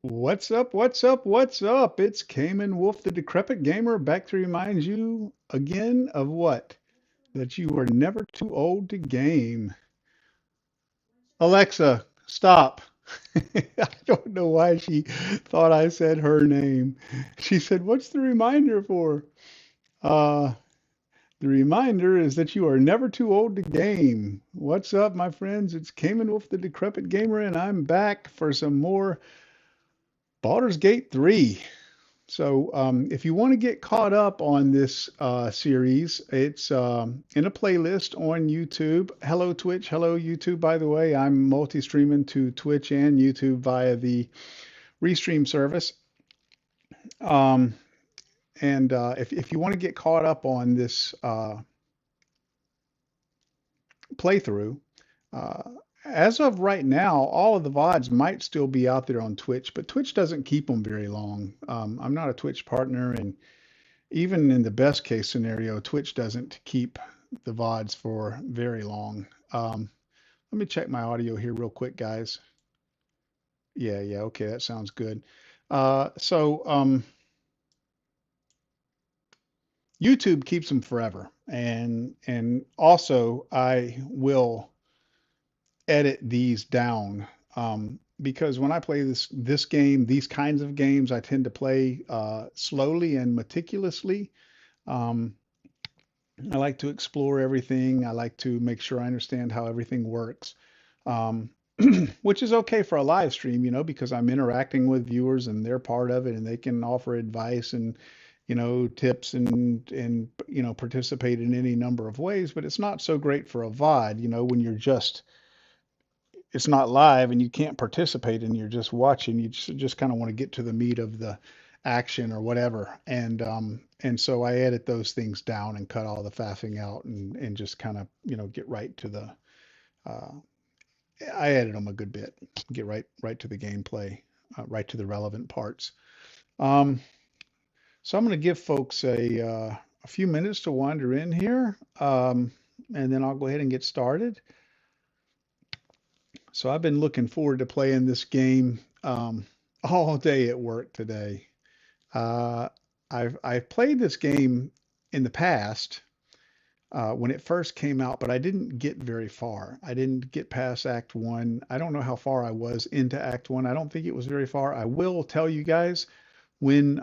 What's up? What's up? What's up? It's Cayman Wolf, the Decrepit Gamer, back to remind you again of what? That you are never too old to game. Alexa, stop. I don't know why she thought I said her name. She said, "What's the reminder for?" Uh, the reminder is that you are never too old to game. What's up, my friends? It's Cayman Wolf, the Decrepit Gamer, and I'm back for some more Baldur's Gate 3. So, if you want to get caught up on this series, it's in a playlist on YouTube. Hello, Twitch. Hello, YouTube. By the way, I'm multi-streaming to Twitch and YouTube via the Restream service. Um, and if you want to get caught up on this playthrough, uh, as of right now, all of the VODs might still be out there on Twitch, but Twitch doesn't keep them very long. I'm not a Twitch partner, and even in the best case scenario, Twitch doesn't keep the VODs for very long. Let me check my audio here real quick, guys. Yeah, okay, that sounds good. So YouTube keeps them forever, and also I will edit these down because when I play this game, these kinds of games, I tend to play slowly and meticulously. Um, I like to explore everything. I like to make sure I understand how everything works, um, which is okay for a live stream, because I'm interacting with viewers and they're part of it and they can offer advice and, tips and participate in any number of ways. But it's not so great for a VOD, when it's not live and you can't participate and you're just watching. You just kind of want to get to the meat of the action or whatever. And so I edit those things down and cut all the faffing out and just kind of, get right to the uh, I edit them a good bit, get right to the gameplay, right to the relevant parts. Um, so I'm going to give folks a few minutes to wander in here, and then I'll go ahead and get started. So I've been looking forward to playing this game all day at work today. Uh, I've played this game in the past when it first came out, but I didn't get very far. I didn't get past Act One. I don't know how far I was into Act One. I don't think it was very far. I will tell you guys when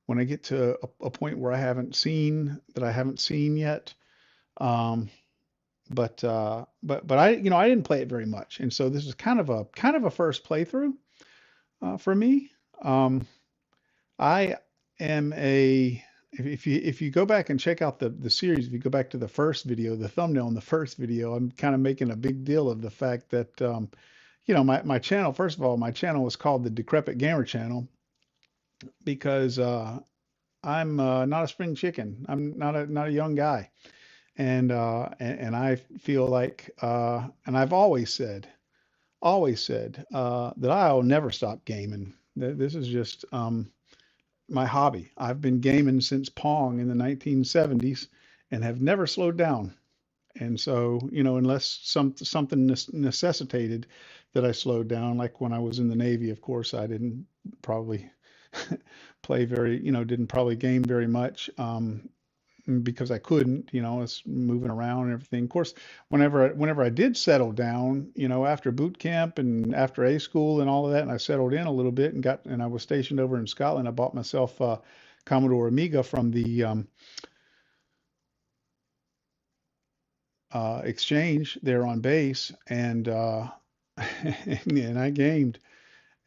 when I get to a point where I haven't seen yet. Um, but I didn't play it very much, and so this is kind of a first playthrough for me. Um, I am a if you go back and check out the series, if you go back to the first video, the thumbnail in the first video, I'm kind of making a big deal of the fact that my channel. First of all, my channel is called the Decrepit Gamer channel because I'm not a spring chicken. I'm not a young guy. And I feel like, and I've always said that I'll never stop gaming. This is just my hobby. I've been gaming since Pong in the 1970s and have never slowed down. And so, unless something necessitated that I slowed down, like when I was in the Navy, of course, I didn't probably didn't probably game very much. Because I couldn't, I was moving around and everything. Of course, whenever I did settle down, after boot camp and after A school and all of that, and I settled in a little bit and I was stationed over in Scotland. I bought myself a Commodore Amiga from the exchange there on base, and and I gamed.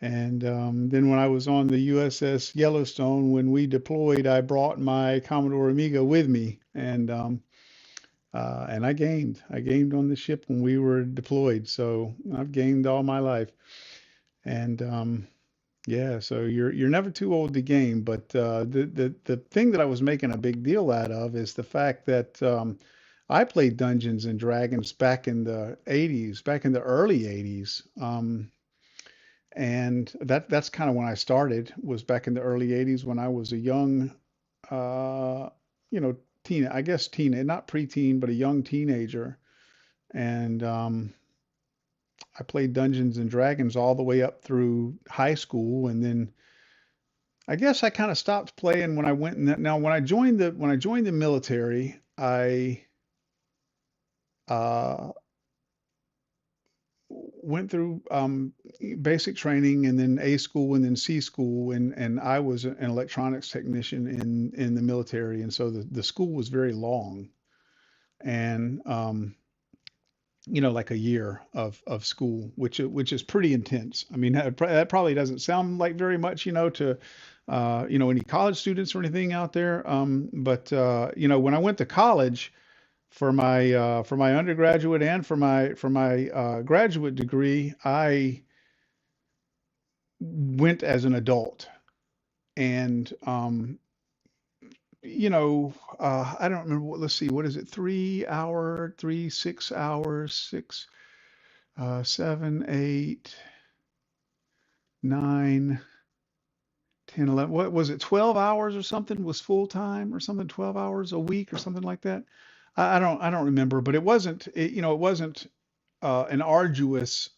And then when I was on the USS Yellowstone, when we deployed, I brought my Commodore Amiga with me, and I gamed. I gamed on the ship when we were deployed. So I've gamed all my life. And yeah, so you're never too old to game. But the thing that I was making a big deal out of is the fact that I played Dungeons and Dragons back in the 80s, back in the early 80s. And that's kind of when I started, was back in the early 80s when I was a young, uh, you know, I guess not preteen, but a young teenager. And I played Dungeons and Dragons all the way up through high school, and then I guess I kind of stopped playing when I went in that. Now, when I joined the military, I uh, went through basic training and then A school and then C school, and I was an electronics technician in the military, and so the school was very long, and like a year of school, which is pretty intense. I mean, that probably doesn't sound like very much, to any college students or anything out there. But when I went to college for my undergraduate and for my graduate degree, I went as an adult, and I don't remember let's see, what is it? 3 hour, 6 hours, 7, 8, 9, 10, 11. What was it? 12 hours or something was full time or something, 12 hours a week or something like that. I don't remember, but it wasn't an arduous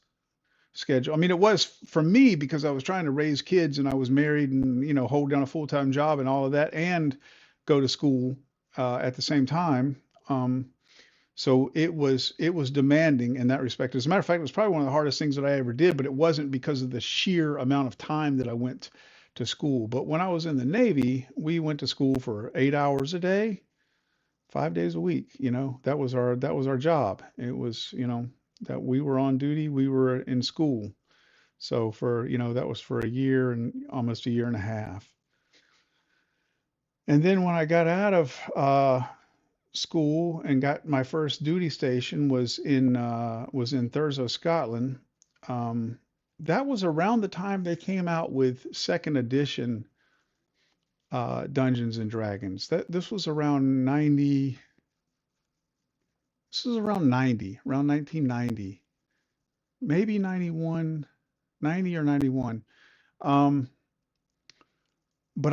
schedule. I mean, it was for me because I was trying to raise kids and I was married and, hold down a full-time job and all of that and go to school at the same time. Um, so it was demanding in that respect. As a matter of fact, it was probably one of the hardest things that I ever did, but it wasn't because of the sheer amount of time that I went to school. But when I was in the Navy, we went to school for 8 hours a day, 5 days a week. That was our job. It was, that we were on duty, we were in school. So that was for a year and almost a year and a half. And then when I got out of school and got my first duty station was in Thurso, Scotland. Um, that was around the time they came out with second edition Dungeons and Dragons. This was around 90. This was around 90, around 1990, maybe 91, 90 or 91. Um, but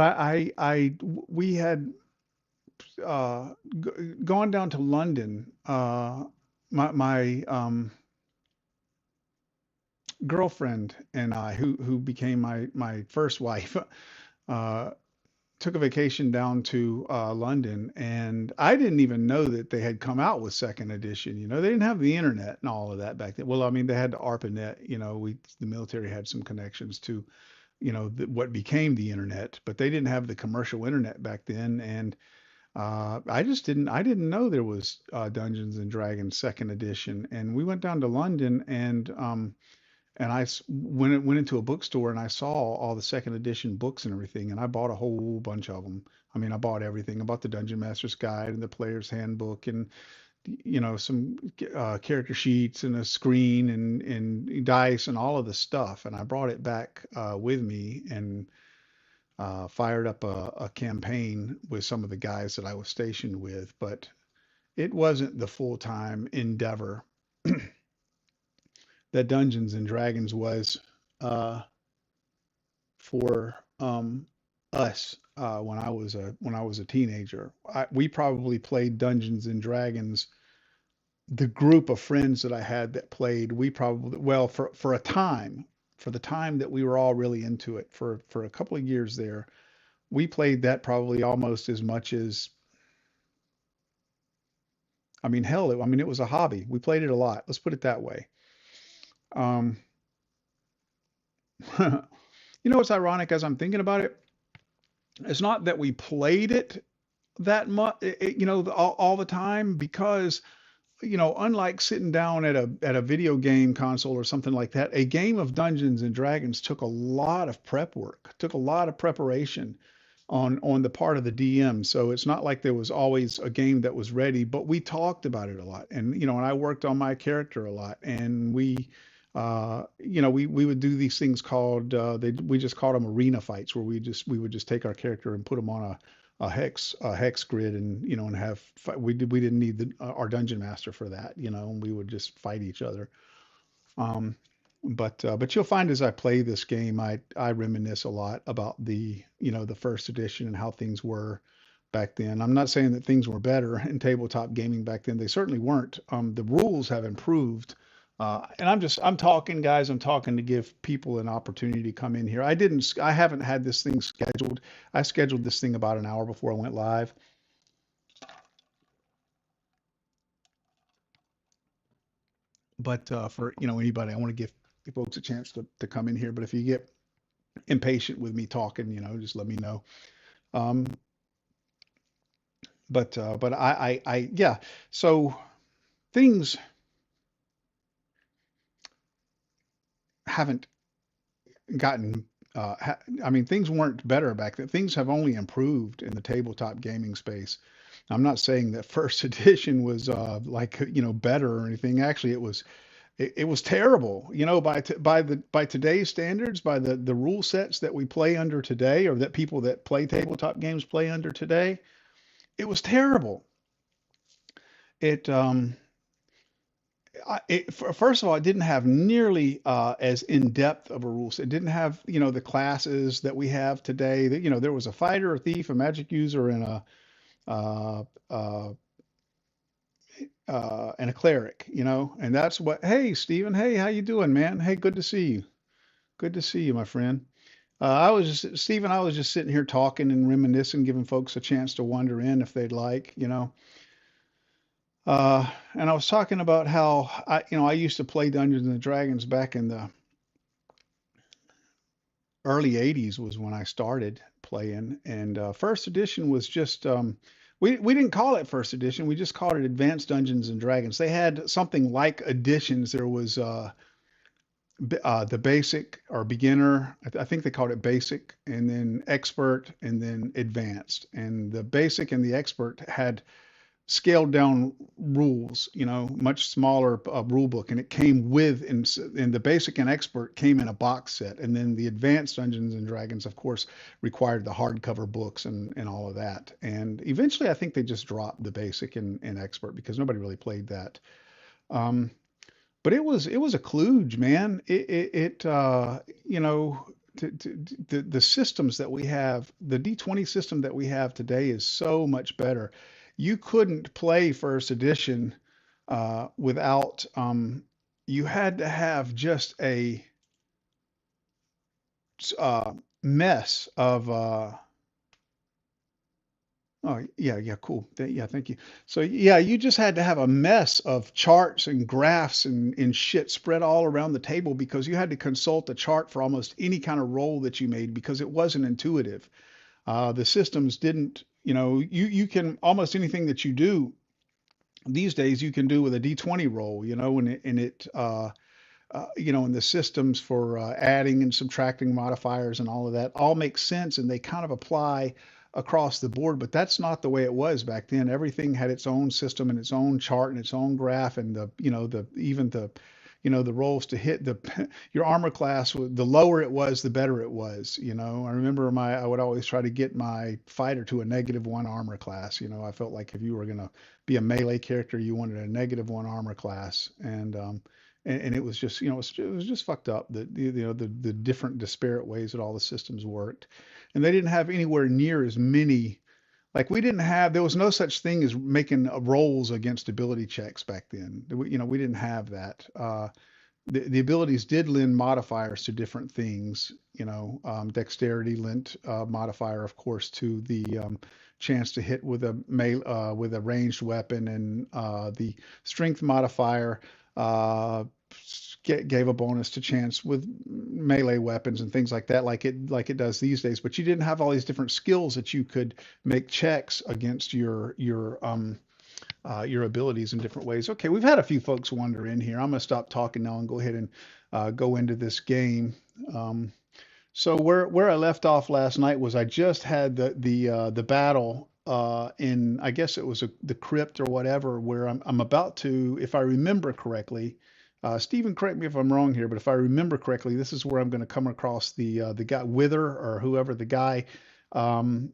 we had gone down to London. My girlfriend and I, who became my first wife, uh, took a vacation down to London, and I didn't even know that they had come out with second edition. They didn't have the internet and all of that back then. Well, I mean, they had the ARPANET. The military had some connections to, what became the internet, but they didn't have the commercial internet back then. And I didn't know there was Dungeons and Dragons second edition. And we went down to London, and went into a bookstore and I saw all the second edition books and everything, and I bought a whole bunch of them. I mean, I bought everything. I bought the Dungeon Master's Guide and the Player's Handbook and some character sheets and a screen and dice and all of the stuff. And I brought it back with me and fired up a campaign with some of the guys that I was stationed with, but it wasn't the full-time endeavor that Dungeons and Dragons was uh, for us when I was a teenager. We probably played Dungeons and Dragons. The group of friends that I had that played, we probably, well, for a time, for the time that we were all really into it, for a couple of years there, we played that probably almost as much as, I mean, hell, I mean, it was a hobby. We played it a lot. Let's put it that way. Um, what's ironic as I'm thinking about it? It's not that we played it that much, all the time, because unlike sitting down at a video game console or something like that, a game of Dungeons and Dragons took a lot of prep work, took a lot of preparation on the part of the DM. So it's not like there was always a game that was ready, but we talked about it a lot, and I worked on my character a lot, and we would do these things called we just called them arena fights, where we would just take our character and put them on a hex grid, and have we didn't need our dungeon master for that, and we would just fight each other. Um, but you'll find as I play this game, I reminisce a lot about the first edition and how things were back then. I'm not saying that things were better in tabletop gaming back then. They certainly weren't. The rules have improved And I'm talking, guys. I'm talking to give people an opportunity to come in here. I haven't had this thing scheduled. I scheduled this thing about an hour before I went live. But for anybody, I want to give folks a chance to come in here. But if you get impatient with me talking, just let me know. Um, but yeah. So things haven't gotten. I mean, things weren't better back then. Things have only improved in the tabletop gaming space. I'm not saying that first edition was like better or anything. Actually, it was terrible. By today's standards, by the rule sets that we play under today, or that people that play tabletop games play under today, it was terrible. It first of all, it didn't have nearly as in depth of a rule set. It didn't have the classes that we have today. That there was a fighter, a thief, a magic user, uh, uh, and a cleric. And that's what. Hey, Stephen. Hey, how you doing, man? Hey, good to see you. Good to see you, my friend. Stephen, I was just sitting here talking and reminiscing, giving folks a chance to wander in if they'd like. And I was talking about how I used to play Dungeons and Dragons back in the early 80s was when I started playing. And first edition was just, we didn't call it first edition. We just called it Advanced Dungeons and Dragons. They had something like editions. There was, the basic or beginner. I think they called it basic, and then expert, and then advanced. And the basic and the expert had scaled down rules, much smaller rule book, and it came with in the basic and expert came in a box set, and then the advanced Dungeons and Dragons, of course, required the hardcover books and all of that. And eventually, I think they just dropped the basic and expert because nobody really played that. Um, but it was a kludge, man. The systems that we have, the D20 system that we have today is so much better. You couldn't play first edition without you had to have just a mess of oh, yeah, yeah, cool. Yeah, thank you. So yeah, you just had to have a mess of charts and graphs and shit spread all around the table because you had to consult a chart for almost any kind of roll that you made because it wasn't intuitive. The systems didn't, you can almost anything that you do these days you can do with a D20 roll, and the systems for adding and subtracting modifiers and all of that all make sense and they kind of apply across the board, but that's not the way it was back then. Everything had its own system and its own chart and its own graph and the rolls to hit your armor class. The lower it was, the better it was. I remember I would always try to get my fighter to a -1 armor class. I felt like if you were going to be a melee character, you wanted a -1 armor class. And it was just it was just fucked up the different disparate ways that all the systems worked, and they didn't have anywhere near as many. Like we didn't have there was no such thing as making rolls against ability checks back then. We didn't have that. The abilities did lend modifiers to different things. Dexterity lent modifier, of course, to the chance to hit with a ranged weapon, and the strength modifier uh, gave a bonus to chance with melee weapons and things like that, like it does these days. But you didn't have all these different skills that you could make checks against your abilities in different ways. Okay, we've had a few folks wander in here. I'm gonna stop talking now and go ahead and go into this game. Um, so where I left off last night was I just had the battle in I guess it was the crypt or whatever where I'm about to, if I remember correctly. Stephen, correct me if I'm wrong here, but if I remember correctly, this is where I'm going to come across the guy Wither or whoever the guy in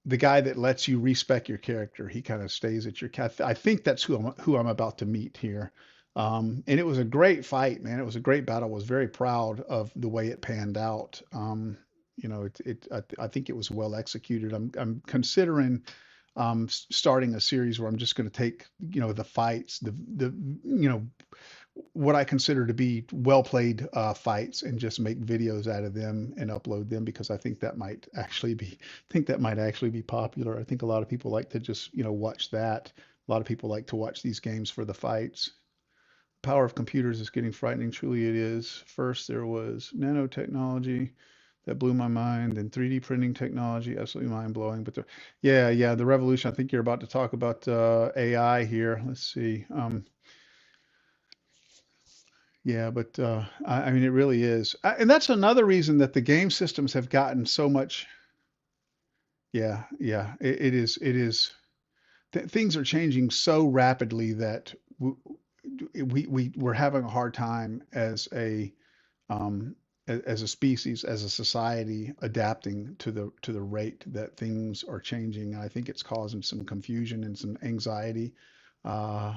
the guy that lets you respec your character. He kind of stays at your cat. I think that's who I'm about to meet here. And it was a great fight, man. It was a great battle. I was very proud of the way it panned out. I think it was well executed. I'm considering starting a series where I'm just going to take, the fights, you know, what I consider to be well played fights and just make videos out of them and upload them because I think that might actually be popular. I think a lot of people like to just, watch that. A lot of people like to watch these games for the fights. Power of computers is getting frightening. Truly it is. First there was nanotechnology that blew my mind, and 3D printing technology, absolutely mind blowing. But yeah, the revolution. I think you're about to talk about AI here. Let's see. Yeah, but I mean, it really is, and that's another reason that the game systems have gotten so much. Yeah, it is. It is. Things are changing so rapidly that we're having a hard time um, as a species, as a society, adapting to the rate that things are changing. And I think it's causing some confusion and some anxiety, uh,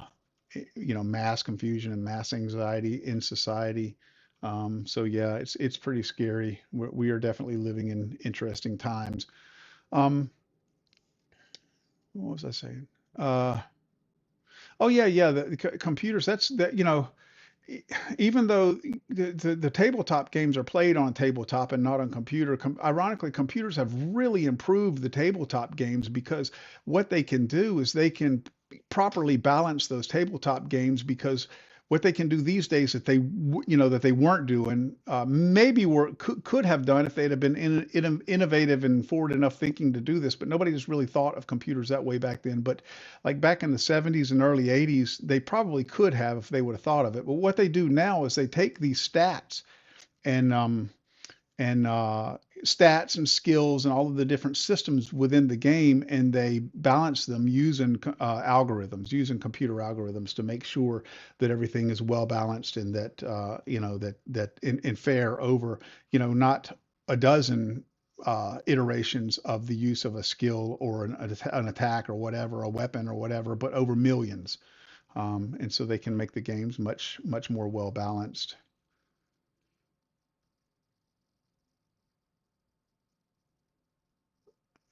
mass confusion and mass anxiety in society. So yeah, it's pretty scary. We are definitely living in interesting times. Um, what was I saying? Uh, oh yeah, the computers. That's that. Even though the tabletop games are played on tabletop and not on computer, ironically, computers have really improved the tabletop games because what they can do is they can properly balance those tabletop games because what they can do these days that that they weren't doing, maybe could have done if they'd have been innovative and forward enough thinking to do this, but nobody just really thought of computers that way back then. But like back in the 70s and early 80s, they probably could have if they would have thought of it. But what they do now is they take these stats and stats and skills and all of the different systems within the game, and they balance them using algorithms, using computer algorithms to make sure that everything is well balanced and that that in fair over not a dozen iterations of the use of a skill or an attack or whatever, a weapon or whatever, but over millions. And so they can make the games much more well balanced.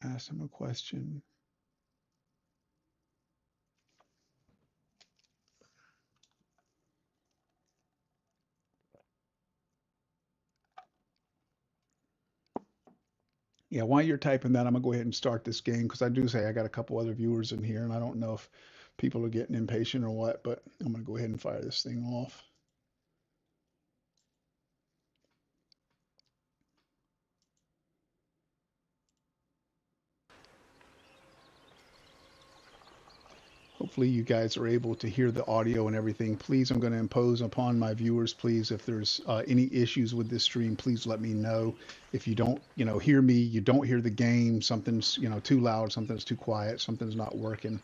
Ask them a question. Yeah, while you're typing that, I'm gonna go ahead and start this game because I do say I got a couple other viewers in here, and I don't know if people are getting impatient or what, but I'm gonna go ahead and fire this thing off. Hopefully you guys are able to hear the audio and everything. Please, I'm going to impose upon my viewers, please, if there's any issues with this stream, please let me know. If you don't, hear me, you don't hear the game, something's, too loud, something's too quiet, something's not working,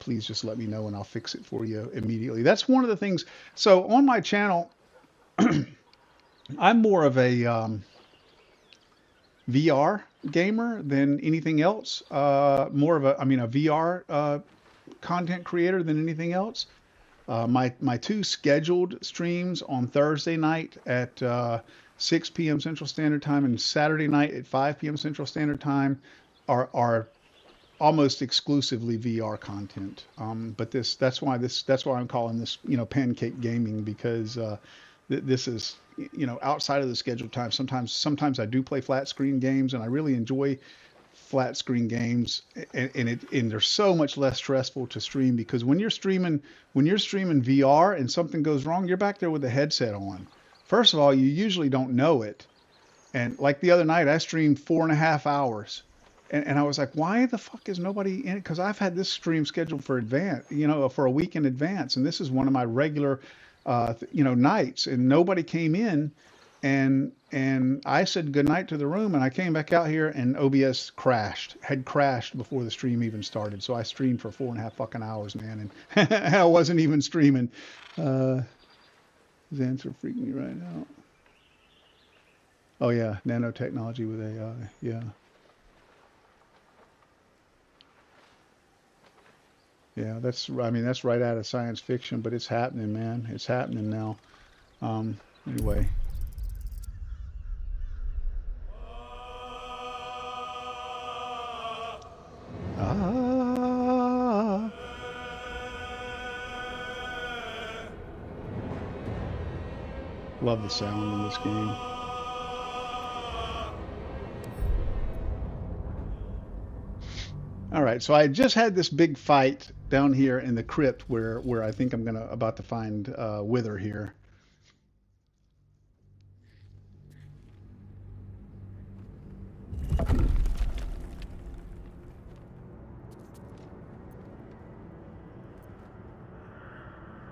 please just let me know and I'll fix it for you immediately. That's one of the things. So on my channel, I'm more of a VR gamer than anything else. More of a VR content creator than anything else. My two scheduled streams on Thursday night at 6 p.m. Central Standard Time and Saturday night at 5 p.m. Central Standard Time are almost exclusively VR content. But that's why I'm calling this pancake gaming because this is outside of the scheduled time. Sometimes I do play flat screen games and I really enjoy flat screen games, and they're so much less stressful to stream because when you're streaming VR and something goes wrong, you're back there with the headset on. First of all, you usually don't know it. And like the other night, I streamed 4.5 hours. And I was like, why the fuck is nobody in it? Because I've had this stream scheduled for advance, for a week in advance. And this is one of my regular, nights. And nobody came in. And I said goodnight to the room. And I came back out here and OBS had crashed before the stream even started. So I streamed for 4.5 fucking hours, man. And I wasn't even streaming. Xans are freaking me right now. Oh, yeah. Nanotechnology with AI. Yeah. Yeah, that's right out of science fiction, but it's happening, man. It's happening now. Anyway. Ah. Love the sound in this game. All right, so I just had this big fight down here in the crypt where I think I'm gonna about to find Wither here.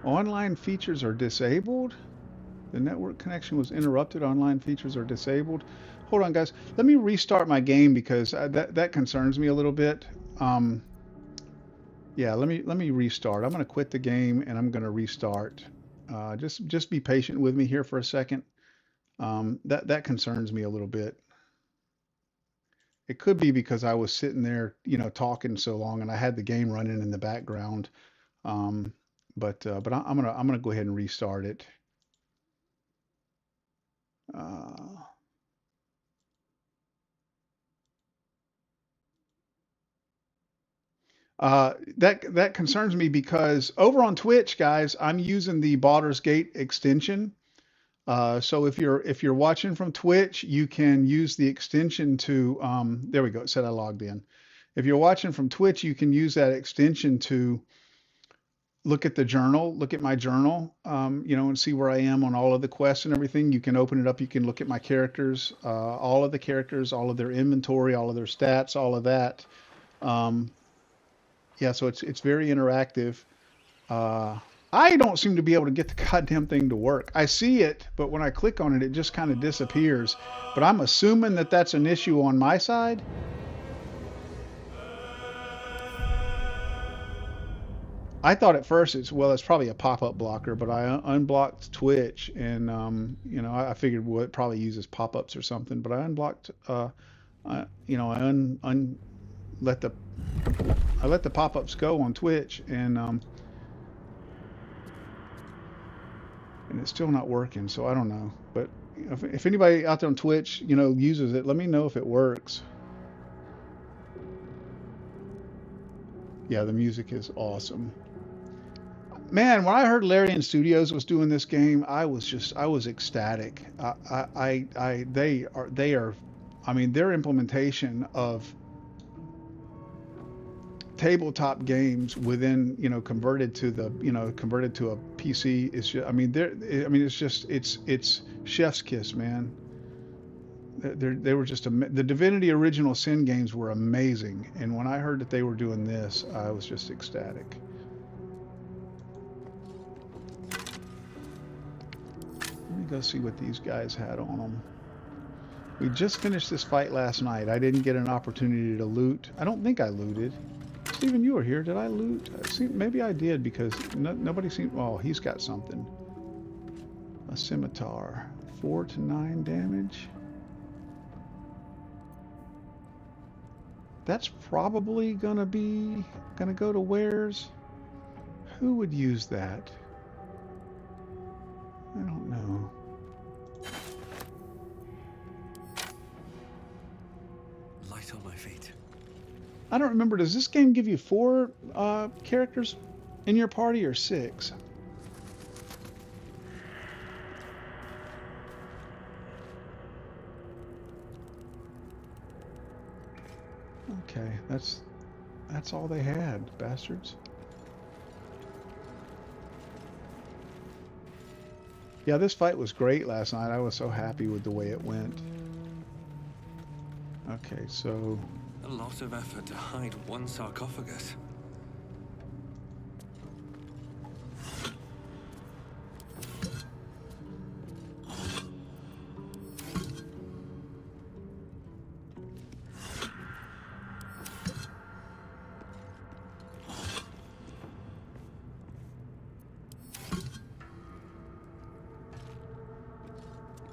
Online features are disabled. The network connection was interrupted. Online features are disabled. Hold on, guys. Let me restart my game because that concerns me a little bit. Um, yeah, let me restart. I'm going to quit the game and I'm going to restart. Just be patient with me here for a second. That concerns me a little bit. It could be because I was sitting there, talking so long and I had the game running in the background. Um, I'm gonna go ahead and restart it. Uh, that concerns me because over on Twitch, guys, I'm using the Baldur's Gate extension. So if you're watching from Twitch, you can use the extension to there we go. It said I logged in. If you're watching from Twitch, you can use that extension to look at the journal, look at my journal, and see where I am on all of the quests and everything. You can open it up. You can look at my characters, all of the characters, all of their inventory, all of their stats, all of that. Um, yeah, so it's very interactive. Uh, I don't seem to be able to get the goddamn thing to work. I see it, but when I click on it, it just kind of disappears. But I'm assuming that that's an issue on my side. I thought at first it's probably a pop-up blocker, but I unblocked Twitch and I figured well it probably uses pop-ups or something, but I unblocked I let the I let the pop-ups go on Twitch and it's still not working, so I don't know. But if anybody out there on Twitch, uses it, let me know if it works. Yeah, the music is awesome. Man, when I heard Larian Studios was doing this game, I was ecstatic. They are, I mean, their implementation of tabletop games within, converted to a PC is just, I mean, it's chef's kiss, man. They were just the Divinity Original Sin games were amazing, and when I heard that they were doing this, I was just ecstatic. Let me go see what these guys had on them. We just finished this fight last night. I didn't get an opportunity to loot. I don't think I looted. Steven, you were here. Did I loot? Maybe I did because nobody seemed... Oh, he's got something. A scimitar. 4 to 9 damage. That's probably gonna go to wares. Who would use that? I don't know. Light on my feet. I don't remember. Does this game give you 4 characters in your party or 6? Okay, that's all they had, bastards. Yeah, this fight was great last night. I was so happy with the way it went. Okay, so... A lot of effort to hide one sarcophagus.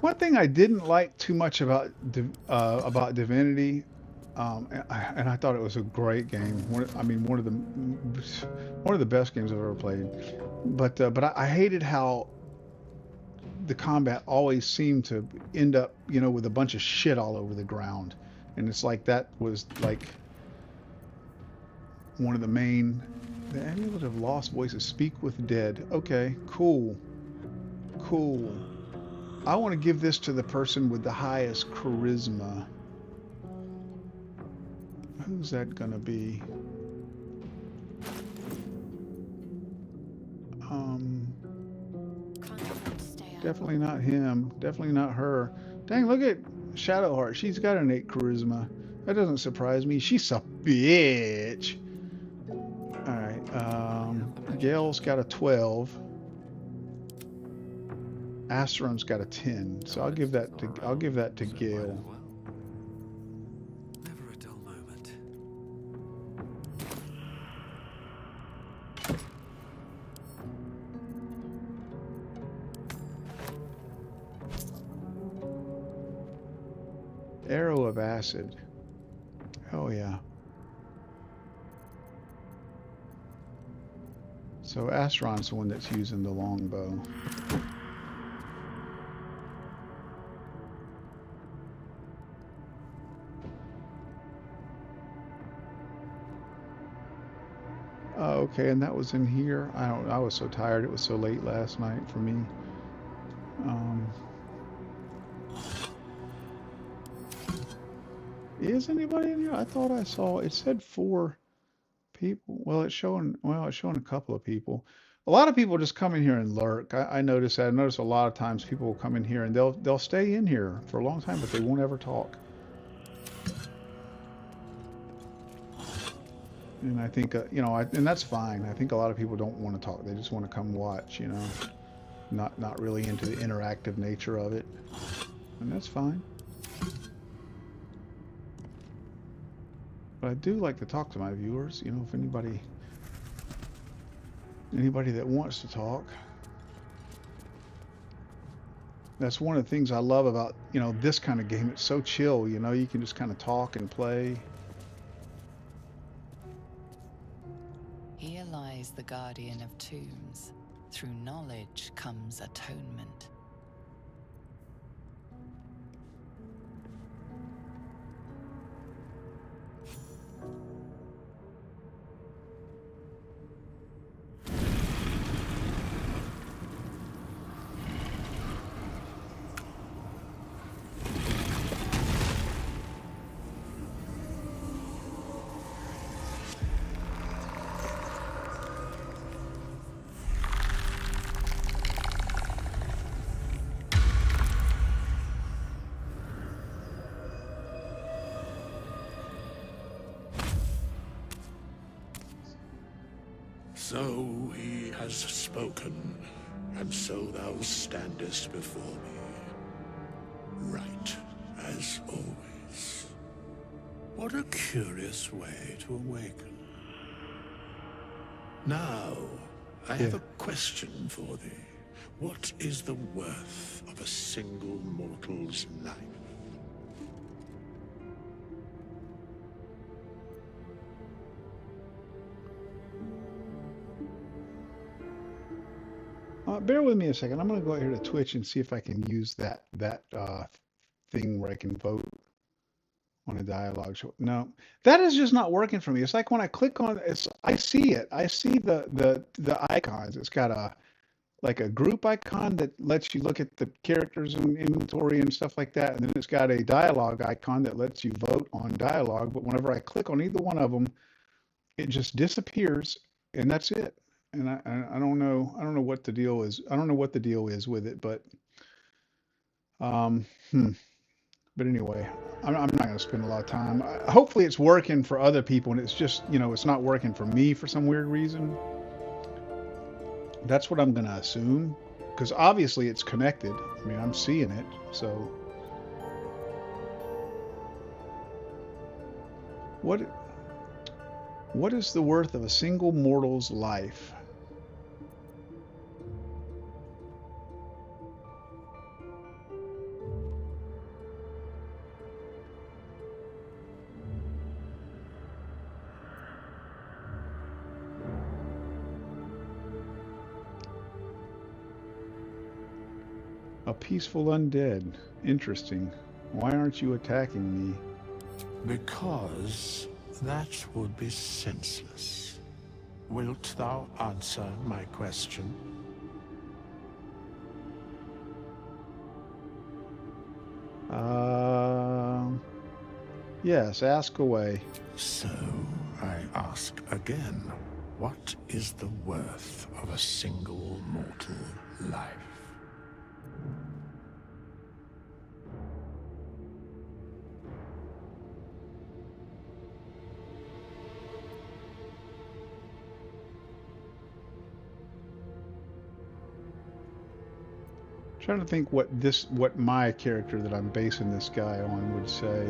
One thing I didn't like too much about Divinity, and I thought it was a great game. One of the best games I've ever played. But I hated how the combat always seemed to end up, with a bunch of shit all over the ground, and it's like that was like one of the main. The amulet of lost voices speak with dead. Okay, cool, cool. I want to give this to the person with the highest charisma. Who's that gonna be? Definitely not him. Definitely not her. Dang, look at Shadowheart. She's got an 8 charisma. That doesn't surprise me. She's a bitch. All right. Gail's got a 12. Asteron's got a 10. So I'll give that to Gail. Never a dull moment. Arrow of Acid. Oh yeah. So Asteron's the one that's using the longbow. Oh, okay, and that was in here. I was so tired. It was so late last night for me. Is anybody in here? I thought I saw it said 4 people. Well, it's showing a couple of people. A lot of people just come in here and lurk. I notice that. I notice a lot of times people will come in here and they'll stay in here for a long time, but they won't ever talk. And I think and that's fine. I think a lot of people don't want to talk. They just want to come watch, not really into the interactive nature of it. And that's fine. But I do like to talk to my viewers, if anybody that wants to talk. That's one of the things I love about, this kind of game. It's so chill, you can just kind of talk and play. Here lies the guardian of tombs. Through knowledge comes atonement. So he has spoken, and so thou standest before me. Right, as always. What a curious way to awaken. Now, I have a question for thee. What is the worth of a single mortal's life? Bear with me a second. I'm going to go out here to Twitch and see if I can use that thing where I can vote on a dialogue show. No, that is just not working for me. It's like when I click on it, I see it. I see the icons. It's got a group icon that lets you look at the characters and inventory and stuff like that, and then it's got a dialogue icon that lets you vote on dialogue. But whenever I click on either one of them, it just disappears, and that's it. And I don't know what the deal is. I don't know what the deal is with it, but but anyway, I'm not going to spend a lot of time. Hopefully it's working for other people, and it's just it's not working for me for some weird reason. That's what I'm going to assume, because obviously it's connected. I mean, I'm seeing it, so what is the worth of a single mortal's life? A peaceful undead. Interesting. Why aren't you attacking me? Because that would be senseless. Wilt thou answer my question? Yes, ask away. So, I ask again, what is the worth of a single mortal life? Trying to think what my character that I'm basing this guy on would say.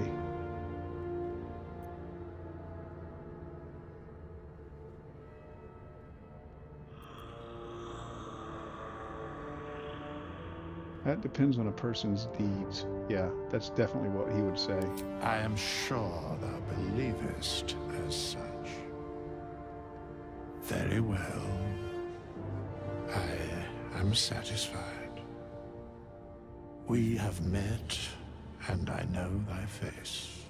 That depends on a person's deeds. Yeah, that's definitely what he would say. I am sure thou believest as such. Very well. I am satisfied. We have met, and I know thy face.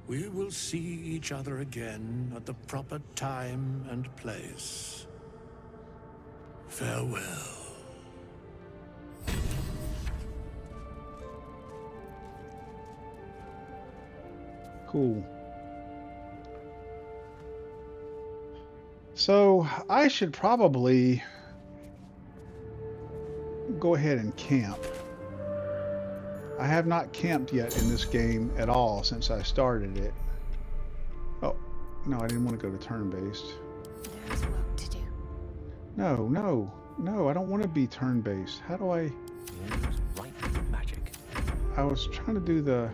We will see each other again at the proper time and place. Farewell. Cool. So I should probably go ahead and camp. I have not camped yet in this game at all since I started it. Oh, no, I didn't want to go to turn-based. There's work to do. No, I don't want to be turn-based. How do I... Use right magic. I was trying to do the...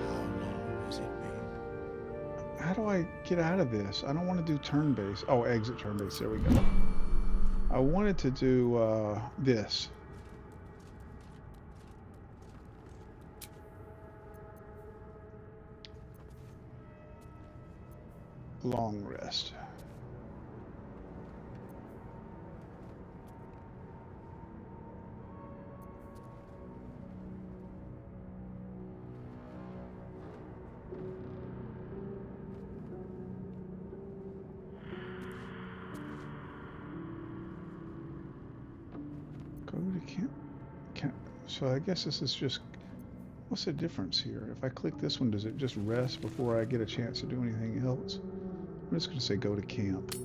How long has it been? How do I get out of this? I don't want to do turn-based. Oh, exit turn-based. There we go. I wanted to do this. Long rest. Go to camp. So I guess this is just, what's the difference here? If I click this one, does it just rest before I get a chance to do anything else? I'm just going to say go to camp.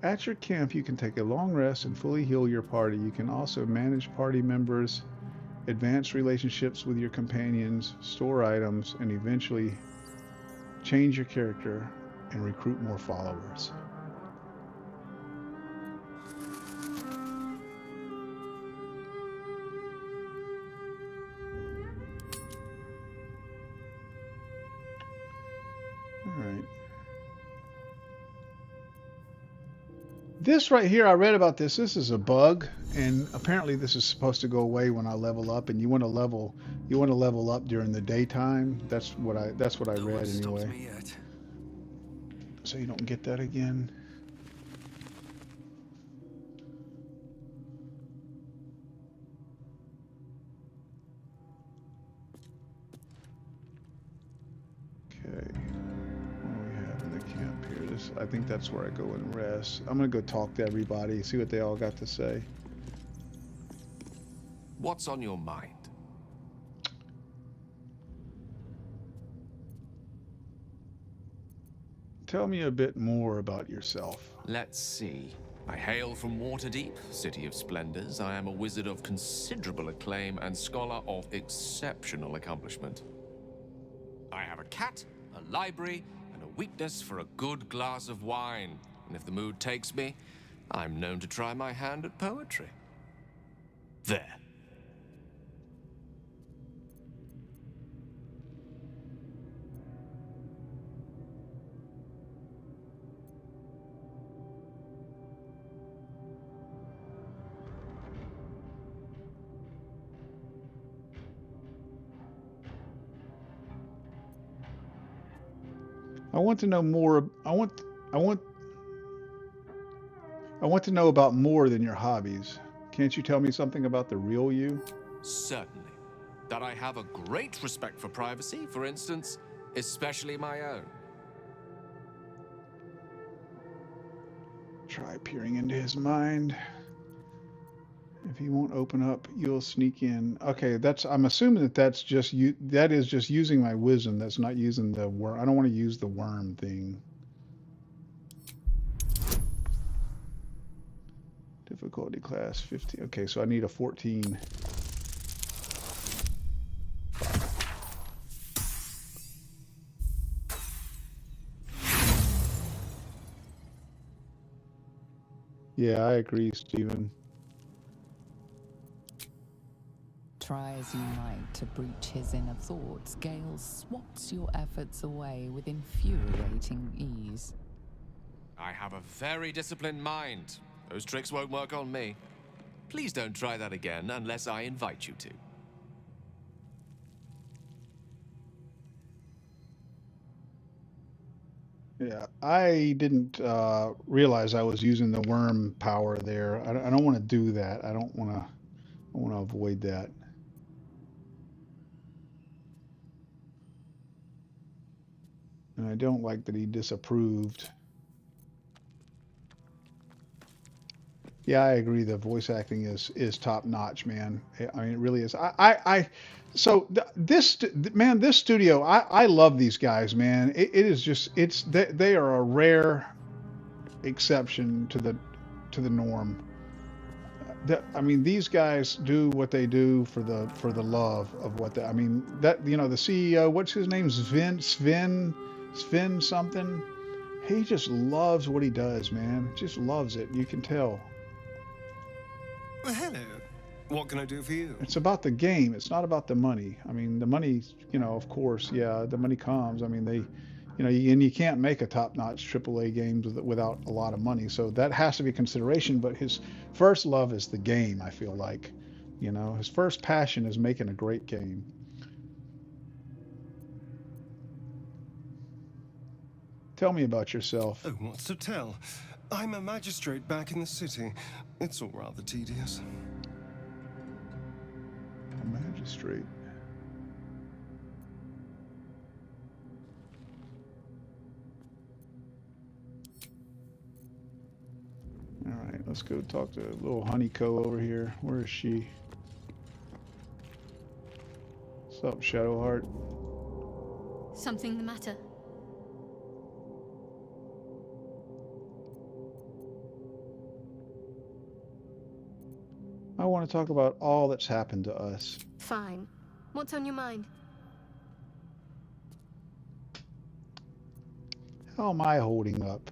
At your camp, you can take a long rest and fully heal your party. You can also manage party members, advance relationships with your companions, store items, and eventually change your character and recruit more followers. All right. This right here, I read about this. This is a bug, and apparently this is supposed to go away when I level up. And you want to level up during the daytime. That's what I read anyway. Me yet. So you don't get that again. Okay. What do we have in the camp here? I think that's where I go and rest. I'm gonna go talk to everybody, see what they all got to say. What's on your mind? Tell me a bit more about yourself. Let's see. I hail from Waterdeep, city of splendors. I am a wizard of considerable acclaim and scholar of exceptional accomplishment. I have a cat, a library, and a weakness for a good glass of wine. And if the mood takes me, I'm known to try my hand at poetry. There. I want to know more. I want to know about more than your hobbies. Can't you tell me something about the real you? Certainly. That I have a great respect for privacy, for instance, especially my own. Try peering into his mind. If he won't open up, you'll sneak in. Okay, that's. I'm assuming that that's just you. That is just using my wisdom. That's not using the worm. I don't want to use the worm thing. Difficulty class 15. Okay, so I need a 14. Yeah, I agree, Stephen. Try as you might to breach his inner thoughts, Gale swats your efforts away with infuriating ease. I have a very disciplined mind. Those tricks won't work on me. Please don't try that again unless I invite you to. Yeah, I didn't realize I was using the worm power there. I don't want to do that. I don't want to. I want to avoid that. And I don't like that he disapproved. Yeah, I agree. The voice acting is top notch, man. I mean, it really is. So man, this studio, I love these guys, man. It is just, they are a rare exception to the norm. I mean, these guys do what they do for the love of what they. I mean, that the CEO, what's his name? Sven something. He just loves what he does, man. Just loves it. You can tell. Well, hello. What can I do for you? It's about the game. It's not about the money. I mean, the money, of course, yeah, the money comes. I mean, and you can't make a top-notch AAA game without a lot of money. So that has to be consideration. But his first love is the game, I feel like. His first passion is making a great game. Tell me about yourself. Oh, what's to tell? I'm a magistrate back in the city. It's all rather tedious. A magistrate. All right, let's go talk to little Honeyco over here. Where is she? What's up, Shadowheart? Something the matter? I want to talk about all that's happened to us. Fine. What's on your mind? How am I holding up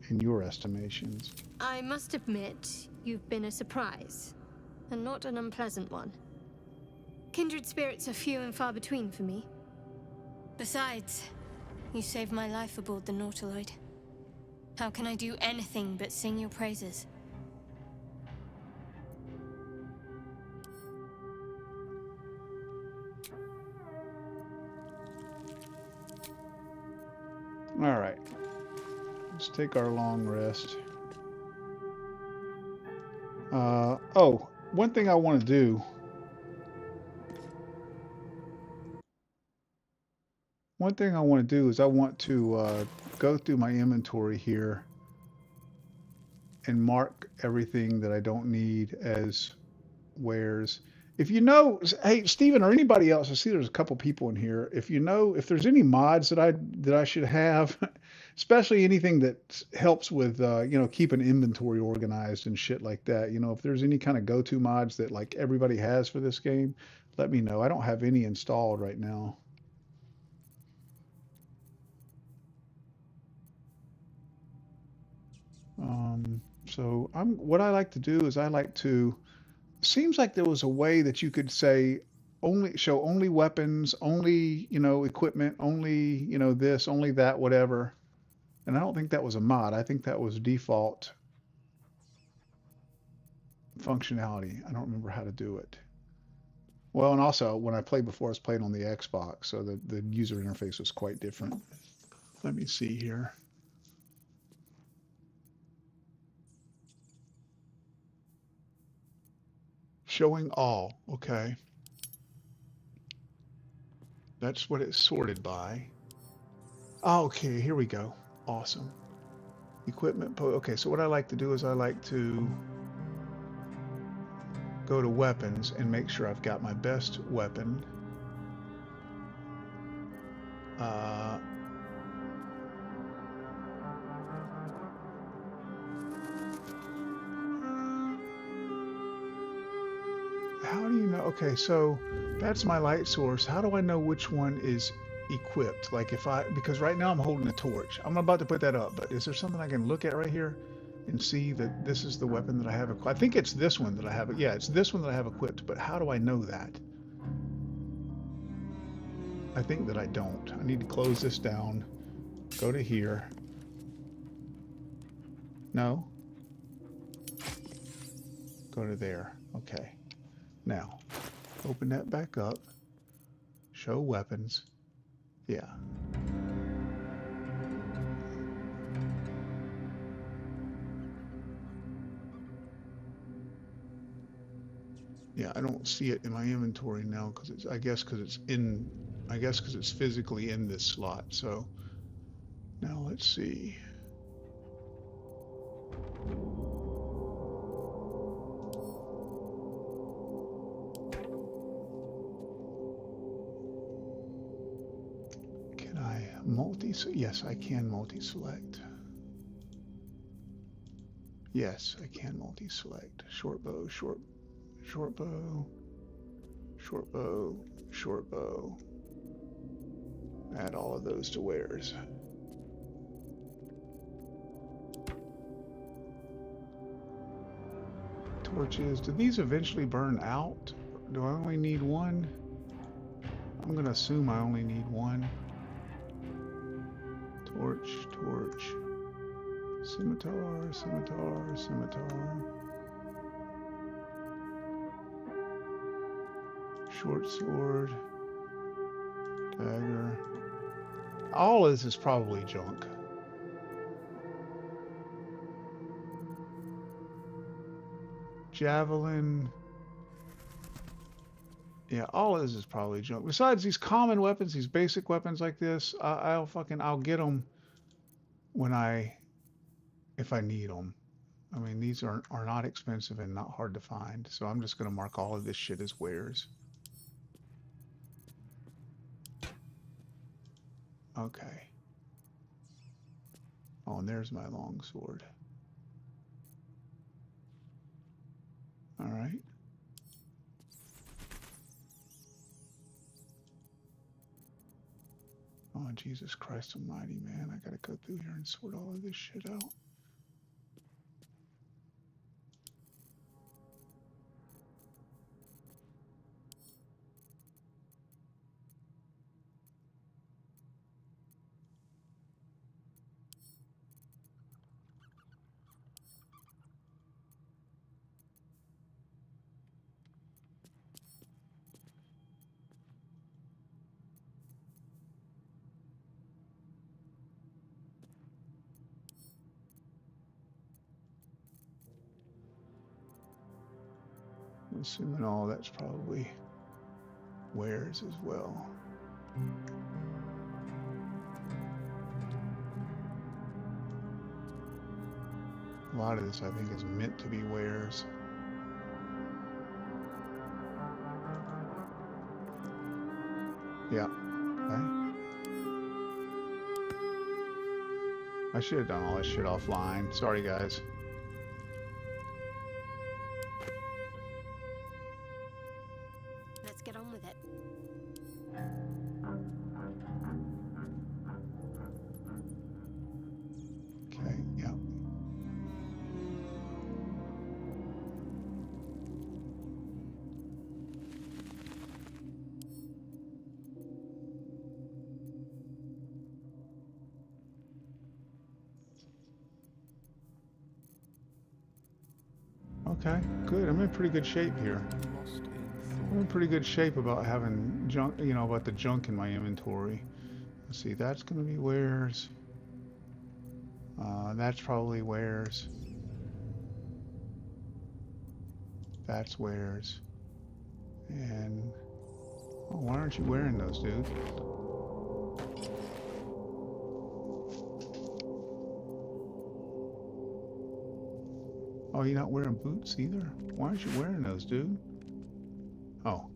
in your estimations? I must admit, you've been a surprise, and not an unpleasant one. Kindred spirits are few and far between for me. Besides, you saved my life aboard the Nautiloid. How can I do anything but sing your praises? All right. Let's take our long rest. Oh, one thing I want to do. One thing I want to do is I want to go through my inventory here and mark everything that I don't need as wares. If hey, Steven or anybody else, I see there's a couple people in here. If if there's any mods that I should have, especially anything that helps with, keeping inventory organized and shit like that. If there's any kind of go-to mods that like everybody has for this game, let me know. I don't have any installed right now. So what I like to do is seems like there was a way that you could say show only weapons, only, equipment, only, this, only that, whatever. And I don't think that was a mod. I think that was default functionality. I don't remember how to do it. Well, and also when I played before, I was playing on the Xbox, so the user interface was quite different. Let me see here. Showing all, okay. That's what it's sorted by. Oh, okay, here we go. Awesome. Equipment. Okay, so what I like to do is I like to go to weapons and make sure I've got my best weapon. How do you know? Okay, so that's my light source. How do I know which one is equipped? Like if because right now I'm holding a torch. I'm about to put that up, but is there something I can look at right here and see that this is the weapon that I have equipped? I think it's this one that I have. Yeah, it's this one that I have equipped, but how do I know that? I think that I don't. I need to close this down. Go to here. No. Go to there. Okay. Now, open that back up. Show weapons. Yeah. Yeah, I don't see it in my inventory now because it's, I guess because it's physically in this slot. So now let's see. Can I yes, I can multi-select. Yes, I can multi-select. Short bow, short bow, short bow, short bow. Add all of those to wares. Torches. Do these eventually burn out? Do I only need one? I'm gonna assume I only need one. Torch, torch. Scimitar, scimitar, scimitar. Short sword. Dagger. All of this is probably junk. Javelin. Yeah, all of this is probably junk. Besides these common weapons, these basic weapons like this, I'll get them when if I need them. I mean, these are not expensive and not hard to find. So I'm just going to mark all of this shit as wares. Okay. Oh, and there's my long sword. All right. Oh, Jesus Christ almighty, man. I gotta go through here and sort all of this shit out. Assuming all that's probably wares as well. A lot of this I think is meant to be wares. Yeah. Okay. I should have done all this shit offline. Sorry guys. Let's get on with it. Okay, yeah. Okay, good. I'm in pretty good shape here. I'm in pretty good shape about having junk, you know, about the junk in my inventory. Let's see, that's going to be wares. That's probably wares. That's wares. And oh, why aren't you wearing those, dude? Oh, you're not wearing boots either? Why aren't you wearing those, dude? Oh,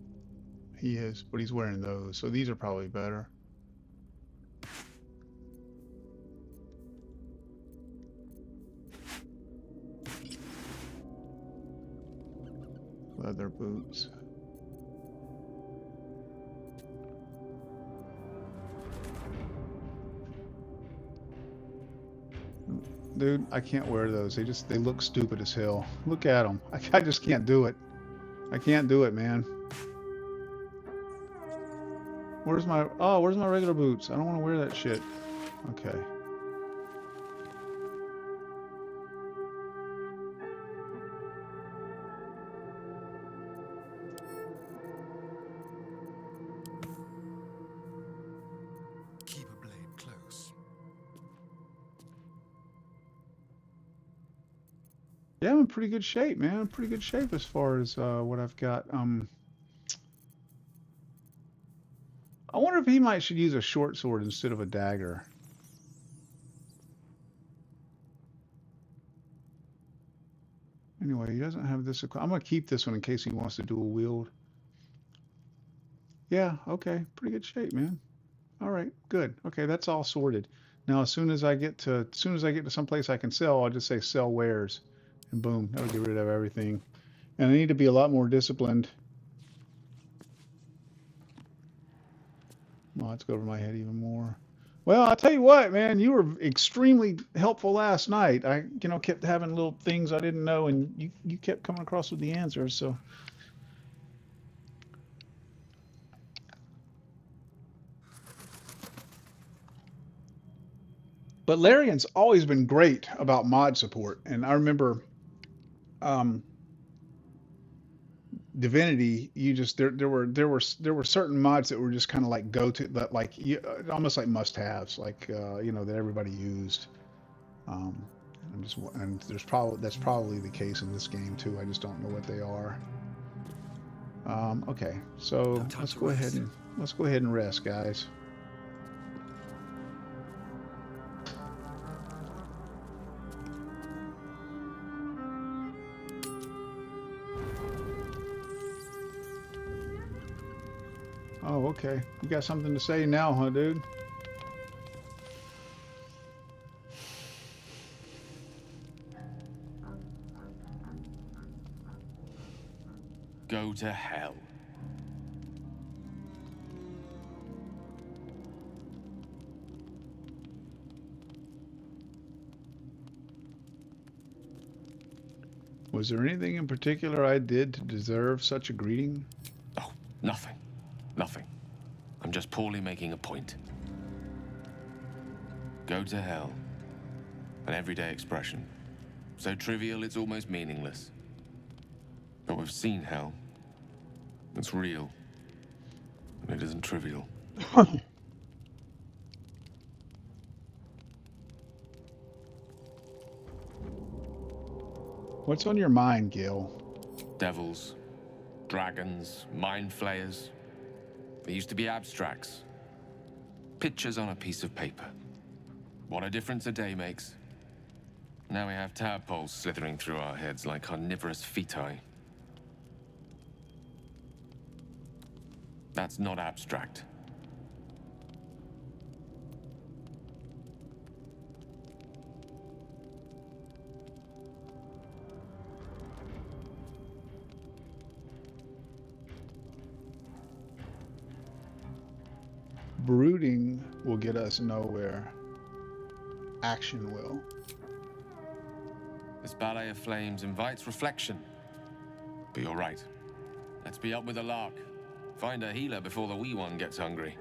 he is, but he's wearing those. So these are probably better. Leather boots. Dude, I can't wear those. They look stupid as hell. Look at them. I just can't do it. I can't do it, man. Where's my regular boots? I don't want to wear that shit. Okay. Keep a blade close. Yeah, I'm in pretty good shape, man. I'm in pretty good shape as far as what I've got. I wonder if he should use a short sword instead of a dagger. Anyway, he doesn't have this. I'm gonna keep this one in case he wants to dual wield. Yeah, okay, pretty good shape, man. All right, good. Okay, that's all sorted. Now, as soon as I get to someplace I can sell, I'll just say sell wares, and boom, that'll get rid of everything. And I need to be a lot more disciplined. Well, let's go over my head even more. Well, I'll tell you what, man, you were extremely helpful last night. I, kept having little things I didn't know, and you kept coming across with the answers. So, but Larian's always been great about mod support, and I remember, Divinity, there were certain mods that were just kind of like go to that, like almost like must-haves, like that everybody used. Um, and that's probably the case in this game too. I just don't know what they are. Okay, so let's go ahead and rest, guys. Oh, okay. You got something to say now, huh, dude? Go to hell. Was there anything in particular I did to deserve such a greeting? Oh, nothing. Nothing. I'm just poorly making a point. Go to hell. An everyday expression. So trivial it's almost meaningless. But we've seen hell. It's real. And it isn't trivial. What's on your mind, Gil? Devils, dragons, mind flayers. They used to be abstracts. Pictures on a piece of paper. What a difference a day makes. Now we have tadpoles slithering through our heads like carnivorous feti. That's not abstract. Brooding will get us nowhere. Action will. This ballet of flames invites reflection. But you're right. Let's be up with the lark. Find a healer before the wee one gets hungry.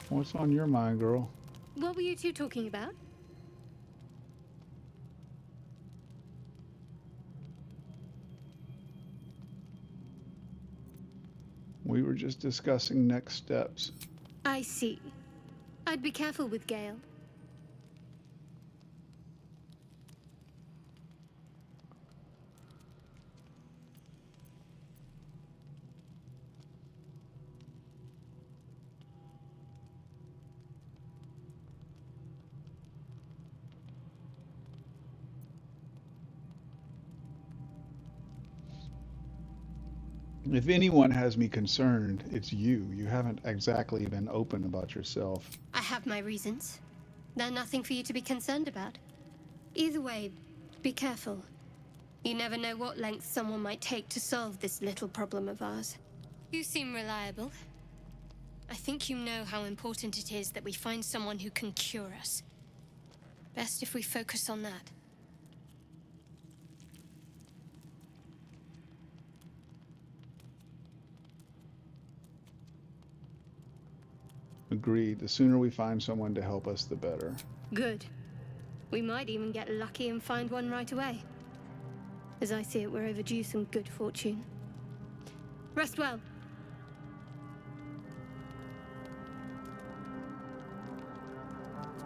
What's on your mind, girl? What were you two talking about? We were just discussing next steps. I see. I'd be careful with Gale. If anyone has me concerned, it's you. You haven't exactly been open about yourself. I have my reasons. They're nothing for you to be concerned about. Either way, be careful. You never know what lengths someone might take to solve this little problem of ours. You seem reliable. I think you know how important it is that we find someone who can cure us. Best if we focus on that. Agreed. The sooner we find someone to help us, the better. Good. We might even get lucky and find one right away. As I see it, we're overdue some good fortune. Rest well.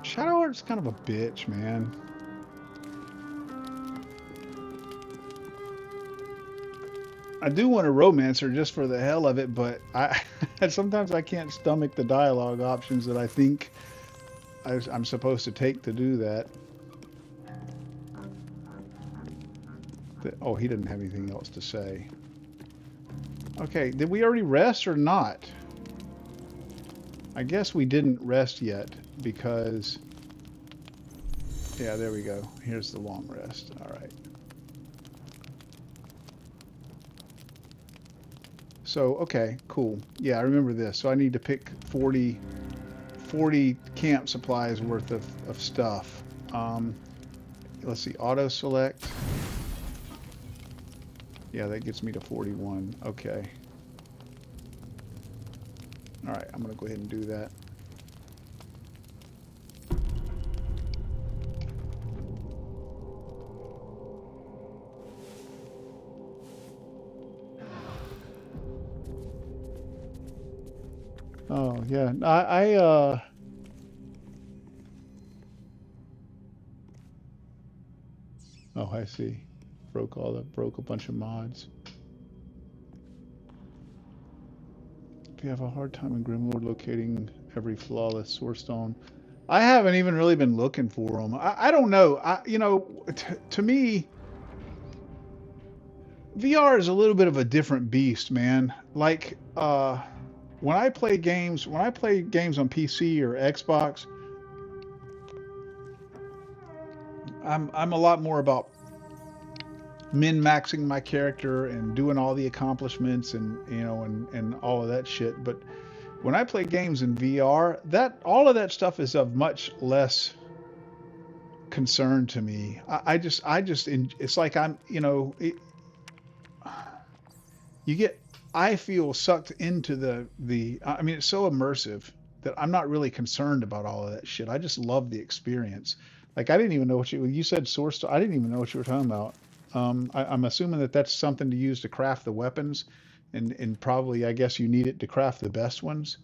Shadowheart's kind of a bitch, man. I do want to romance her just for the hell of it, but I sometimes I can't stomach the dialogue options that I think I'm supposed to take to do that. Oh, he didn't have anything else to say. Okay, did we already rest or not? I guess we didn't rest yet because... Yeah, there we go. Here's the long rest. All right. So, okay, cool. Yeah, I remember this. So I need to pick 40 camp supplies worth of stuff. Let's see, auto select. Yeah, that gets me to 41. Okay. All right, I'm going to go ahead and do that. Oh, yeah. Oh, I see. Broke a bunch of mods. If you have a hard time in Grimlord locating every flawless source stone, I haven't even really been looking for them. I don't know. You know, to me, VR is a little bit of a different beast, man. Like, when I play games on PC or Xbox, I'm a lot more about min-maxing my character and doing all the accomplishments and and all of that shit. But when I play games in VR, all of that stuff is of much less concern to me. It's like I feel sucked into I mean, it's so immersive that I'm not really concerned about all of that shit. I just love the experience. Like, I didn't even know what you said source. I didn't even know what you were talking about. I'm assuming that that's something to use to craft the weapons, and probably, I guess, you need it to craft the best ones.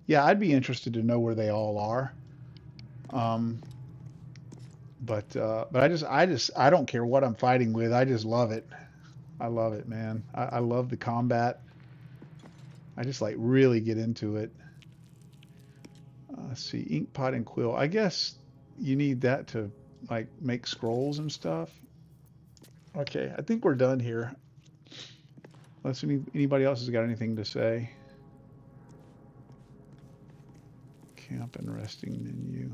Yeah, I'd be interested to know where they all are. But I don't care what I'm fighting with. I just love it. I love it, man. I love the combat. I just like really get into it. Let's see, ink pot and quill. I guess you need that to like make scrolls and stuff. Okay, I think we're done here. Unless anybody else has got anything to say. Camp and resting menu.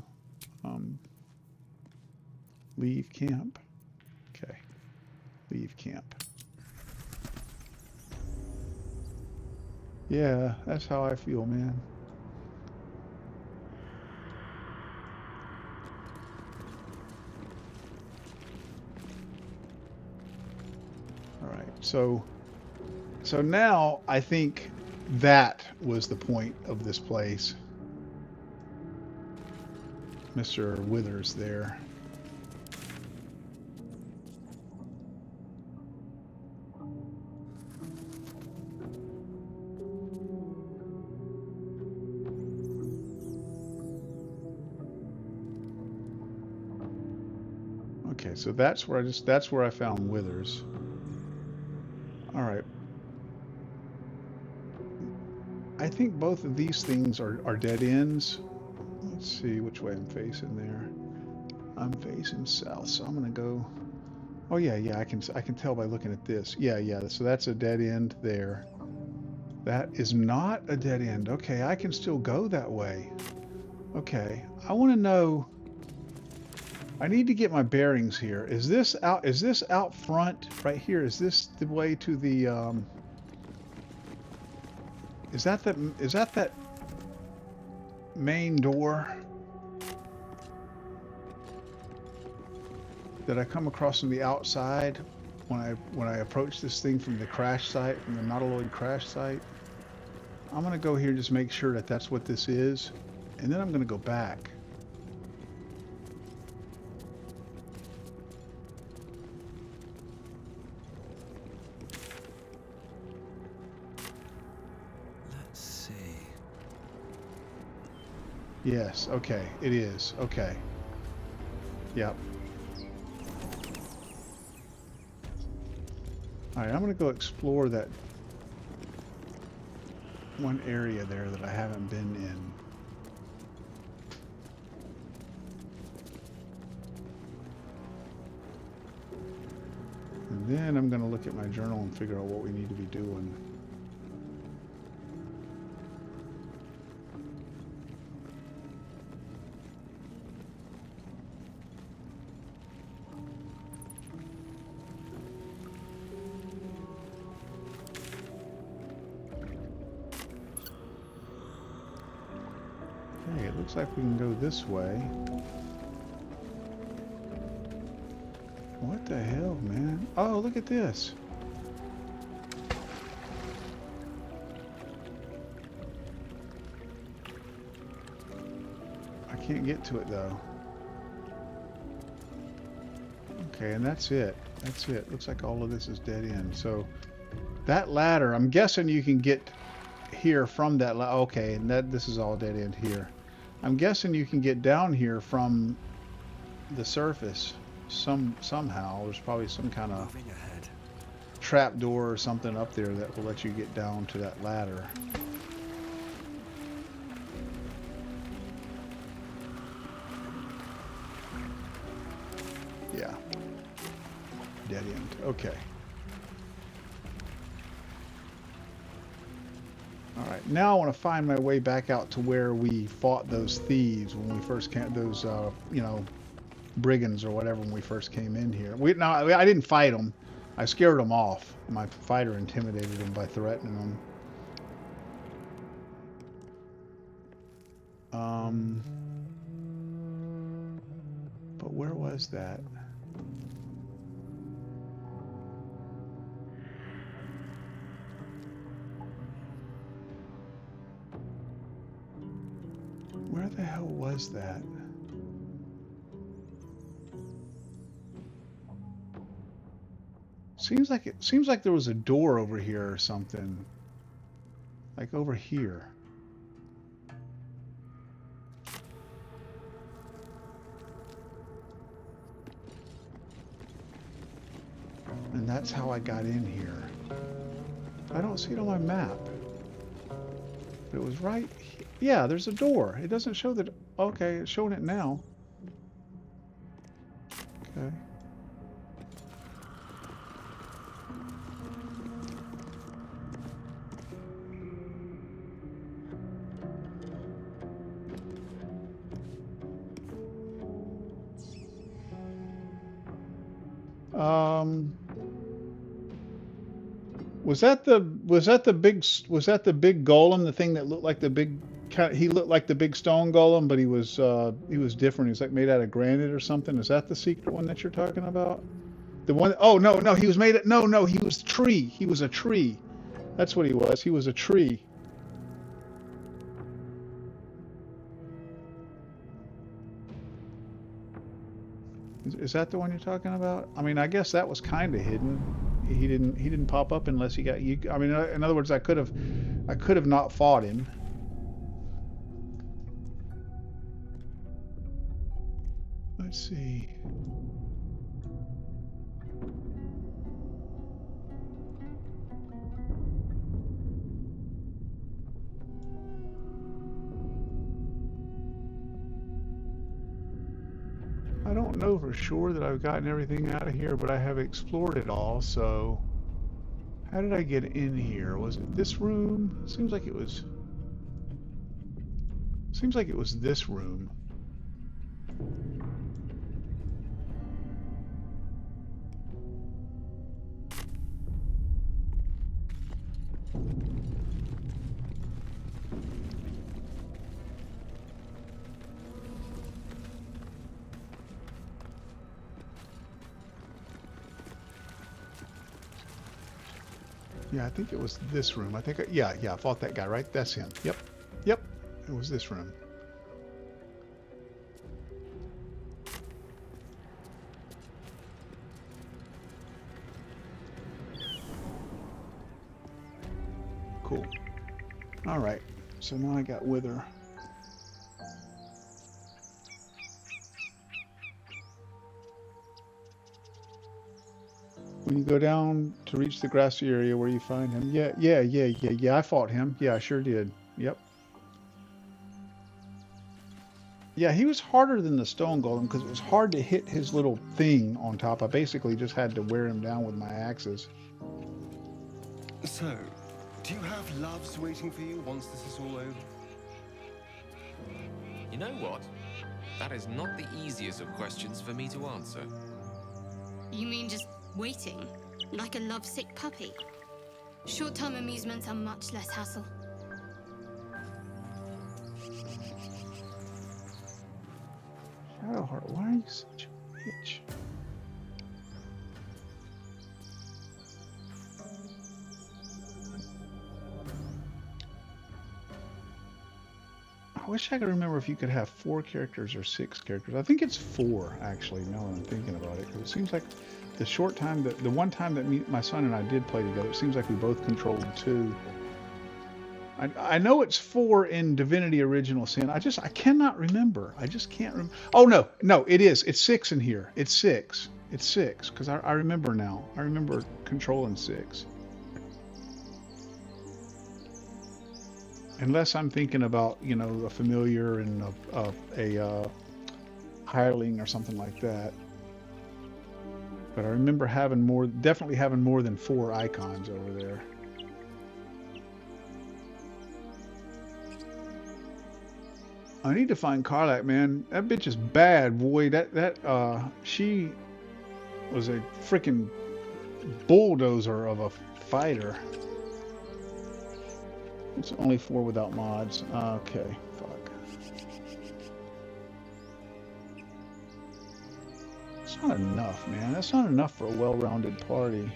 Leave camp. Okay, leave camp. Yeah, that's how I feel, man. All right, so now I think that was the point of this place. Mr. Withers there. Okay, so that's where I found Withers. All right. I think both of these things are dead ends. Let's see which way I'm facing there. I'm facing south, so I'm gonna go. Oh yeah, I can tell by looking at this. Yeah, so that's a dead end there. That is not a dead end. Okay, I can still go that way. Okay, I want to know. I need to get my bearings here. Is this out front right here? Is this the way to the is that that main door that I come across from the outside when I approach this thing from the crash site, from the Nautiloid crash site? I'm going to go here and just make sure that that's what this is, and then I'm going to go back. Let's see. Yes, okay, it is. Okay. Yep. All right, I'm going to go explore that one area there that I haven't been in. And then I'm going to look at my journal and figure out what we need to be doing. Okay, it looks like we can go this way. What the hell, man? Oh, look at this. I can't get to it though. Okay, and that's it. That's it. Looks like all of this is dead end. So that ladder, I'm guessing you can get here from that ladder. Okay, and this is all dead end here. I'm guessing you can get down here from the surface somehow. There's probably some kind of trap door or something up there that will let you get down to that ladder. Yeah. Dead end. Okay. All right. Now I want to find my way back out to where we fought those thieves when we first came. Those, you know, brigands or whatever when we first came in here. I didn't fight them. I scared them off. My fighter intimidated them by threatening them. But where was that? Where the hell was that? Seems like there was a door over here or something. Like over here. And that's how I got in here. I don't see it on my map. But it was right here. Yeah, there's a door. It doesn't show that. Okay, it's showing it now. Okay. Was that the big golem, the thing that looked like the big, he looked like the big stone golem, but he was different. He was like made out of granite or something. Is that the secret one that you're talking about? The one, oh no, he was made of, no, he was a tree. He was a tree. That's what he was. He was a tree. Is that the one you're talking about? I mean, I guess that was kind of hidden. He didn't pop up unless he got you. I mean, in other words, I could have not fought him. Let's see. I don't know for sure that I've gotten everything out of here, but I have explored it all, so How did I get in here? Was it this room? Seems like it was. Seems like it was this room. Yeah, I think it was this room. I think, yeah, I fought that guy, right? That's him. Yep, yep, it was this room. Cool. All right, so now I got Wither. When you go down to reach the grassy area where you find him. Yeah, I fought him. Yeah, I sure did. Yep. Yeah, he was harder than the stone golem because it was hard to hit his little thing on top. I basically just had to wear him down with my axes. So, do you have loves waiting for you once this is all over? You know what? That is not the easiest of questions for me to answer. You mean just waiting? Like a lovesick puppy? Short-term amusements are much less hassle. Shadowheart, why are you such a bitch? I wish I could remember if you could have 4 characters or 6 characters. I think it's 4, actually, now that I'm thinking about it. Because it seems like the short time, the one time that my son and I did play together, it seems like we both controlled 2. I know it's 4 in Divinity Original Sin. I cannot remember. I just can't remember. Oh, no, it is. It's 6 in here. It's 6. It's 6, because I remember now. I remember controlling 6. Unless I'm thinking about, you know, a familiar and a hireling or something like that. But I remember having definitely having more than 4 icons over there. I need to find Karlak, man. That bitch is bad, boy. She was a freaking bulldozer of a fighter. It's only 4 without mods. Okay, fuck. It's not enough, man. That's not enough for a well-rounded party.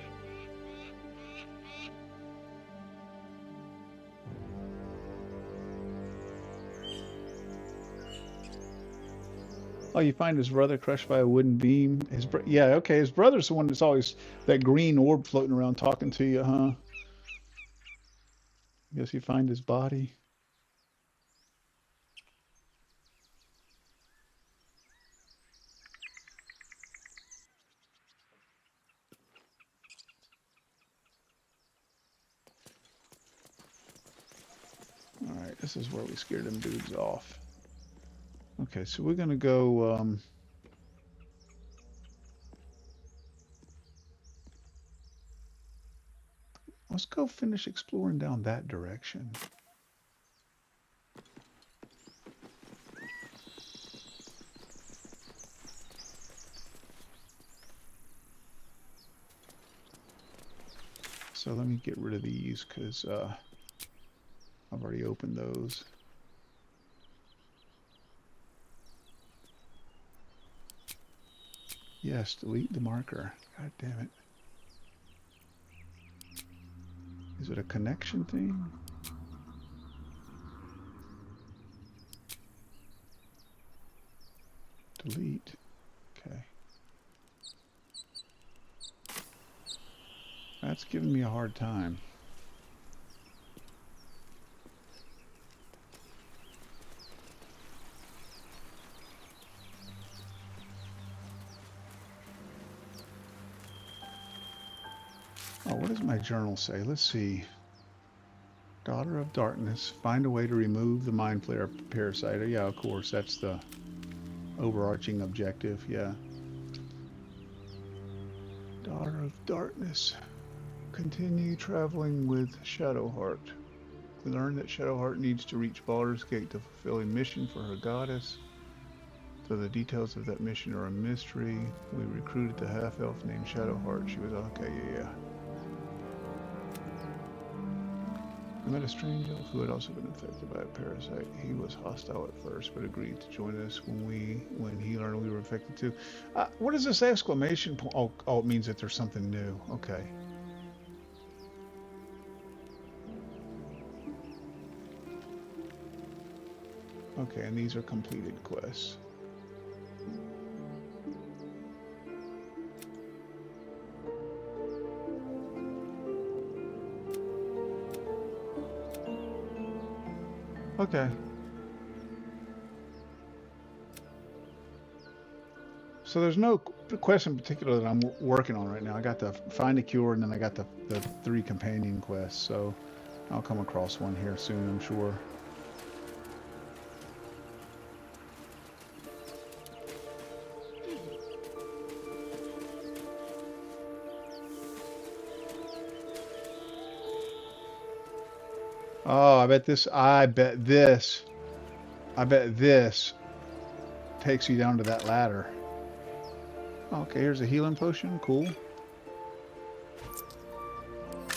Oh, you find his brother crushed by a wooden beam. Yeah, okay. His brother's the one that's always that green orb floating around talking to you, huh? Guess you find his body. All right, this is where we scared them dudes off. Okay, so we're gonna go. Let's go finish exploring down that direction. So let me get rid of these because I've already opened those. Yes, delete the marker. God damn it. Is it a connection thing? Delete. Okay. That's giving me a hard time. Oh, what does my journal say? Let's see. Daughter of Darkness. Find a way to remove the Mind Flayer parasite. Yeah, of course. That's the overarching objective. Yeah. Daughter of Darkness. Continue traveling with Shadowheart. We learn that Shadowheart needs to reach Baldur's Gate to fulfill a mission for her goddess. Though the details of that mission are a mystery, we recruited the half-elf named Shadowheart. She was okay, yeah. We met a strange elf who had also been infected by a parasite. He was hostile at first, but agreed to join us when he learned we were infected too. What is this exclamation point? Oh, it means that there's something new. Okay. Okay, and these are completed quests. Okay. So there's no quest in particular that I'm working on right now. I got the find a cure, and then I got the 3 companion quests. So I'll come across one here soon, I'm sure. Oh, I bet this takes you down to that ladder. Okay, here's a healing potion. Cool.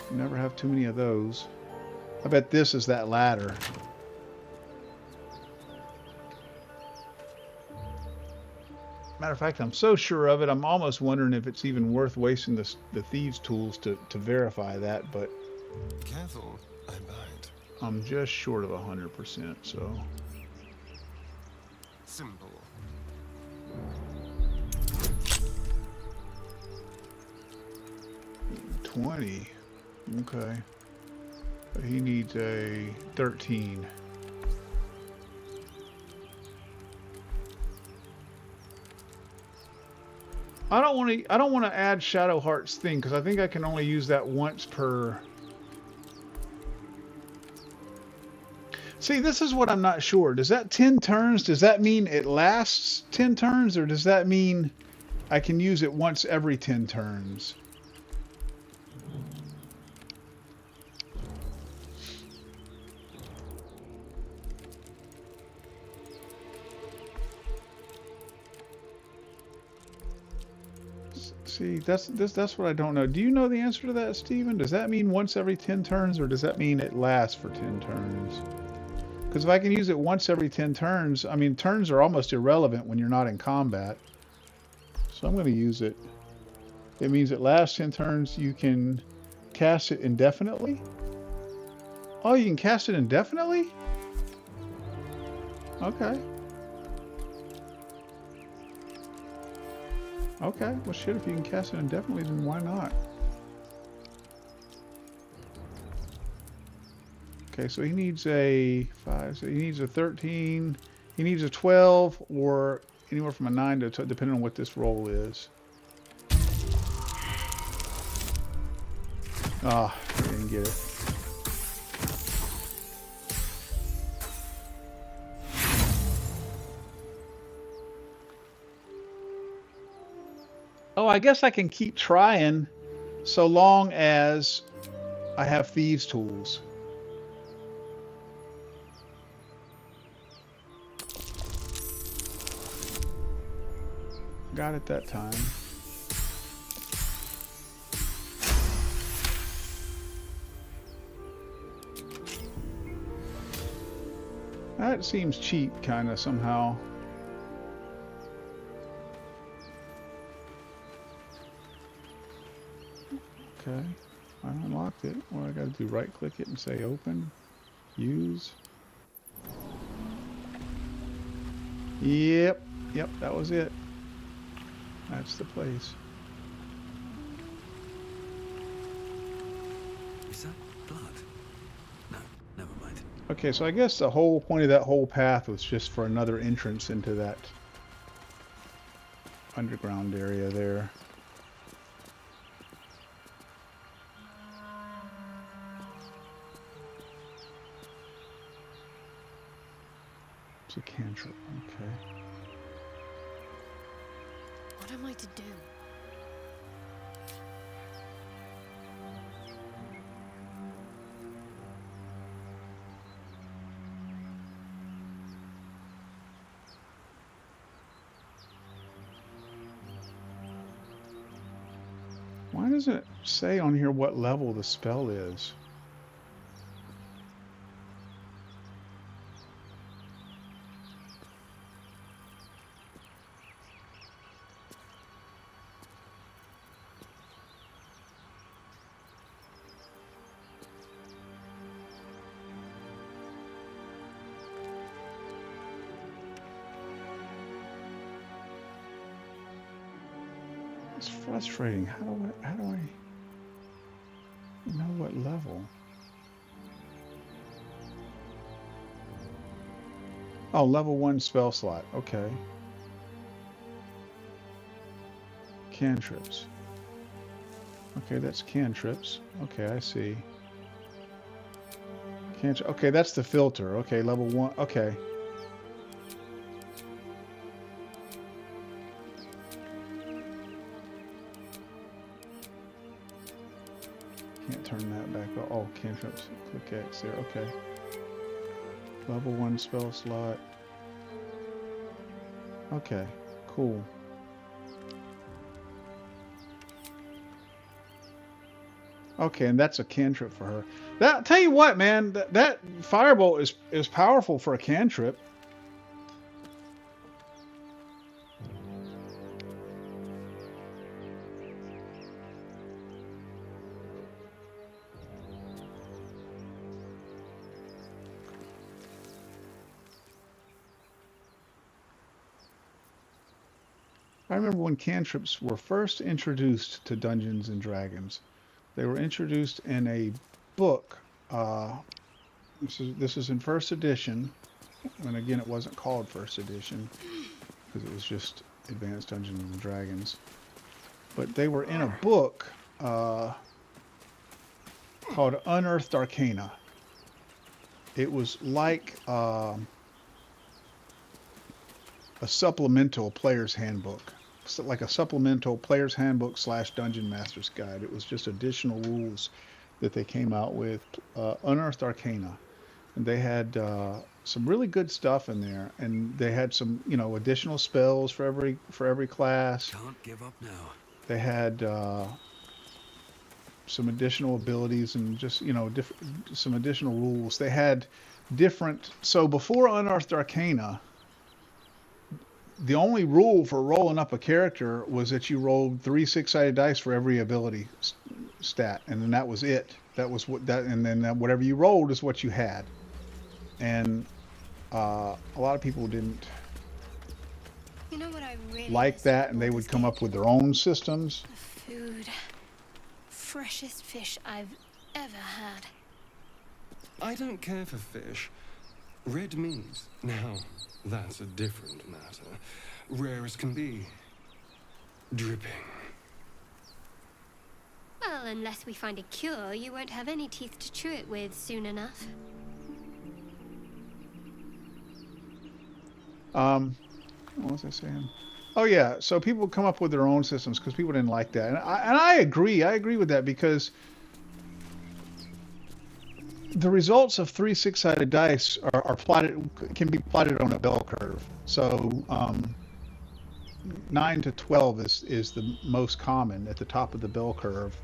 Never have too many of those. I bet this is that ladder. Matter of fact, I'm so sure of it, I'm almost wondering if it's even worth wasting the thieves' tools to verify that, but Careful, I bite. I'm just short of 100%, so. Simple. $20. Okay. But he needs a 13. I don't want to add Shadowheart's thing because I think I can only use that once per. See, this is what I'm not sure. Does that 10 turns, does that mean it lasts 10 turns, or does that mean I can use it once every 10 turns? See, that's what I don't know. Do you know the answer to that, Steven? Does that mean once every 10 turns, or does that mean it lasts for 10 turns? Because if I can use it once every 10 turns, I mean, turns are almost irrelevant when you're not in combat. So I'm going to use it. It means it lasts 10 turns. You can cast it indefinitely. Oh, you can cast it indefinitely? Okay. Okay, well shit, if you can cast it indefinitely, then why not? Okay, so he needs a 5, so he needs a 13, he needs a 12, or anywhere from a 9 to 12, depending on what this roll is. Ah, I didn't get it. Oh, I guess I can keep trying so long as I have thieves' tools. Got it that time. That seems cheap, kind of, somehow. Okay, I unlocked it. What I gotta do, right click it and say open, use. Yep, that was it. That's the place. Is that blood? No, never mind. Okay, so I guess the whole point of that whole path was just for another entrance into that underground area there. It's a cantrip, okay. What am I to do? Why doesn't it say on here what level the spell is? It's frustrating. How do I know what level? Oh, level 1 spell slot. Okay. Cantrips. Okay, that's cantrips. Okay, I see. Okay, that's the filter. Okay, level 1. Okay. Can't turn that back on. Oh, cantrips. Click X there. Okay. Level 1 spell slot. Okay, cool. Okay, and that's a cantrip for her. That tell you what, man, that firebolt is powerful for a cantrip. I remember when cantrips were first introduced to Dungeons and Dragons. They were introduced in a book. This is in first edition, and again, it wasn't called first edition because it was just Advanced Dungeons and Dragons. But they were in a book called Unearthed Arcana. It was like a supplemental player's handbook. Like a supplemental player's handbook / dungeon master's guide. It was just additional rules that they came out with. Unearthed Arcana, and they had some really good stuff in there, and they had some additional spells for every class. Can't give up now. They had some additional abilities and just some additional rules. They had different. So before Unearthed Arcana, the only rule for rolling up a character was that you rolled 3 6-sided dice for every ability stat, and then that was it. That was and then whatever you rolled is what you had. And a lot of people didn't What I really like that, and they would come up with their own systems. The food. Freshest fish I've ever had. I don't care for fish. Red meat, now, that's a different matter. Rare as can be. Dripping. Well, unless we find a cure, you won't have any teeth to chew it with soon enough. What was I saying? Oh yeah, so people would come up with their own systems because people didn't like that, and I agree. I agree with that because the results of 3 6-sided dice are plotted, can be plotted on a bell curve. So 9 to 12 is the most common at the top of the bell curve.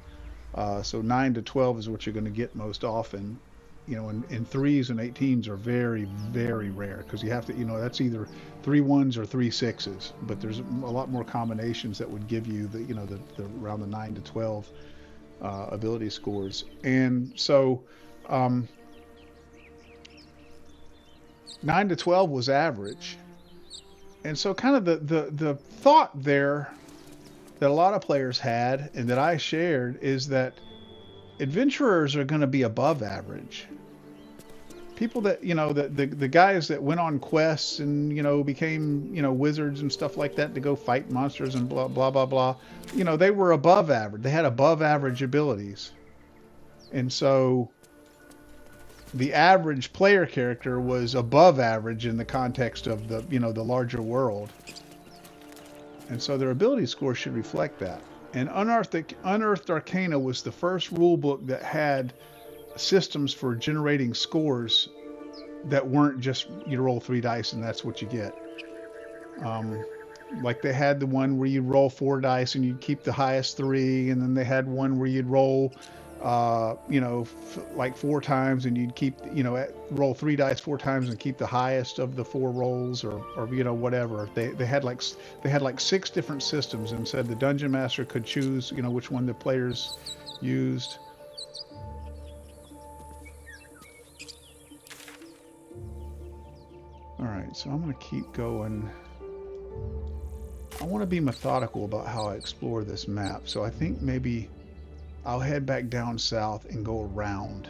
So 9 to 12 is what you're going to get most often. And 3s and 18s are very, very rare because you have to, that's either 3 1s or 3 6s. But there's a lot more combinations that would give you the around the 9 to 12 ability scores. And so 9 to 12 was average. And so kind of the thought there that a lot of players had and that I shared is that adventurers are going to be above average. People that, the guys that went on quests and, became, wizards and stuff like that to go fight monsters and blah, blah, blah, blah. They were above average. They had above average abilities. And so the average player character was above average in the context of the, the larger world. And so their ability score should reflect that. And Unearthed Arcana was the first rule book that had systems for generating scores that weren't just you roll 3 dice and that's what you get. Like they had the one where you roll 4 dice and you'd keep the highest 3, and then they had one where you'd roll, like 4 times and you'd keep, roll 3 dice 4 times and keep the highest of the 4 rolls, or whatever. They had like 6 different systems, and said the dungeon master could choose, which one the players used. All right, so I'm going to keep going. I want to be methodical about how I explore this map, so I think maybe I'll head back down south and go around.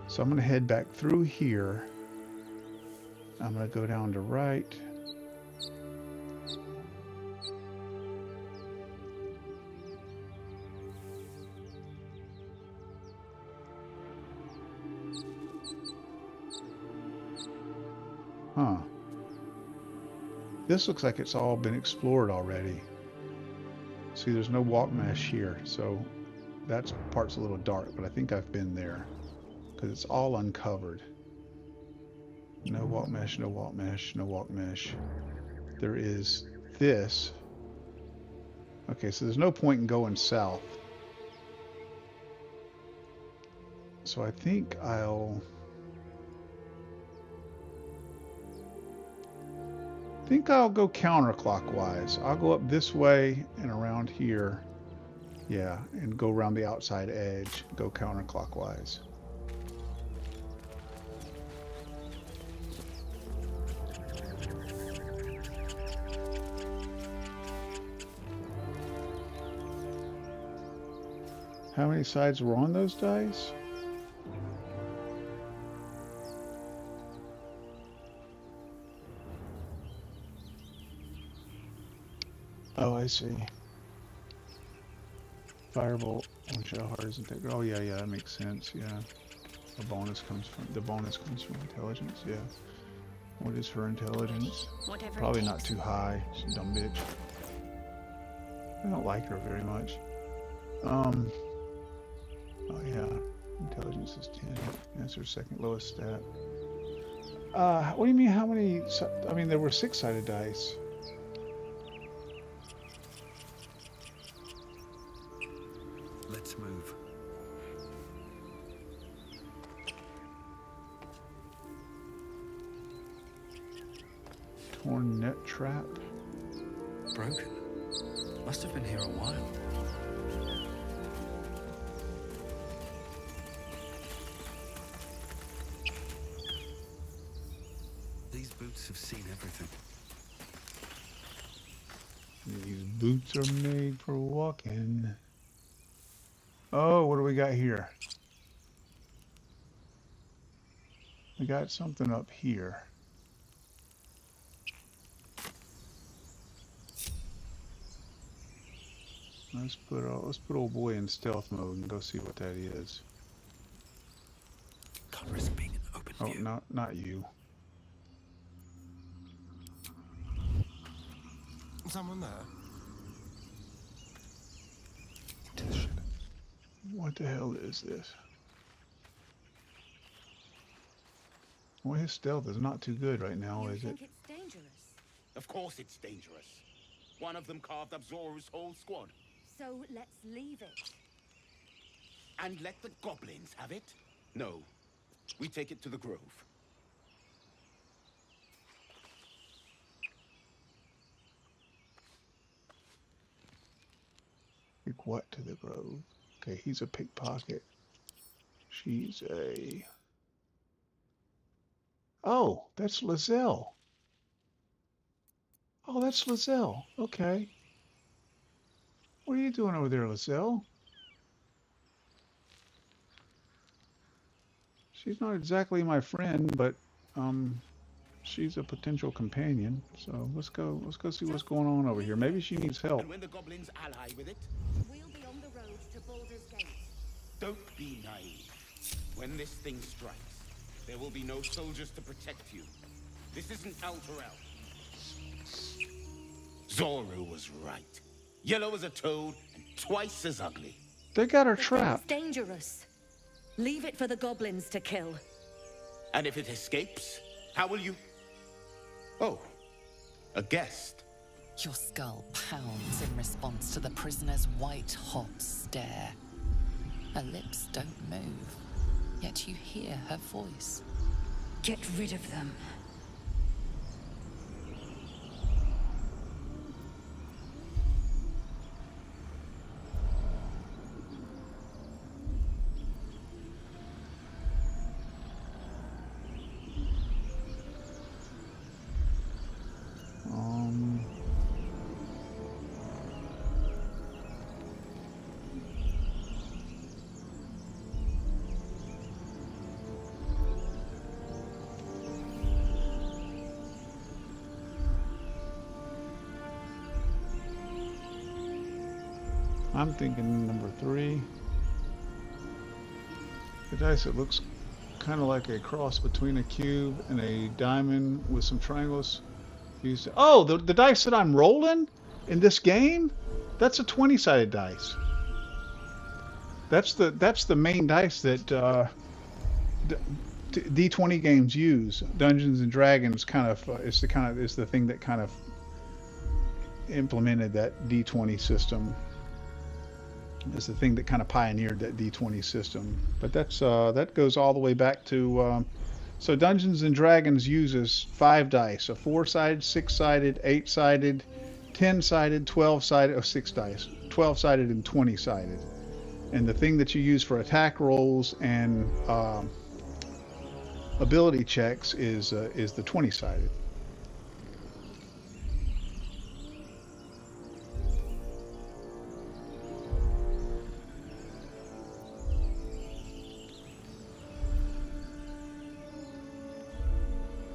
So I'm going to head back through here. I'm going to go down to right. Huh. This looks like it's all been explored already. See, there's no walk mesh here, so that part's a little dark, but I think I've been there because it's all uncovered. No walk mesh, no walk mesh, no walk mesh. There is this. Okay, so there's no point in going south. So I think I'll go counterclockwise. I'll go up this way and around here. Yeah, and go around the outside edge. Go counterclockwise. How many sides were on those dice? Oh, I see. Firebolt, one shell hard isn't that good. Oh yeah, that makes sense. Yeah, the bonus comes from intelligence. Yeah. What is her intelligence? Whatever. Probably not too high. She's a dumb bitch. I don't like her very much. Oh yeah, intelligence is 10. That's her second lowest stat. What do you mean? How many? I mean, there were 6-sided dice. Let's move. Torn net trap. Broken. Must have been here a while. These boots have seen everything. These boots are made for walking. Oh, what do we got here? We got something up here. Let's put old boy in stealth mode and go see what that is. Can't risk being in open view. Oh, not you. Someone there? To the ship. What the hell is this? Well, his stealth is not too good right now, is it? It's dangerous. Of course it's dangerous. One of them carved up Zoru's whole squad. So let's leave it. And let the goblins have it? No. We take it to the grove. Take what to the grove? Okay, he's a pickpocket. She's a... Oh, that's Lizelle. Oh, that's Lizelle. Okay. What are you doing over there, Lizelle? She's not exactly my friend, but she's a potential companion. So let's go see what's going on over here. Maybe she needs help. And when the goblins ally with it, We'll be on the road to Baldur's Gate. don't be naive. When this thing strikes, there will be no soldiers to protect you. This isn't Altorel. Zoru was right. Yellow as a toad and twice as ugly. They got her It's trapped. dangerous. Leave it for the goblins to kill. And if it escapes, how will you... Oh, A guest. Your skull pounds in response to the prisoner's white-hot stare. Her lips don't move, yet you hear her voice. Get rid of them. I'm thinking number 3. The dice, it looks kind of like a cross between a cube and a diamond with some triangles used. Oh, the dice that I'm rolling in this game, that's a 20-sided dice. That's the main dice that D20 games use. Dungeons and Dragons kind of is the thing that kind of implemented that D20 system. Is the thing that kind of pioneered that D20 system. But that's that goes all the way back to so Dungeons and Dragons uses 5 dice: a 4-sided, 6-sided, 8-sided, 10-sided, 12-sided, or 6 dice, 12-sided and 20-sided. And the thing that you use for attack rolls and ability checks is the 20-sided.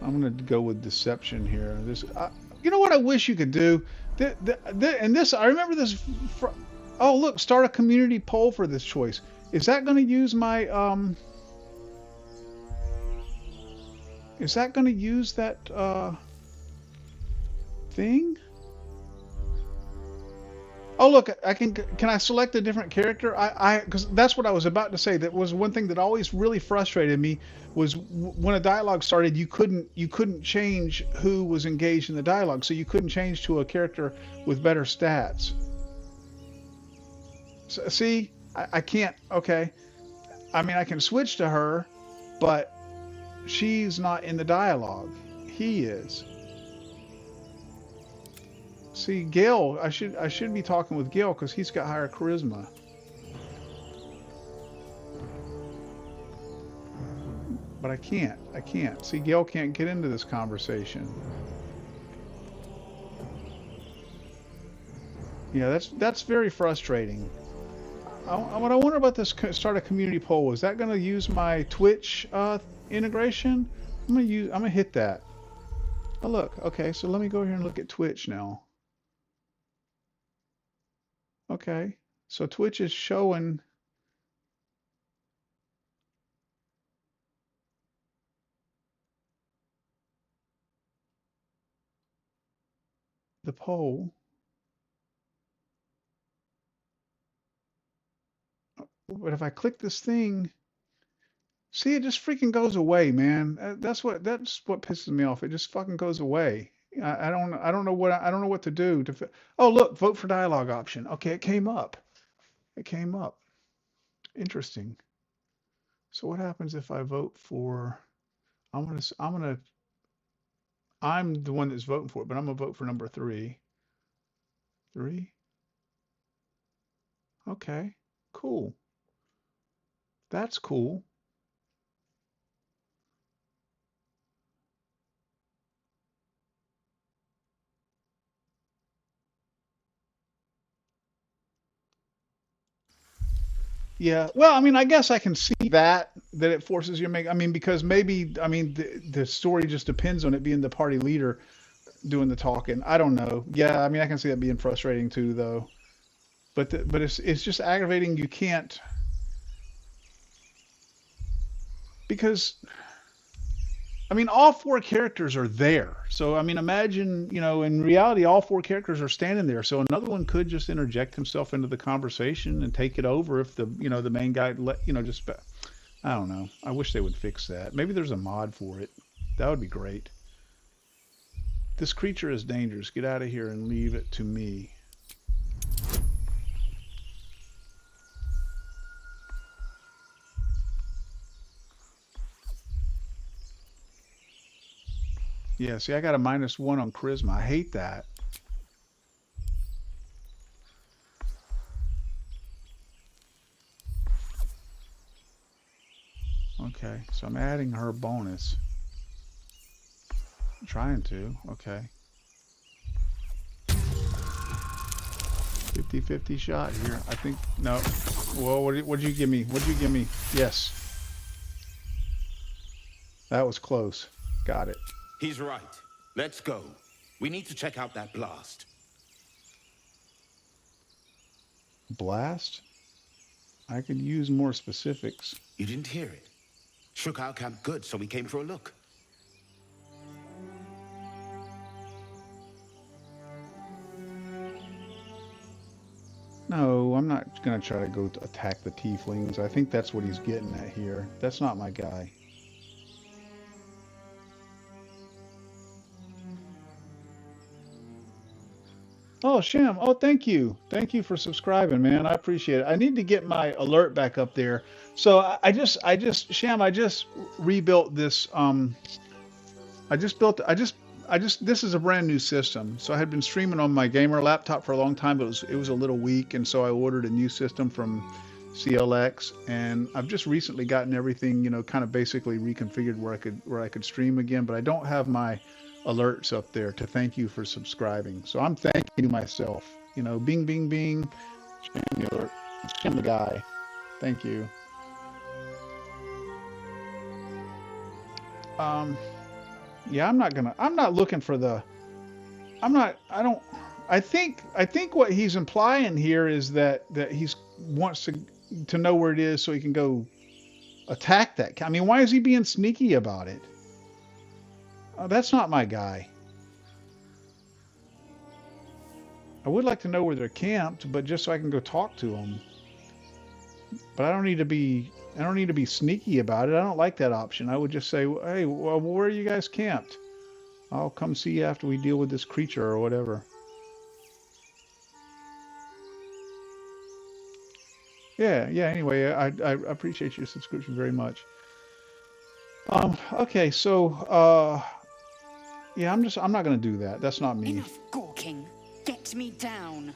I'm going to go with deception here. This, you know what I wish you could do? And this, I remember this. Oh, look, start a community poll for this choice. Is that going to use my, is that going to use that, thing? Oh, look, can I select a different character? Because that's what I was about to say. That was one thing that always really frustrated me, was when a dialogue started, you couldn't change who was engaged in the dialogue, so you couldn't change to a character with better stats. So, see, I can't. Okay, I mean, I can switch to her, but she's not in the dialogue. He is. See, Gale, I should be talking with Gale because he's got higher charisma. But I can't. See, Gale can't get into this conversation. Yeah, that's very frustrating. What I wonder about this start a community poll, is that going to use my Twitch integration? I'm gonna hit that. Oh look, okay, so let me go here and look at Twitch now. Okay, so Twitch is showing the poll. But if I click this thing, see, it just freaking goes away, man. That's what pisses me off. It just fucking goes away. I don't know what to do to. Oh look, vote for dialogue option. Okay, it came up. It came up. Interesting. So what happens if I vote for? I'm the one that's voting for it, but I'm gonna vote for number 3. 3. Okay, cool. That's cool. Yeah, well, I mean, I guess I can see that it forces you to make. I mean, because maybe, I mean, the story just depends on it being the party leader doing the talking. I don't know. Yeah, I mean, I can see that being frustrating too, though. But it's just aggravating. You can't, because I mean, all 4 characters are there. So, I mean, imagine, you know, in reality, all 4 characters are standing there. So another one could just interject himself into the conversation and take it over if the main guy just, I don't know. I wish they would fix that. Maybe there's a mod for it. That would be great. This creature is dangerous. Get out of here and leave it to me. Yeah, see, I got a -1 on charisma. I hate that. Okay, so I'm adding her bonus. I'm trying to. Okay. 50-50 shot here. I think, no. Whoa, what'd you give me? What'd you give me? Yes. That was close. Got it. He's right. Let's go. We need to check out that blast. Blast? I could use more specifics. You didn't hear it? Shook our camp good, so we came for a look. No, I'm not going to try to go to attack the tieflings. I think that's what he's getting at here. That's not my guy. Oh, Sham. Oh, thank you. Thank you for subscribing, man. I appreciate it. I need to get my alert back up there. So Sham, I just rebuilt this. This is a brand new system. So I had been streaming on my gamer laptop for a long time, but it was a little weak. And so I ordered a new system from CLX, and I've just recently gotten everything, you know, kind of basically reconfigured where I could stream again, but I don't have my alerts up there to thank you for subscribing. So I'm thanking you myself. You know, bing, bing, bing. Sham the alert. Sham the guy. Thank you. Yeah, I'm not looking for the, I think what he's implying here is that he's wants to know where it is so he can go attack that. I mean, why is he being sneaky about it? That's not my guy. I would like to know where they're camped, but just so I can go talk to them. But I don't need to be sneaky about it. I don't like that option. I would just say, hey, well, where are you guys camped? I'll come see you after we deal with this creature or whatever. Yeah. Anyway, I appreciate your subscription very much. Okay, so yeah, I'm not gonna do that. That's not me. Enough gawking. Get me down.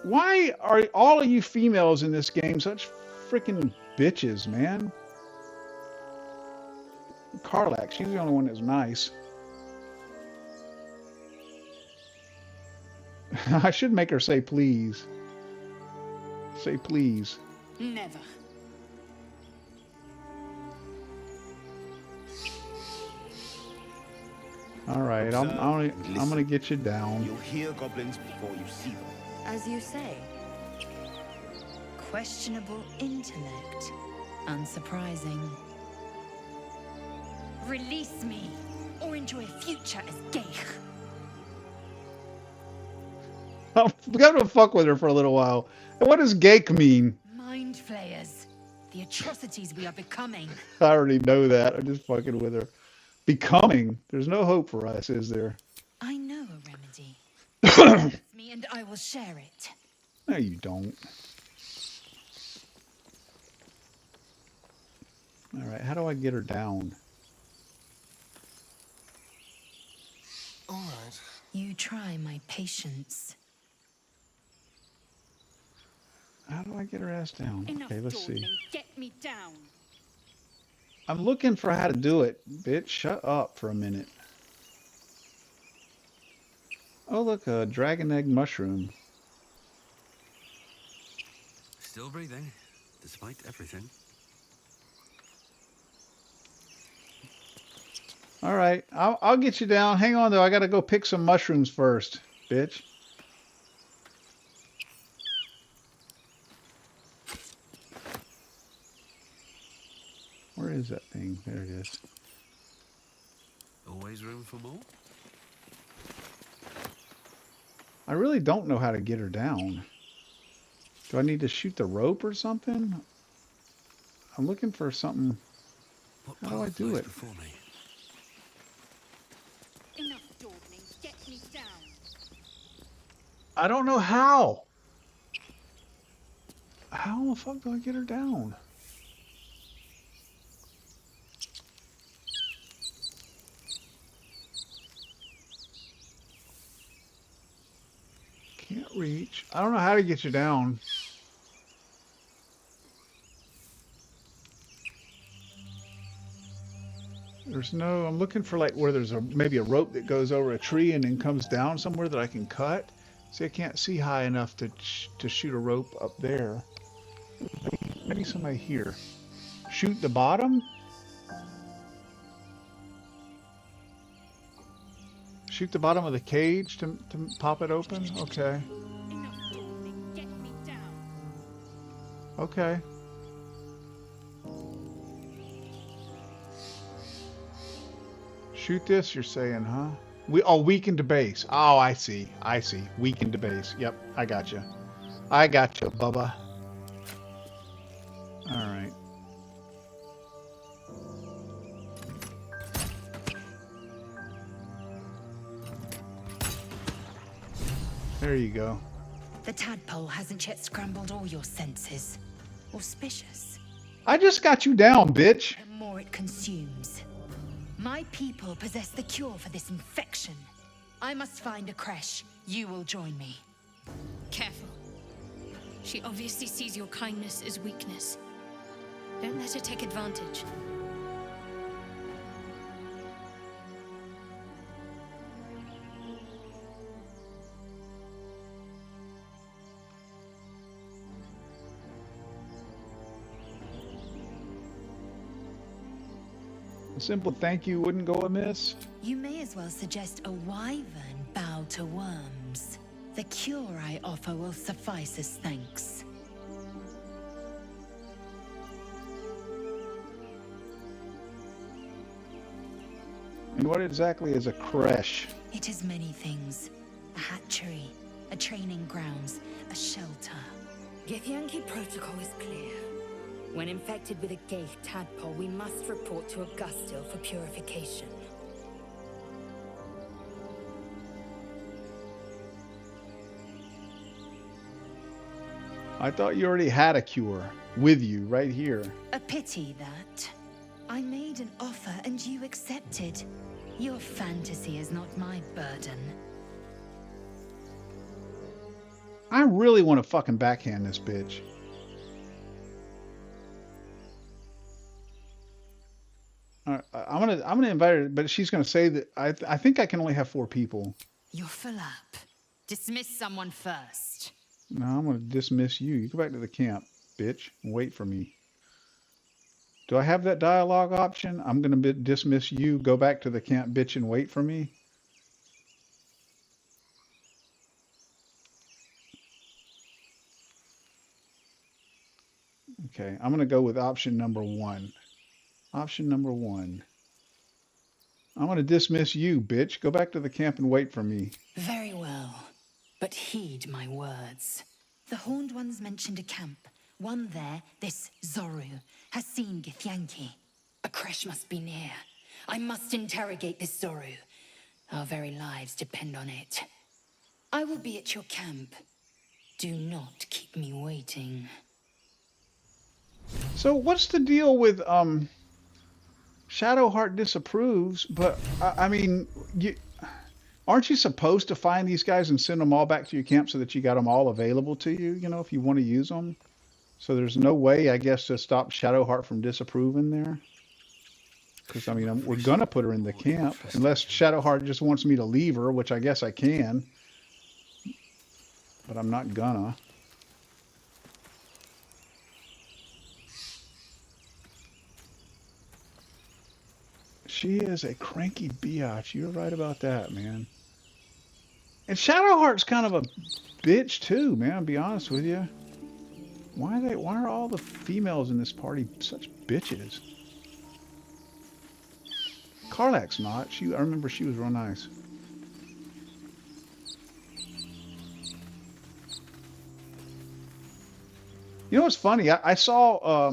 Why are all of you females in this game such freaking bitches, man? Karlak, she's the only one that's nice. I should make her say please. Say please. Never. All right, I'm gonna get you down. You'll hear goblins before you see them. As you say. Questionable intellect. Unsurprising. Release me, or enjoy a future as Geich. I'm gonna fuck with her for a little while. And what does Geik mean? Mind flayers. The atrocities we are becoming. I already know that. I'm just fucking with her. Becoming. There's no hope for us, is there? I know a remedy. Give me and I will share it. No, you don't. All right, how do I get her down? All right. You try my patience. How do I get her ass down? Enough Okay, let's see. dawdling. Get me down. I'm looking for how to do it. Bitch, shut up for a minute. Oh, look, a dragon egg mushroom. Still breathing, despite everything. All right, I'll get you down. Hang on, though. I got to go pick some mushrooms first, bitch. Where is that thing? There it is. Always room for more? I really don't know how to get her down. Do I need to shoot the rope or something? I'm looking for something. What How do I path do lies it? before me? Enough dawdling. Get me down. I don't know how. How the fuck do I get her down? Can't reach. I don't know how to get you down. There's no, I'm looking for like where there's a maybe a rope that goes over a tree and then comes down somewhere that I can cut. See, I can't see high enough to shoot a rope up there. Maybe somebody here. Shoot the bottom? Shoot the bottom of the cage to pop it open? Okay. Enough dawdling. Get me down. Okay. Shoot this, you're saying, huh? Weaken to base. Oh, I see. I see. Weaken to base. Yep, I got you. I got you, Bubba. All right. There you go. The tadpole hasn't yet scrambled all your senses. Auspicious. I just got you down, bitch. The more it consumes. My people possess the cure for this infection. I must find a creche. You will join me. Careful. She obviously sees your kindness as weakness. Don't let her take advantage. A simple thank you wouldn't go amiss. You may as well suggest a wyvern bow to worms. The cure I offer will suffice as thanks. And what exactly is a creche? It is many things. A hatchery, a training grounds, a shelter. Githyanki protocol is clear. When infected with a gay tadpole, we must report to Augustil for purification. I thought you already had a cure with you right here. A pity that. I made an offer and you accepted. Your fantasy is not my burden. I really want to fucking backhand this bitch. I'm gonna invite her, but she's gonna say that I think I can only have 4 people. You're full up. Dismiss someone first. No, I'm gonna dismiss you. You go back to the camp, bitch, and wait for me. Do I have that dialogue option? I'm gonna dismiss you. Go back to the camp, bitch, and wait for me. Okay, I'm gonna go with option number 1. Option number 1. I'm gonna dismiss you, bitch. Go back to the camp and wait for me. Very well. But heed my words. The Horned Ones mentioned a camp. One there, this Zoru, has seen Githyanki. A creche must be near. I must interrogate this Zoru. Our very lives depend on it. I will be at your camp. Do not keep me waiting. So what's the deal with Shadowheart disapproves, but I mean, aren't you supposed to find these guys and send them all back to your camp so that you got them all available to you, you know, if you want to use them? So there's no way, I guess, to stop Shadowheart from disapproving there? Because, I mean, we're going to put her in the camp, unless Shadowheart just wants me to leave her, which I guess I can. But I'm not gonna. She is a cranky biatch. You're right about that, man. And Shadowheart's kind of a bitch too, man. I'll be honest with you. Why are all the females in this party such bitches? Karlach's not. I remember she was real nice. You know what's funny? I saw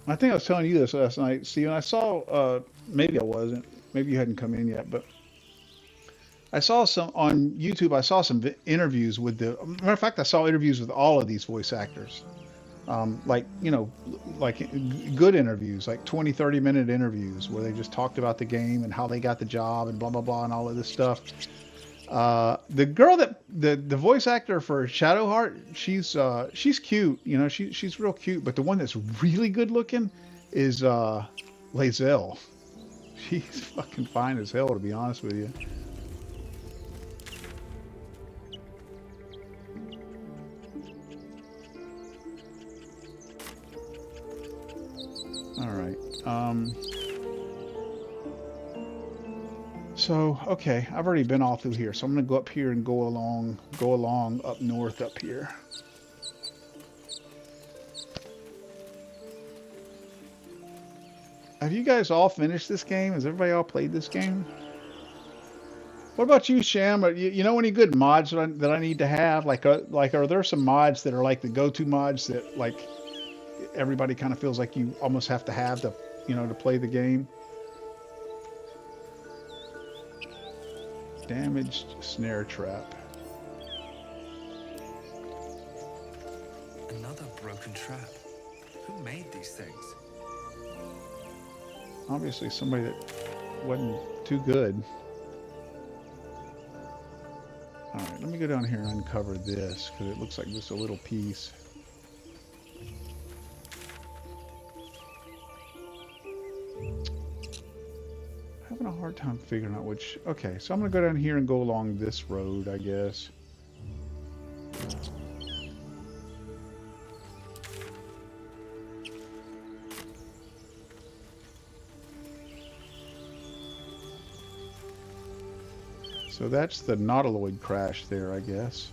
I think I was telling you this last night. See, when I saw, maybe I wasn't, maybe you hadn't come in yet, but I saw some on YouTube. I saw some interviews with the. Matter of fact, I saw interviews with all of these voice actors. Like, you know, like good interviews, like 20, 30-minute interviews where they just talked about the game and how they got the job and blah, blah, blah, and all of this stuff. The girl that the voice actor for Shadowheart, she's cute, you know, she's real cute, but the one that's really good looking is Lae'zel. She's fucking fine as hell, to be honest with you. All right. So, okay, I've already been all through here, so I'm gonna go up here and go along up north up here. Have you guys all finished this game? Has everybody all played this game? What about you, Sham? You know any good mods that I need to have? Like are there some mods that are like the go-to mods that like everybody kind of feels like you almost have to, you know, to play the game? Damaged snare trap. Another broken trap. Who made these things? Obviously somebody that wasn't too good. Alright, let me go down here and uncover this, because it looks like just a little piece. Having a hard time figuring out which... Okay, so I'm going to go down here and go along this road, I guess. So that's the Nautiloid crash there, I guess.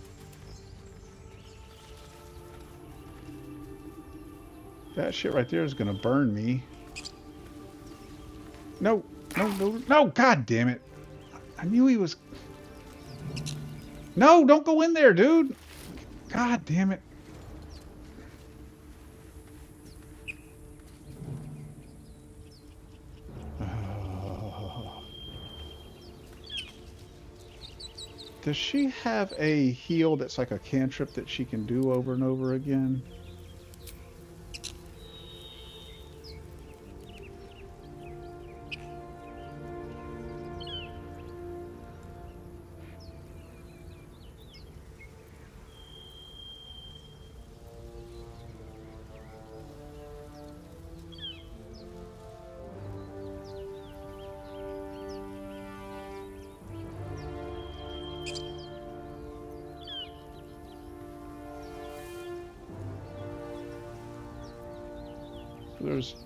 That shit right there is going to burn me. No, no, no, no, god damn it. I knew he was... No, don't go in there, dude. God damn it. Does she have a heal that's like a cantrip that she can do over and over again?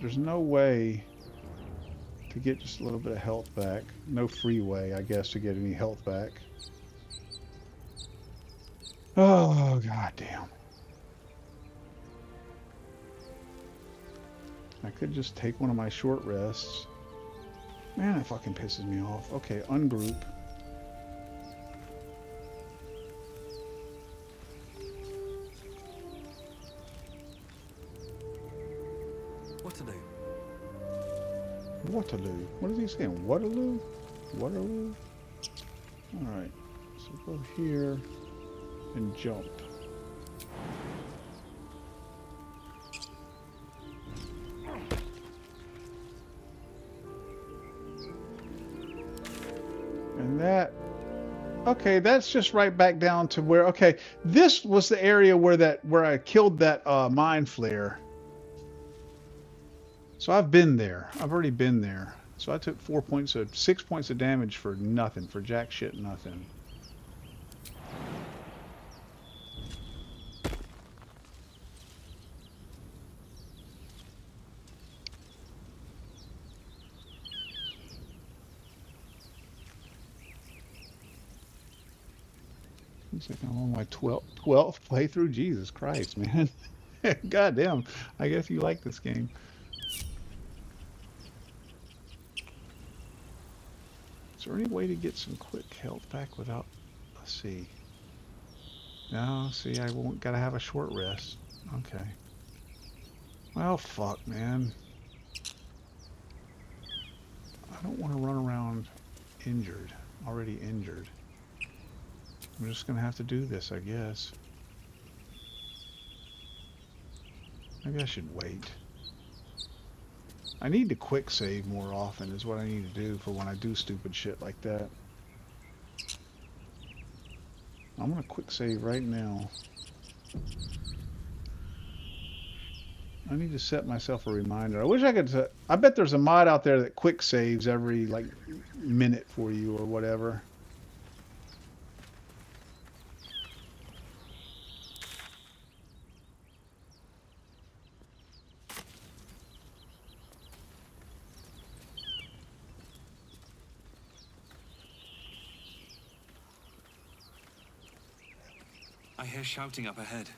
There's no way to get just a little bit of health back. No free way, I guess, to get any health back. Oh, god damn. I could just take one of my short rests. Man, that fucking pisses me off. Okay, ungroup. Waterloo. Waterloo. What is he saying? Waterloo? Waterloo? Alright. So go here and jump. And that... Okay, that's just right back down to where... Okay, this was the area where I killed that mind flare. So I've been there. I've already been there. So I took 6 points of damage for nothing, for jack shit nothing. Looks like I'm on my 12th playthrough. Jesus Christ, man. God damn. I guess you like this game. Is there any way to get some quick health back without... Let's see. No, see, I won't... Gotta have a short rest. Okay. Well, fuck, man. I don't want to run around injured. Already injured. I'm just gonna have to do this, I guess. Maybe I should wait. I need to quick save more often is what I need to do for when I do stupid shit like that. I'm gonna quick save right now. I need to set myself a reminder. I wish I could. I bet there's a mod out there that quick saves every like minute for you or whatever. I hear shouting up ahead.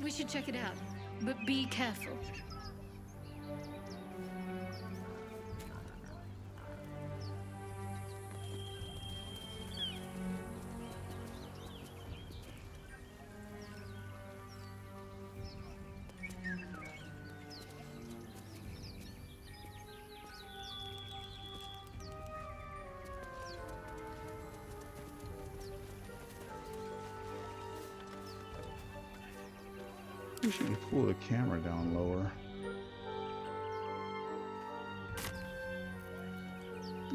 We should check it out, but be careful. We should pull the camera down lower.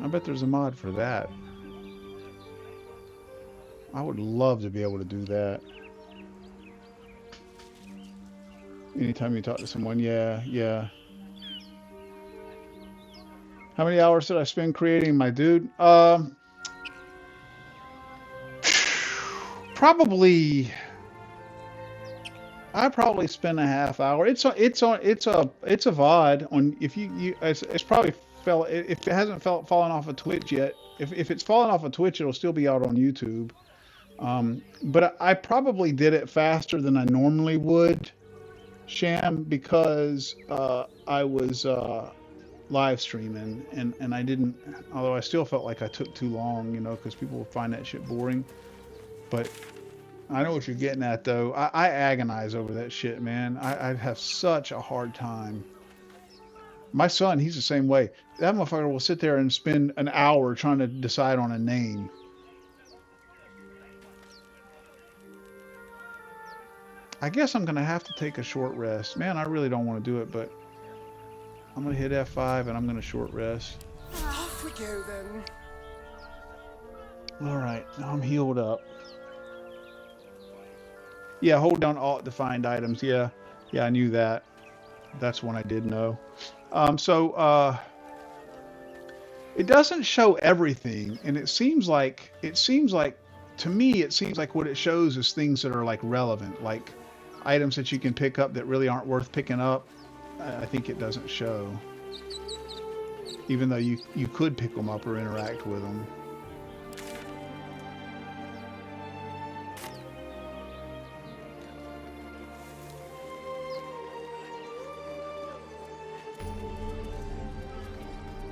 I bet there's a mod for that. I would love to be able to do that. Anytime you talk to someone, yeah. How many hours did I spend creating my dude? Probably. I probably spent a half hour. It's a VOD on. If it's probably if it hasn't fallen off of Twitch yet. If it's fallen off of Twitch, it'll still be out on YouTube. But I probably did it faster than I normally would, Sham, because I was live streaming and I didn't. Although I still felt like I took too long, you know, because people would find that shit boring. But I know what you're getting at, though. I agonize over that shit, man. I have such a hard time. My son, he's the same way. That motherfucker will sit there and spend an hour trying to decide on a name. I guess I'm going to have to take a short rest. Man, I really don't want to do it, but I'm going to hit F5 and I'm going to short rest. Off we go, then. All right, now I'm healed up. Yeah, hold down Alt to find items. Yeah, I knew that. That's one I did know. It doesn't show everything, and it seems like to me it seems like what it shows is things that are like relevant, like items that you can pick up that really aren't worth picking up. I think it doesn't show, even though you could pick them up or interact with them.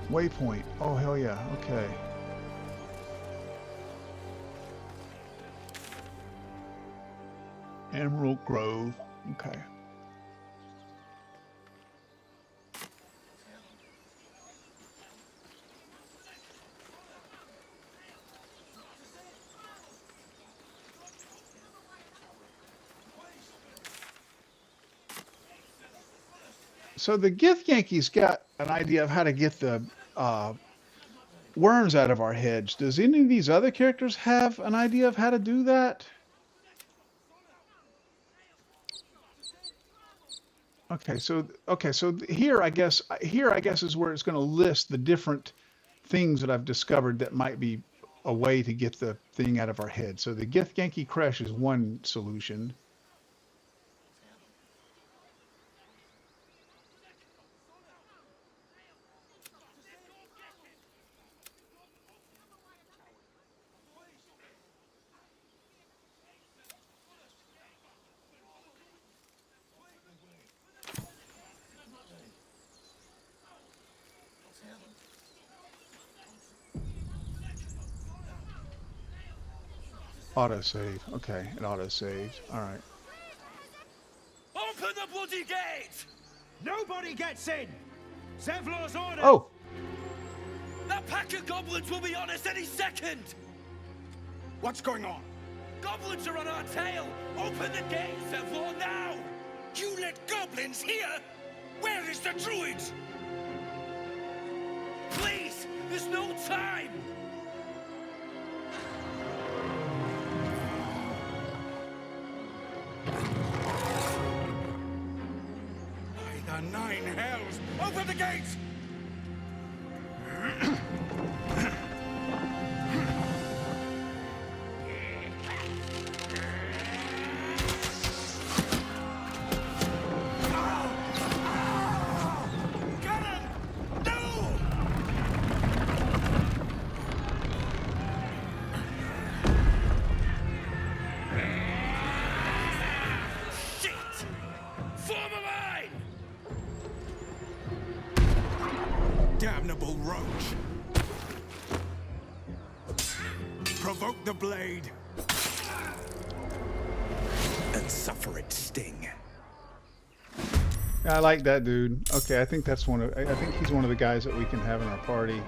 Waypoint. Oh, hell yeah. Okay. Emerald Grove. Okay. So the Gith Yankees got an idea of how to get the worms out of our heads. Does any of these other characters have an idea of how to do that? Okay, so here I guess is where it's going to list the different things that I've discovered that might be a way to get the thing out of our head. So the Gith Yankee Crash is one solution. Autosave. Okay, it autosaved. All right. Open the bloody gate! Nobody gets in! Zevlor's order! Oh! That pack of goblins will be on us any second! What's going on? Goblins are on our tail! Open the gate, Zevlor, now! You let goblins here? Where is the druid? Please! There's no time! By the 9 hells! Open the gates! Damnable roach! Provoke the blade and suffer its sting. I like that dude. Okay, I think that's one of. I think he's one of the guys that we can have in our party.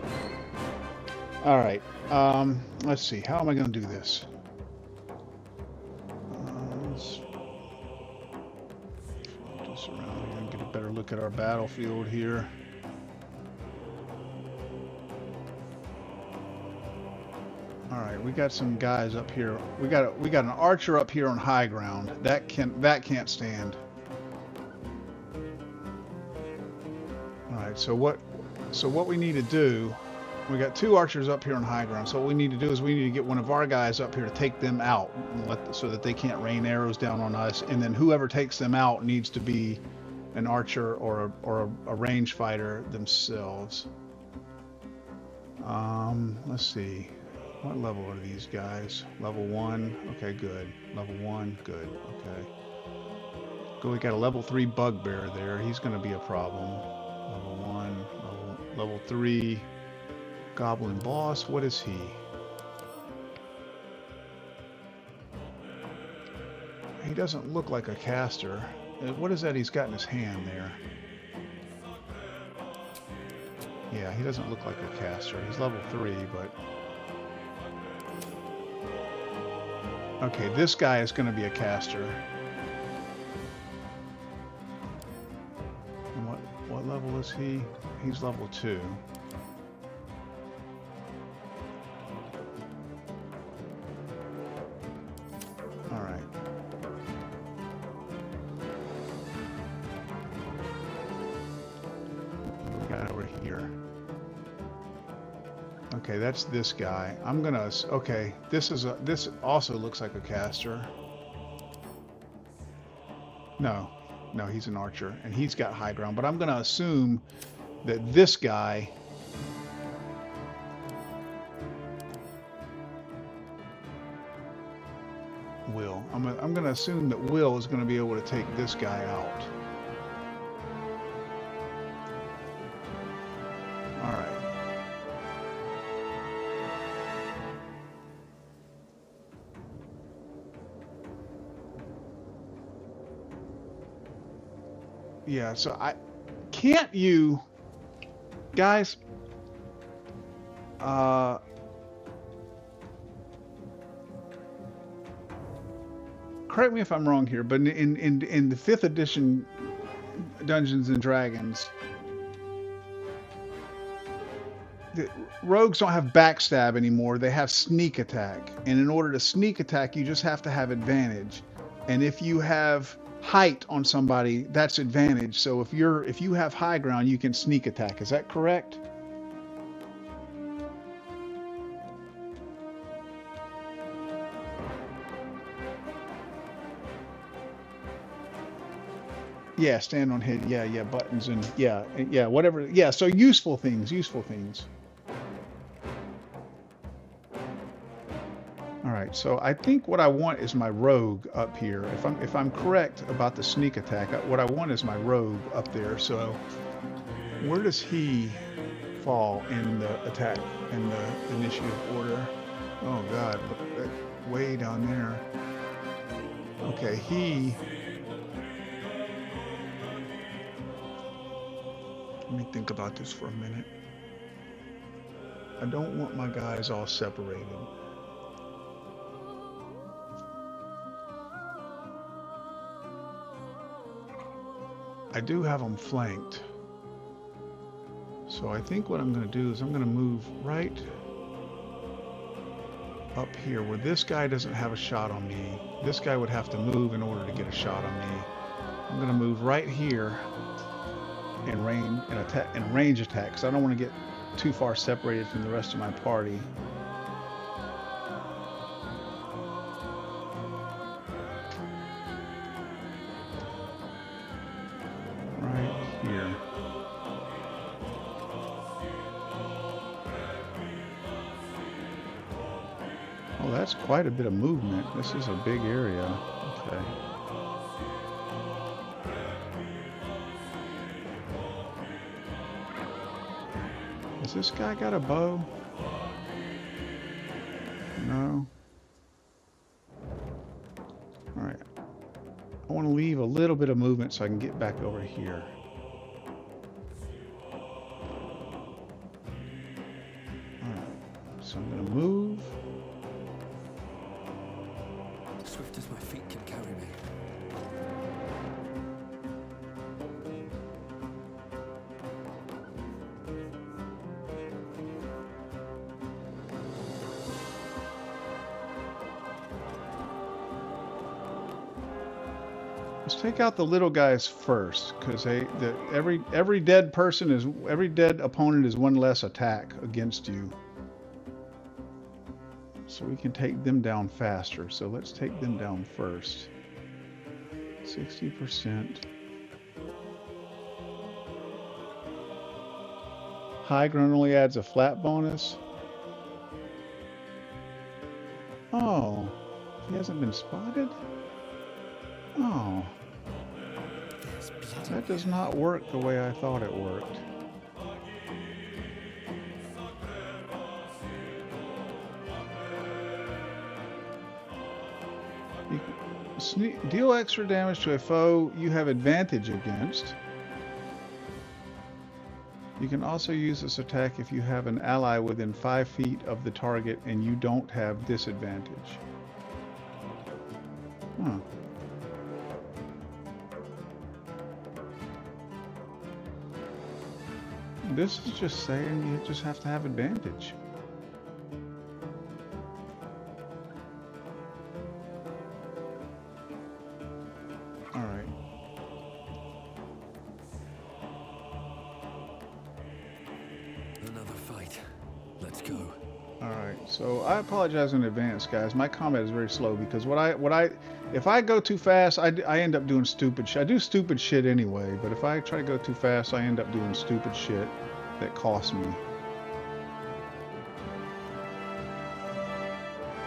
All right. Let's see. How am I going to do this? Let's flip this around here and get a better look at our battlefield here. All right, we got some guys up here. We got an archer up here on high ground. That can't stand. All right, so what we need to do, we got 2 archers up here on high ground. So what we need to do is we need to get one of our guys up here to take them out, so that they can't rain arrows down on us. And then whoever takes them out needs to be an archer or a range fighter themselves. Let's see. What level are these guys? Level 1. Okay, good. Level 1. Good. Okay. Good. We got a level 3 bugbear there. He's going to be a problem. Level 1. Level 3 goblin boss. What is he? He doesn't look like a caster. What is that he's got in his hand there? Yeah, he doesn't look like a caster. He's level 3, but... Okay, this guy is going to be a caster. And what level is he? He's level 2. All right. We got over here. Okay, that's this guy. I'm gonna. Okay, this also looks like a caster. No, he's an archer, and he's got high ground. But I'm gonna assume that this guy will. I'm gonna assume that Will is gonna be able to take this guy out. All right. Yeah, so can't you guys correct me if I'm wrong here, but in the 5th edition Dungeons and Dragons, the rogues don't have backstab anymore. They have sneak attack, and in order to sneak attack, you just have to have advantage. And if you have height on somebody, that's advantage. So if you have high ground, you can sneak attack. Is that correct? Yeah, stand on head. Yeah, buttons and yeah, whatever. Yeah, so useful things. All right, so I think what I want is my rogue up here. If I'm correct about the sneak attack, what I want is my rogue up there. So where does he fall in the attack, in the initiative order? Oh God, look, way down there. Okay, think about this for a minute. I don't want my guys all separated. I do have them flanked. So I think what I'm going to do is I'm going to move right up here where this guy doesn't have a shot on me. This guy would have to move in order to get a shot on me. I'm going to move right here and range attack because I don't want to get too far separated from the rest of my party. Right here. Oh, that's quite a bit of movement. This is a big area. Okay. Has this guy got a bow? No. Alright. I want to leave a little bit of movement so I can get back over here. Alright. So I'm going to move. Swift as my feet can carry me. Let's take out the little guys first, because every dead opponent is one less attack against you. So we can take them down faster. So let's take them down first. 60%. High ground only adds a flat bonus. Oh, he hasn't been spotted? Oh. That does not work the way I thought it worked. Deal extra damage to a foe you have advantage against. You can also use this attack if you have an ally within 5 feet of the target and you don't have disadvantage. Huh. This is just saying you just have to have advantage. Alright. Another fight. Let's go. Alright, so I apologize in advance, guys. My combat is very slow because if I go too fast, I end up doing stupid shit. I do stupid shit anyway, but if I try to go too fast, I end up doing stupid shit that costs me.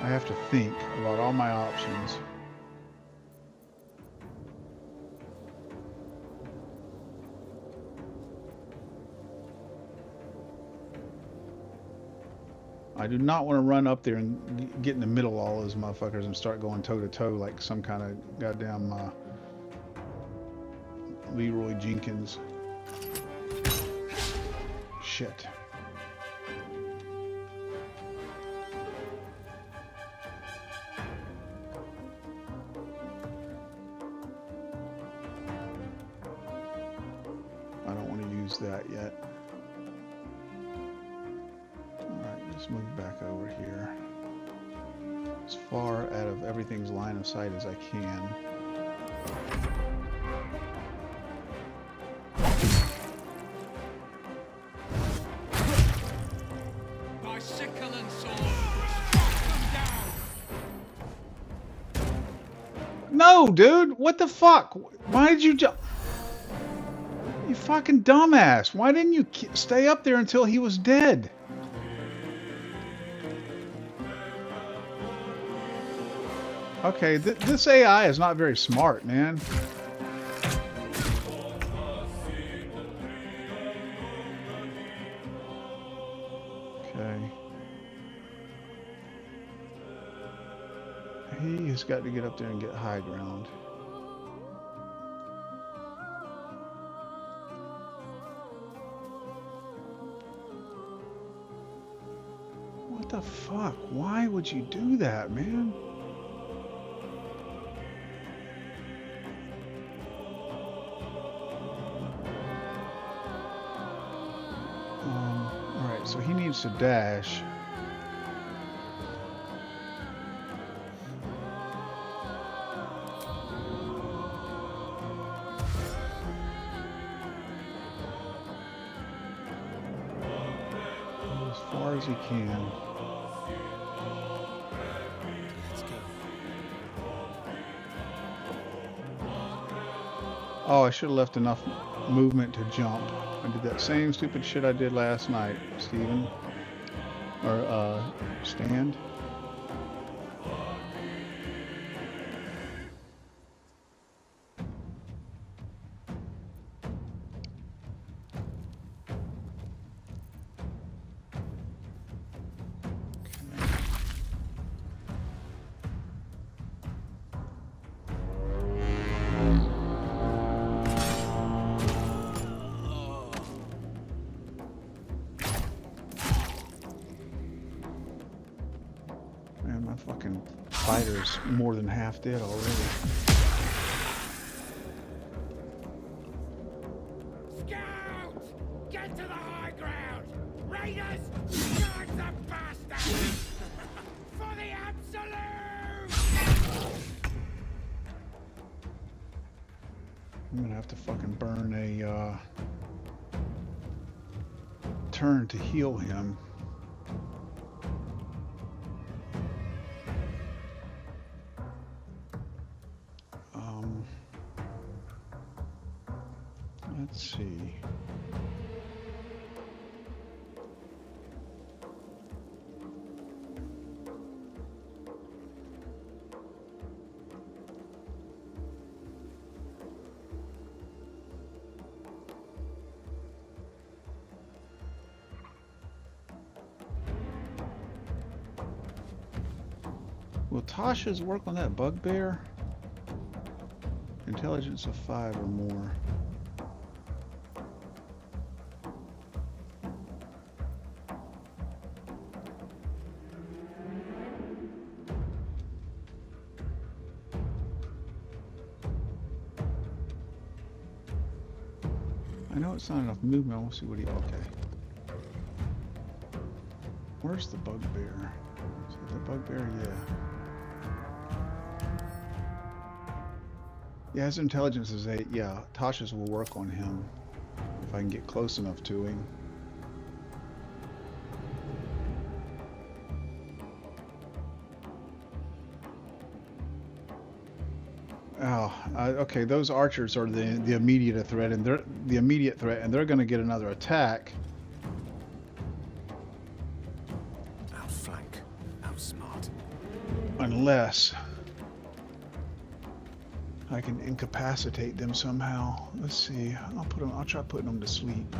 I have to think about all my options. I do not want to run up there and get in the middle of all those motherfuckers and start going toe to toe like some kind of goddamn Leroy Jenkins. Shit. I don't want to use that yet. Alright, let's move back over here. As far out of everything's line of sight as I can. No, dude! What the fuck? Why did you jump? You fucking dumbass! Why didn't you stay up there until he was dead? Okay, this AI is not very smart, man. Okay. He has got to get up there and get high ground. Fuck, why would you do that, man? Alright, so he needs to dash. As far as he can. Let's go. Oh, I should have left enough movement to jump. I did that same stupid shit I did last night, Steven. Or, Stand. Man, my fucking fighter's more than half dead already. Scout! Get to the high ground! Raiders! Charge the bastards! For the absolute! I'm gonna have to fucking burn a turn to heal him. Let's see. Will Tasha's work on that bugbear? Intelligence of 5 or more. I know it's not enough movement. I want to see what he. Okay. Where's the bugbear? Is it the bugbear? Yeah. Yeah, his intelligence is 8. Yeah, Tasha's will work on him if I can get close enough to him. Oh, okay. Those archers are the immediate threat, and they're going to get another attack. Outflank, outsmart. Unless I can incapacitate them somehow. Let's see. I'll try putting them to sleep.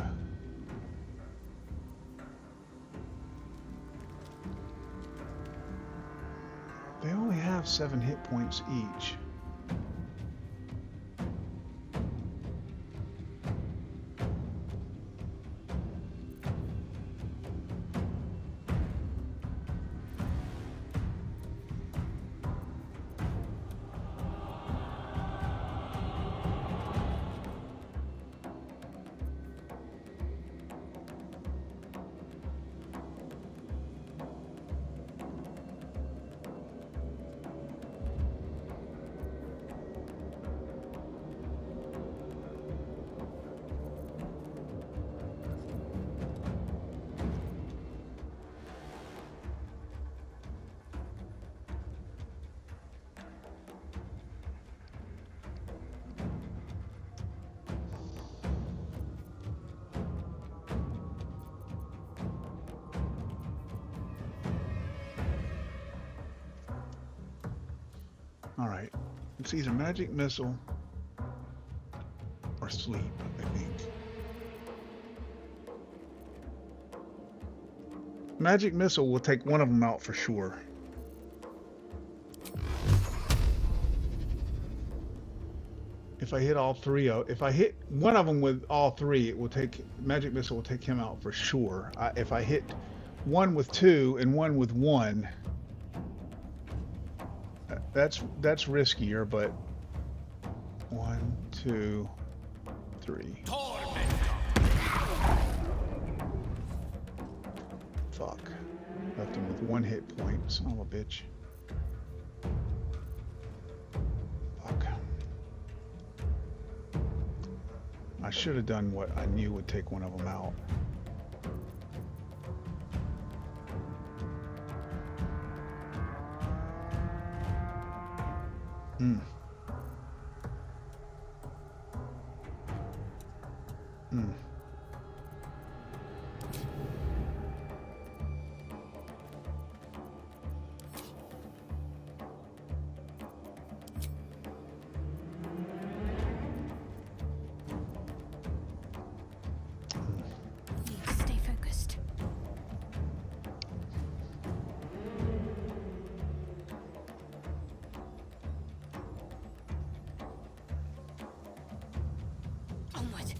They only have 7 hit points each. Alright, it's either magic missile or sleep, I think. Magic missile will take one of them out for sure. If I hit all three, if I hit one of them with all three, it will take magic missile will take him out for sure. If I hit one with 2 and one with 1. That's riskier, but 1, 2, 3. Fuck. Left him with 1 hit point. Son of a bitch. Fuck. I should have done what I knew would take one of them out. Hmm. Hmm. Stay focused. Onward.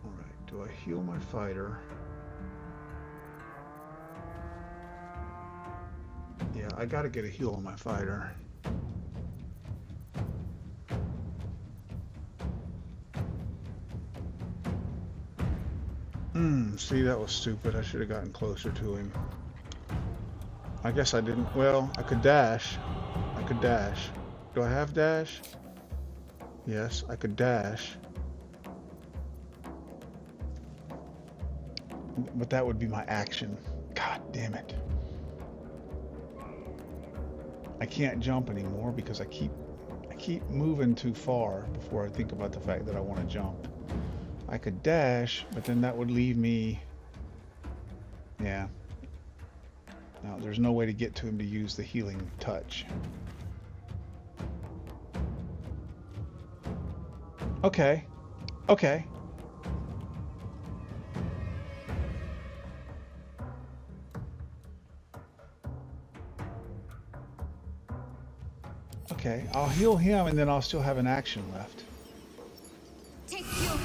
All right. Do I heal my fighter? Yeah, I gotta get a heal on my fighter. See, that was stupid. I should have gotten closer to him. I guess I didn't. Well, I could dash. I could dash. Do I have dash? Yes, I could dash. But that would be my action. God damn it. I can't jump anymore because I keep moving too far before I think about the fact that I want to jump. I could dash, but then that would leave me... Yeah. Now, there's no way to get to him to use the healing touch. Okay. Okay. Okay, I'll heal him and then I'll still have an action left. Take fuel.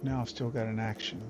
Now I've still got an action.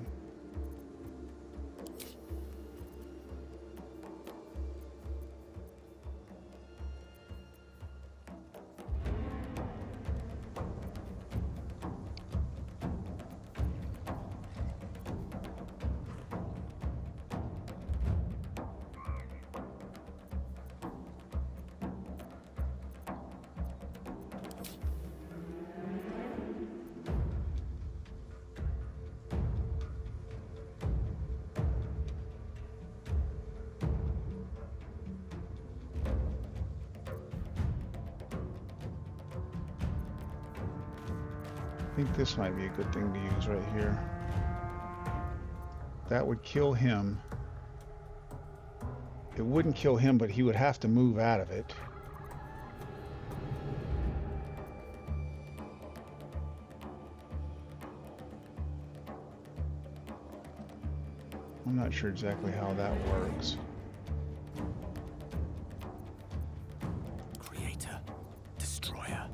I think this might be a good thing to use right here. That would kill him. It wouldn't kill him, but he would have to move out of it. I'm not sure exactly how that works. Creator, destroyer.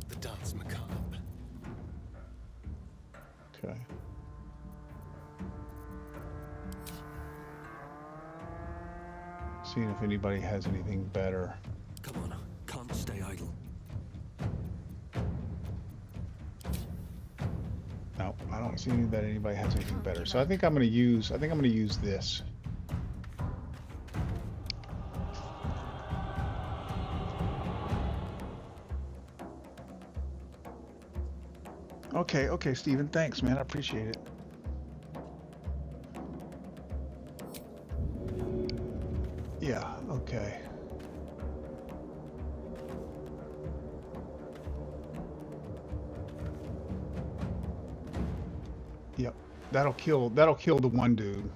The dance macabre. Okay. Seeing if anybody has anything better. Come on, can't stay idle. No, I don't see that anybody has anything better. So I think I'm going to use this. Okay, Steven, thanks, man. I appreciate it. Yeah, okay. Yep, that'll kill the one dude.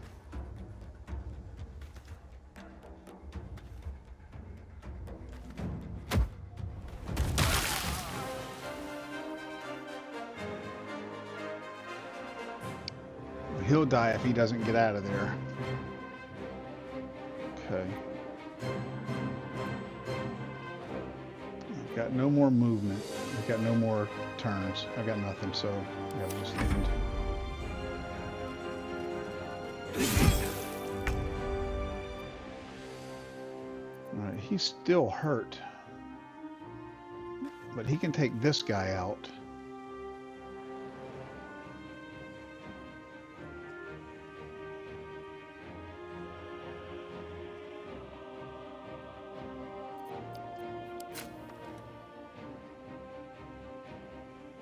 He'll die if he doesn't get out of there. Okay. I've got no more movement. I've got no more turns. I've got nothing, so I gotta just end. Alright, he's still hurt. But he can take this guy out.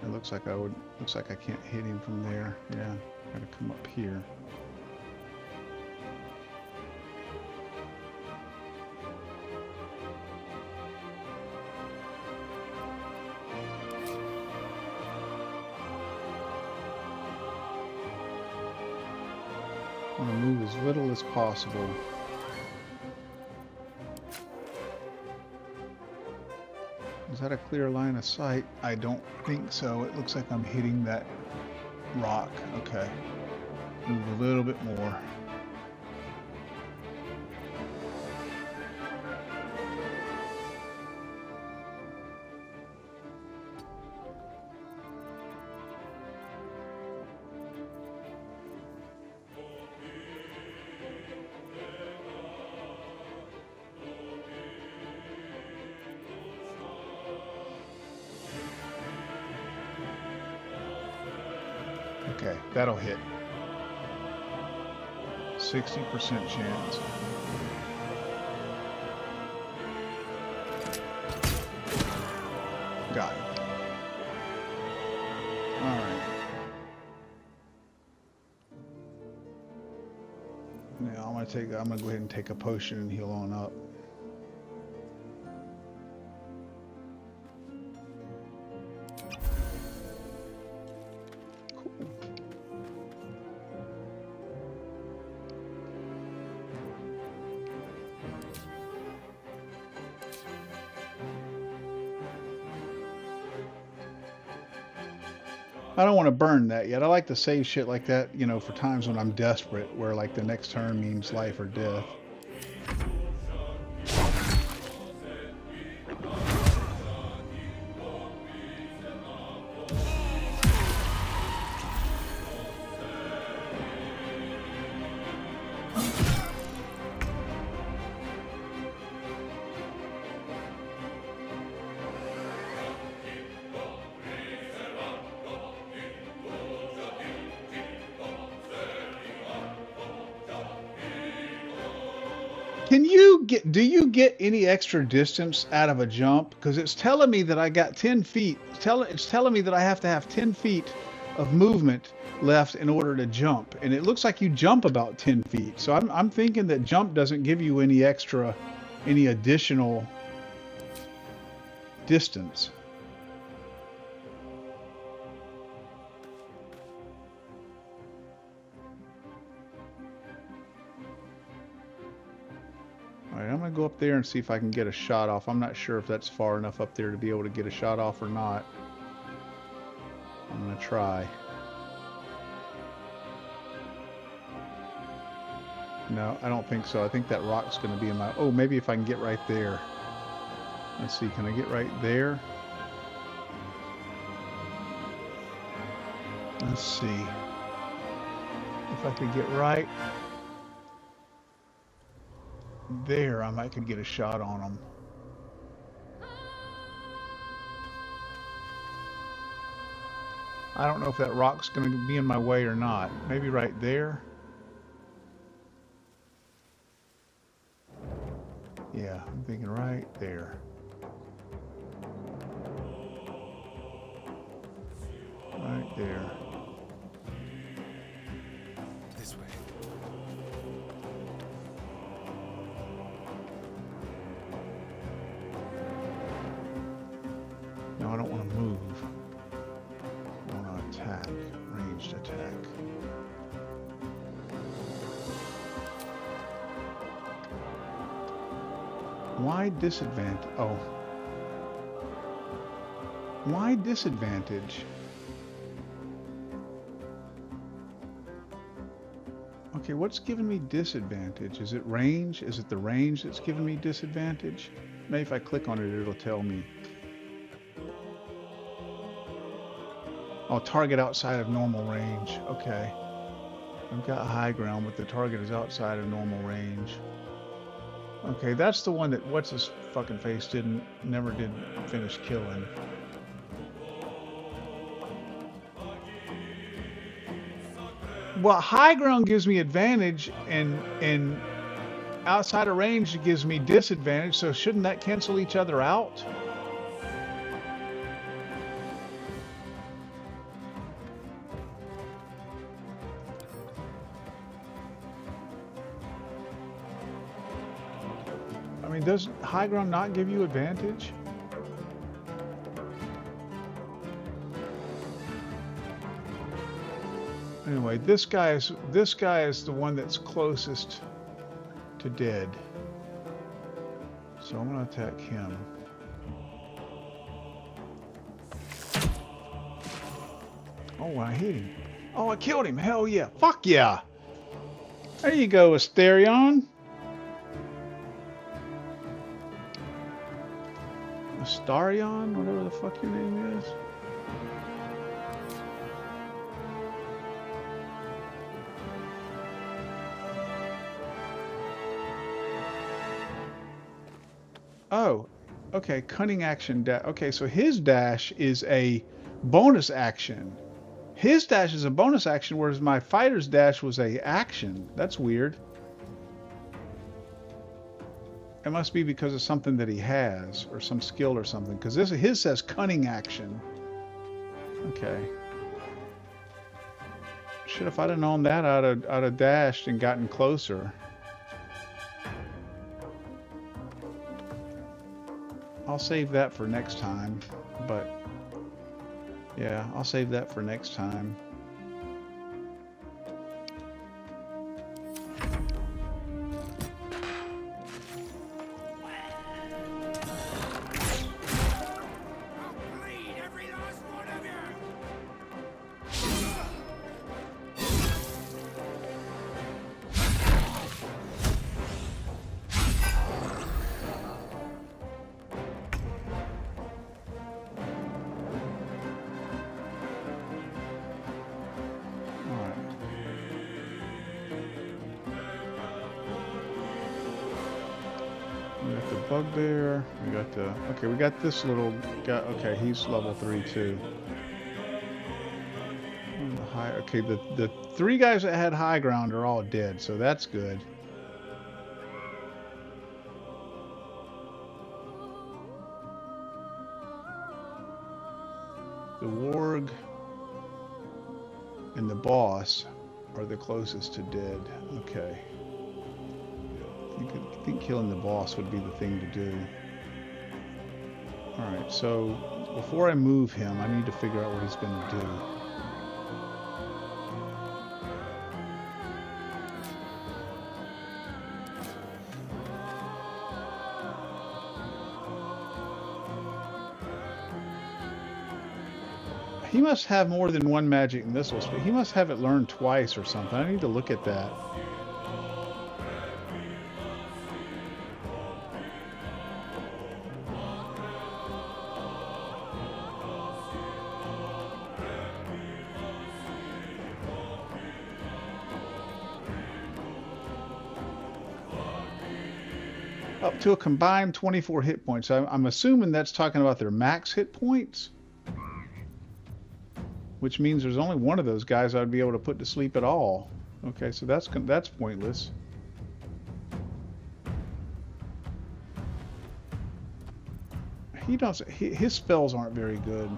It looks like I can't hit him from there. Yeah, gotta come up here. I want to move as little as possible. Is that a clear line of sight? I don't think so. It looks like I'm hitting that rock. Okay. Move a little bit more. Okay, that'll hit. 60% chance. Got it. All right. Now I'm gonna go ahead and take a potion and heal on up. I don't want to burn that yet. I like to save shit like that, you know, for times when I'm desperate, where like the next turn means life or death. Do you get any extra distance out of a jump? Because it's telling me that I got 10 feet. It's telling me that I have to have 10 feet of movement left in order to jump. And it looks like you jump about 10 feet. So I'm thinking that jump doesn't give you any additional distance. Alright, I'm going to go up there and see if I can get a shot off. I'm not sure if that's far enough up there to be able to get a shot off or not. I'm going to try. No, I don't think so. I think that rock's going to be in my... Oh, maybe if I can get right there. Let's see, can I get right there? Let's see. If I could get right there, I might could get a shot on them. I don't know if that rock's going to be in my way or not. Maybe right there. Yeah, I'm thinking right there. Right there. This way. No, I don't want to move. I want to attack. Ranged attack. Why disadvantage? Oh. Why disadvantage? Okay, what's giving me disadvantage? Is it range? Is it the range that's giving me disadvantage? Maybe if I click on it, it'll tell me. Oh, target outside of normal range. Okay. I've got high ground, but the target is outside of normal range. Okay, that's the one that what's his fucking face never did finish killing. Well, high ground gives me advantage, and outside of range gives me disadvantage. So shouldn't that cancel each other out? I mean, does high ground not give you advantage? Anyway, this guy is the one that's closest to dead. So I'm gonna attack him. Oh, I hit him. Oh, I killed him. Hell yeah. Fuck yeah. There you go, Asterion. Astarion, whatever the fuck your name is. Oh, okay, cunning action dash. Okay, so his dash is a bonus action. His dash is a bonus action, whereas my fighter's dash was a action. That's weird. It must be because of something that he has, or some skill or something, because his says cunning action. Okay. Shit, if I'd have known that, I'd have dashed and gotten closer. I'll save that for next time, but yeah, I'll save that for next time. Bugbear, we got the, okay, we got this little guy, okay, he's level 3 too. High, okay, the 3 guys that had high ground are all dead, so that's good. The warg and the boss are the closest to dead, okay. I think killing the boss would be the thing to do. Alright, so before I move him, I need to figure out what he's going to do. He must have more than one magic missile. He must have it learned twice or something. I need to look at that. Up to a combined 24 hit points. I'm assuming that's talking about their max hit points, which means there's only one of those guys I'd be able to put to sleep at all. Okay, so that's pointless. His spells aren't very good.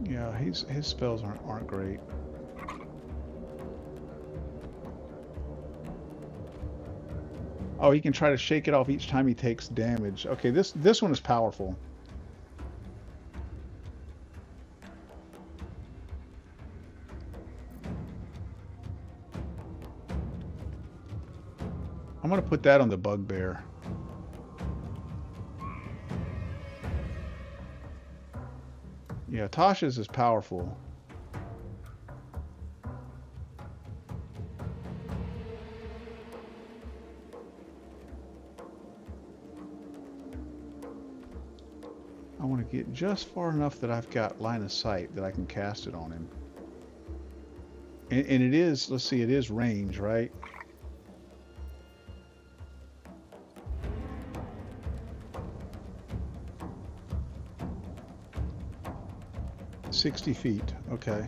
Yeah, his spells aren't great. Oh, he can try to shake it off each time he takes damage. Okay, this one is powerful. I'm going to put that on the bugbear. Yeah, Tasha's is powerful. I want to get just far enough that I've got line of sight that I can cast it on him. And it is, let's see, it is range, right? $60 feet, okay.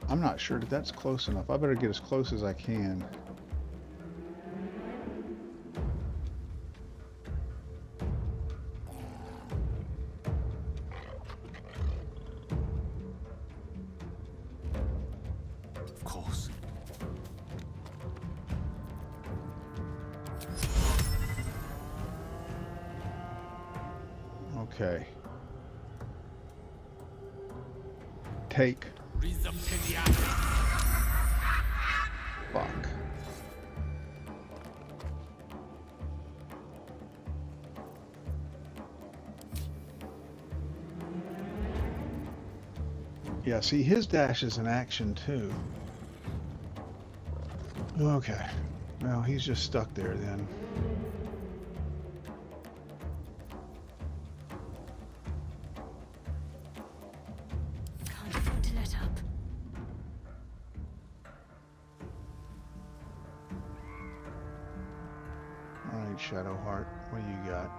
I'm not sure that that's close enough. I better get as close as I can. Of course. Okay. Take. Fuck. Yeah, see, his dash is an action too. Okay. Well, he's just stuck there then. Can't afford to let up. All right, Shadowheart, what do you got?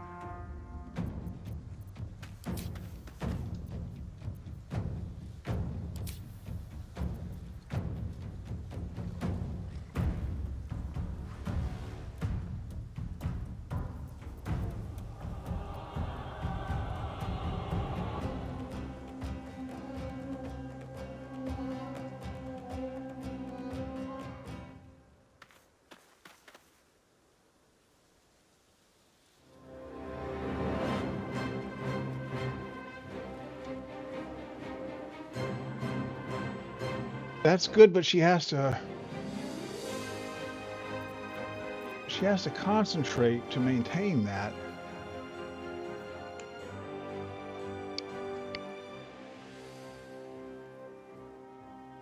That's good, but she has to concentrate to maintain that.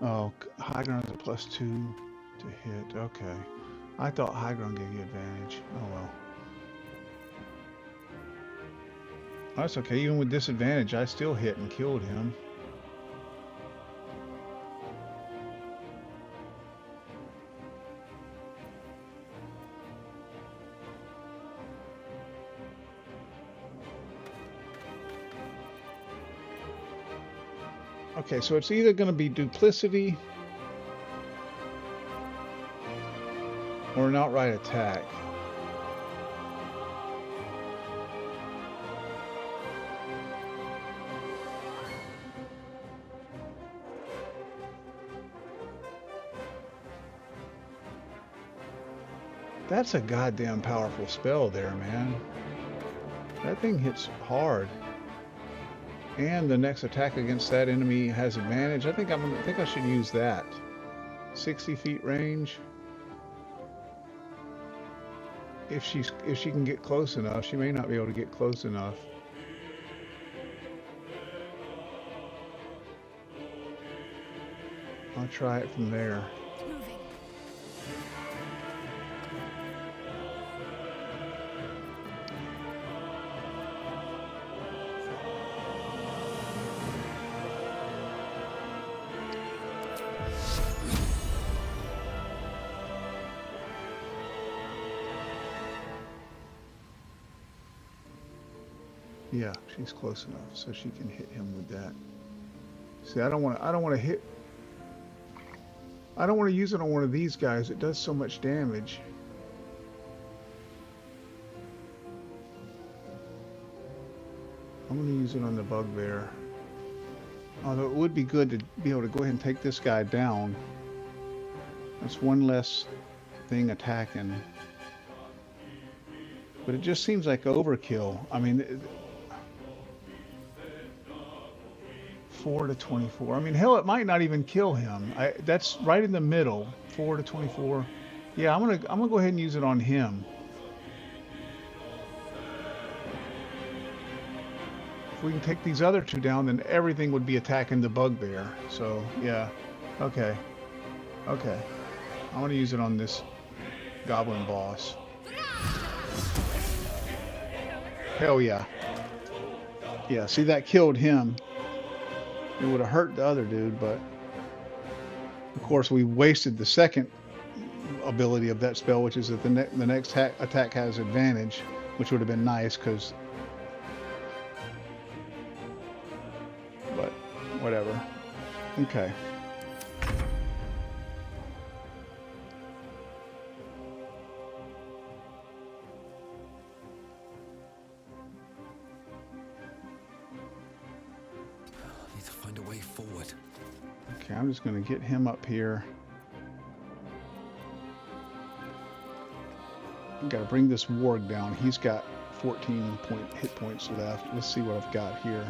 Oh, high ground is a +2 to hit. Okay. I thought high ground gave you advantage. Oh well. Oh, that's okay. Even with disadvantage, I still hit and killed him. Okay, so it's either going to be duplicity or an outright attack. That's a goddamn powerful spell there, man. That thing hits hard. And the next attack against that enemy has advantage. I think I should use that. 60 feet range. If she can get close enough, she may not be able to get close enough. I'll try it from there. Yeah, she's close enough, so she can hit him with that. See, I don't want to use it on one of these guys. It does so much damage. I'm going to use it on the bugbear. Although it would be good to be able to go ahead and take this guy down. That's one less thing attacking. But it just seems like overkill. I mean, 4 to 24. I mean, hell, it might not even kill him. That's right in the middle. 4 to 24. Yeah, I'm gonna go ahead and use it on him. If we can take these other two down, then everything would be attacking the bugbear. So yeah, okay, okay. I'm gonna use it on this goblin boss. Hell yeah. Yeah, see, that killed him. It would have hurt the other dude, but of course we wasted the second ability of that spell, which is that the next attack has advantage, which would have been nice, because... But whatever. Okay. Okay, I'm just going to get him up here. I've got to bring this warg down. He's got 14 hit points left. Let's see what I've got here.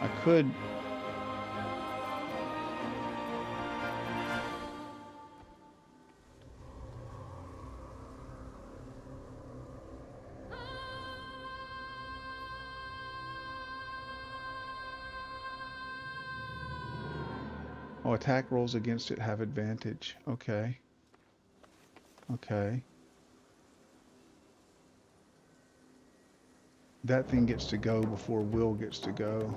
I could... Oh, attack rolls against it have advantage. Okay. Okay. That thing gets to go before Will gets to go.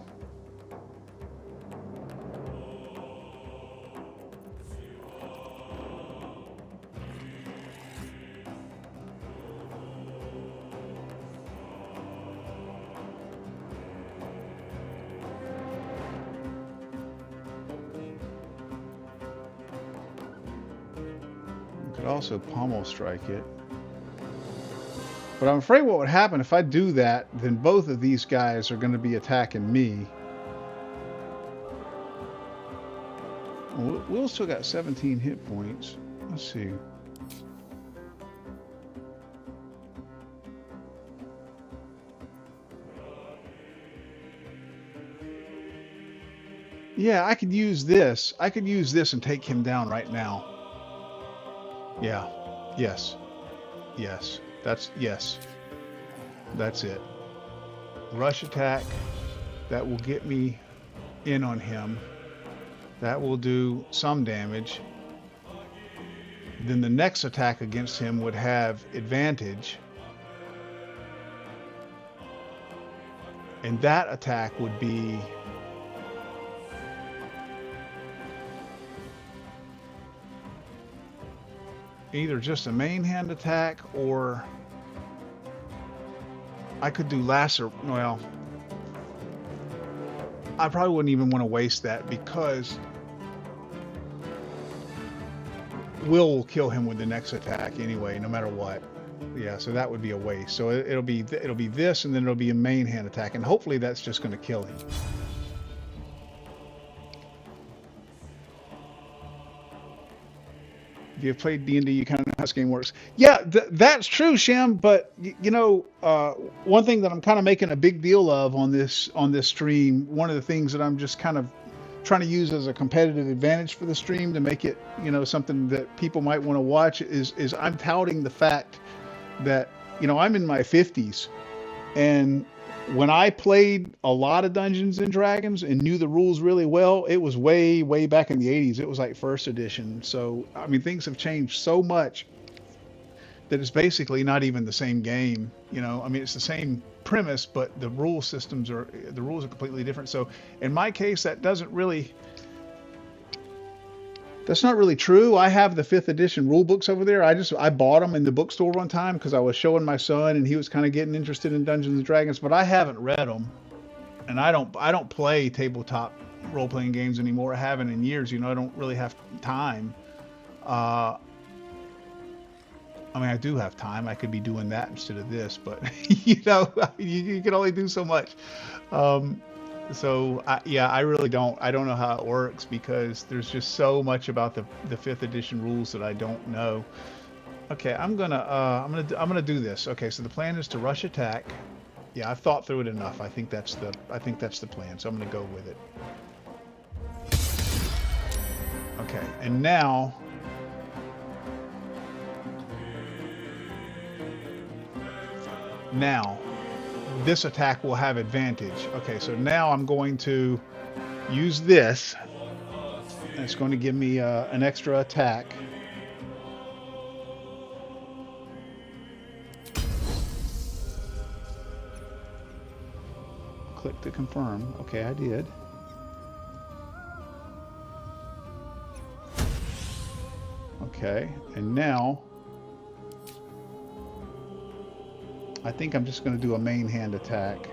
Could also pommel strike it. But I'm afraid what would happen if I do that, then both of these guys are going to be attacking me. Well, Will still got 17 hit points. Let's see. Yeah, I could use this. I could use this and take him down right now. Yeah. Yes. Yes. Yes. That's it. Rush attack. That will get me in on him. That will do some damage. Then the next attack against him would have advantage. And that attack would be... either just a main hand attack, or I could do lacer. Well, I probably wouldn't even want to waste that, because Will kill him with the next attack anyway, no matter what. Yeah, so that would be a waste. So it'll be this, and then it'll be a main hand attack, and hopefully that's just going to kill him. If you've played D&D, you kind of know how this game works. Yeah, that's true, Shem. But you know, one thing that I'm kind of making a big deal of on this stream, one of the things that I'm just kind of trying to use as a competitive advantage for the stream to make it, you know, something that people might want to watch, is I'm touting the fact that, you know, I'm in my 50s, and when I played a lot of Dungeons and Dragons and knew the rules really well, it was way back in the 80s. It was like first edition. So, I mean, things have changed so much that it's basically not even the same game. You know, I mean, it's the same premise, but the rules are completely different. So in my case, that's not really true. I have the 5th edition rule books over there. I bought them in the bookstore one time because I was showing my son and he was kind of getting interested in Dungeons and Dragons, but I haven't read them. And I don't play tabletop role-playing games anymore. I haven't in years. You know, I don't really have time. I mean, I do have time. I could be doing that instead of this, but you know, you can only do so much. So I really don't. I don't know how it works because there's just so much about the 5th edition rules that I don't know. Okay, I'm gonna do this. Okay, so the plan is to rush attack. Yeah, I've thought through it enough. I think that's the plan. So I'm gonna go with it. Okay, and now this attack will have advantage. Okay, so now I'm going to use this. It's going to give me an extra attack. Click to confirm. Okay, I did. Okay, and now I think I'm just going to do a main hand attack.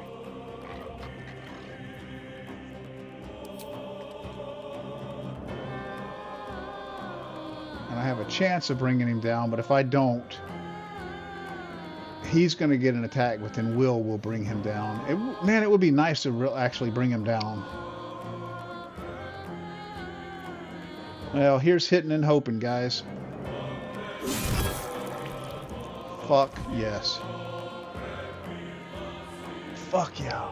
And I have a chance of bringing him down, but if I don't, he's going to get an attack, but then will bring him down. Man, it would be nice to actually bring him down. Well, here's hitting and hoping, guys. Fuck yes. Fuck yeah.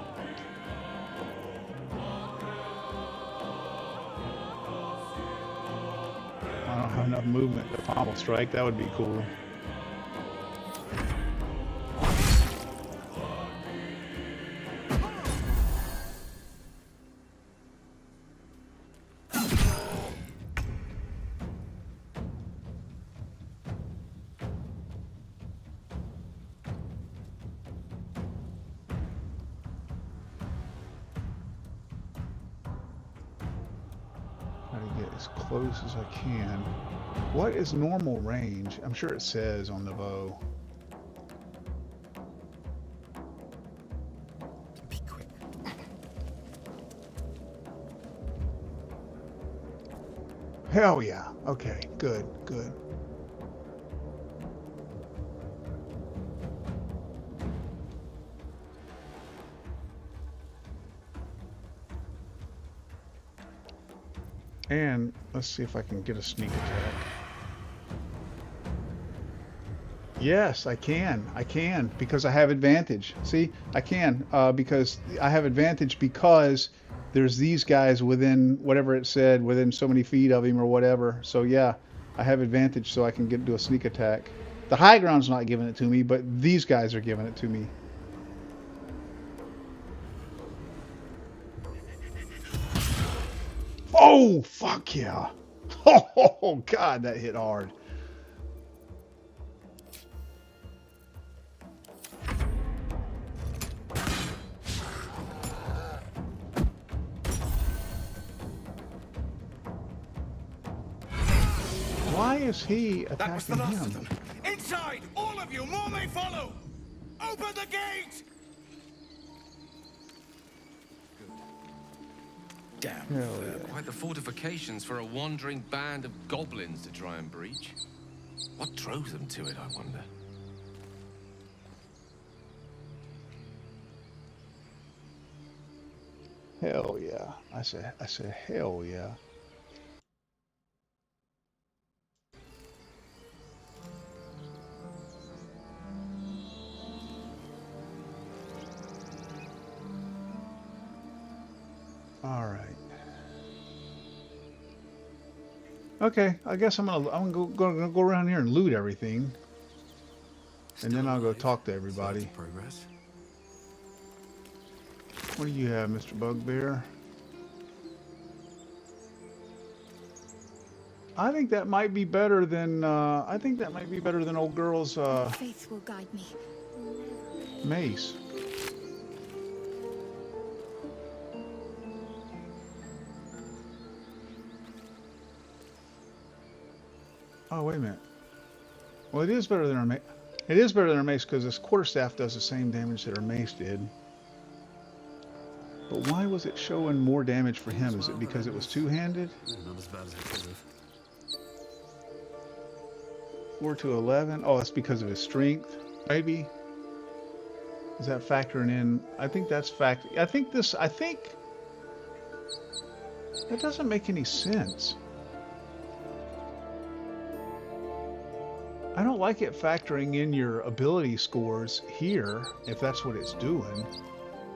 I don't have enough movement to pommel strike. That would be cool. As close as I can. What is normal range? I'm sure it says on the bow. Be quick. Hell yeah. Okay, good, good. And let's see if I can get a sneak attack. Yes, I can. I can because I have advantage. See, I can because I have advantage because there's these guys within whatever it said, within so many feet of him or whatever. So yeah, I have advantage, so I can do a sneak attack. The high ground's not giving it to me, but these guys are giving it to me. Oh, fuck yeah. Oh, God, that hit hard. Why is he attacking That was the last him? of them. Inside! All of you! More may follow! Open the gate! Damn. Quite the fortifications for a wandering band of goblins to try and breach. What drove them to it, I wonder? Hell yeah. I said hell yeah. All right. Okay, I guess I'm gonna go around here and loot everything, and then I'll go talk to everybody. Progress. What do you have, Mr. Bugbear? I think that might be better than old girl's Faith will guide me. mace. Oh, wait a minute. Well, it is better than her mace. It is better than her mace because this quarterstaff does the same damage that her mace did. But why was it showing more damage for him? Is it because it was two-handed? Not as bad as it could have. 4 to 11. Oh, that's because of his strength, maybe. Is that factoring in? I think that's I think that doesn't make any sense. I don't don't like it factoring in your ability scores here, if that's what it's doing.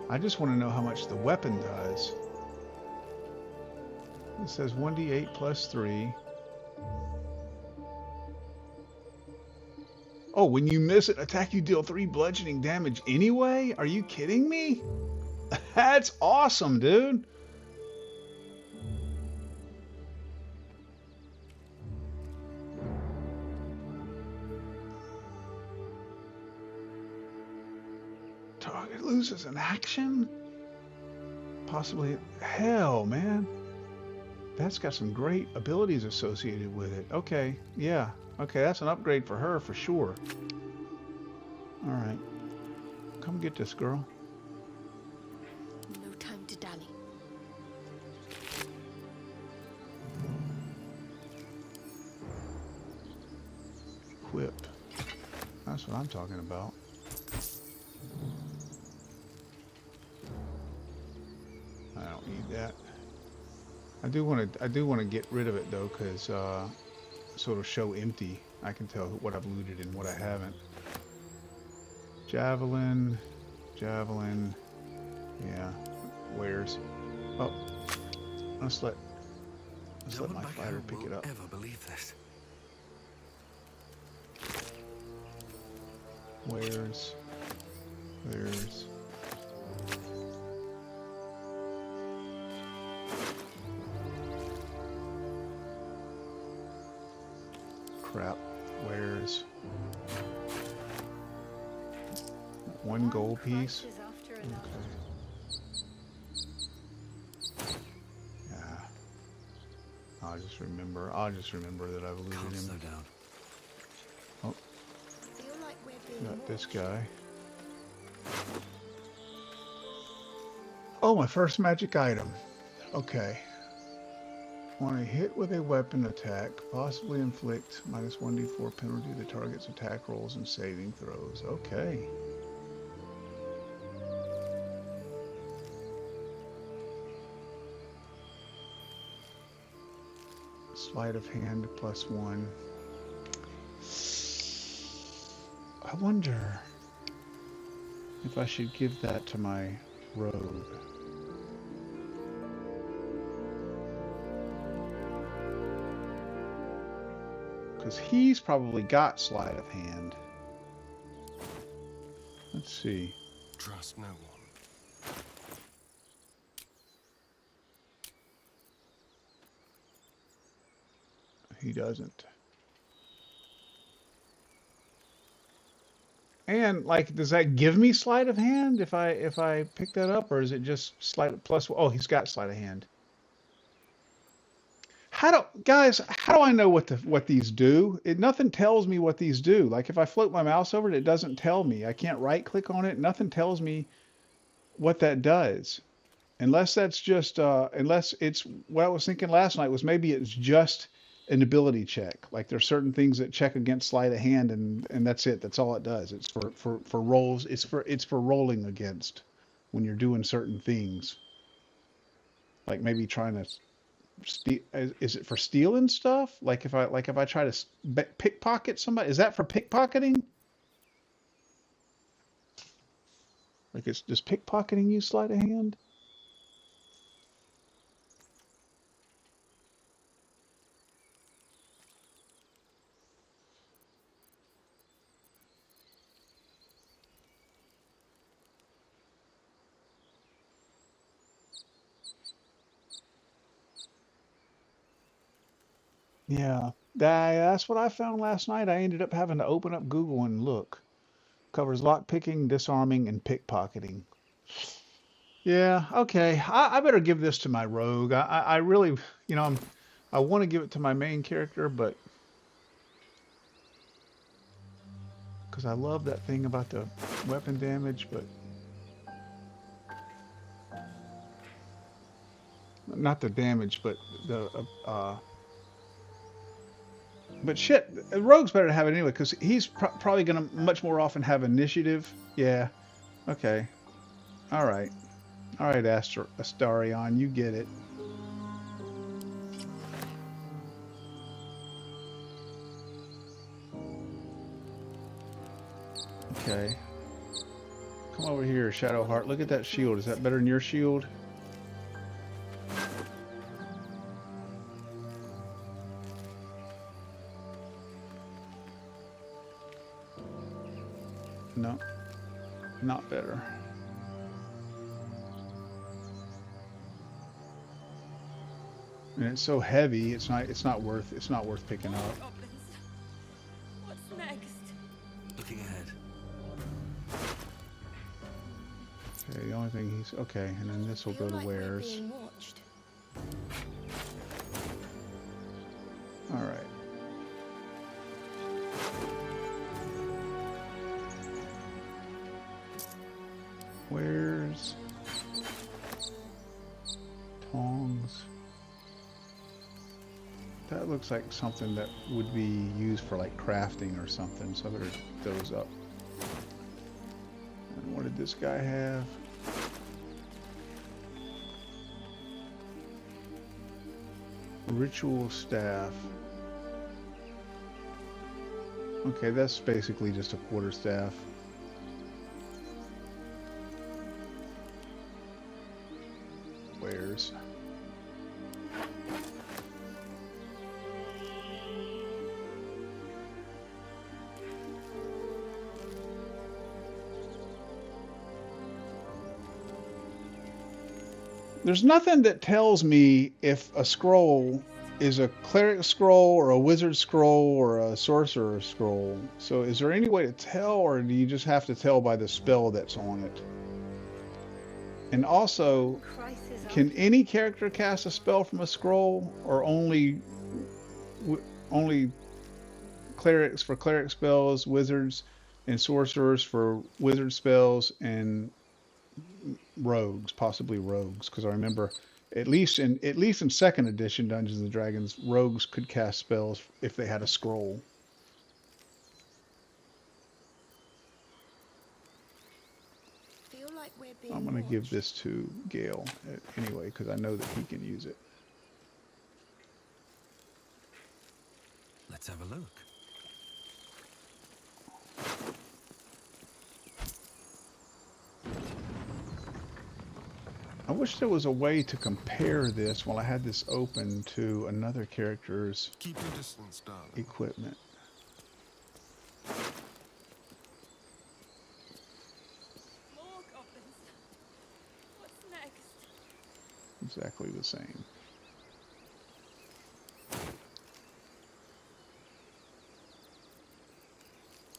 I just want to know how much the weapon does. It says 1d8 plus 3. Oh, when you miss an attack, you deal 3 bludgeoning damage anyway? Are you kidding me? That's awesome, dude. Target loses an action? Possibly. Hell, man. That's got some great abilities associated with it. Okay, yeah. Okay, that's an upgrade for her for sure. Alright. Come get this girl. No time to dally. Equip. That's what I'm talking about. I don't need that. I do want to get rid of it though, because so it'll show empty. I can tell what I've looted and what I haven't. Javelin, javelin. Yeah, wares. Oh, let's let my fighter pick it up. Ever believe this? Wares. Wares. Crap. Wares. 1 gold piece. Okay. Yeah. I'll just remember that I've looted him. Slow down. Oh. Got this guy. Oh, my first magic item. Okay. When a hit with a weapon attack, possibly inflict minus 1d4 penalty to the target's attack rolls and saving throws. Okay. Sleight of hand +1. I wonder if I should give that to my rogue. Because he's probably got sleight of hand. Let's see. Trust no one. He doesn't. And like, does that give me sleight of hand if I pick that up, or is it just sleight plus? Oh, he's got sleight of hand. Guys, how do I know what these do? Nothing tells me what these do. Like if I float my mouse over it, it doesn't tell me. I can't right click on it. Nothing tells me what that does. Unless that's just unless it's what I was thinking last night was maybe it's just an ability check. Like there's certain things that check against sleight of hand and that's it. That's all it does. It's for rolls. It's for rolling against when you're doing certain things. Like maybe trying to is it for stealing stuff? Like if I try to pickpocket somebody, is that for pickpocketing? Like does pickpocketing use sleight of hand? Yeah, that's what I found last night. I ended up having to open up Google and look. Covers lockpicking, disarming, and pickpocketing. Yeah, okay. I better give this to my rogue. I really, you know, I want to give it to my main character, but because I love that thing about the weapon damage, but not the damage, but the but shit, rogue's better to have it anyway because he's probably gonna much more often have initiative. Yeah. Okay. All right. All right, Astarion, you get it. Okay. Come over here, Shadowheart. Look at that shield. Is that better than your shield? No, not better. And it's so heavy. It's not worth picking up. What's next? Looking ahead. Okay, the only thing he's okay, and then this will go to wares. All right. Wares. Tongs. That looks like something that would be used for like crafting or something, so I better those up. And what did this guy have? Ritual staff. Okay, that's basically just a quarterstaff. Wares. There's nothing that tells me if a scroll is a cleric scroll or a wizard scroll or a sorcerer scroll. So is there any way to tell, or do you just have to tell by the spell that's on it? And also, can any character cast a spell from a scroll, or only clerics for cleric spells, wizards and sorcerers for wizard spells, and rogues, possibly rogues, because I remember at least in second edition Dungeons and Dragons, rogues could cast spells if they had a scroll. I'm going to give this to Gale anyway, because I know that he can use it. Let's have a look. I wish there was a way to compare this while I had this open to another character's Keep your distance, darling. equipment. More goblins. What's next? Exactly the same.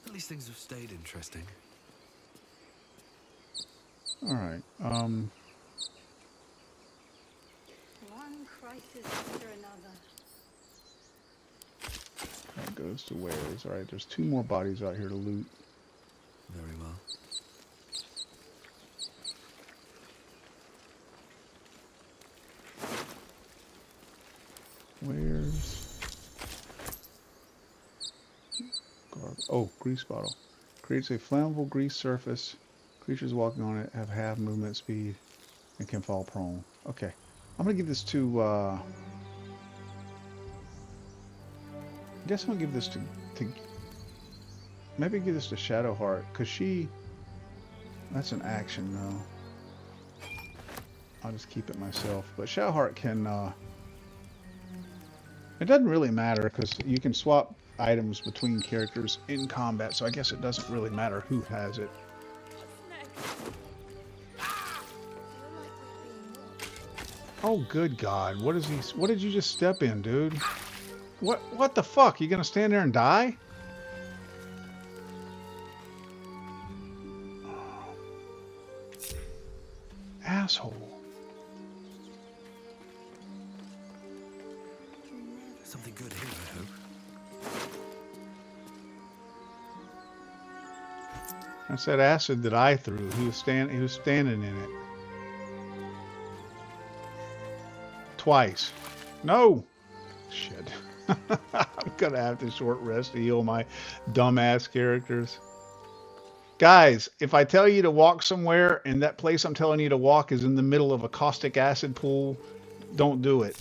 At least things have stayed interesting. All right. One crisis after another. That goes to wares. All right, there's 2 more bodies out here to loot. Very well. Wares. Oh, grease bottle. Creates a flammable grease surface. Creatures walking on it have half movement speed and can fall prone. Okay. I'm going to give this to... I guess I'm going to give this to... Maybe give this to Shadowheart, because she... That's an action, though. I'll just keep it myself. But Shadowheart can... It doesn't really matter, because you can swap items between characters in combat, so I guess it doesn't really matter who has it. Oh, good God. What is he... What did you just step in, dude? What the fuck? You gonna stand there and die? Asshole. Something good here, I hope. That's that acid that I threw. He was standing in it. Twice. No! Shit. I'm gonna have to short rest to heal my dumbass characters. Guys, if I tell you to walk somewhere and that place I'm telling you to walk is in the middle of a caustic acid pool, don't do it.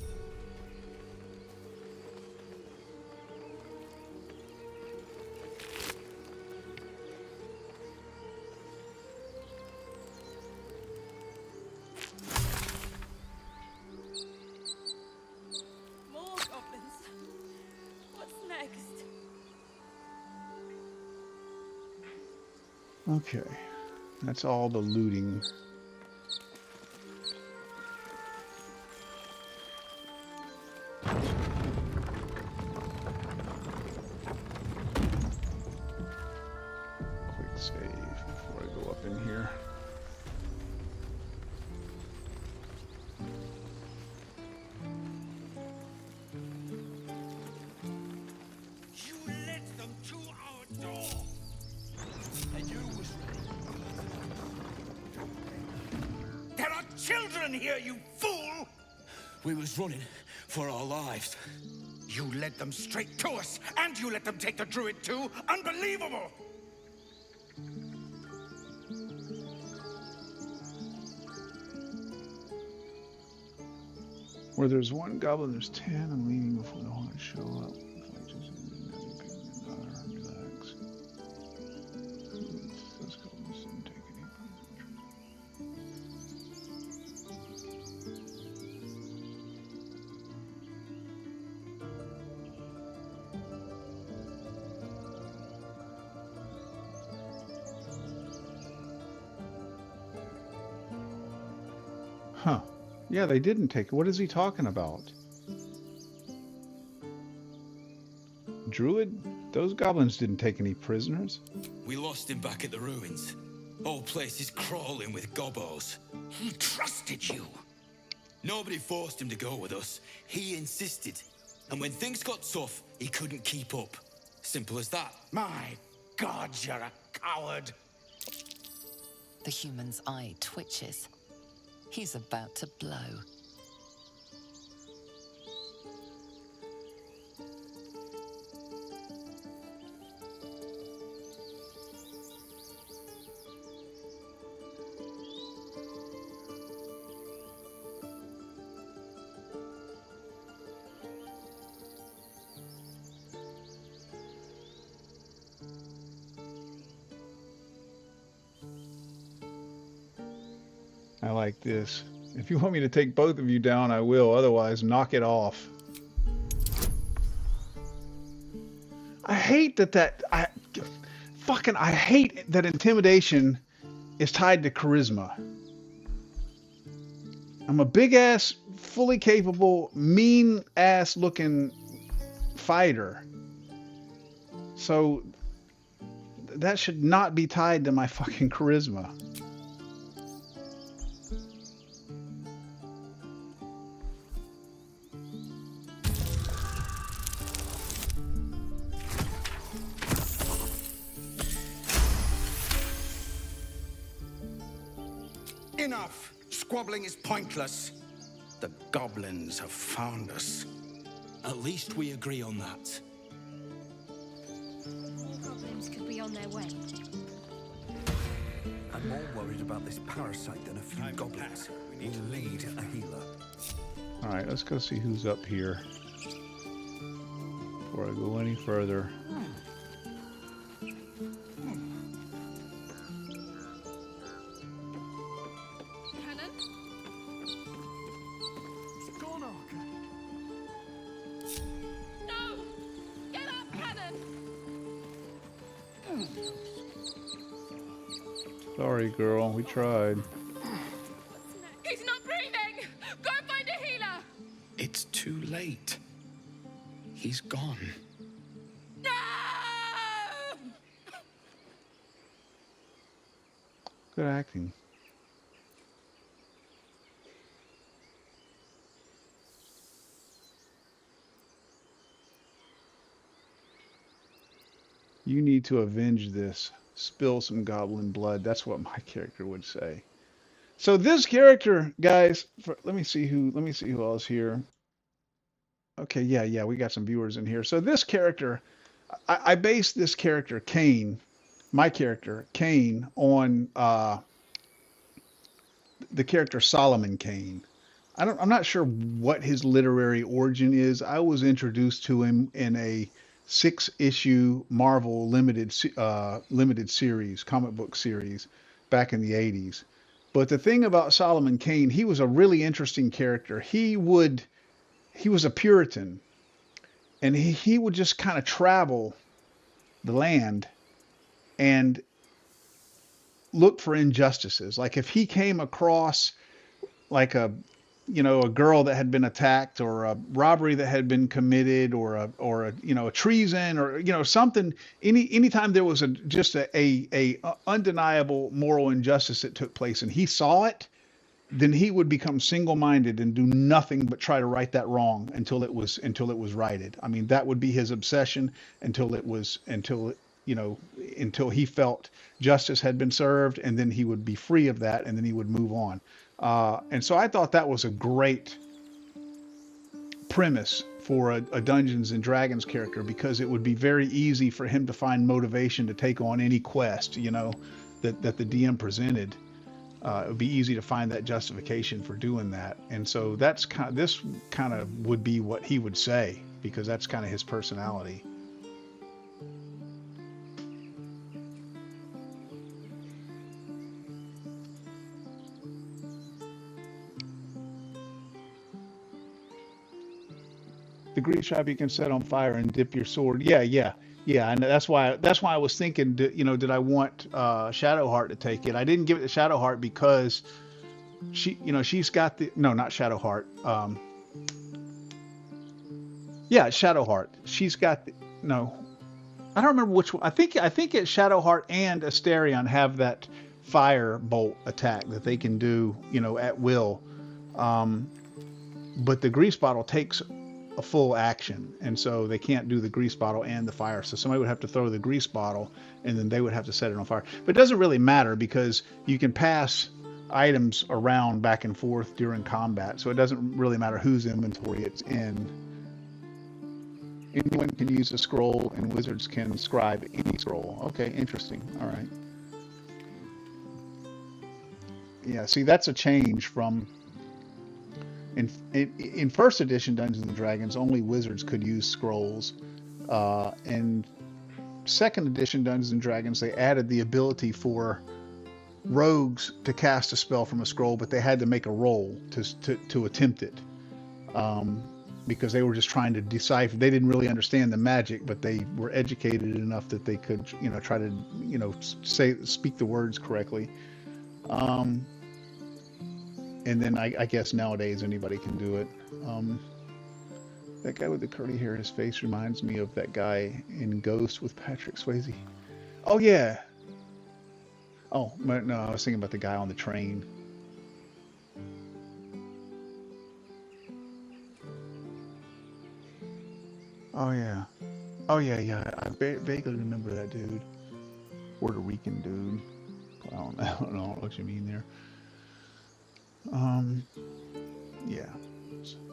Okay, that's all the looting. Quick save before I go up in here. You led them to our door! And you was... There are children here, you fool! We was running for our lives. You led them straight to us, and you let them take the druid too? Unbelievable! Where there's one goblin, there's 10. I'm leaving before the hornets show up. If I just relax. Those goblins didn't take any Huh. Yeah, they didn't take it. What is he talking about? Druid? Those goblins didn't take any prisoners. We lost him back at the ruins. Whole place is crawling with gobos. He trusted you. Nobody forced him to go with us. He insisted. And when things got tough, he couldn't keep up. Simple as that. My God, you're a coward. The human's eye twitches. He's about to blow. I like this. If you want me to take both of you down, I will. Otherwise, knock it off. I hate I hate that intimidation is tied to charisma. I'm a big ass, fully capable, mean ass looking fighter. So that should not be tied to my fucking charisma. Enough! Squabbling is pointless. The goblins have found us. At least we agree on that. More goblins could be on their way. I'm more worried about this parasite than a few goblins. We need a healer. Alright, let's go see who's up here before I go any further. Sorry, girl. We tried. He's not breathing! Go find a healer! It's too late. He's gone. No! Good acting. You need to avenge this. Spill some goblin blood. That's what my character would say. So this character, guys, let me see who else here. Okay, yeah, we got some viewers in here. So this character, I based this character, Cain, my character, Cain, on the character Solomon Kane. I'm not sure what his literary origin is. I was introduced to him in a 6-issue Marvel limited series, comic book series, back in the 80s. But the thing about Solomon Kane, he was a really interesting character. He was a Puritan, and he would just kind of travel the land, and look for injustices. Like if he came across like a, a girl that had been attacked, or a robbery that had been committed, or a a treason, or something, anytime there was just a undeniable moral injustice that took place and he saw it, then he would become single-minded and do nothing but try to right that wrong until it was righted. I mean, that would be his obsession until he felt justice had been served, and then he would be free of that, and then he would move on. And so I thought that was a great premise for a Dungeons and Dragons character, because it would be very easy for him to find motivation to take on any quest, that the DM presented. It would be easy to find that justification for doing that. And so this kind of would be what he would say, because that's kind of his personality. The grease trap you can set on fire and dip your sword. Yeah. And that's why I was thinking, did I want Shadowheart to take it? I didn't give it to Shadowheart because she's got not Shadowheart. Yeah, Shadowheart. She's got no. I don't remember which one. I think it's Shadowheart and Asterion have that fire bolt attack that they can do, at will. But the grease bottle takes a full action, and so they can't do the grease bottle and the fire. So somebody would have to throw the grease bottle, and then they would have to set it on fire. But it doesn't really matter, because you can pass items around back and forth during combat, so it doesn't really matter whose inventory it's in. Anyone can use a scroll, and wizards can scribe any scroll. Okay, interesting. All right. Yeah, see, that's a change from in first edition Dungeons and Dragons. Only wizards could use scrolls. In second edition Dungeons and Dragons, they added the ability for rogues to cast a spell from a scroll, but they had to make a roll to attempt it, because they were just trying to decipher. They didn't really understand the magic, but they were educated enough that they could, try to speak the words correctly. And then I guess nowadays anybody can do it. That guy with the curly hair, his face reminds me of that guy in Ghost with Patrick Swayze. Oh yeah. Oh no, I was thinking about the guy on the train. Oh yeah. I vaguely remember that dude. Puerto Rican dude. I don't know what you mean there. Yeah.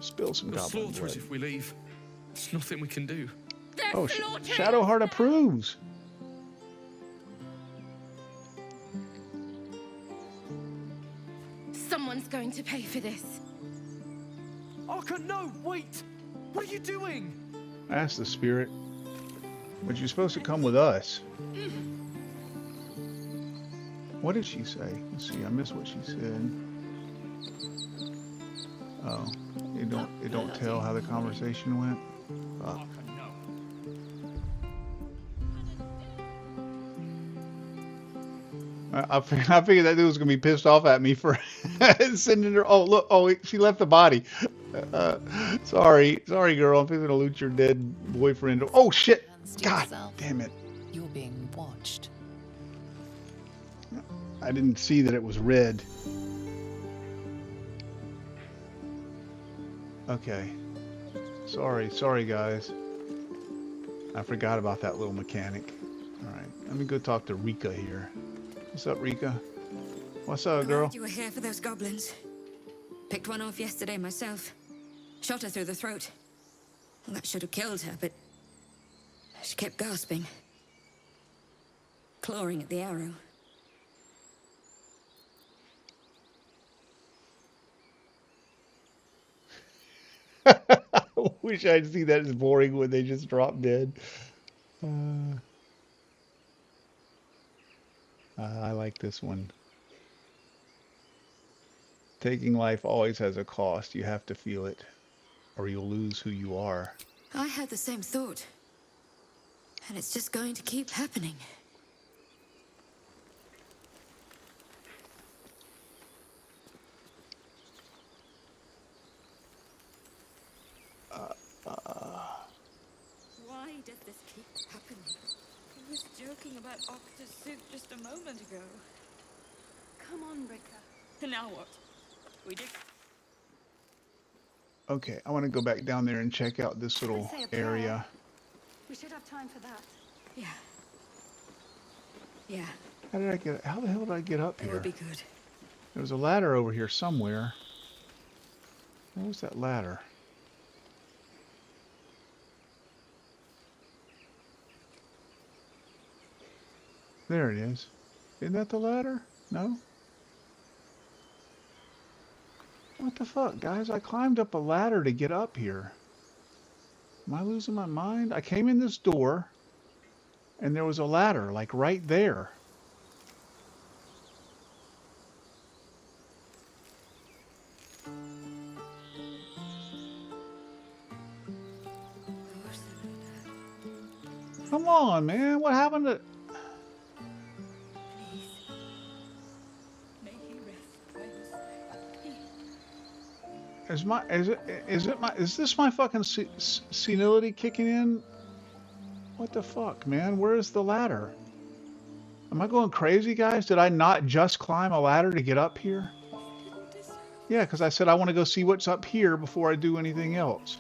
Spill some goblin blood. If we leave, there's nothing we can do. Oh, Shadowheart approves. Someone's going to pay for this. Arca, no, wait! What are you doing? Ask the spirit. But you're supposed to come with us. What did she say? Let's see, I missed what she said. Oh, it don't tell how the conversation went. Fuck. I figured that dude was gonna be pissed off at me for sending her. Oh look! Oh, she left the body. Sorry, girl. I'm fixing to loot your dead boyfriend. Oh shit! God damn it! You're being watched. I didn't see that it was red. Okay. Sorry guys. I forgot about that little mechanic. Alright, let me go talk to Rika here. What's up, Rika? What's up, girl? You were here for those goblins. Picked one off yesterday myself. Shot her through the throat. Well, that should have killed her, but she kept gasping. Clawing at the arrow. I wish I'd see that as boring when they just drop dead. I like this one. Taking life always has a cost. You have to feel it, or you'll lose who you are. I had the same thought. And it's just going to keep happening. that octa suit just a moment ago. Come on, Ricker. And now what? We did. Okay, I want to go back down there and check out this Let's little say a prayer. area. We should have time for that. Yeah. Yeah. How the hell did I get up It here? will be good. There was a ladder over here somewhere. Where was that ladder? There it is. Isn't that the ladder? No? What the fuck, guys? I climbed up a ladder to get up here. Am I losing my mind? I came in this door, and there was a ladder, like right there. Come on, man. What happened to... Is this my fucking senility kicking in? What the fuck, man? Where is the ladder? Am I going crazy, guys? Did I not just climb a ladder to get up here? Yeah, because I said I want to go see what's up here before I do anything else.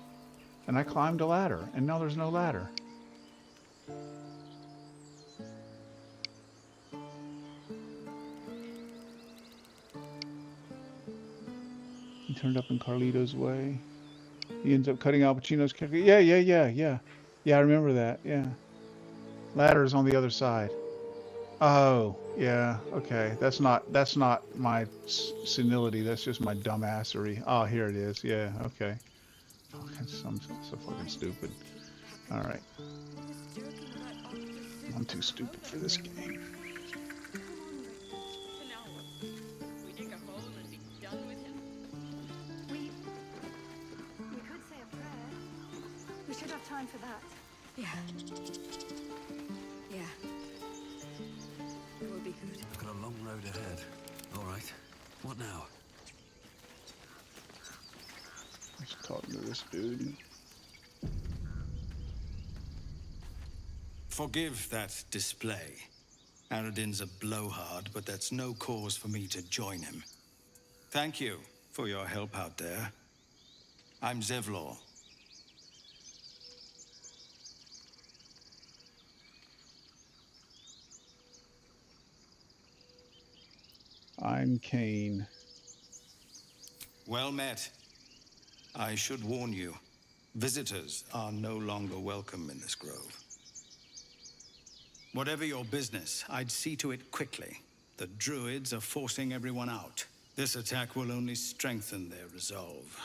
And I climbed a ladder, and now there's no ladder. He turned up in Carlito's way. He ends up cutting Al Pacino's character. Yeah. Yeah, I remember that. Yeah. Ladder's on the other side. Oh, yeah. Okay. That's not my senility. That's just my dumbassery. Oh, here it is. Yeah. Okay. I'm so fucking stupid. All right. I'm too stupid for this game. Time for that. Yeah. Yeah. It will be good. I've got a long road ahead. All right. What now? I was talking to this dude. Forgive that display. Aradin's a blowhard, but that's no cause for me to join him. Thank you for your help out there. I'm Zevlor. I'm Kane. Well met. I should warn you, visitors are no longer welcome in this grove. Whatever your business, I'd see to it quickly. The druids are forcing everyone out. This attack will only strengthen their resolve.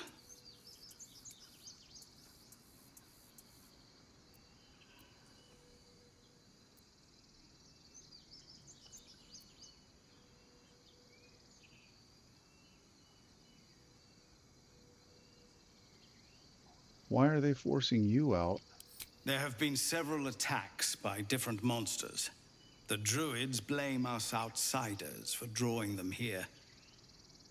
Why are they forcing you out? There have been several attacks by different monsters. The druids blame us outsiders for drawing them here.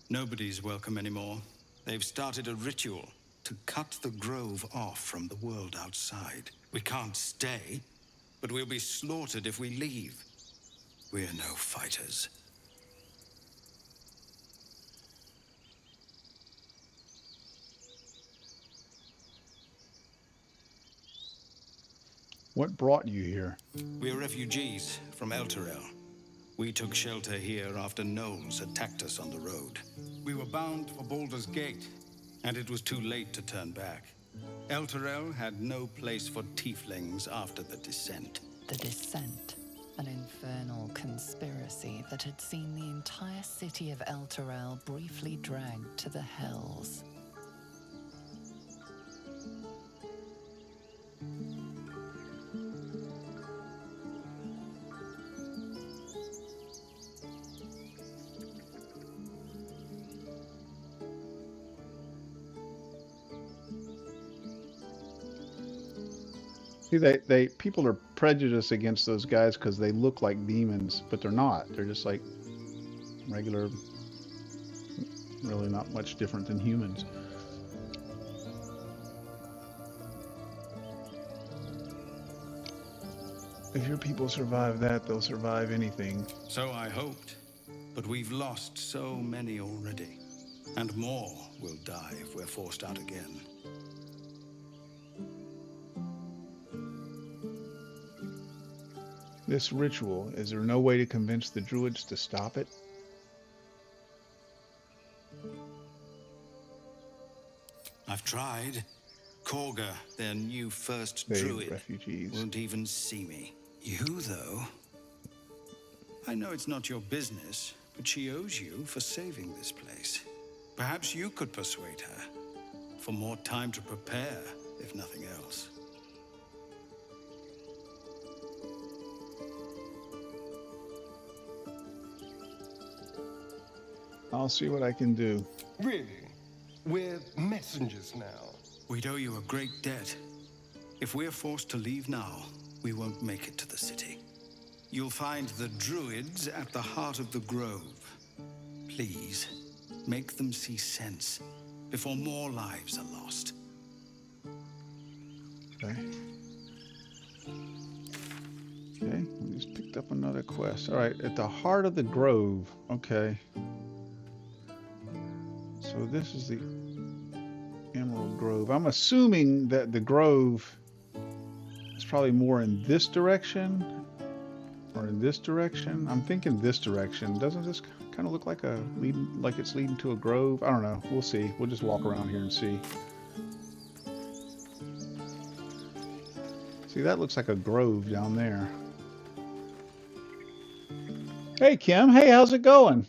Nobody's welcome anymore. They've started a ritual to cut the grove off from the world outside. We can't stay, but we'll be slaughtered if we leave. We're no fighters. What brought you here? We're refugees from Elturel. We took shelter here after gnolls attacked us on the road. We were bound for Baldur's Gate, and it was too late to turn back. Elturel had no place for tieflings after the Descent. The Descent, an infernal conspiracy that had seen the entire city of Elturel briefly dragged to the Hells. See, people are prejudiced against those guys because they look like demons, but they're not. They're just like regular, really not much different than humans. If your people survive that, they'll survive anything. So I hoped. But we've lost so many already. And more will die if we're forced out again. This ritual, is there no way to convince the druids to stop it? I've tried. Korga, their new first They druid, refugees. won't even see me. You, though? I know it's not your business, but she owes you for saving this place. Perhaps you could persuade her. For more time to prepare, if nothing else. I'll see what I can do. Really? We're messengers now. We'd owe you a great debt. If we're forced to leave now, we won't make it to the city. You'll find the druids at the heart of the grove. Please, make them see sense before more lives are lost. Okay. Okay, we just picked up another quest. All right, at the heart of the grove. Okay. So this is the Emerald Grove. I'm assuming that the grove is probably more in this direction or in this direction. I'm thinking this direction. Doesn't this kind of look like like it's leading to a grove? I don't know. We'll see. We'll just walk around here and see. See, that looks like a grove down there. Hey, Kim. Hey, how's it going?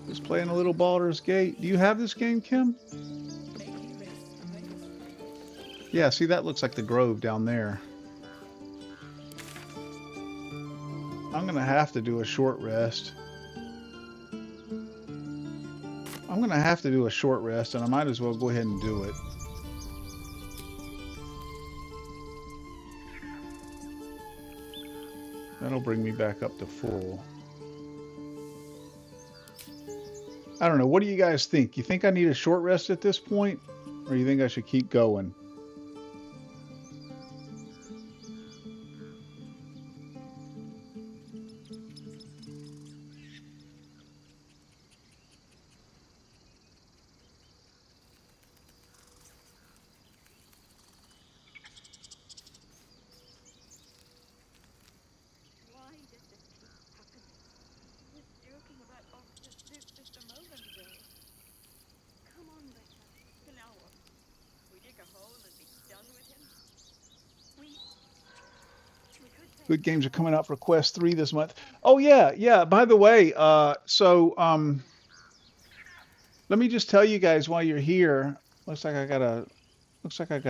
Just playing a little Baldur's Gate. Do you have this game, Kim? Yeah, see, that looks like the grove down there. I'm going to have to do a short rest. I'm going to have to do a short rest, and I might as well go ahead and do it. That'll bring me back up to full. I don't know. What do you guys think? You think I need a short rest at this point? Or you think I should keep going? Good games are coming out for Quest 3 this month. Oh yeah, yeah. By the way, let me just tell you guys while you're here. Looks like I got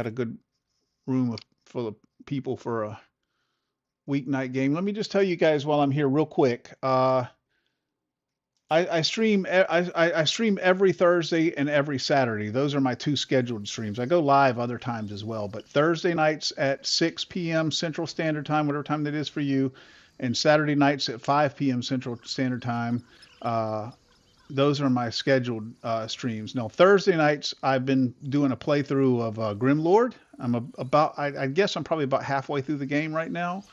a good room full of people for a weeknight game. Let me just tell you guys while I'm here real quick. I stream every Thursday and every Saturday. Those are my two scheduled streams. I go live other times as well, but Thursday nights at 6 p.m. Central Standard Time, whatever time that is for you, and Saturday nights at 5 p.m. Central Standard Time. Those are my scheduled streams. Now, Thursday nights, I've been doing a playthrough of Grimlord. I guess I'm probably about halfway through the game right now.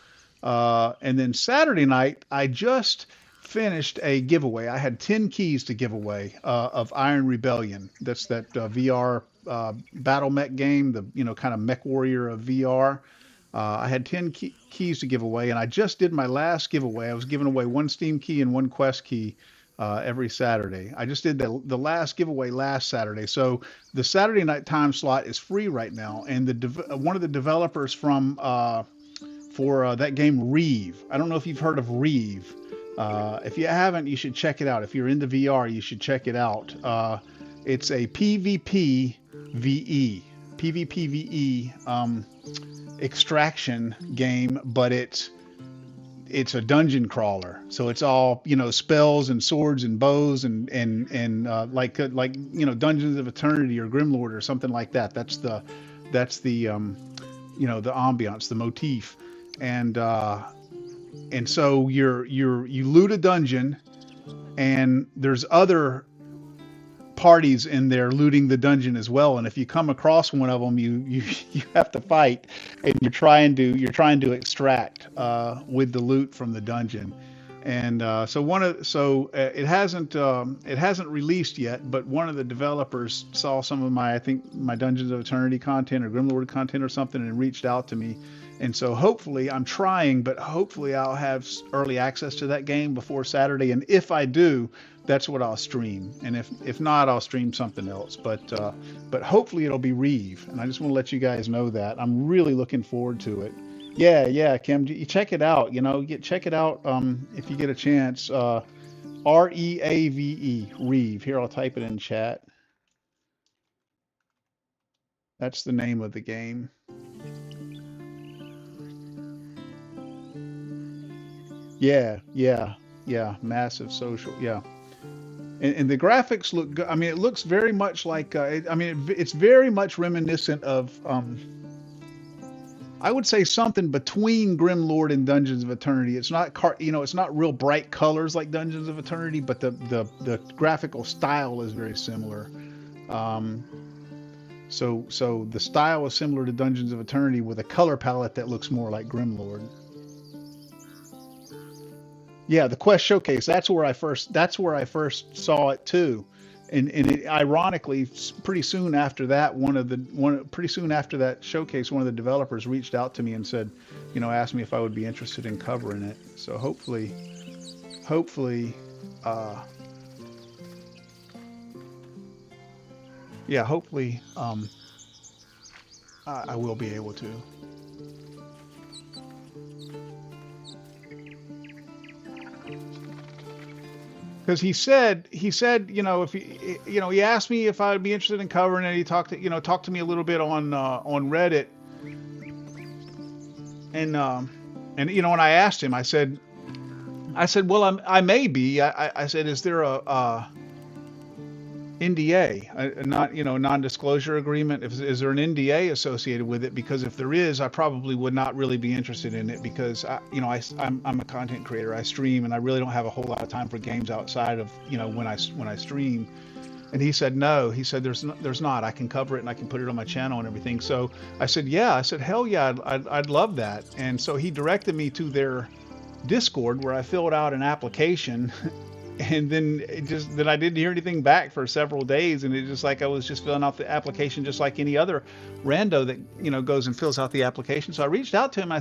And then Saturday night, I just finished a giveaway. I had 10 keys to give away of Iron Rebellion. That's that VR battle mech game, the kind of mech warrior of VR. I had 10 keys to give away, and I just did my last giveaway. I was giving away one Steam key and one Quest key every Saturday. I just did the last giveaway last Saturday. So the Saturday night time slot is free right now, and one of the developers for that game, Reeve. I don't know if you've heard of Reeve. If you haven't, you should check it out. If you're into VR, you should check it out. It's a PvP VE extraction game, but it's a dungeon crawler. So it's all, spells and swords and bows and like Dungeons of Eternity or Grimlord or something like that. That's the ambiance, the motif. And so you loot a dungeon, and there's other parties in there looting the dungeon as well. And if you come across one of them, you have to fight, and you're trying to extract with the loot from the dungeon. And it hasn't released yet, but one of the developers saw some of my Dungeons of Eternity content or Grimlord content or something and reached out to me. And so hopefully, I'm trying, but hopefully I'll have early access to that game before Saturday. And if I do, that's what I'll stream. And if not, I'll stream something else. But hopefully it'll be Reeve. And I just want to let you guys know that. I'm really looking forward to it. Yeah, Kim, you check it out. Check it out if you get a chance. Reave, Reeve. Here, I'll type it in chat. That's the name of the game. Yeah. Massive social. Yeah. And the graphics look good. I mean, it looks very much like. It's very much reminiscent of. I would say something between Grimlord and Dungeons of Eternity. It's not it's not real bright colors like Dungeons of Eternity, but the graphical style is very similar. So the style is similar to Dungeons of Eternity with a color palette that looks more like Grimlord. Yeah, the Quest Showcase. That's where I first saw it too. And ironically, pretty soon after that, pretty soon after that showcase, one of the developers reached out to me and said, asked me if I would be interested in covering it. So hopefully, I will be able to. Because he said, if he asked me if I would be interested in covering it. He talked to me a little bit on Reddit, and when I asked him, I said, well, I may be. I said, is there a NDA, non-disclosure agreement? Is there an NDA associated with it? Because if there is, I probably would not really be interested in it, because I'm a content creator. I stream, and I really don't have a whole lot of time for games outside of when I stream. And he said no. He said there's not. I can cover it and I can put it on my channel and everything. So I said yeah. I said hell yeah, I'd love that. And so he directed me to their Discord, where I filled out an application. And then I didn't hear anything back for several days, and it's just like I was just filling out the application just like any other rando that goes and fills out the application. So I reached out to him. I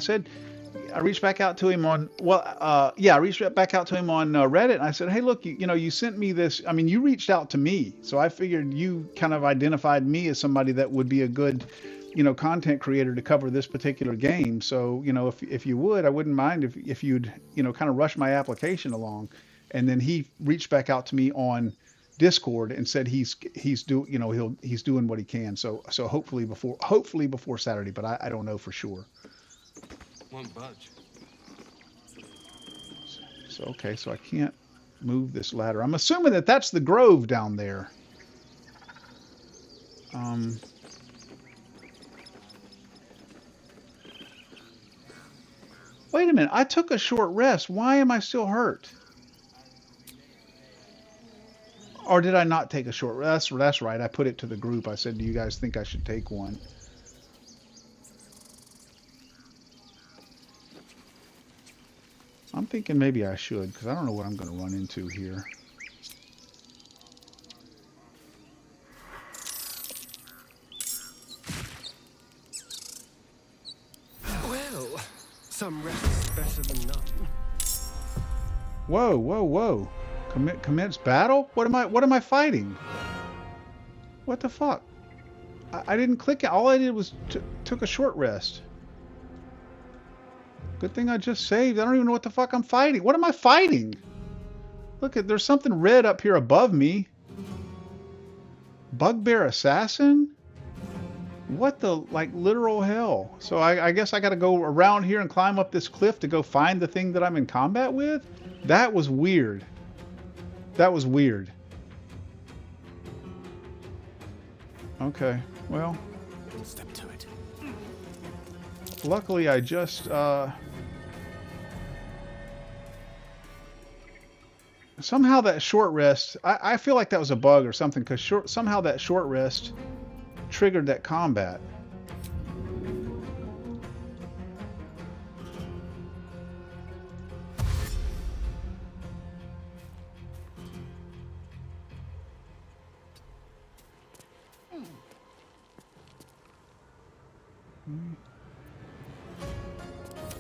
reached back out to him on Reddit, and I said, hey, look, you sent me this. I mean, you reached out to me, so I figured you kind of identified me as somebody that would be a good content creator to cover this particular game. So if you would, I wouldn't mind if you'd kind of rush my application along. And then he reached back out to me on Discord and said he's doing what he can. So hopefully before Saturday, but I don't know for sure. Won't budge. So okay, so I can't move this ladder. I'm assuming that that's the grove down there. Wait a minute, I took a short rest. Why am I still hurt? Or did I not take a short rest? That's right. I put it to the group. I said, do you guys think I should take one? I'm thinking maybe I should, because I don't know what I'm going to run into here. Well, some rest is better than none. Whoa. Commence battle? What am I fighting? What the fuck? I didn't click it. All I did was took a short rest. Good thing I just saved. I don't even know what the fuck I'm fighting. What am I fighting? Look, there's something red up here above me. Bugbear assassin? What the literal hell? So I guess I gotta go around here and climb up this cliff to go find the thing that I'm in combat with? That was weird. That was weird. Okay, well. Step to it. Luckily, I just, I Somehow that short rest, I feel like that was a bug or something, because somehow that short rest triggered that combat.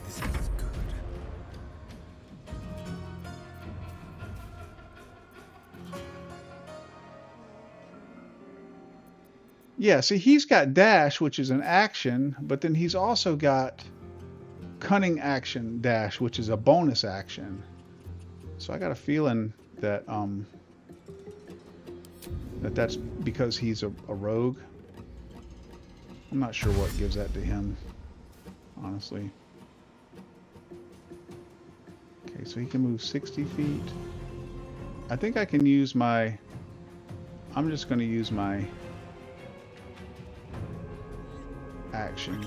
This is good. Yeah, see, he's got dash, which is an action, but then he's also got cunning action dash, which is a bonus action. So I got a feeling that that's because he's a rogue. I'm not sure what gives that to him, honestly. Okay, so he can move 60 feet. I think I can use my... I'm just going to use my action.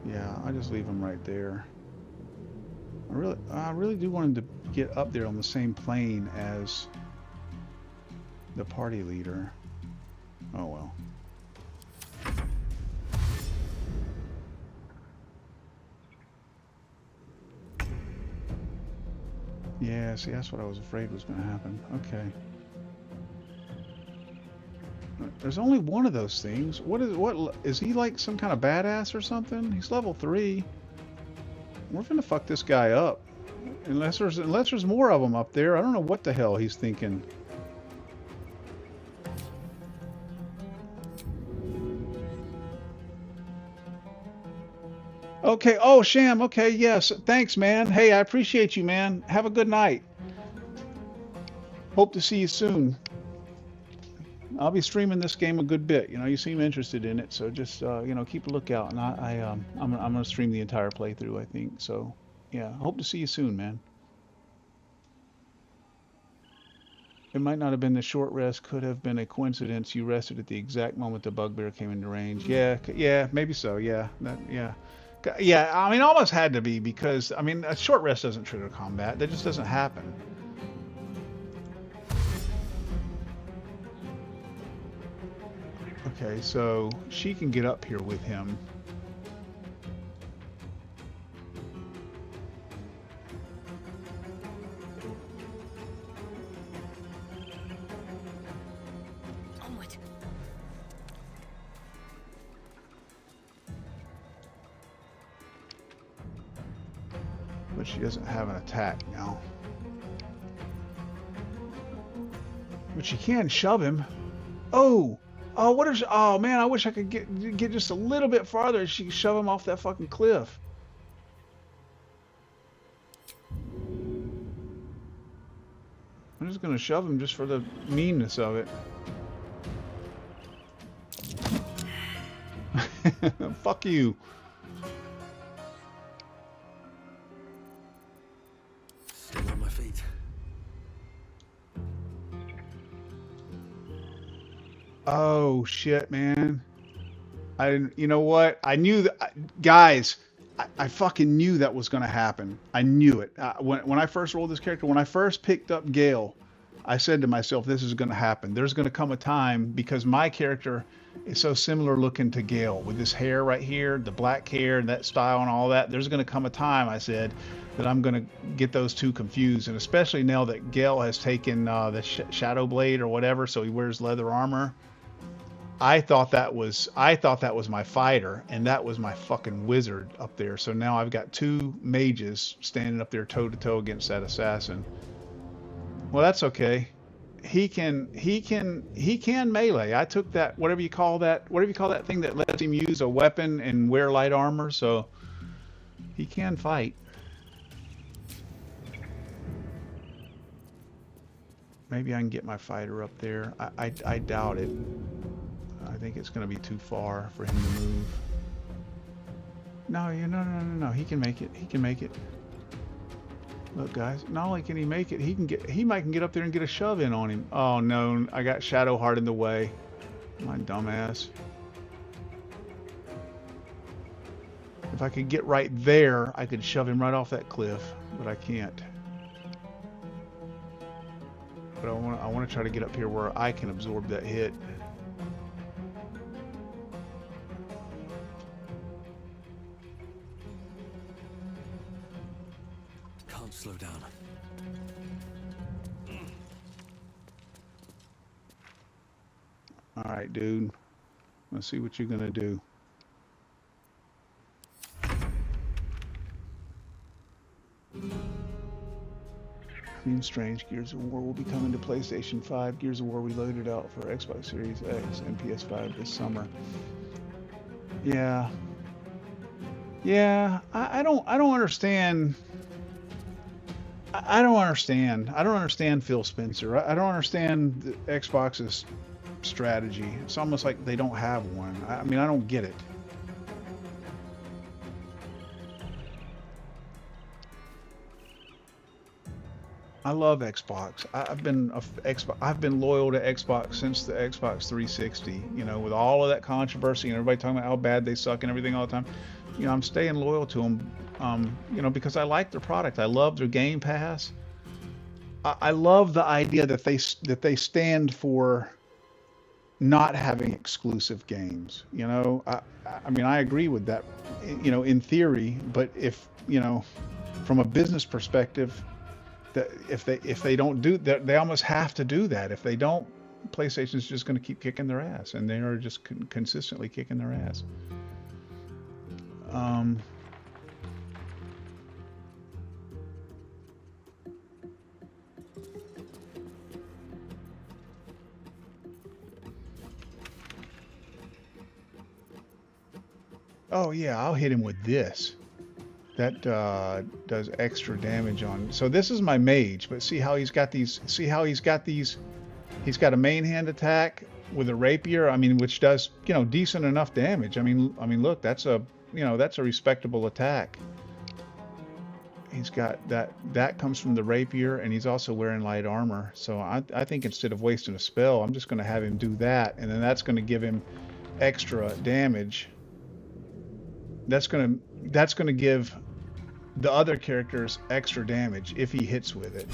Yeah, I just leave him right there. I really do want him to get up there on the same plane as the party leader. Oh well. Yeah, see, that's what I was afraid was going to happen. Okay. There's only one of those things. What is he, like some kind of badass or something? He's level 3. We're gonna fuck this guy up. Unless there's more of them up there. I don't know what the hell he's thinking. Okay, oh Sham, okay, yes. Thanks, man. Hey, I appreciate you, man. Have a good night. Hope to see you soon. I'll be streaming this game a good bit. You know, you seem interested in it, so just you know, keep a lookout. And I'm gonna stream the entire playthrough, I think. So yeah, hope to see you soon, man. It might not have been the short rest. Could have been a coincidence. You rested at the exact moment the bugbear came into range. Yeah, maybe so. Yeah, yeah. I mean, almost had to be, because I mean, a short rest doesn't trigger combat. That just doesn't happen. Okay, so she can get up here with him. Onward. But she doesn't have an attack now. But she can shove him. Oh! Oh, what is... Oh, man, I wish I could get just a little bit farther and she could shove him off that fucking cliff. I'm just going to shove him just for the meanness of it. Fuck you. Still on my feet. Oh shit, man. I didn't, you know what? I knew that, guys, I fucking knew that was going to happen. I knew it. When I first rolled this character, when I first picked up Gale, I said to myself, this is going to happen. There's going to come a time, because my character is so similar looking to Gale, with this hair right here, the black hair and that style and all that. There's going to come a time, I said, that I'm going to get those two confused. And especially now that Gale has taken the Shadow Blade or whatever, so he wears leather armor. I thought that was my fighter, and that was my fucking wizard up there. So now I've got two mages standing up there toe to toe against that assassin. Well, that's okay. He can melee. I took that, whatever you call that thing that lets him use a weapon and wear light armor, so he can fight. Maybe I can get my fighter up there. I doubt it. I think it's going to be too far for him to move. No, no. He can make it. He can make it. Look, guys, not only can he make it, he might can get up there and get a shove in on him. Oh no, I got Shadowheart in the way. My dumbass. If I could get right there, I could shove him right off that cliff, but I can't. But I want to try to get up here where I can absorb that hit. Can't slow down. All right, dude. Let's see what you're gonna do. Seems strange. Gears of War will be coming to PlayStation 5. Gears of War Reloaded out for Xbox Series X and PS5 this summer. Yeah. Yeah. I don't understand. I don't understand. I don't understand Phil Spencer. I don't understand the Xbox's strategy. It's almost like they don't have one. I mean, I don't get it. I love Xbox. I've been loyal to Xbox since the Xbox 360. You know, with all of that controversy and everybody talking about how bad they suck and everything all the time. You know, I'm staying loyal to them. You know, because I like their product. I love their Game Pass. I love the idea that they stand for not having exclusive games. You know, I mean, I agree with that. You know, in theory, but if you know, from a business perspective. That if they don't do that, they almost have to do that. If they don't, PlayStation's just going to keep kicking their ass, and they are just consistently kicking their ass. Oh yeah, I'll hit him with this. That does extra damage on. So this is my mage, but see how he's got these. See how he's got these. He's got a main hand attack with a rapier. I mean, which does decent enough damage. I mean, look, that's a that's a respectable attack. He's got that. That comes from the rapier, and he's also wearing light armor. So I think instead of wasting a spell, I'm just going to have him do that, and then that's going to give him extra damage. That's going to give the other characters extra damage if he hits with it.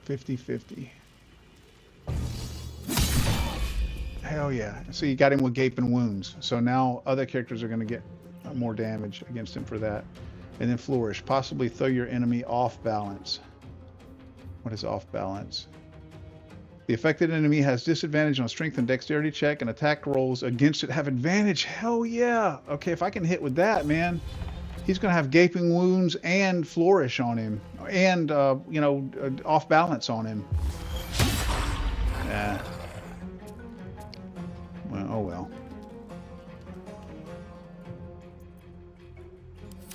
$50-50. Hell yeah. So you got him with gaping wounds. So now other characters are going to get more damage against him for that. And then flourish. Possibly throw your enemy off balance. What is off balance? The affected enemy has disadvantage on strength and dexterity check, and attack rolls against it have advantage. Hell yeah. Okay, if I can hit with that, man, he's going to have gaping wounds and flourish on him. And, off balance on him. Yeah. Well, oh well.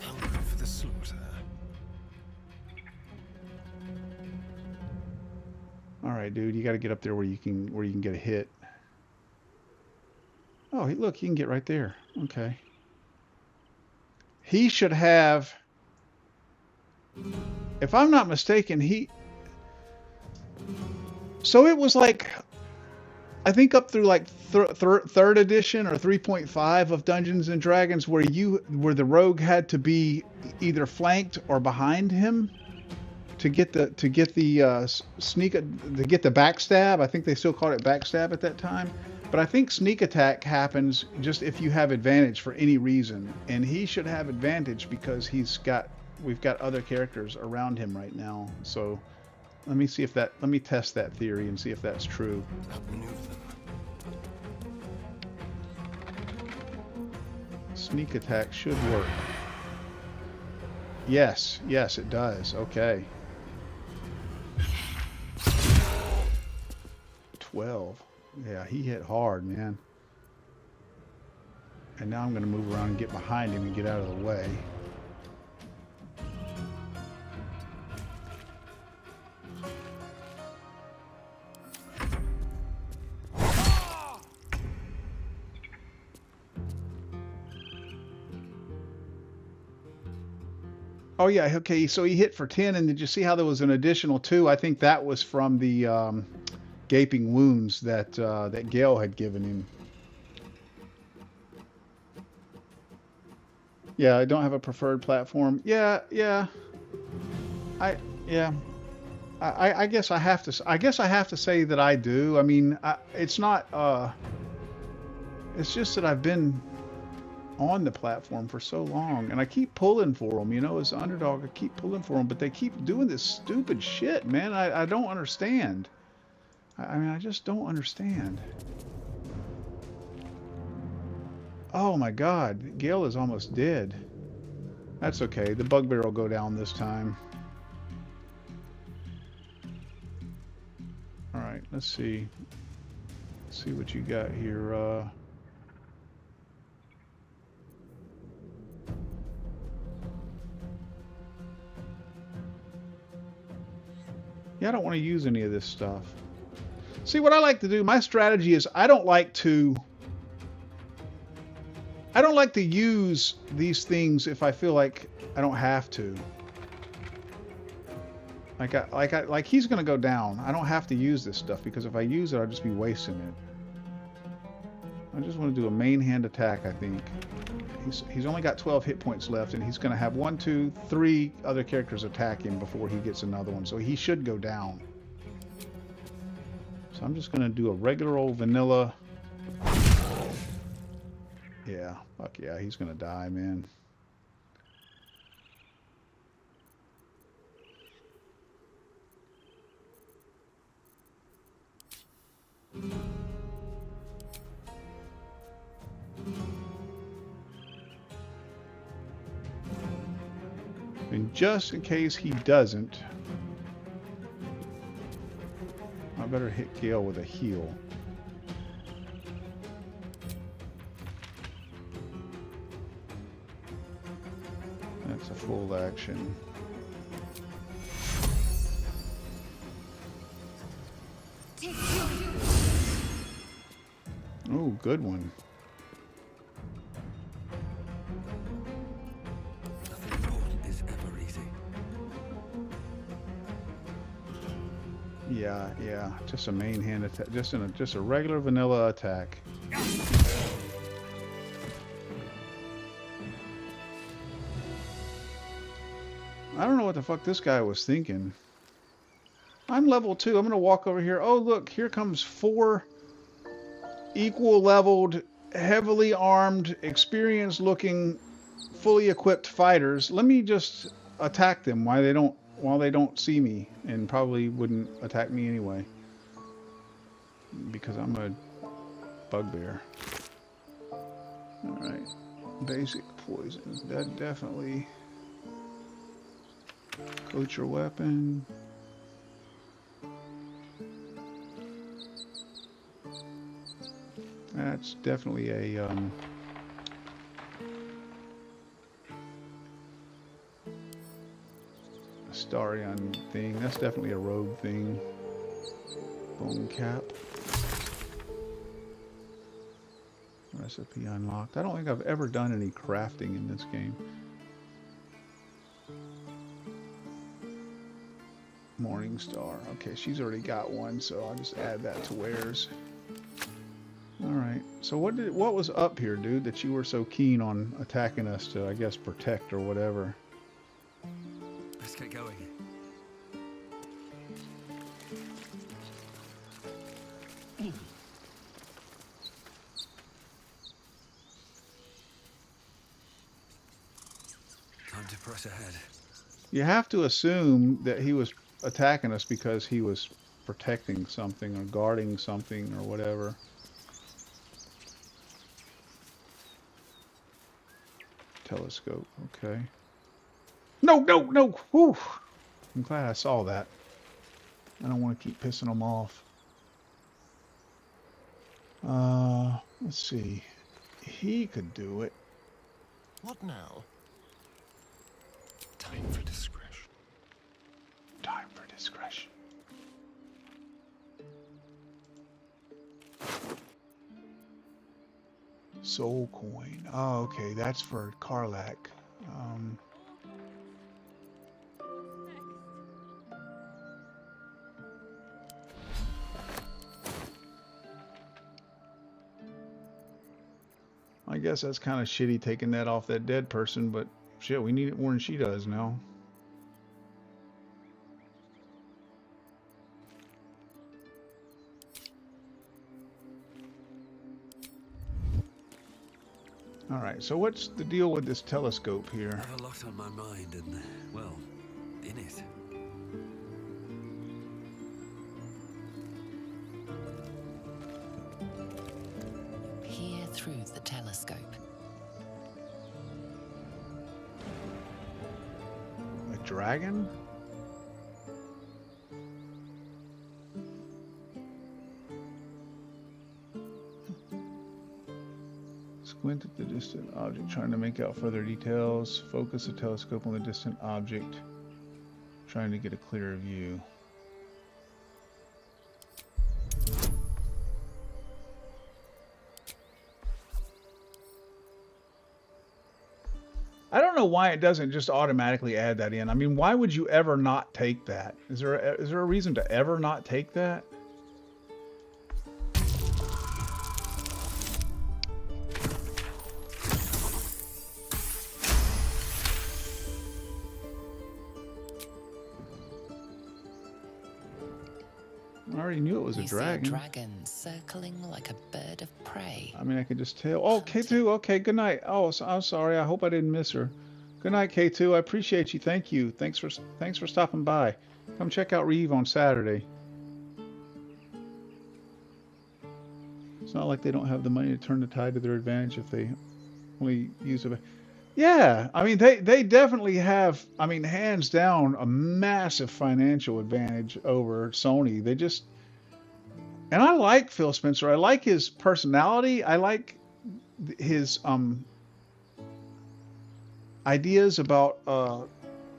Hungry for the slaughter. All right, dude, you got to get up there where you can get a hit. Oh, look, you can get right there. Okay. He should have, if I'm not mistaken, so it was like, I think up through like third edition or 3.5 of Dungeons and Dragons, where the rogue had to be either flanked or behind him to get the backstab. I think they still called it backstab at that time. But I think sneak attack happens just if you have advantage for any reason, and he should have advantage because we've got other characters around him right now. So let me test that theory and see if that's true. Sneak attack should work. Yes, it does. Okay. 12. Yeah, he hit hard, man. And now I'm going to move around and get behind him and get out of the way. Oh yeah, okay. So he hit for 10, and did you see how there was an additional 2? I think that was from the gaping wounds that that Gale had given him. Yeah, I don't have a preferred platform. Yeah, yeah. I yeah. I guess I have to. I guess I have to say that I do. I mean, it's not. It's just that I've been on the platform for so long, and I keep pulling for them. You know, as an underdog, I keep pulling for them, but they keep doing this stupid shit, man. I don't understand. I mean, I just don't understand. Oh my God, Gale is almost dead. That's okay. The bugbear will go down this time. All right, let's see. Let's see what you got here. Yeah, I don't want to use any of this stuff. See, what I like to do, my strategy is I don't like to use these things if I feel like I don't have to. Like he's gonna go down. I don't have to use this stuff because if I use it, I'll just be wasting it. I just want to do a main hand attack, I think. He's only got 12 hit points left, and he's gonna have 1, 2, 3 other characters attack him before he gets another one. So he should go down. So I'm just gonna do a regular old vanilla. Yeah, fuck yeah, he's gonna die, man. And just in case he doesn't, I better hit Gale with a heal. That's a full action. Oh, good one. Nothing important is ever easy. Yeah. Just a main hand attack. Just a regular vanilla attack. I don't know what the fuck this guy was thinking. I'm level 2. I'm gonna walk over here. Oh look, here comes 4 equal leveled, heavily armed, experienced looking, fully equipped fighters. Let me just attack them while they don't see me, and probably wouldn't attack me anyway. Because I'm a bugbear. Alright. Basic poison. That definitely coat your weapon. That's definitely a Starion thing. That's definitely a rogue thing. Bone cap. Recipe unlocked. I don't think I've ever done any crafting in this game. Morning Star. Okay, she's already got one, so I'll just add that to wares. Alright, so what was up here, dude, that you were so keen on attacking us to, I guess, protect or whatever? Let's get going. Time to press ahead. You have to assume that he was attacking us because he was protecting something or guarding something or whatever. Telescope, okay. No! Whew. I'm glad I saw that. I don't want to keep pissing them off. Let's see. He could do it. What now? Time for discretion. Time for discretion. Soul coin. Oh, okay. That's for Karlak. guess that's kind of shitty taking that off that dead person, but shit, we need it more than she does now. All right, so what's the deal with this telescope here? I have a lot on my mind and, well, in it. Peer through the telescope. A dragon? Squint at the distant object, trying to make out further details. Focus the telescope on the distant object, trying to get a clearer view. I don't know why it doesn't just automatically add that in. I mean, why would you ever not take that? Is there a reason to ever not take that? I already knew it was a dragon. See a dragon circling like a bird of prey. I mean, I could just tell. Oh, K2. Okay, good night. Oh, so, I'm sorry. I hope I didn't miss her. Good night, K2. I appreciate you. Thank you. Thanks for stopping by. Come check out Reeve on Saturday. It's not like they don't have the money to turn the tide to their advantage if they only use it. Yeah, I mean, they definitely have, I mean, hands down, a massive financial advantage over Sony. They just, and I like Phil Spencer. I like his personality. I like his ideas about,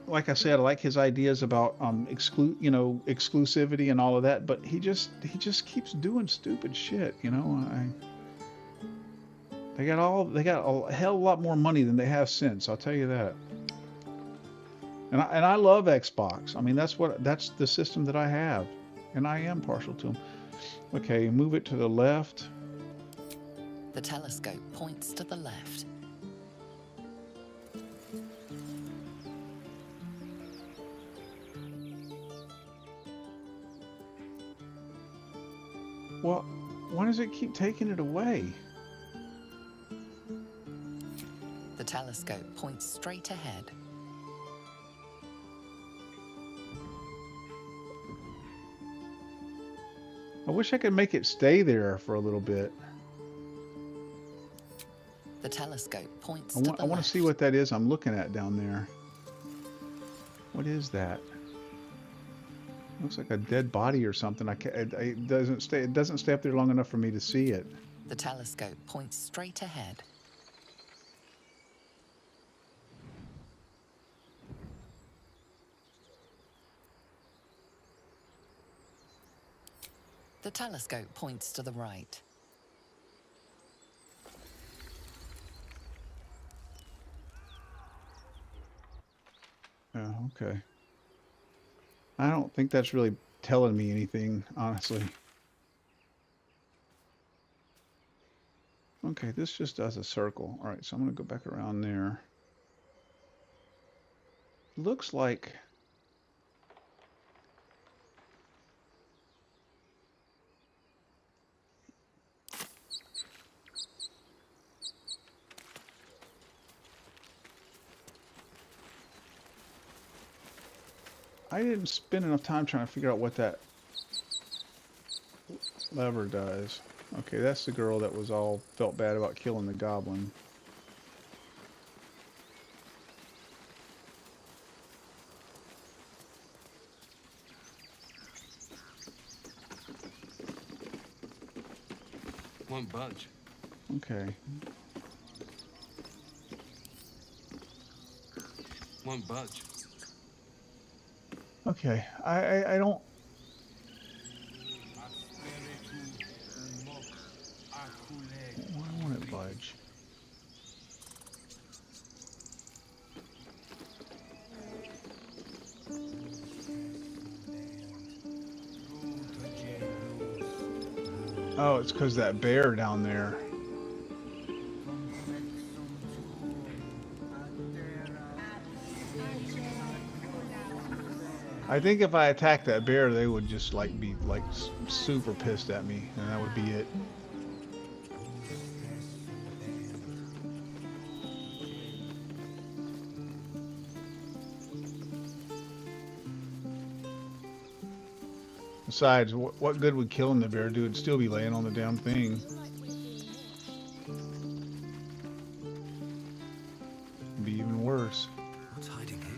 like I said, I like his ideas about exclusivity and all of that. But he just keeps doing stupid shit. You know, They got a hell of a lot more money than they have since. I'll tell you that. And I love Xbox. I mean, that's the system that I have, and I am partial to them. Okay, move it to the left. The telescope points to the left. Well, why does it keep taking it away? The telescope points straight ahead. I wish I could make it stay there for a little bit. The telescope points to the left. I want to see what that is I'm looking at down there. What is that? Looks like a dead body or something. It doesn't stay up there long enough for me to see it. The telescope points straight ahead. The telescope points to the right. Oh, okay. I don't think that's really telling me anything, honestly. Okay, this just does a circle. All right, so I'm going to go back around there. Looks like... I didn't spend enough time trying to figure out what that lever does. Okay, that's the girl that was all felt bad about killing the goblin. Won't budge. Okay. Won't budge. Okay, I don't... Why won't it budge? Oh, it's because that bear down there. I think if I attacked that bear, they would just like be like super pissed at me, and that would be it. Besides, what good would killing the bear do? It'd still be laying on the damn thing. It'd be even worse. What's hiding here?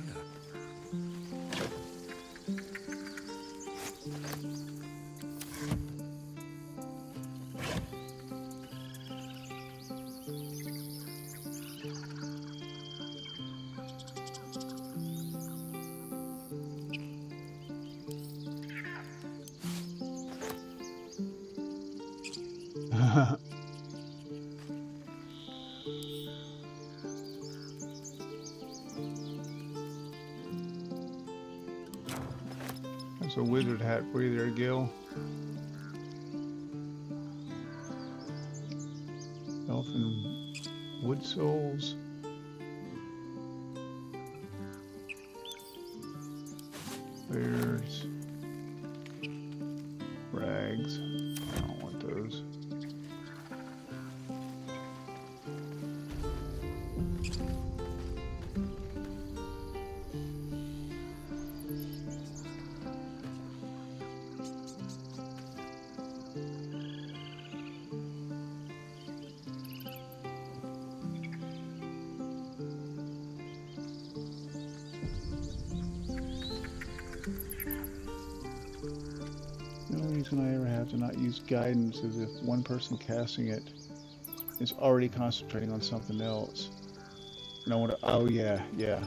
There's a wizard hat for you there, Gil. Elfin wood souls. Bears. Rags. I don't want those. Reason I ever have to not use guidance is if one person casting it is already concentrating on something else. No one. Oh yeah, yeah.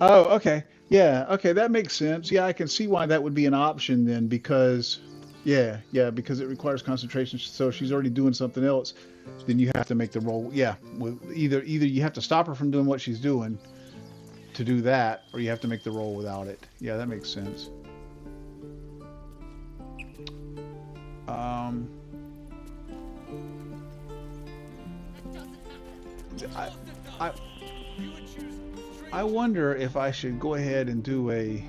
Oh okay, yeah, okay, that makes sense. Yeah, I can see why that would be an option then, because yeah, because it requires concentration. So if she's already doing something else, then you have to make the roll. Yeah, either you have to stop her from doing what she's doing to do that, or you have to make the roll without it. Yeah, that makes sense. I wonder if I should go ahead and do a...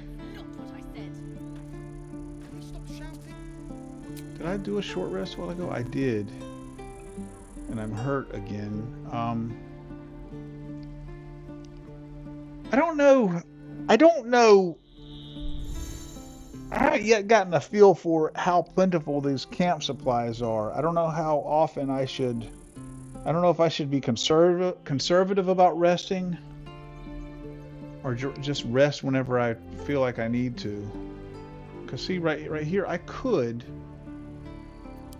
Did I do a short rest a while ago? I did. And I'm hurt again. I don't know. I haven't yet gotten a feel for how plentiful these camp supplies are. I don't know how often I should... I don't know if I should be conservative about resting, or just rest whenever I feel like I need to. Cause see, right here, I could.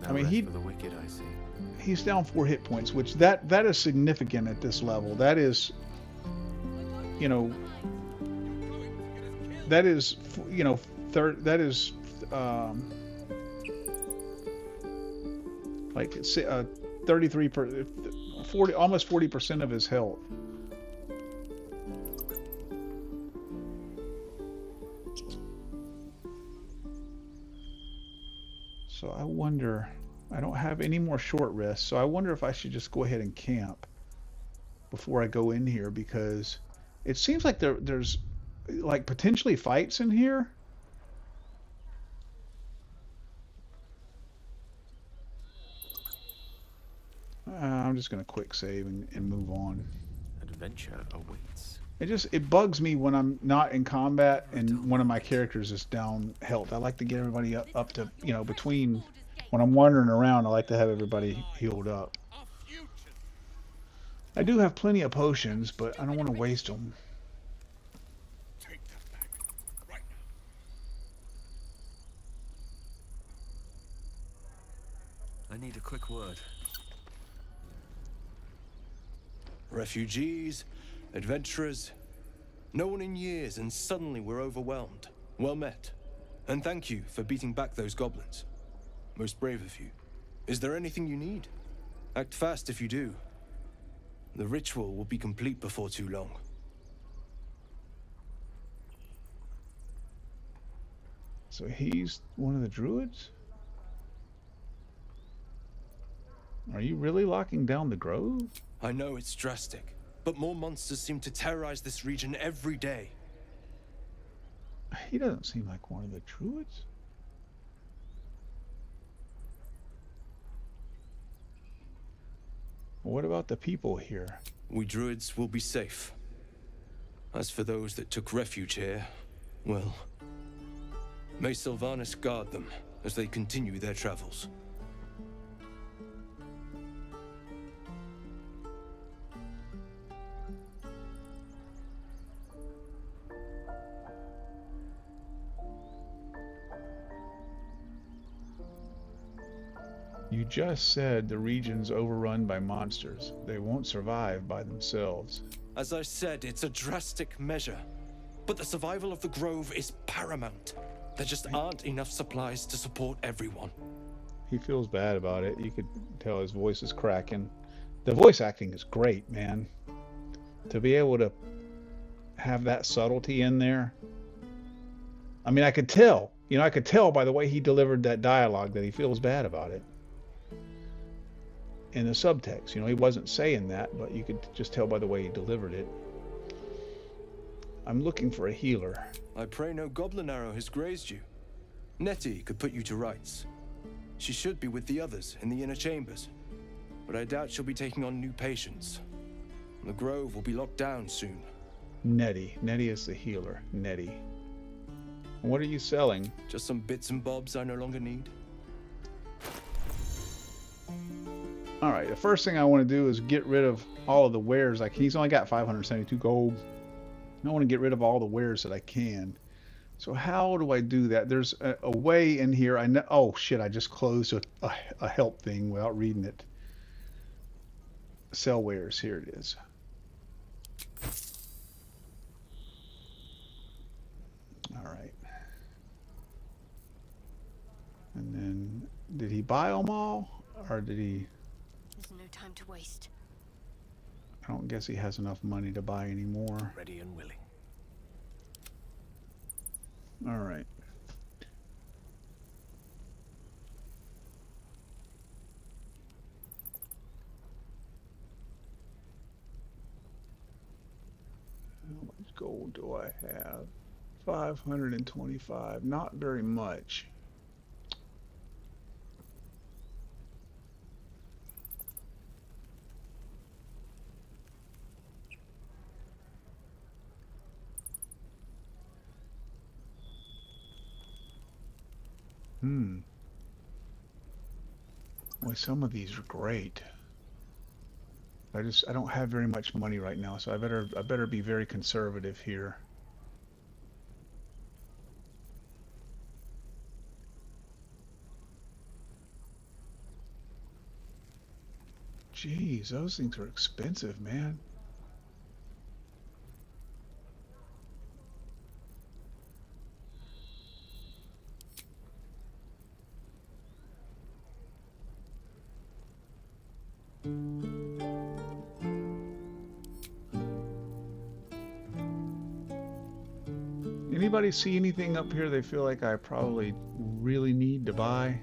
No, I mean, for the wicked, I see. He's down 4 hit points, which that is significant at this level. That is, you know, that is like 40, almost 40% of his health. So I wonder, I don't have any more short rests, so I wonder if I should just go ahead and camp before I go in here, because it seems like there's like potentially fights in here. I'm just gonna quick save and move on. Adventure awaits. It bugs me when I'm not in combat and one of my characters is down health. I like to get everybody up to, you know, between when I'm wandering around, I like to have everybody healed up. I do have plenty of potions, but I don't want to waste them. I need a quick word. Refugees, adventurers, no one in years, and suddenly we're overwhelmed. Well met. And thank you for beating back those goblins. Most brave of you. Is there anything you need? Act fast if you do. The ritual will be complete before too long. So he's one of the druids? Are you really locking down the grove? I know it's drastic, but more monsters seem to terrorize this region every day. He doesn't seem like one of the druids. What about the people here? We druids will be safe. As for those that took refuge here, well, may Sylvanas guard them as they continue their travels. You just said the region's overrun by monsters. They won't survive by themselves. As I said, it's a drastic measure. But the survival of the Grove is paramount. There just aren't enough supplies to support everyone. He feels bad about it. You could tell his voice is cracking. The voice acting is great, man. To be able to have that subtlety in there. I mean, I could tell. You know, I could tell by the way he delivered that dialogue that he feels bad about it. In the subtext, you know, he wasn't saying that, but you could just tell by the way he delivered it. I'm looking for a healer. I pray no goblin arrow has grazed you. Nettie could put you to rights. She should be with the others in the inner chambers, but I doubt she'll be taking on new patients. The Grove will be locked down soon. Nettie. Nettie is the healer. Nettie. What are you selling? Just some bits and bobs I no longer need. All right, the first thing I want to do is get rid of all of the wares. Like, he's only got 572 gold. I want to get rid of all the wares that I can. So how do I do that? There's a way in here. I know. Oh shit! I just closed a help thing without reading it. Sell wares. Here it is. All right. And then, did he buy them all, or did he? There's no time to waste. I don't guess he has enough money to buy any more. Ready and willing. All right. How much gold do I have? 525. Not very much. Boy, some of these are great. I don't have very much money right now, so I better be very conservative here. Jeez, those things are expensive, man. Anybody see anything up here they feel like I probably really need to buy?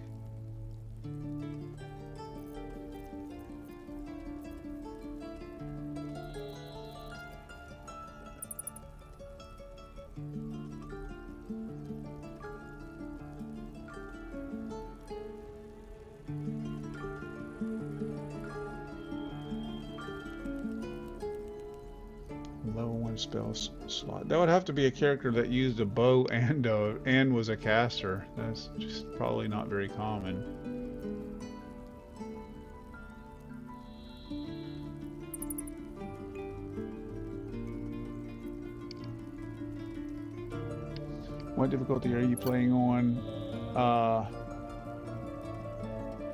Level 1 spell slot. That would have to be a character that used a bow and was a caster. That's just probably not very common. What difficulty are you playing on?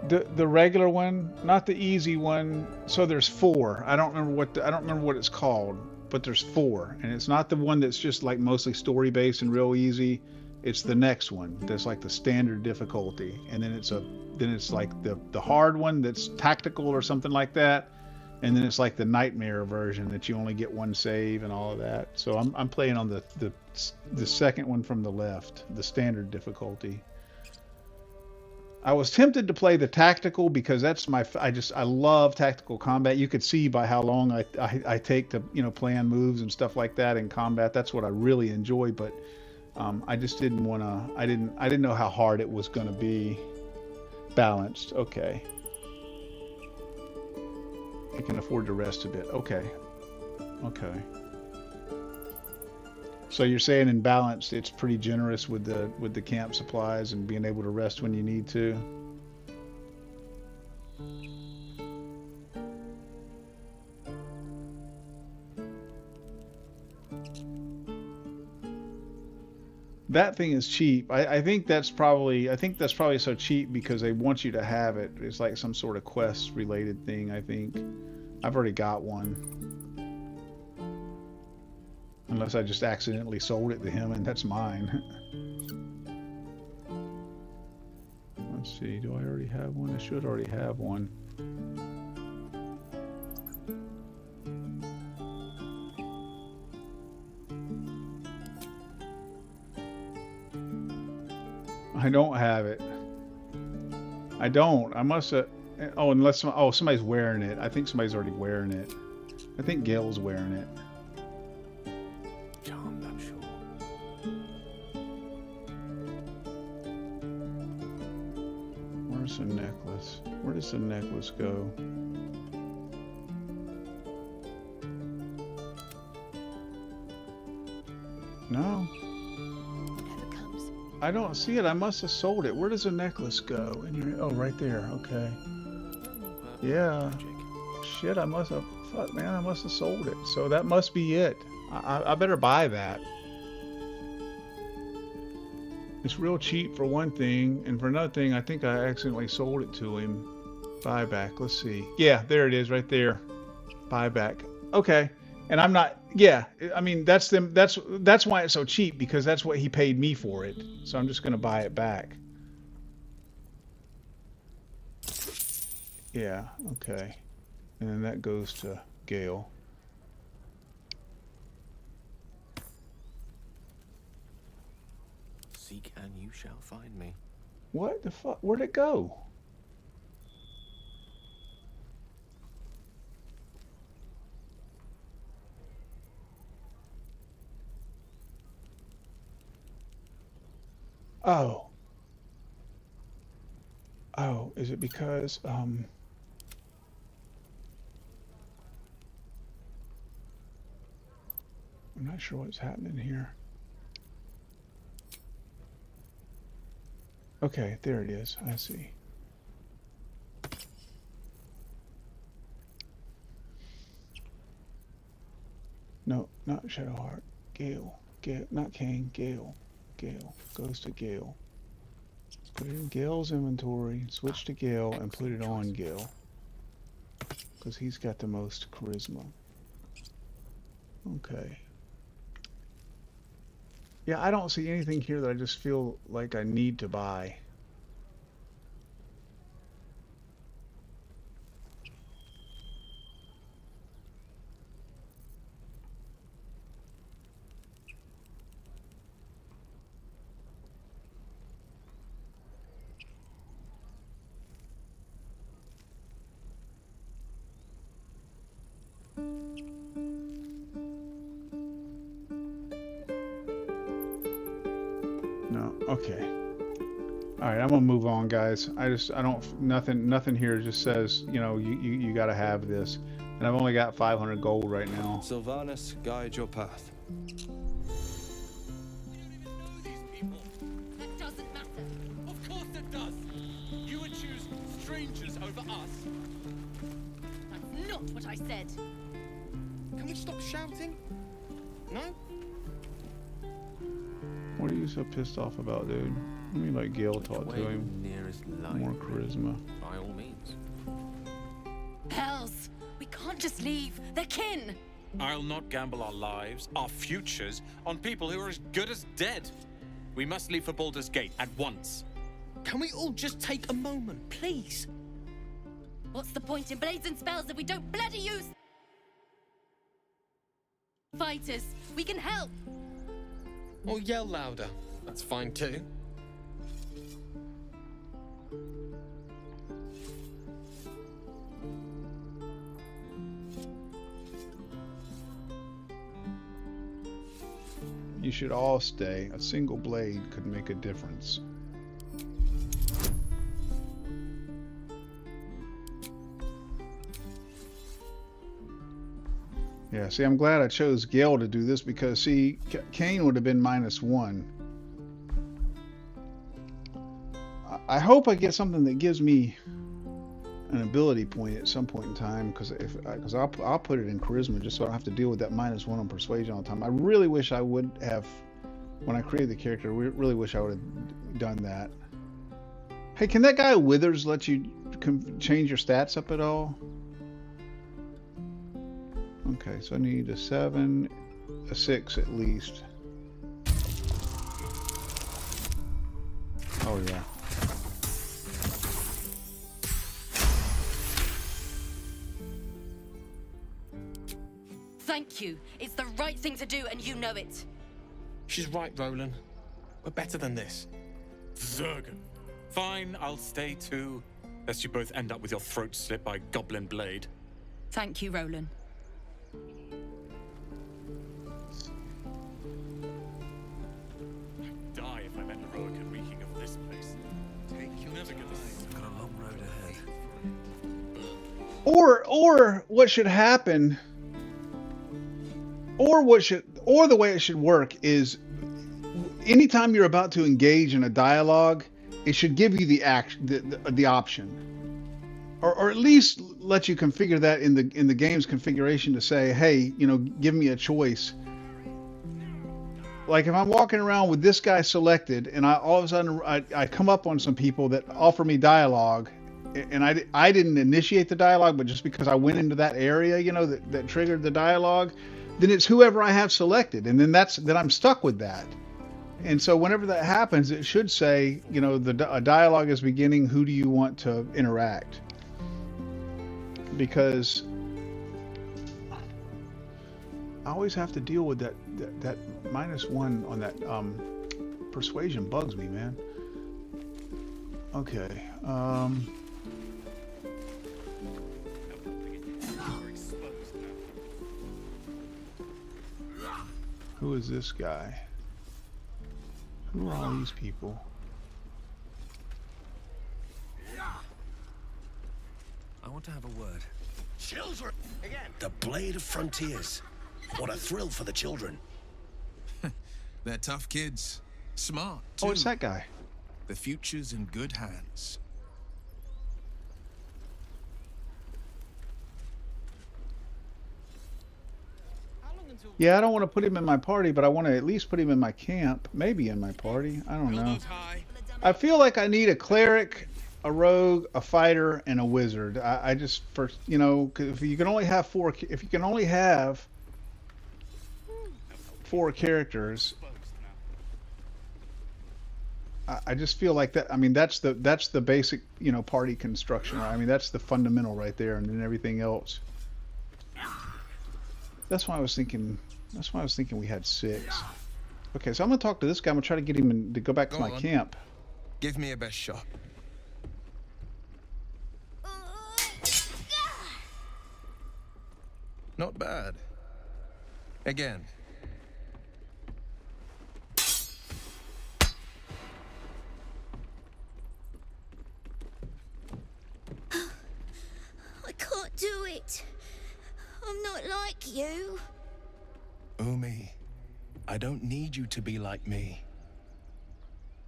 The regular one, not the easy one. So there's 4. I don't remember what it's called. But there's 4, and it's not the one that's just like mostly story based and real easy. It's the next one that's like the standard difficulty, and then it's like the hard one that's tactical or something like that, and then it's like the nightmare version that you only get 1 save and all of that. So I'm playing on the second one from the left, the standard difficulty. I was tempted to play the tactical because that's I love tactical combat. You could see by how long I take to plan moves and stuff like that in combat. That's what I really enjoy. But I just didn't want to. I didn't know how hard it was going to be. Balanced. Okay. I can afford to rest a bit. Okay. Okay. So you're saying in balanced, it's pretty generous with the camp supplies and being able to rest when you need to. That thing is cheap. I think that's probably so cheap because they want you to have it. It's like some sort of quest related thing, I think. I've already got one. Unless I just accidentally sold it to him and that's mine. Let's see, do I already have one? I should already have one. I don't have it. I don't. I must have. Oh, unless somebody's wearing it. I think somebody's already wearing it. I think Gail's wearing it. I'm not sure. Where's the necklace? Where does the necklace go? No. I don't see it. I must have sold it. Where does the necklace go? Oh, right there. Okay. Yeah. Shit, I must have... Fuck, man, I must have sold it. So that must be it. I better buy that. It's real cheap for one thing. And for another thing, I think I accidentally sold it to him. Buyback. Let's see. Yeah, there it is right there. Buyback. Okay. And I'm not... Yeah, I mean, that's why it's so cheap, because that's what he paid me for it. So I'm just going to buy it back. Yeah, okay. And then that goes to Gail. Seek and you shall find me. What the fuck? Where'd it go? Oh. Oh, is it because, I'm not sure what's happening here. Okay, there it is. I see. No, not Shadowheart. Gale. Gale, not Kane. Gale. Gale. Goes to Gale. Put it in Gale's inventory, switch to Gale, and put it on Gale. Because he's got the most charisma. Okay. Yeah, I don't see anything here that I just feel like I need to buy. No, okay. Alright, I'm gonna move on, guys. Nothing here just says, you know, you gotta have this. And I've only got 500 gold right now. Sylvanas, guide your path. That doesn't matter. Of course it does. You would choose strangers over us. That's not what I said. Can we stop shouting? No? What are you so pissed off about, dude? I mean, like Gale talk to him. More charisma. By all means. Hells! We can't just leave. They're kin! I'll not gamble our lives, our futures, on people who are as good as dead. We must leave for Baldur's Gate at once. Can we all just take a moment, please? What's the point in blazing spells if we don't bloody use fighters? We can help! Or yell louder. That's fine too. You should all stay. A single blade could make a difference. Yeah, see, I'm glad I chose Gale to do this because, see, Kane would have been -1. I hope I get something that gives me an ability point at some point in time, because I'll put it in charisma just so I don't have to deal with that -1 on persuasion all the time. I really wish I would have, when I created the character, really wish I would have done that. Hey, can that guy Withers let you change your stats up at all? Okay, so I need a 7, a 6 at least. Oh yeah. Thank you. It's the right thing to do, and you know it. She's right, Roland. We're better than this. Zergan. Fine, I'll stay too. Lest you both end up with your throat slit by Goblin Blade. Thank you, Roland. I'd die if I met a Roica reeking of this place. Take your never gonna see. Got a long road ahead. Or what should happen, or the way it should work is, anytime you're about to engage in a dialogue, it should give you the option, or at least let you configure that in the game's configuration to say, hey, you know, give me a choice. Like if I'm walking around with this guy selected, and all of a sudden I come up on some people that offer me dialogue, and I didn't initiate the dialogue, but just because I went into that area, you know, that triggered the dialogue, then it's whoever I have selected, and then I'm stuck with that. And so whenever that happens, it should say, you know, a dialogue is beginning. Who do you want to interact? Because I always have to deal with that -1 on that persuasion. Bugs me, man. Okay. Who is this guy? Who are all these people? I want to have a word. Children! Again. The Blade of Frontiers. What a thrill for the children. They're tough kids. Smart, too. Oh, it's that guy. The future's in good hands. Yeah, I don't want to put him in my party, but I want to at least put him in my camp. Maybe in my party. I don't know. I feel like I need a cleric, a rogue, a fighter, and a wizard. I just, first, you know, 'cause if you can only have 4 characters, I just feel like that. I mean, that's the basic, you know, party construction. Right? I mean, that's the fundamental right there, and then everything else. That's why I was thinking. That's why I was thinking we had 6. Okay, so I'm gonna talk to this guy. I'm gonna try to get him to go back to my camp. Give me a best shot. Not bad. Again. I can't do it. I'm not like you. Umi, I don't need you to be like me.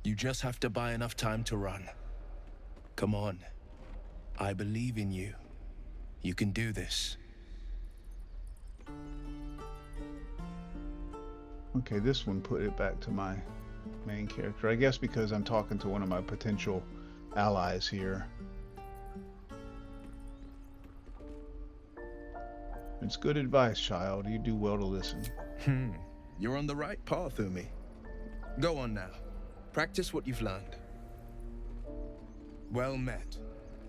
You just have to buy enough time to run. Come on. I believe in you. You can do this. Okay, this one put it back to my main character. I guess because I'm talking to one of my potential allies here. It's good advice, child. You do well to listen. You're on the right path, Umi. Go on now. Practice what you've learned. Well met.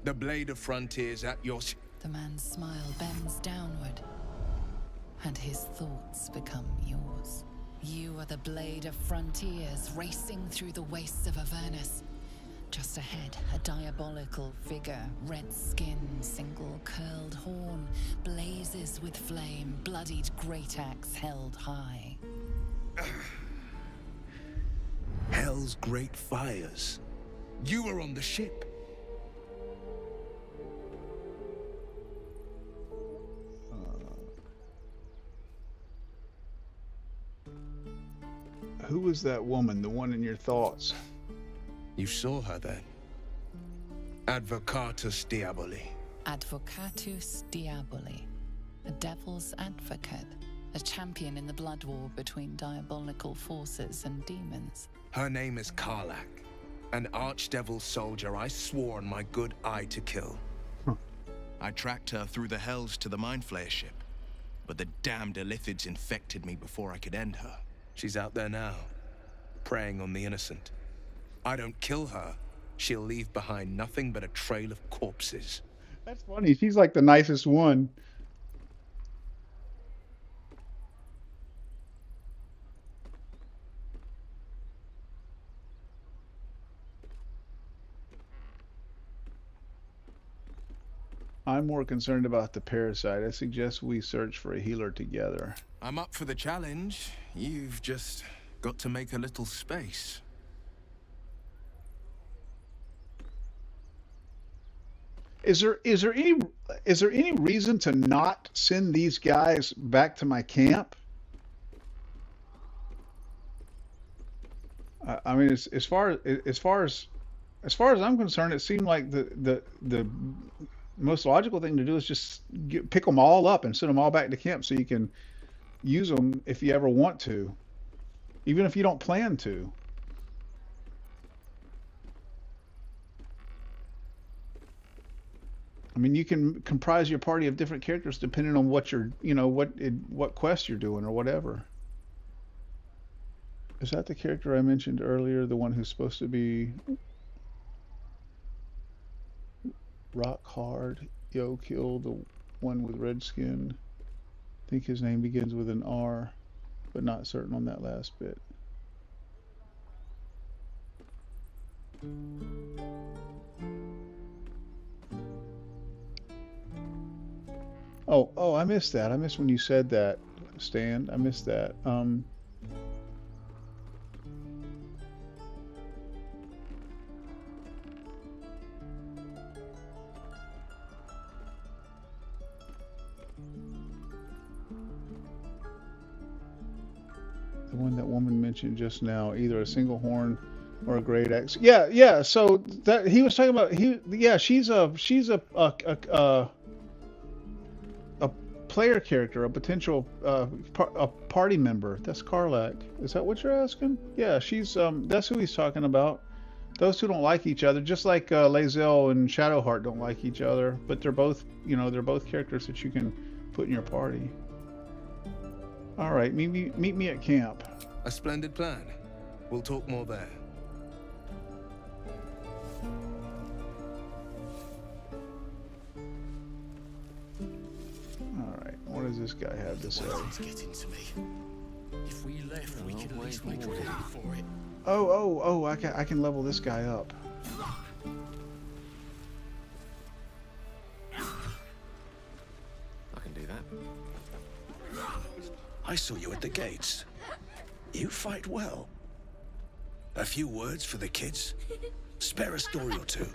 The Blade of Frontiers at your... The man's smile bends downward, and his thoughts become yours. You are the Blade of Frontiers, racing through the wastes of Avernus. Just ahead, a diabolical figure, red skin, single curled horn, blazes with flame, bloodied great axe held high. Hell's great fires. You were on the ship. Who was that woman, the one in your thoughts? You saw her then. Advocatus Diaboli. Advocatus Diaboli. A devil's advocate. A champion in the blood war between diabolical forces and demons. Her name is Karlach, an archdevil soldier I swore on my good eye to kill. I tracked her through the hells to the Mind Flayer ship, but the damned Illithids infected me before I could end her. She's out there now, preying on the innocent. I don't kill her, she'll leave behind nothing but a trail of corpses. That's funny. She's like the nicest one. I'm more concerned about the parasite. I suggest we search for a healer together. I'm up for the challenge. You've just got to make a little space. Is there any reason to not send these guys back to my camp? I mean, as far as I'm concerned, it seemed like the most logical thing to do is just pick them all up and send them all back to camp so you can use them if you ever want to, even if you don't plan to. I mean, you can comprise your party of different characters depending on what you're, what quest you're doing or whatever. Is that the character I mentioned earlier, the one who's supposed to be rock hard? Yo, kill the one with red skin. I think his name begins with an R, but not certain on that last bit. Oh, I missed that. I missed when you said that, Stan. I missed that. The one that woman mentioned just now, either a single horn or a great axe. Yeah. So that he was talking about. She's a player character, a potential a party member. That's Karlach. Is that what you're asking? Yeah, she's that's who he's talking about. Those two don't like each other, just like Lae'zel and Shadowheart don't like each other, but they're both, they're both characters that you can put in your party. All right, meet me at camp. A splendid plan. We'll talk more there. All right, what does this guy have to say? Getting to me. If we left, we could at least make ready for it. Oh, I can level this guy up. I can do that. I saw you at the gates. You fight well. A few words for the kids? Spare a story or two.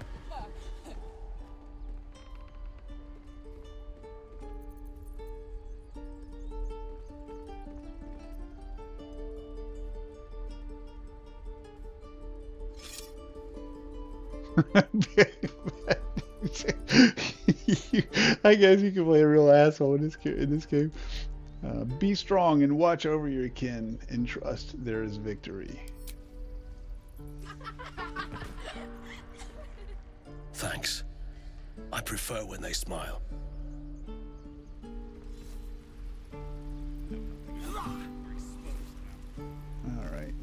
I guess you can play a real asshole in this game. Be strong and watch over your kin and trust there is victory. Thanks. I prefer when they smile. All right.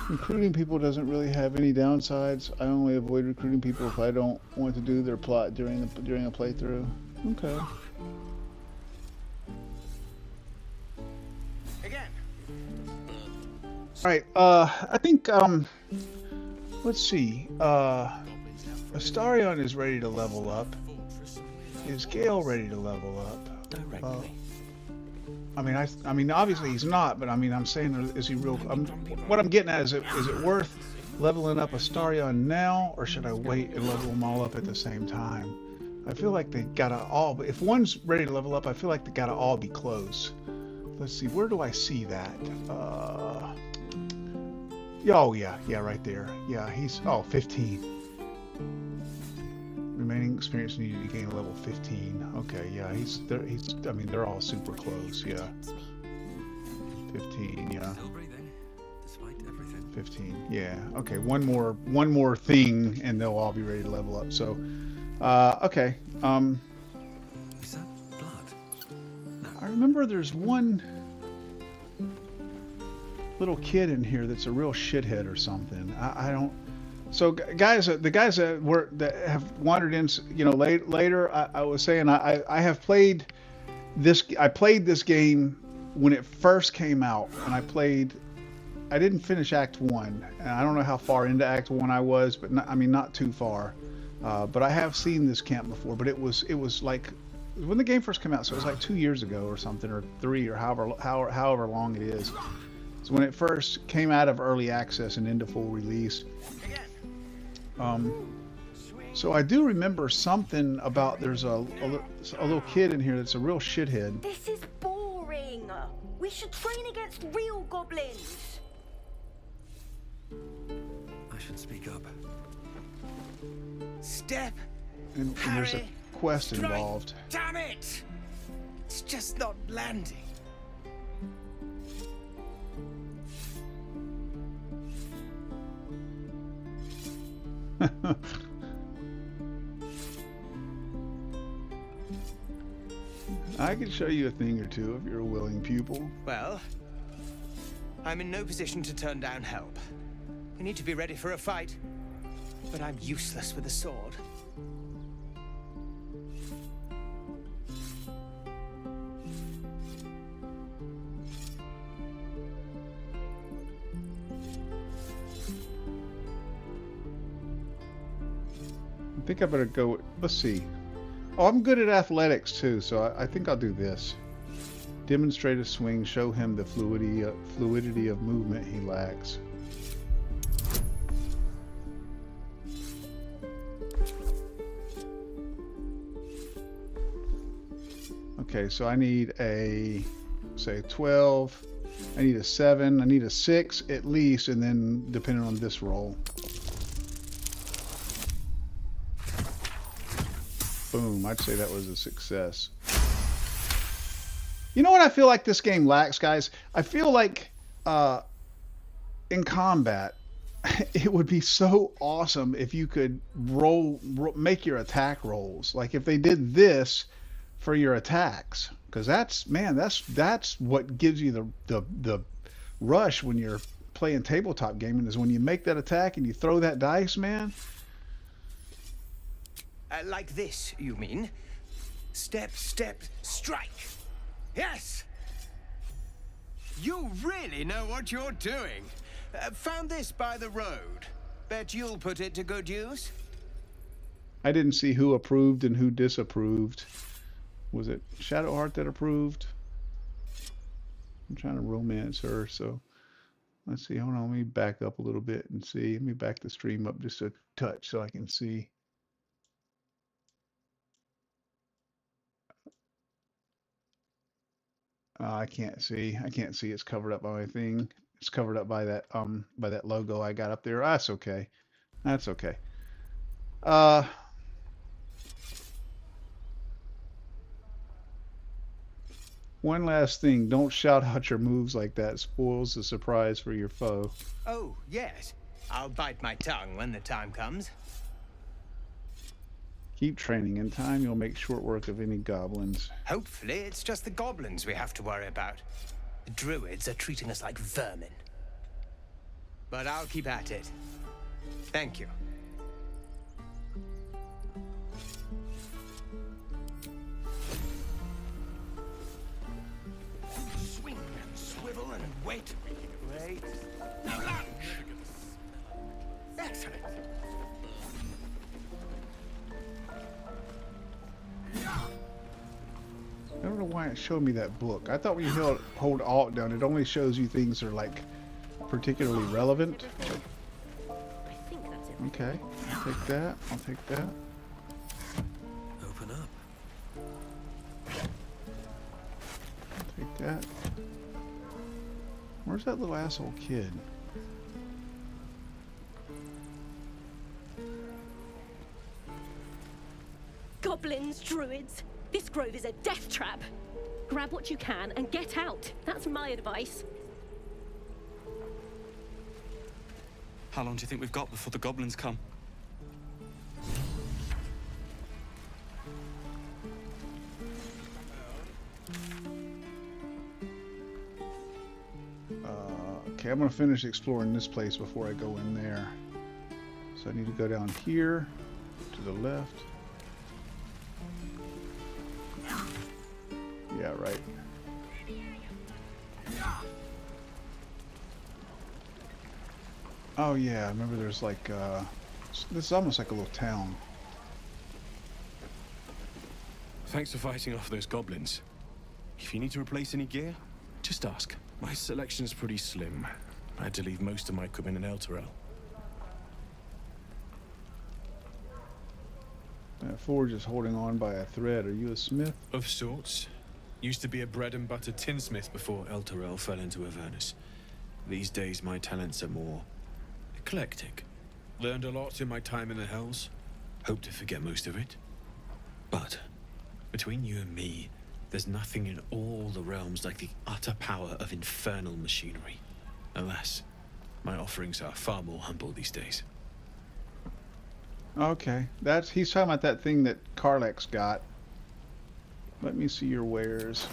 Recruiting people doesn't really have any downsides. I only avoid recruiting people if I don't want to do their plot during a playthrough. Okay. Again. All right. I think let's see. Astarion is ready to level up. Is Gale ready to level up? I mean, obviously he's not, but I mean, I'm saying, is he real? What I'm getting at is it worth leveling up Astarion now, or should I wait and level them all up at the same time? I feel like they gotta all, but if one's ready to level up, I feel like they gotta all be close. Let's see, where do I see that? Oh yeah, right there. Yeah, he's 15. Remaining experience needed to gain level 15. Okay, yeah, I mean, they're all super close, yeah. 15, yeah. 15, yeah. Okay, one more thing and they'll all be ready to level up. So, okay. Is that blood? I remember there's one little kid in here that's a real shithead or something. I don't. So guys, the guys that have wandered in, you know, later, I was saying I have played this. I played this game when it first came out, and I didn't finish Act 1, and I don't know how far into Act 1 I was, but I mean not too far. But I have seen this camp before, but it was like when the game first came out, so it was like 2 years ago or something, or 3, or however long it is. So when it first came out of early access and into full release. So I do remember something about there's a little kid in here that's a real shithead. This is boring. We should train against real goblins. I should speak up. Step. And there's a quest Strike. involved. Damn it! It's just not landing. I can show you a thing or two if you're a willing pupil. Well, I'm in no position to turn down help. We need to be ready for a fight, but I'm useless with a sword. I think I better go. Let's see. Oh, I'm good at athletics too, so I think I'll do this. Demonstrate a swing. Show him the fluidity of movement he lacks. Okay, so I need a, say, 12. I need a 7. I need a 6 at least, and then depending on this roll. Boom, I'd say that was a success. You know what I feel like this game lacks, guys? I feel like in combat, it would be so awesome if you could make your attack rolls. Like if they did this for your attacks, because that's what gives you the rush when you're playing tabletop gaming, is when you make that attack and you throw that dice, man. Like this, you mean? Step, step, strike. Yes! You really know what you're doing. Found this by the road. Bet you'll put it to good use. I didn't see who approved and who disapproved. Was it Shadowheart that approved? I'm trying to romance her, so let's see. Hold on, let me back up a little bit and see. Let me back the stream up just a touch so I can see. I can't see. I can't see. It's covered up by my thing. It's covered up by that logo I got up there. That's okay. That's okay. One last thing. Don't shout out your moves like that. It spoils the surprise for your foe. Oh, yes. I'll bite my tongue when the time comes. Keep training. In time, you'll make short work of any goblins. Hopefully, it's just the goblins we have to worry about. The druids are treating us like vermin. But I'll keep at it. Thank you. Swing and swivel and wait. Wait. Now lunge. Excellent. I don't know why why it showed me that book. I thought when you hold Alt down, it only shows you things that are like particularly relevant. Okay, I'll take that. I'll take that. Open up. I'll take that. Where's that little asshole kid? Goblins, druids. This grove is a death trap. Grab what you can and get out. That's my advice. How long do you think we've got before the goblins come? Okay, I'm gonna finish exploring this place before I go in there. So I need to go down here to the left. Yeah, right. Oh yeah, I remember there's like, this is almost like a little town. Thanks for fighting off those goblins. If you need to replace any gear, just ask. My selection's pretty slim. I had to leave most of my equipment in Elturel. That forge is holding on by a thread. Are you a smith? Of sorts. Used to be a bread and butter tinsmith before Elturel fell into Avernus. These days my talents are more eclectic. Learned a lot in my time in the Hells. Hope to forget most of it. But between you and me, there's nothing in all the realms like the utter power of infernal machinery. Alas, my offerings are far more humble these days. Okay, he's talking about that thing that Karlach's got. Let me see your wares.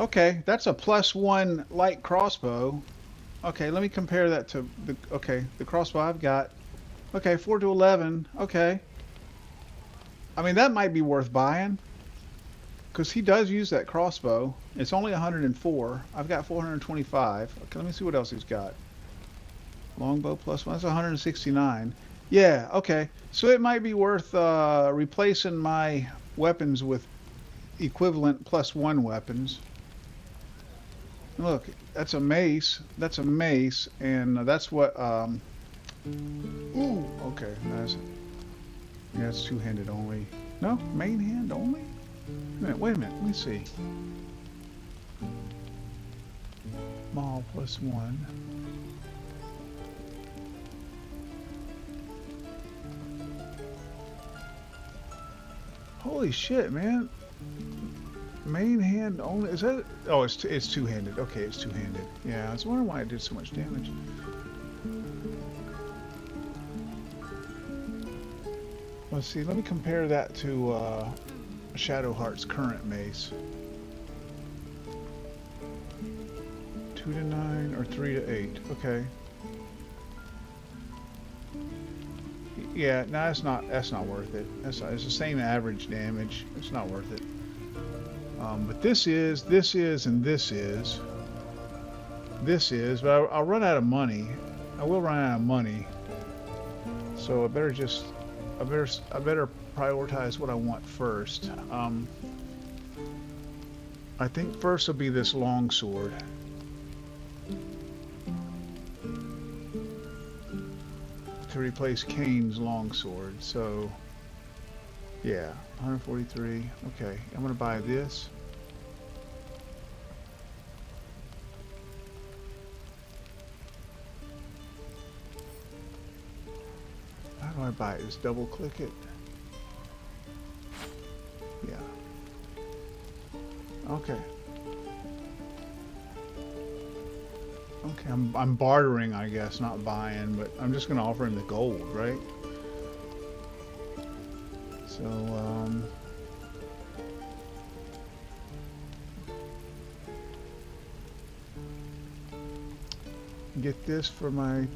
Okay, that's a +1 light crossbow. Okay, let me compare that to the crossbow I've got. Okay, 4 to 11. Okay. I mean, that might be worth buying. Because he does use that crossbow. It's only 104. I've got 425. Okay, let me see what else he's got. Longbow +1. That's 169. Yeah, okay. So it might be worth replacing my weapons with equivalent +1 weapons. Look, that's a mace. That's a mace. And that's what... Ooh, okay. Nice. Yeah, it's two-handed only. No, main hand only? Wait a minute, let me see. Maul +1. Holy shit, man. Main hand only. Is that? Oh, it's two-handed. Okay, it's two-handed. Yeah, I was wondering why it did so much damage. Let's see, let me compare that to Shadowheart's current mace. 2 to 9 or 3 to 8. Okay. Yeah, no, that's not worth it. It's the same average damage. It's not worth it. But this is, and this is. This is, but I'll run out of money. I will run out of money. So I better prioritize what I want first. I think first will be this longsword. To replace Kane's longsword. So, yeah, 143. Okay, I'm gonna buy this. How do I buy it? Just double click it. Yeah. Okay. Okay, I'm bartering, I guess, not buying, but I'm just gonna offer him the gold, right? So, get this for my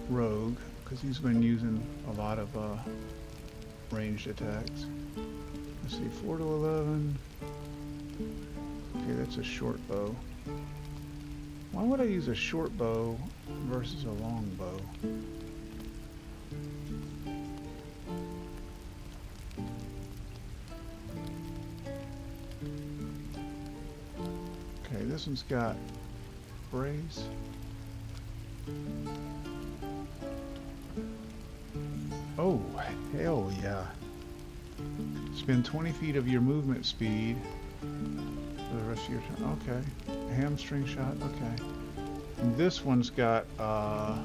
rogue, because he's been using a lot of ranged attacks. Let's see, 4 to 11. Okay, that's a short bow. Why would I use a short bow versus a long bow? This one's got brace. Oh, hell yeah. Spend 20 feet of your movement speed for the rest of your turn. Okay. Hamstring shot. Okay. And this one's got a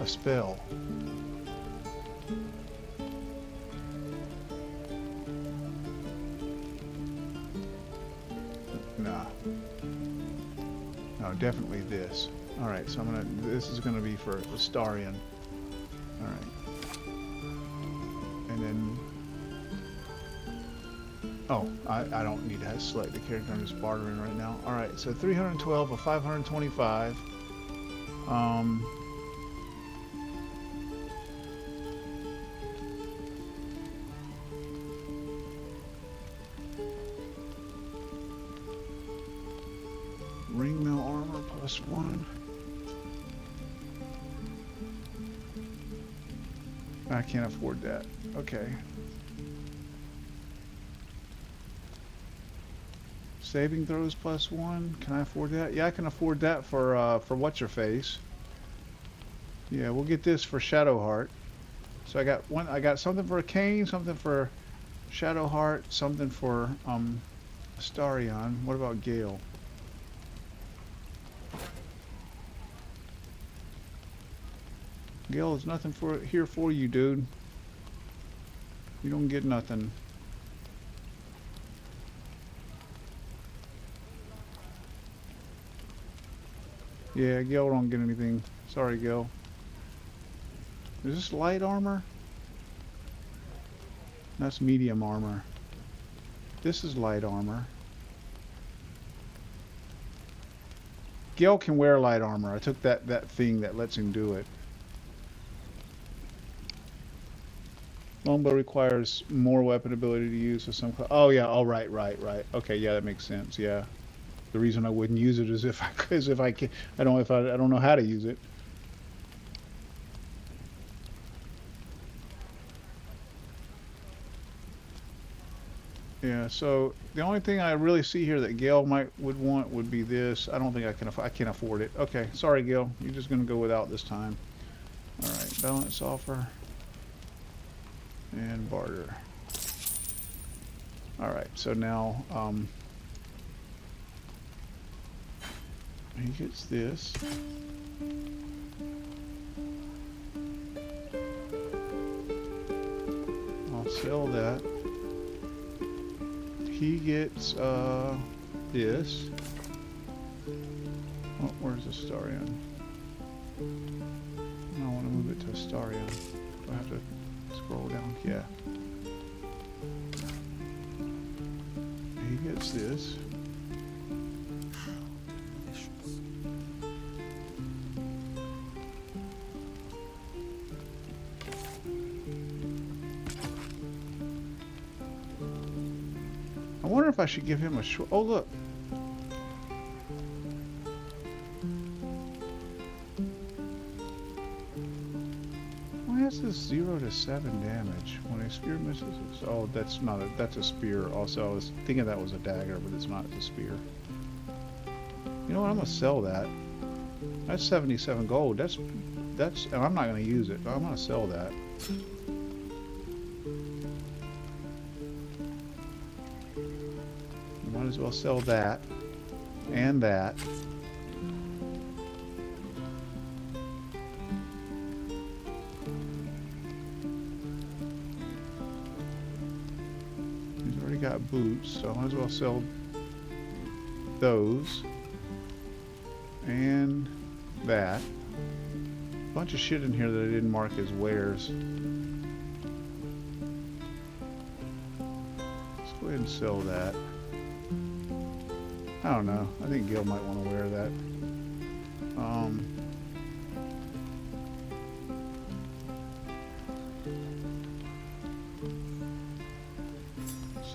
spell. Nah. No, definitely this. Alright, so this is gonna be for Astarion. Alright. And then, oh, I don't need to select the character, I'm just bartering right now. Alright, so 312 of 525. Ringmail armor +1. I can't afford that. Okay. Saving throws +1. Can I afford that? Yeah, I can afford that for what's your face. Yeah, we'll get this for Shadowheart. So I got something for a cane, something for Shadowheart, something for Astarion. What about Gale? Gale, there's nothing here for you, dude. You don't get nothing. Yeah, Gale don't get anything. Sorry, Gale. Is this light armor? That's medium armor. This is light armor. Gale can wear light armor. I took that thing that lets him do it. Longbow requires more weapon ability to use with some. Oh yeah. Oh right. Okay, yeah, that makes sense. Yeah. The reason I wouldn't use it is if I can. I don't know how to use it. Yeah. So the only thing I really see here that Gale would want would be this. I don't think I can't afford it. Okay. Sorry, Gale. You're just gonna go without this time. All right. Balance offer. And barter. Alright, so now he gets this. I'll sell that. He gets this. Oh, where's Astarion? I want to move it to Astarion. Do I have to scroll down? Yeah. He gets this. I wonder if I should give him a short. Oh, look. This is 0 to 7 damage when a spear misses. Oh, that's not a. That's a spear. Also, I was thinking that was a dagger, but it's not. It's a spear. You know what? I'm gonna sell that. That's 77 gold. That's. And I'm not gonna use it. I'm gonna sell that. Might as well sell that and that. Got boots, so I might as well sell those and that. A bunch of shit in here that I didn't mark as wares. Let's go ahead and sell that. I don't know. I think Gil might want to wear that.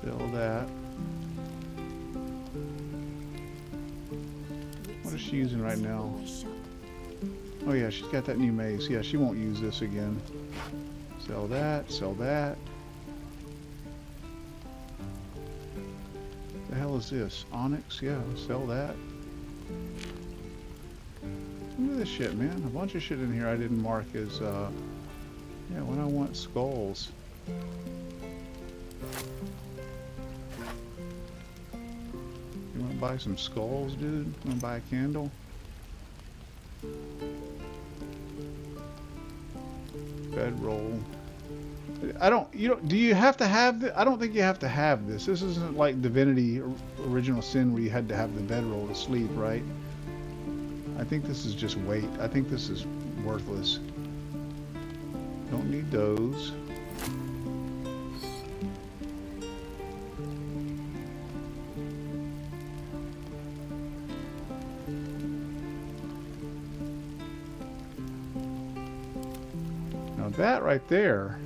Sell that. What is she using right now? Oh yeah, she's got that new mace. Yeah, she won't use this again. Sell that, sell that. The hell is this? Onyx? Yeah, sell that. Look at this shit, man. A bunch of shit in here I didn't mark as, yeah, when I want skulls. You wanna buy some skulls, dude? You wanna buy a candle? Bedroll. Do you have to have this? I don't think you have to have this. This isn't like Divinity Original Sin where you had to have the bedroll to sleep, right? I think this is just weight. I think this is worthless. Don't need those. Now that right there,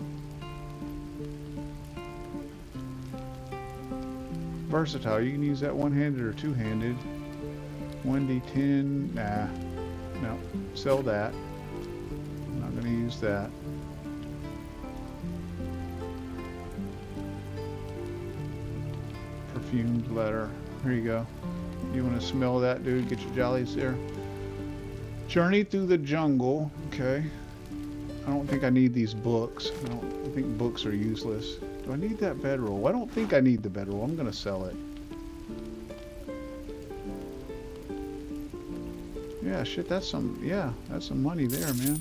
versatile. You can use that one-handed or two-handed. 1d10, nah, no, sell that. I'm not going to use that. Perfumed letter. Here you go. You want to smell that, dude? Get your jollies there. Journey through the jungle. Okay. I don't think I need these books. I think books are useless. Do I need that bedroll? I don't think I need the bedroll. I'm going to sell it. Yeah, shit, that's some, yeah, that's some money there, man.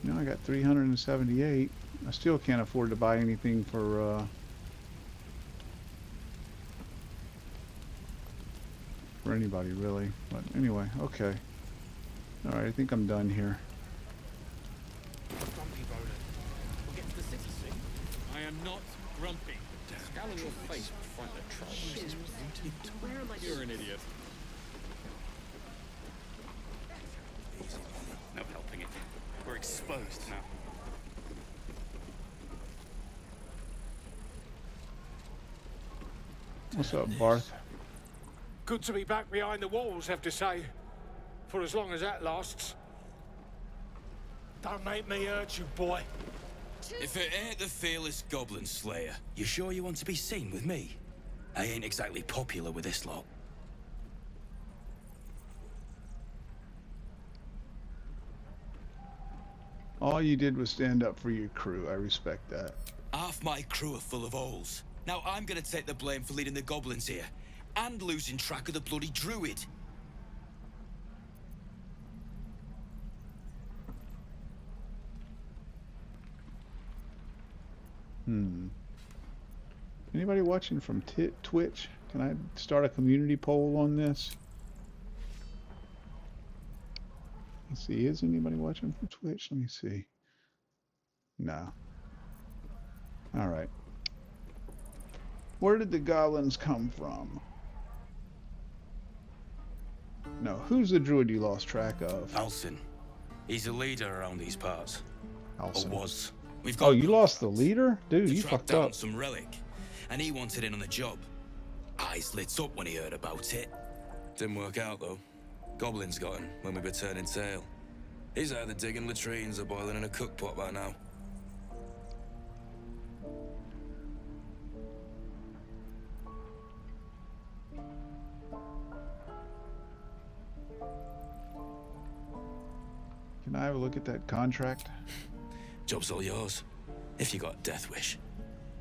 Now I got 378. I still can't afford to buy anything for anybody, really. But anyway, okay. Alright, I think I'm done here. Grumpy, Roland. We'll get to the city soon. I am not grumpy. Scowl on your face would frighten the trolls. Where am I? You're an idiot. No helping it. We're exposed now. What's up, Barth? Good to be back behind the walls, have to say. For as long as that lasts. Don't make me hurt you, boy. If it ain't the fearless Goblin Slayer, you sure you want to be seen with me? I ain't exactly popular with this lot. All you did was stand up for your crew. I respect that. Half my crew are full of holes. Now I'm gonna take the blame for leading the goblins here, and losing track of the bloody druid. Anybody watching from Twitch? Can I start a community poll on this? Let's see, is anybody watching from Twitch? Let me see. No. Alright. Where did the goblins come from? No, who's the druid you lost track of? Alcin. He's a leader around these parts. Alcin. Or was. We've got Oh, you lost the leader? Dude, you track fucked down up. some relic, and he wanted in on the job. Eyes lit up when he heard about it. Didn't work out, though. Goblins got him when we were turning tail. He's either digging latrines or boiling in a cookpot by now. Can I have a look at that contract? Job's all yours, if you got a death wish.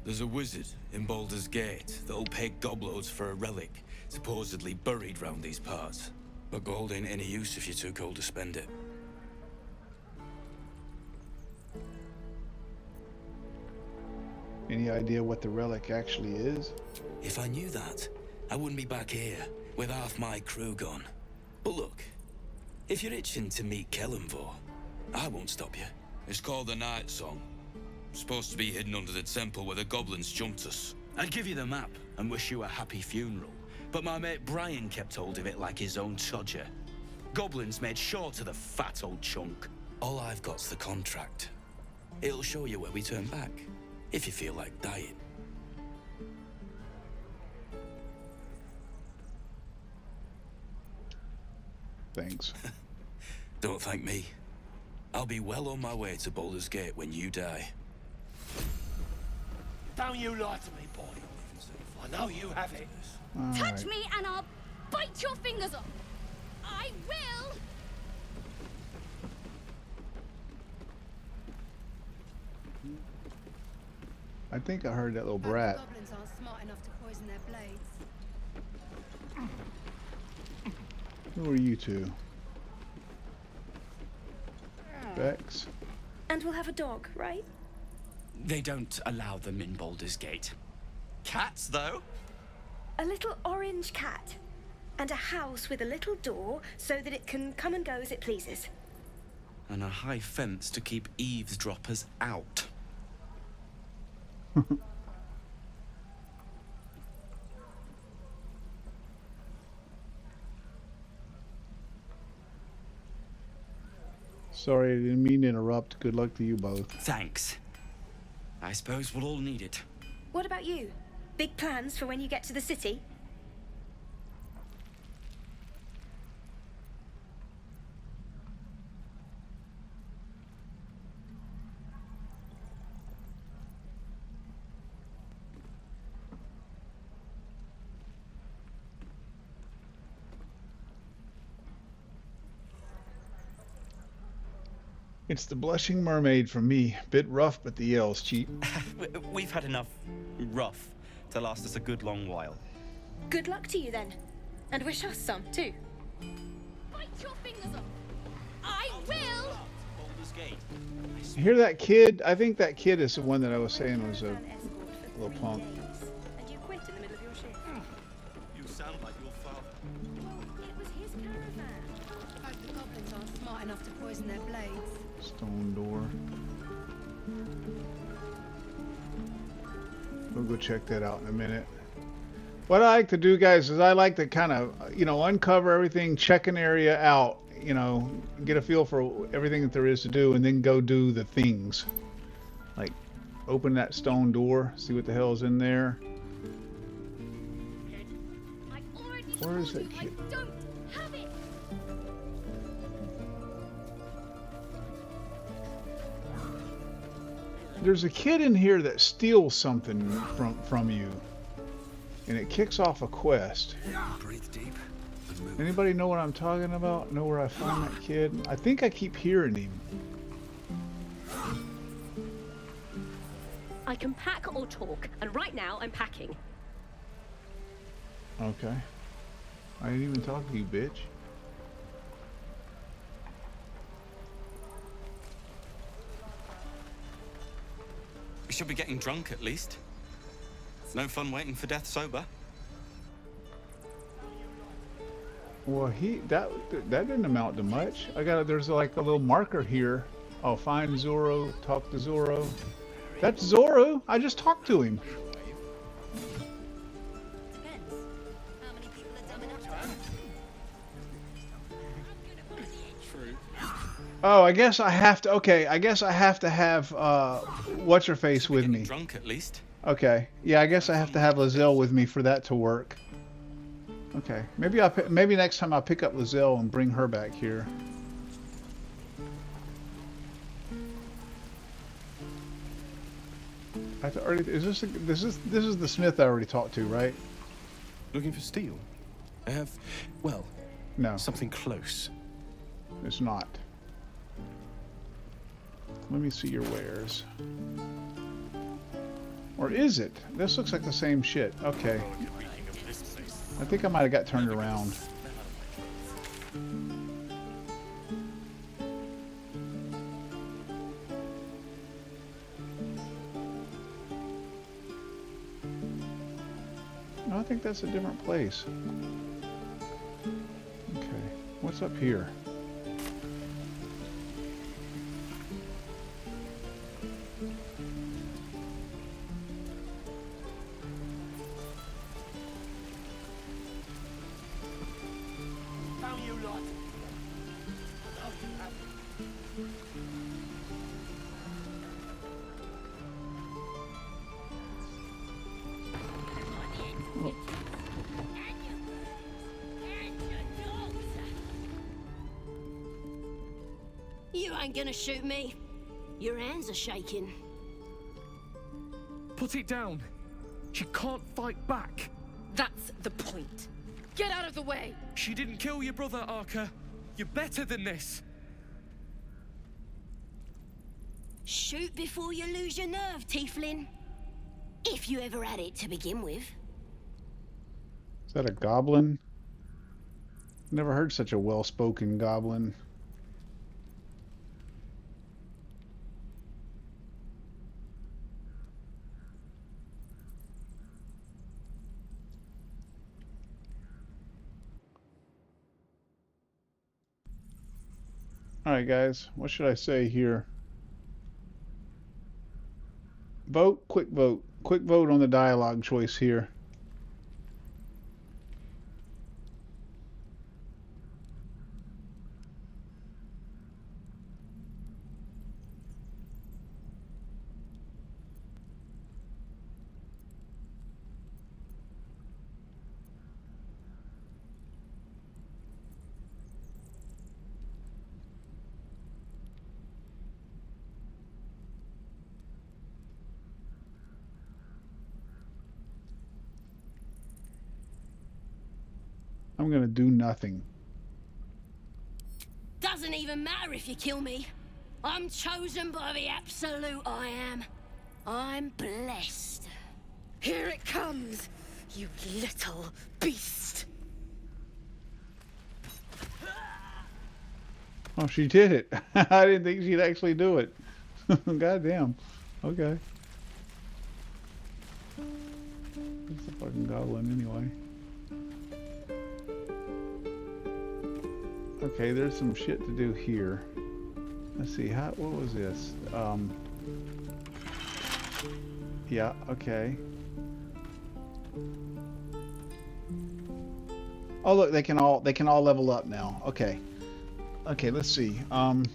There's a wizard in Baldur's Gate that'll pay gobloads for a relic, supposedly buried round these parts. But gold ain't any use if you're too cold to spend it. Any idea what the relic actually is? If I knew that, I wouldn't be back here with half my crew gone. But look, if you're itching to meet Kellenvor, I won't stop you. It's called the Night Song. Supposed to be hidden under the temple where the goblins jumped us. I'd give you the map and wish you a happy funeral, but my mate Brian kept hold of it like his own Todger. Goblins made sure to the fat old chunk. All I've got's the contract. It'll show you where we turn back, if you feel like dying. Thanks. Don't thank me. I'll be well on my way to Baldur's Gate when you die. Don't you lie to me, boy. I know you have it. Touch me and I'll bite your fingers off. I will. I think I heard that little brat. Goblins aren't smart enough to poison their blades. Who are you two? Bex? And we'll have a dog, right? They don't allow them in Baldur's Gate. Cats, though? A little orange cat. And a house with a little door so that it can come and go as it pleases. And a high fence to keep eavesdroppers out. Sorry, I didn't mean to interrupt. Good luck to you both. Thanks. I suppose we'll all need it. What about you? Big plans for when you get to the city? It's the Blushing Mermaid from me. Bit rough, but the yell's cheap. We've had enough rough to last us a good long while. Good luck to you then. And wish us some too. Bite your fingers off. I will. You hear that kid? I think that kid is the one that I was saying was a little punk. And you quit in the middle of your shift. You sound like your father. It was his caravan. The goblins aren't smart enough to poison their blades. Stone door. We'll go check that out in a minute. What I like to do, guys, is I like to kind of, uncover everything, check an area out, get a feel for everything that there is to do, and then go do the things. Like, open that stone door, see what the hell's in there. Where is that kid? I don't have it. There's a kid in here that steals something from you, and it kicks off a quest. Breathe deep. Anybody know what I'm talking about? Know where I found that kid? I think I keep hearing him. I can pack or talk, and right now I'm packing. Okay. I didn't even talk to you, bitch. We should be getting drunk at least. No fun waiting for death sober. Well, that didn't amount to much. There's like a little marker here. Oh, find Zorro, talk to Zorro. That's Zorro. I just talked to him. Oh, I guess I have to. Okay, I guess I have to have what's her face with me. Drunk at least. Okay, yeah, I guess I have to have Lizelle with me for that to work. Okay, maybe next time I'll pick up Lizelle and bring her back here. This is the Smith I already talked to, right? Looking for steel? I have, well, no, something close. It's not. Let me see your wares. Or is it? This looks like the same shit. Okay. I think I might have got turned around. No, I think that's a different place. Okay. What's up here? You ain't gonna shoot me. Your hands are shaking. Put it down. She can't fight back. That's the point. Get out of the way! She didn't kill your brother, Arca. You're better than this. Shoot before you lose your nerve, Tiefling. If you ever had it to begin with. Is that a goblin? Never heard such a well-spoken goblin. Alright guys, what should I say here? Vote, quick vote. Quick vote on the dialogue choice here. I'm gonna do nothing. Doesn't even matter if you kill me. I'm chosen by the absolute I am. I'm blessed. Here it comes, you little beast. Oh, she did it. I didn't think she'd actually do it. Goddamn. Okay. It's a fucking goblin anyway. Okay, there's some shit to do here. Let's see, what was this? Yeah, okay. Oh look, they can all level up now. Okay. Okay, let's see. Alright,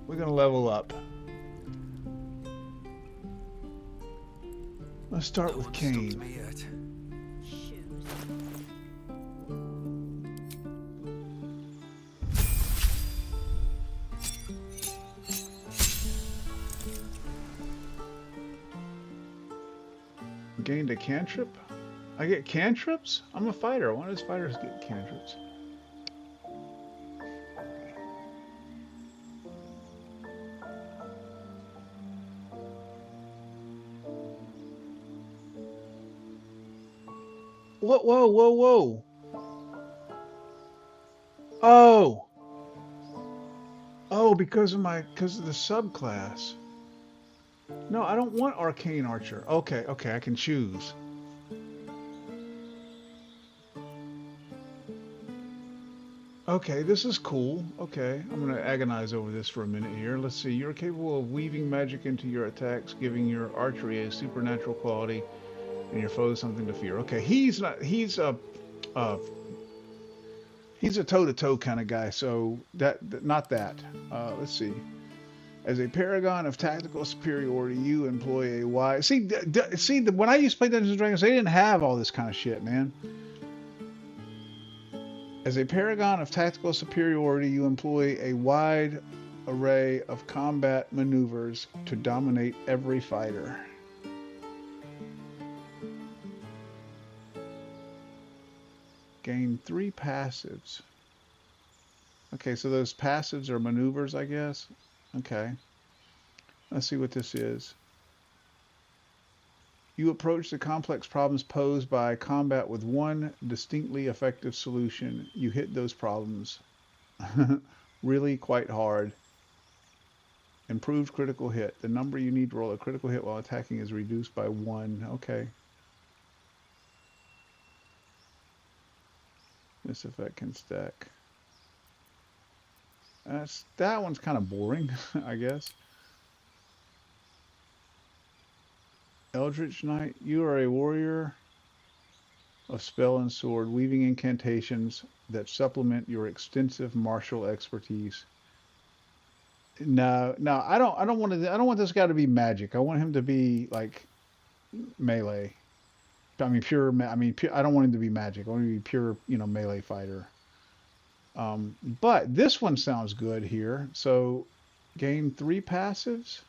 we're gonna level up. Let's start with Cain. Gained a cantrip? I get cantrips? I'm a fighter. Why does fighters get cantrips? What? Whoa, whoa, whoa. Oh. Oh, because of the subclass. No, I don't want Arcane Archer. Okay, okay, I can choose. Okay, this is cool. Okay, I'm going to agonize over this for a minute here. Let's see. You're capable of weaving magic into your attacks, giving your archery a supernatural quality and your foes something to fear. Okay, he's a toe-to-toe kind of guy, so not that. Let's see. As a paragon of tactical superiority, you employ a wide... See, when I used to play Dungeons & Dragons, they didn't have all this kind of shit, man. As a paragon of tactical superiority, you employ a wide array of combat maneuvers to dominate every fighter. Gain 3 passives. Okay, so those passives are maneuvers, I guess. Okay. Let's see what this is. You approach the complex problems posed by combat with one distinctly effective solution. You hit those problems really quite hard. Improved critical hit. The number you need to roll a critical hit while attacking is reduced by 1. Okay. This effect can stack. That one's kind of boring, I guess. Eldritch Knight, you are a warrior of spell and sword, weaving incantations that supplement your extensive martial expertise. No, I don't want this guy to be magic. I want him to be like melee. I mean pure. I don't want him to be magic. I want him to be pure, melee fighter. But this one sounds good here. So Gain 3 passives.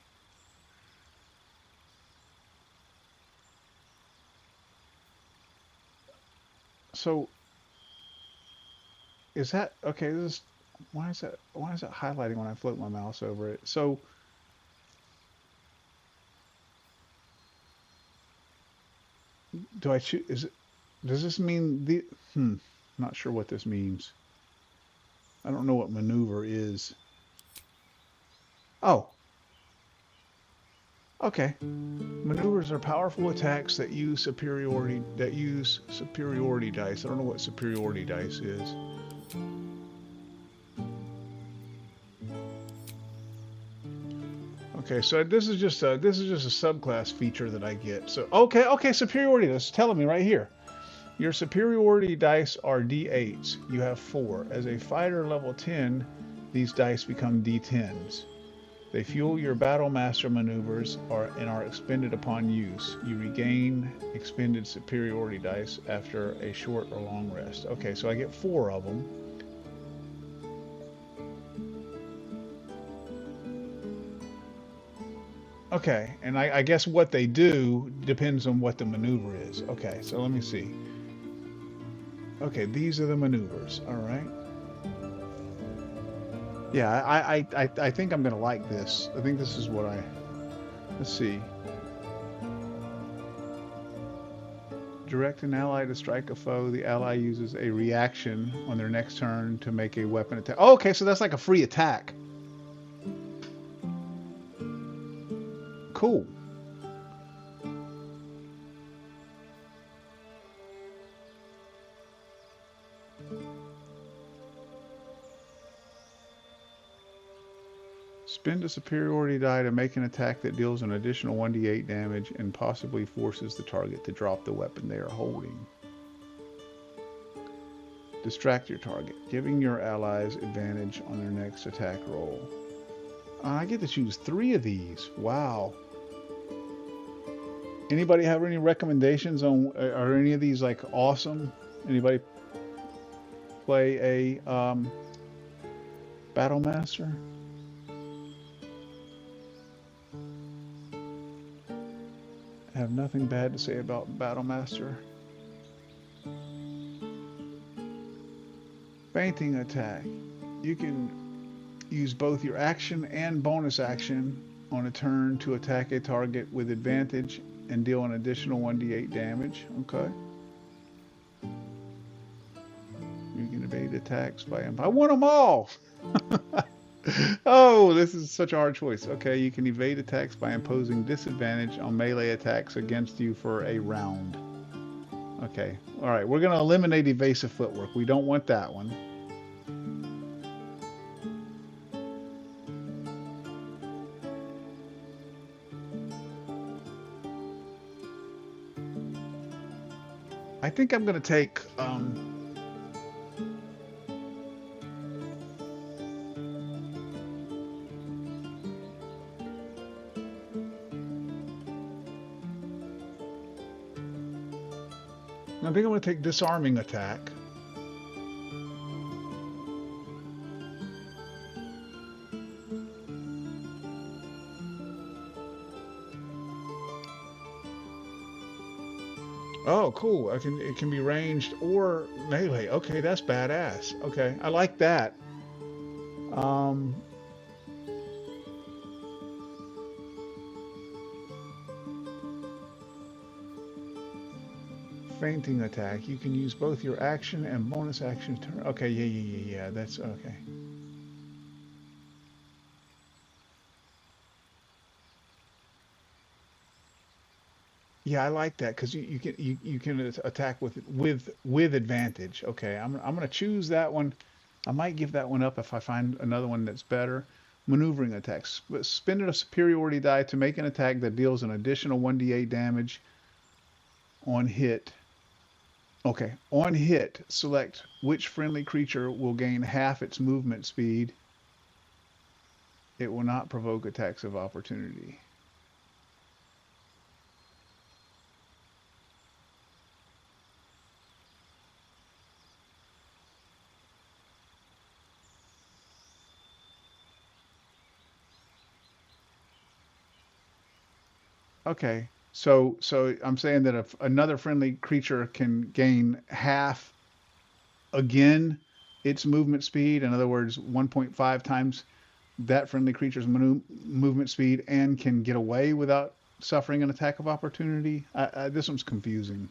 So is that okay? This is why is that highlighting when I float my mouse over it? So do I choose? Does this mean the? Not sure what this means. I don't know what maneuver is. Oh, okay. Maneuvers are powerful attacks that use superiority dice. I don't know what superiority dice is. Okay, so this is just a subclass feature that I get. So okay, superiority. That's telling me right here. Your superiority dice are D8s. You have 4. As a fighter level 10, these dice become D10s. They fuel your battle master maneuvers and are expended upon use. You regain expended superiority dice after a short or long rest. Okay, so I get 4 of them. Okay, and I guess what they do depends on what the maneuver is. Okay, so let me see. Okay, these are the maneuvers. All right. Yeah, I think I'm gonna like this. I think this is what let's see. Direct an ally to strike a foe. The ally uses a reaction on their next turn to make a weapon attack. Oh, okay, so that's like a free attack. Cool. Spend a superiority die to make an attack that deals an additional 1d8 damage and possibly forces the target to drop the weapon they are holding. Distract your target, giving your allies advantage on their next attack roll. I get to choose 3 of these. Wow. Anybody have any recommendations on, are any of these like awesome? Anybody play a Battle Master? I have nothing bad to say about Battle Master. Fainting attack. You can use both your action and bonus action on a turn to attack a target with advantage and deal an additional 1d8 damage. Okay. You can evade attacks by I want them all! Oh, this is such a hard choice. Okay, you can evade attacks by imposing disadvantage on melee attacks against you for a round. Okay, all right, we're going to eliminate evasive footwork. We don't want that one. I think I'm going to take disarming attack. Oh, cool. It can be ranged or melee. Okay, that's badass. Okay, I like that. Fainting attack. You can use both your action and bonus action turn. Okay, yeah. That's okay. Yeah, I like that because you can attack with advantage. Okay, I'm gonna choose that one. I might give that one up if I find another one that's better. Maneuvering attacks. Spend a superiority die to make an attack that deals an additional 1d8 damage on hit. Okay, on hit, select which friendly creature will gain half its movement speed. It will not provoke attacks of opportunity. Okay. So I'm saying that if another friendly creature can gain half again its movement speed, in other words, 1.5 times that friendly creature's movement speed, and can get away without suffering an attack of opportunity. This one's confusing.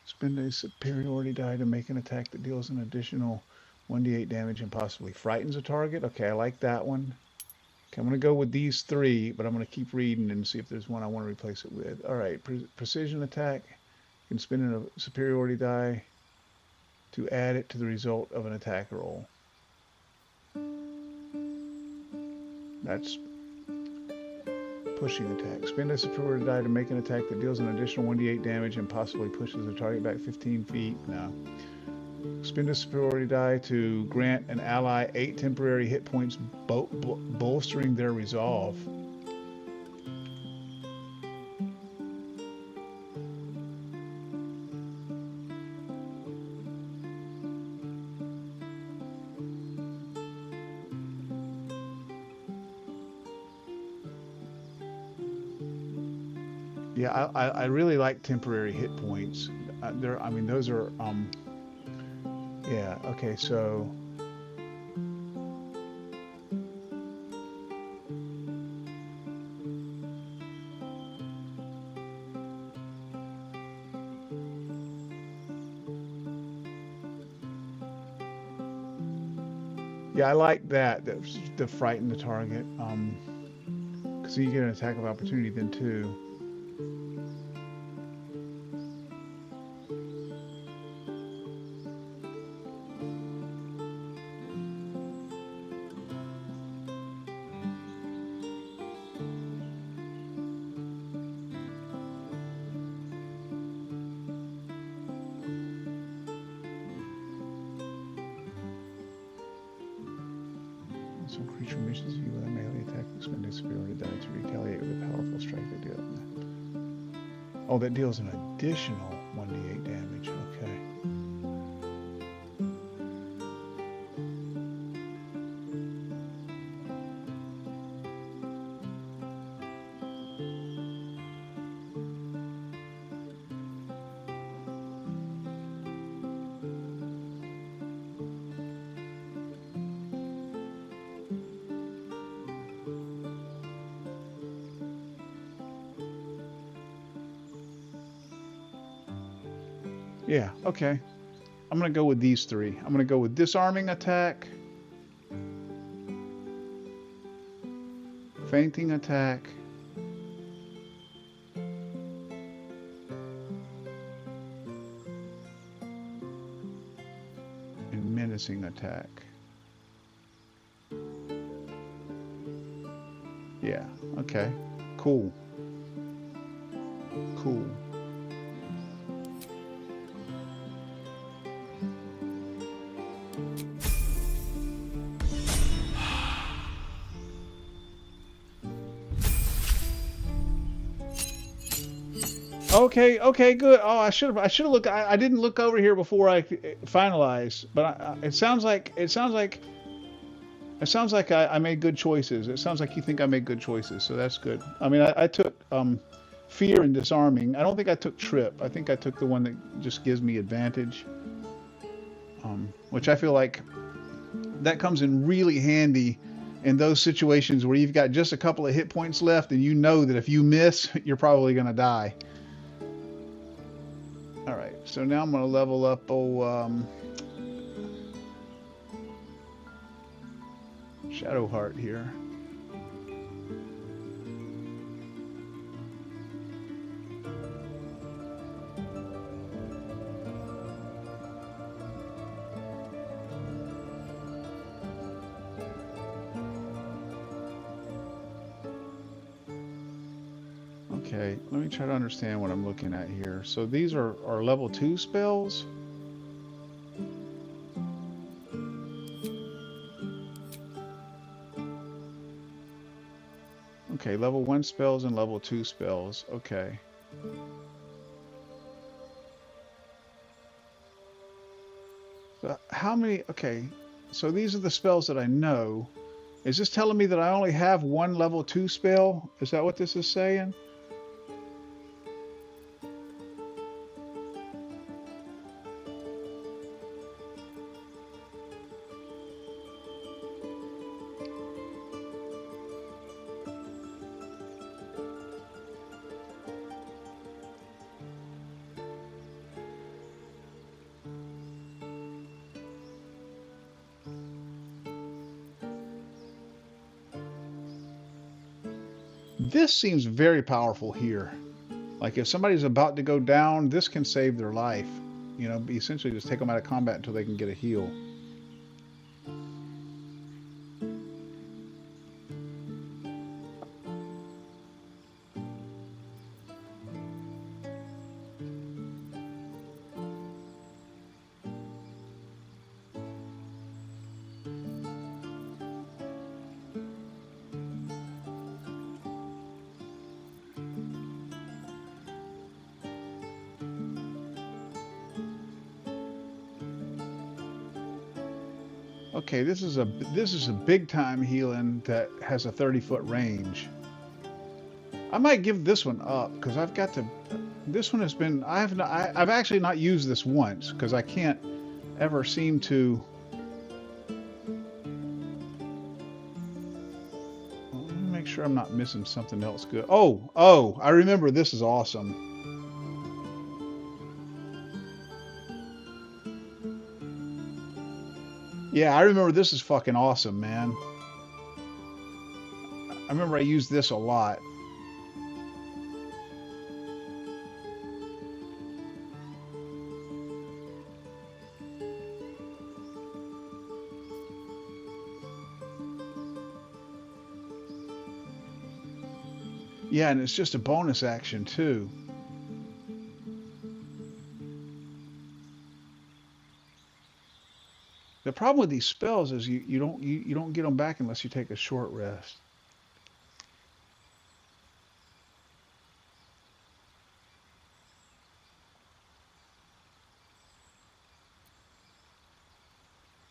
Spend a superiority die to make an attack that deals an additional 1d8 damage and possibly frightens a target. Okay, I like that one. Okay, I'm going to go with these three, but I'm going to keep reading and see if there's one I want to replace it with. All right, precision attack. You can spend a superiority die to add it to the result of an attack roll. That's pushing attack. Spend a superiority die to make an attack that deals an additional 1d8 damage and possibly pushes the target back 15 feet. No. Spend a superiority die to grant an ally 8 temporary hit points, bolstering their resolve. Yeah, I really like temporary hit points. I mean, those are yeah, okay, so yeah, I like that. The frighten the target. Because you get an attack of opportunity then too. Some creature misses you with a melee attack. Spend a superiority die to retaliate with a powerful strike that deals. Oh, that deals an additional 1d8 damage. Okay. Yeah, okay. I'm going to go with these three. I'm going to go with disarming attack, fainting attack, and menacing attack. Yeah, okay. Cool. Cool. Okay, okay, good. Oh, I should have looked. I didn't look over here before I finalized, but it sounds like I made good choices. It sounds like you think I made good choices, so that's good. I mean, I took fear and disarming. I don't think I took trip. I think I took the one that just gives me advantage, which I feel like that comes in really handy in those situations where you've got just a couple of hit points left, and you know that if you miss, you're probably going to die. All right, so now I'm going to level up Shadowheart here. Okay, let me try to understand what I'm looking at here. So these are level 2 spells? Okay, level 1 spells and level 2 spells. Okay. So how many? Okay, so these are the spells that I know. Is this telling me that I only have one level 2 spell? Is that what this is saying? This seems very powerful here. Like if somebody's about to go down, this can save their life. You know, essentially just take them out of combat until they can get a heal. Okay, this is a big time healing that has a 30-foot range. I might give this one up because I've got to. This one has been. I've actually not used this once because I can't ever seem to. Well, let me make sure I'm not missing something else good. Oh! I remember. This is awesome. Yeah, I remember this is fucking awesome, man. I remember I used this a lot. Yeah, and it's just a bonus action too. The problem with these spells is you don't get them back unless you take a short rest.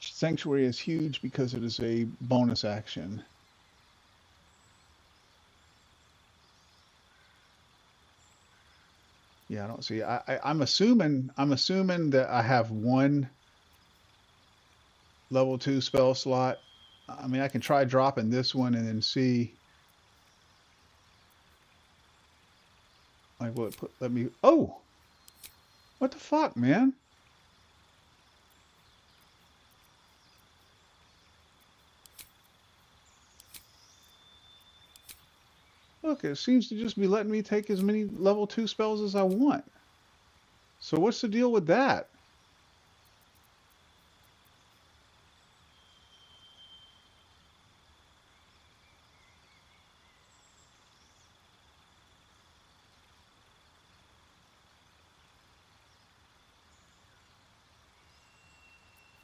Sanctuary is huge because it is a bonus action. Yeah, I don't see. I'm assuming that I have one level 2 spell slot. I mean, I can try dropping this one and then see. Like, will it let me? Oh, what the fuck, man? Look, it seems to just be letting me take as many level 2 spells as I want. So what's the deal with that?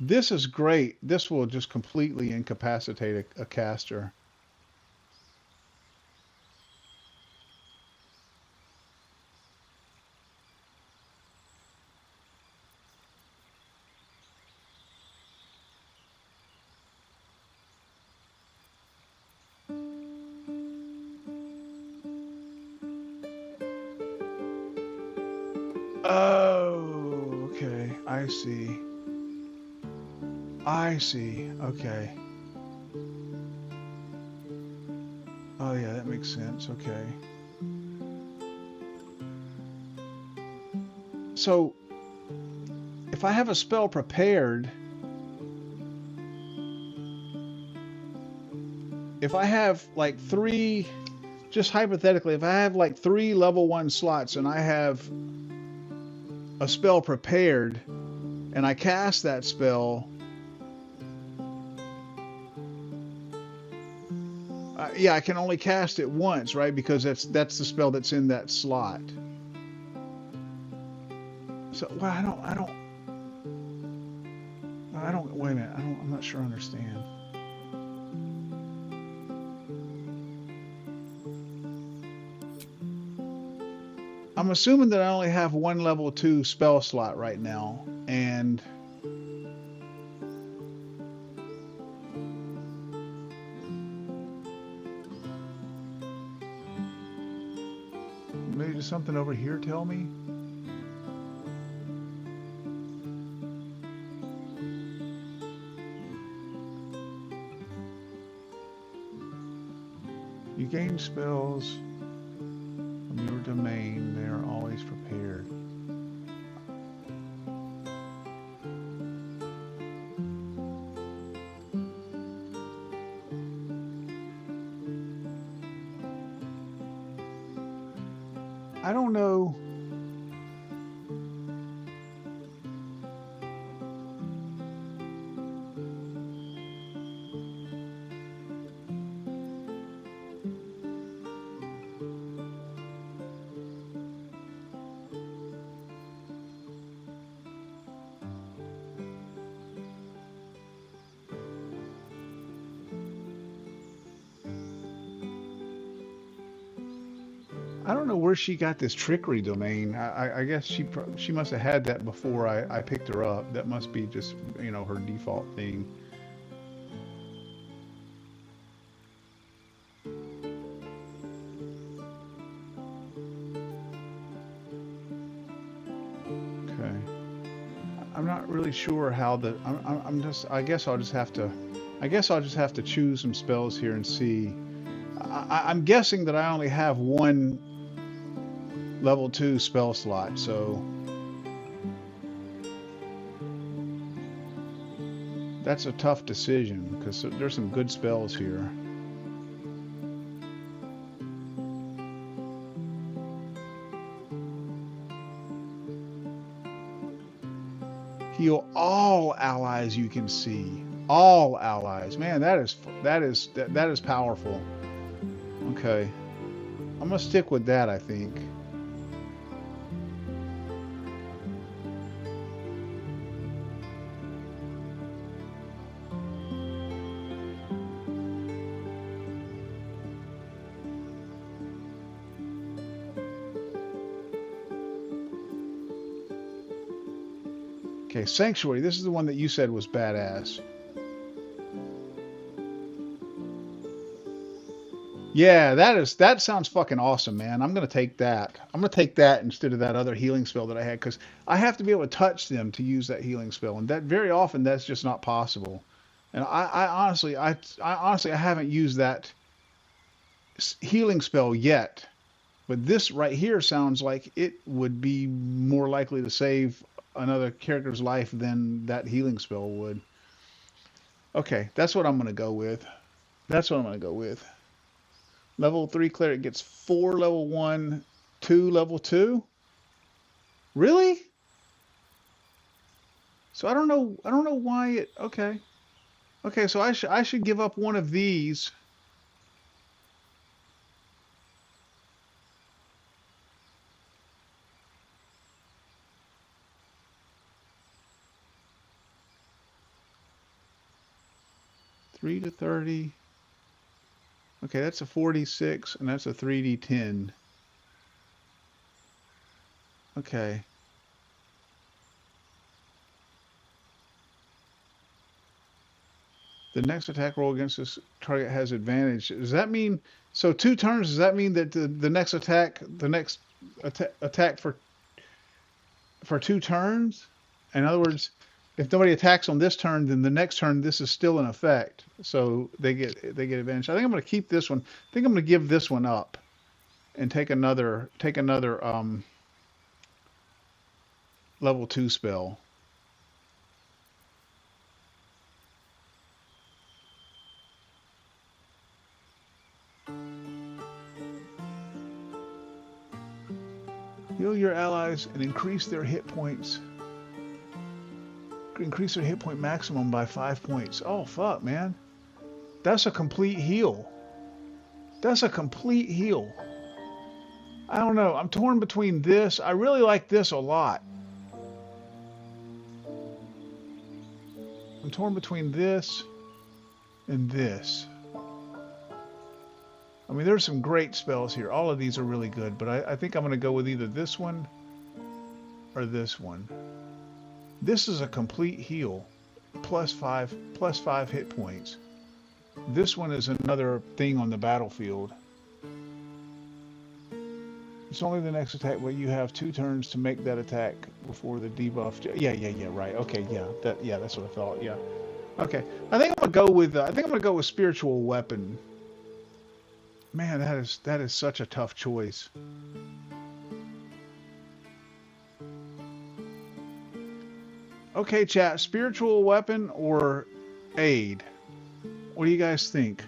This is great. This will just completely incapacitate a caster. Oh, okay. I see. I see. Okay. Oh, yeah, that makes sense. Okay. So, if I have a spell prepared, if I have like 3, just hypothetically, if I have like 3 level 1 slots and I have a spell prepared and I cast that spell, yeah, I can only cast it once, right? Because that's the spell that's in that slot. So, well, I don't, wait a minute, I'm not sure I understand. I'm assuming that I only have one level 2 spell slot right now, and does something over here tell me? You gain spells from your domain. They are always prepared. I don't know. I don't know where she got this trickery domain. I guess she must have had that before I picked her up. That must be just, you know, her default thing. Okay. I'm not really sure how the I'm just I guess I'll just have to choose some spells here and see. I'm guessing that I only have one level 2 spell slot, so that's a tough decision because there's some good spells here. Heal all allies you can see. All allies. Man, that is powerful. Okay. I'm gonna stick with that, I think. Okay, Sanctuary. This is the one that you said was badass. Yeah, that sounds fucking awesome, man. I'm gonna take that. I'm gonna take that instead of that other healing spell that I had, because I have to be able to touch them to use that healing spell, and that very often that's just not possible. And I honestly, I haven't used that healing spell yet, but this right here sounds like it would be more likely to save another character's life than that healing spell would. Okay, that's what I'm gonna go with. That's what I'm gonna go with. Level 3 cleric gets 4 level 1, 2 level 2. Really? So I don't know why it. Okay. Okay, so I should give up one of these. Three to 30. Okay, that's a 46, and that's a 3d10. Okay. The next attack roll against this target has advantage. Does that mean, so 2 turns, does that mean that the next attack, attack for 2 turns? In other words, if nobody attacks on this turn, then the next turn this is still in effect. So they get advantage. I think I'm going to keep this one. I think I'm going to give this one up and take another level 2 spell. Heal your allies and increase their hit points. Increase their hit point maximum by 5 points. Oh, fuck, man. That's a complete heal. That's a complete heal. I don't know. I'm torn between this. I really like this a lot. I'm torn between this and this. I mean, there's some great spells here. All of these are really good, but I think I'm going to go with either this one or this one. This is a complete heal, plus 5 hit points. This one is another thing on the battlefield. It's only the next attack, but you have 2 turns to make that attack before the debuff. Yeah, right. Okay, yeah, that's what I thought. Yeah. Okay. I think I'm gonna go with spiritual weapon. Man, that is such a tough choice. Okay, chat, spiritual weapon or aid? What do you guys think?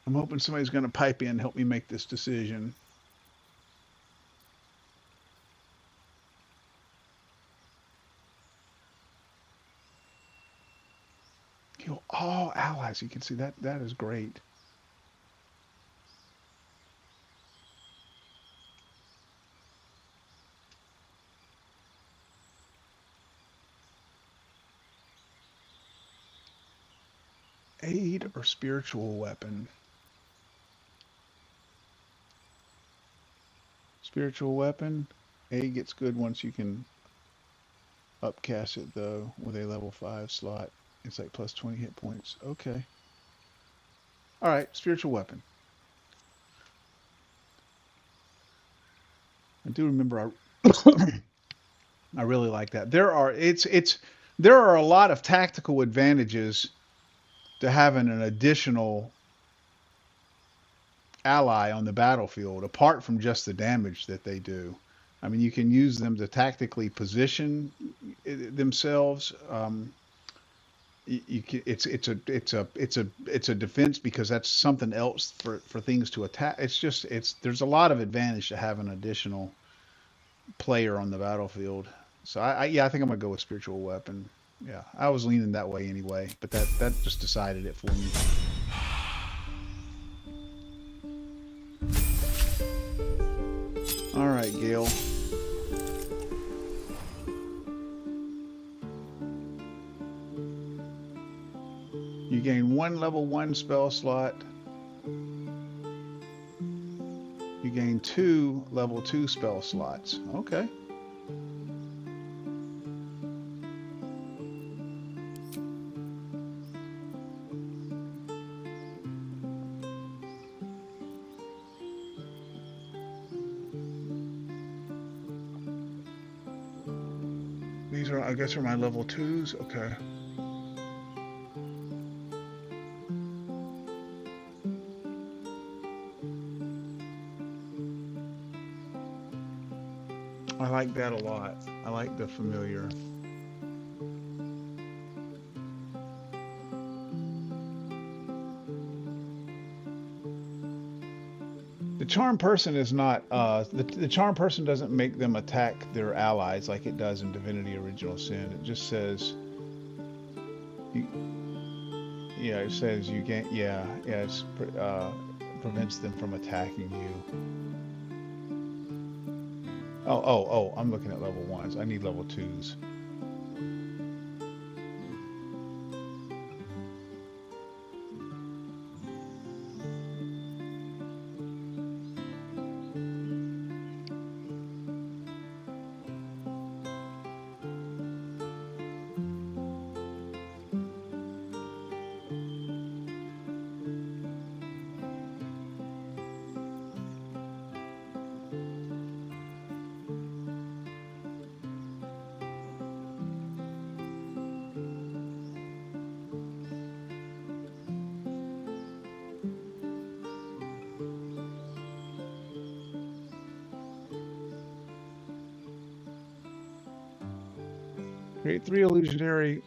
I'm hoping somebody's going to pipe in and help me make this decision. Kill all allies. You can see that. That is great. Aid or spiritual weapon? Spiritual weapon. Aid gets good once you can upcast it, though, with a level 5 slot. It's like plus 20 hit points. Okay. All right, spiritual weapon. I do remember I really like that. There are a lot of tactical advantages to having an additional ally on the battlefield, apart from just the damage that they do. I mean, you can use them to tactically position themselves. It's a defense because that's something else for things to attack. There's a lot of advantage to having an additional player on the battlefield. So I think I'm gonna go with spiritual weapon. Yeah, I was leaning that way anyway, but that just decided it for me. All right, Gale. You gain 1 level 1 spell slot. You gain 2 level 2 spell slots. Okay. These are, I guess, are my level 2s. Okay. I like that a lot. I like the familiar. The charm person is not the charm person doesn't make them attack their allies like it does in Divinity Original Sin. It just says it says you gain it prevents them from attacking you. Oh, I'm looking at level 1s. I need level 2s. Create 3 illusionary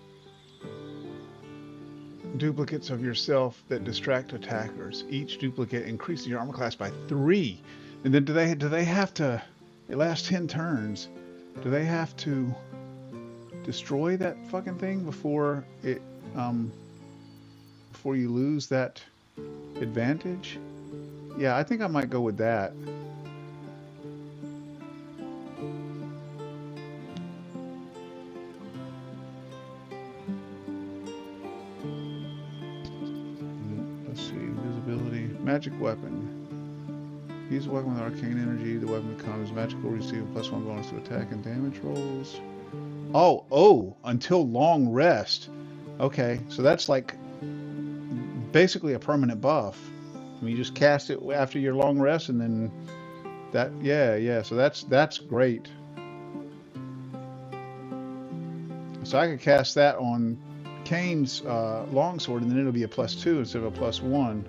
duplicates of yourself that distract attackers. Each duplicate increases your armor class by 3. And then do they have to? It lasts 10 turns. Do they have to destroy that fucking thing before it before you lose that advantage? Yeah, I think I might go with that. Magic weapon. Use a weapon with arcane energy. The weapon becomes magical. Receive a +1 bonus to attack and damage rolls. Oh, until long rest. Okay, so that's like basically a permanent buff. I mean, you just cast it after your long rest, and then that, yeah. So that's great. So I could cast that on Kane's longsword, and then it'll be a +2 instead of a +1.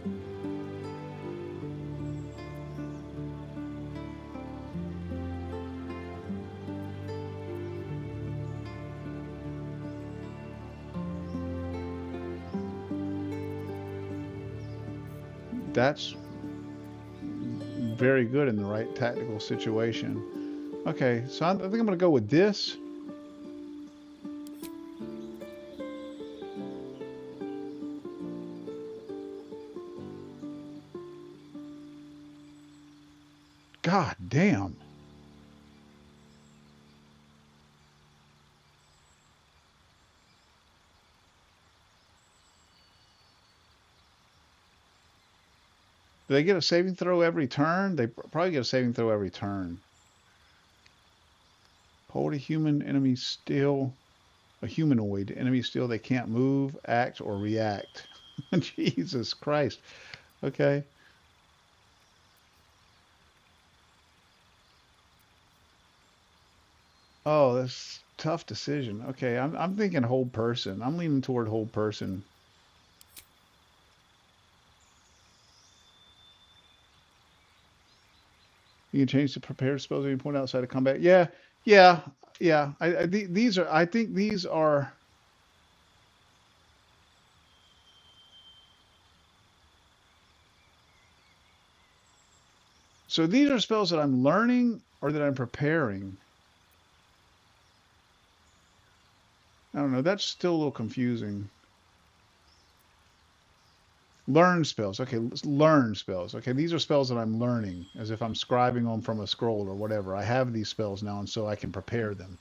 That's very good in the right tactical situation. Okay, so I think I'm going to go with this. God damn. Do they get a saving throw every turn? They probably get a saving throw every turn. Hold a human enemy still. A humanoid enemy still. They can't move, act, or react. Jesus Christ. Okay. Oh, that's a tough decision. Okay, I'm thinking hold person. I'm leaning toward hold person. You can change the prepared spells at any point outside of combat. Yeah. I think these are. So these are spells that I'm learning or that I'm preparing. I don't know. That's still a little confusing. Learn spells. Okay, learn spells. Okay, these are spells that I'm learning, as if I'm scribing them from a scroll or whatever. I have these spells now, and so I can prepare them.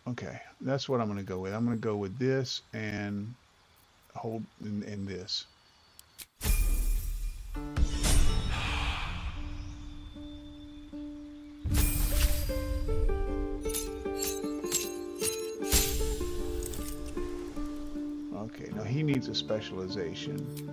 Okay, that's what I'm going to go with. I'm going to go with this and hold in this. Okay, now he needs a specialization.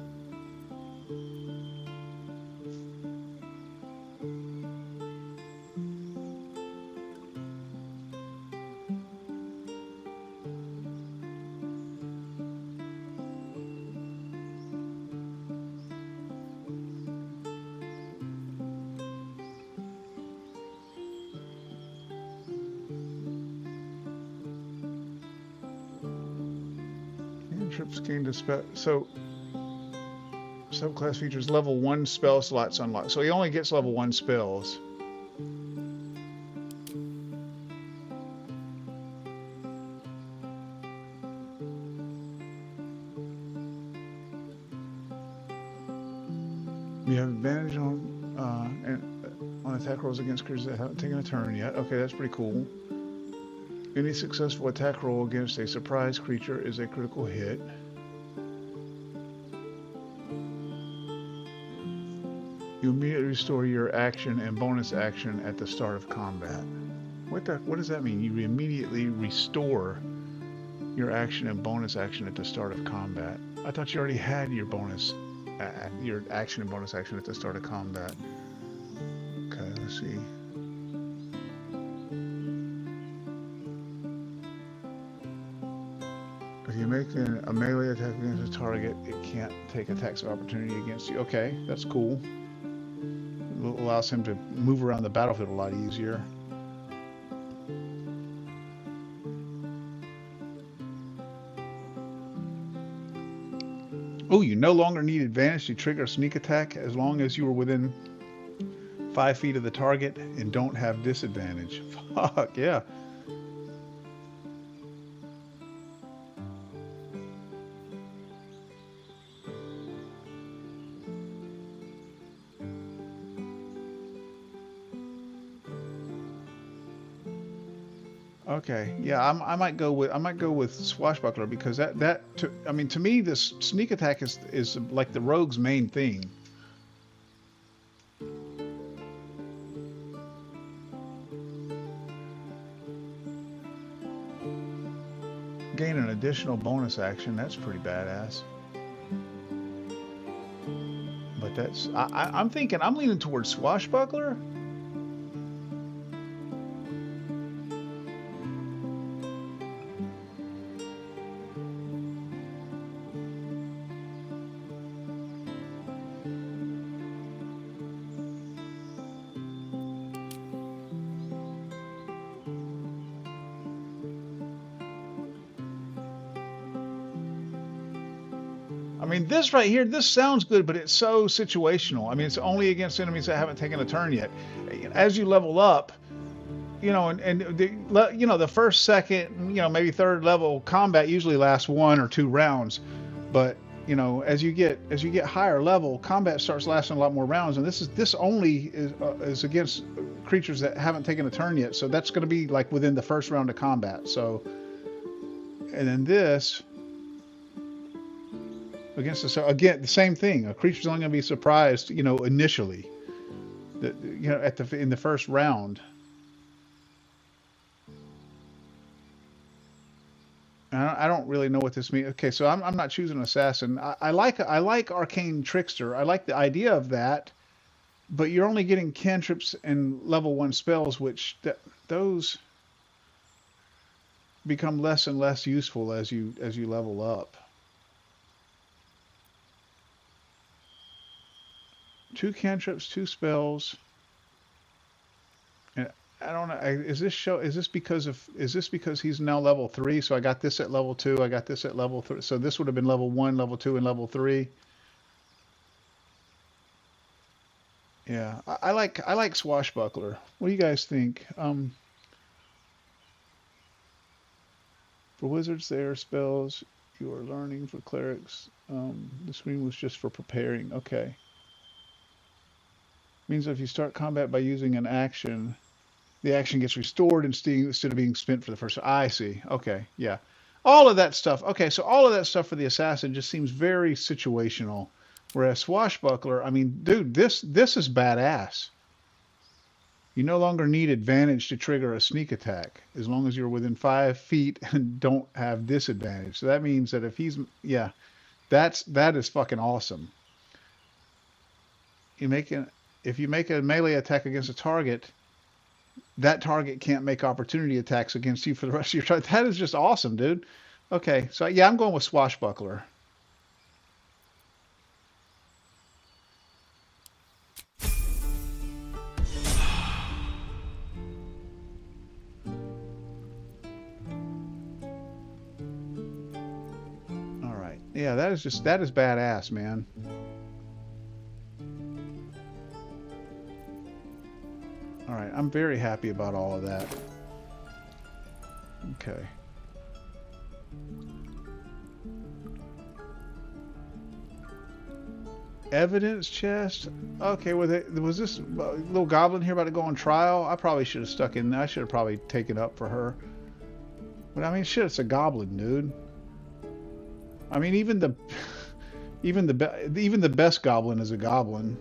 Trips gained a spell. So subclass features level 1 spell slots unlocked. So he only gets level 1 spells. You have advantage on attack rolls against creatures that haven't taken a turn yet. Okay, that's pretty cool. Any successful attack roll against a surprise creature is a critical hit. You immediately restore your action and bonus action at the start of combat. What does that mean? You immediately restore your action and bonus action at the start of combat. I thought you already had your your action and bonus action at the start of combat. Okay, let's see. If you make a melee attack against a target, it can't take attacks of opportunity against you. Okay, that's cool. It allows him to move around the battlefield a lot easier. Oh, you no longer need advantage to trigger a sneak attack as long as you are within 5 feet of the target and don't have disadvantage. Fuck, yeah. Okay, yeah, I might go with swashbuckler because I mean to me this sneak attack is like the rogue's main thing. Gain an additional bonus action. That's pretty badass. But that's I'm thinking I'm leaning towards swashbuckler. I mean, this right here, this sounds good, but it's so situational. I mean, it's only against enemies that haven't taken a turn yet. As you level up, you know, the first, second, you know, maybe third level combat usually lasts 1 or 2 rounds, but you know, as you get higher level, combat starts lasting a lot more rounds, and this only is against creatures that haven't taken a turn yet. So that's going to be like within the first round of combat. So, and then this. Against again, the same thing. A creature's only going to be surprised, you know, initially, you know, in the first round. I don't really know what this means. Okay, so I'm not choosing assassin. I like arcane trickster. I like the idea of that, but you're only getting cantrips and level 1 spells, which those become less and less useful as you level up. 2 cantrips, 2 spells, and I don't know. Is this because he's now level 3? So I got this at level 2. I got this at level 3. So this would have been level 1, level 2, and level 3. Yeah, I like swashbuckler. What do you guys think? For wizards, there are spells you are learning. For clerics, the screen was just for preparing. Okay. Means if you start combat by using an action, the action gets restored instead of being spent for the first. I see. Okay, yeah. All of that stuff. Okay, so all of that stuff for the assassin just seems very situational. Whereas swashbuckler, I mean, dude, this is badass. You no longer need advantage to trigger a sneak attack as long as you're within 5 feet and don't have disadvantage. So that means that if he's, yeah, that is fucking awesome. If you make a melee attack against a target, that target can't make opportunity attacks against you for the rest of your time. That is just awesome, dude. Okay, so yeah, I'm going with swashbuckler. All right. Yeah, that is badass, man. All right, I'm very happy about all of that. Okay. Evidence chest. Okay, was this little goblin here about to go on trial? I probably should have stuck in. I should have probably taken up for her. But I mean, shit, it's a goblin, dude. I mean, even the best goblin is a goblin.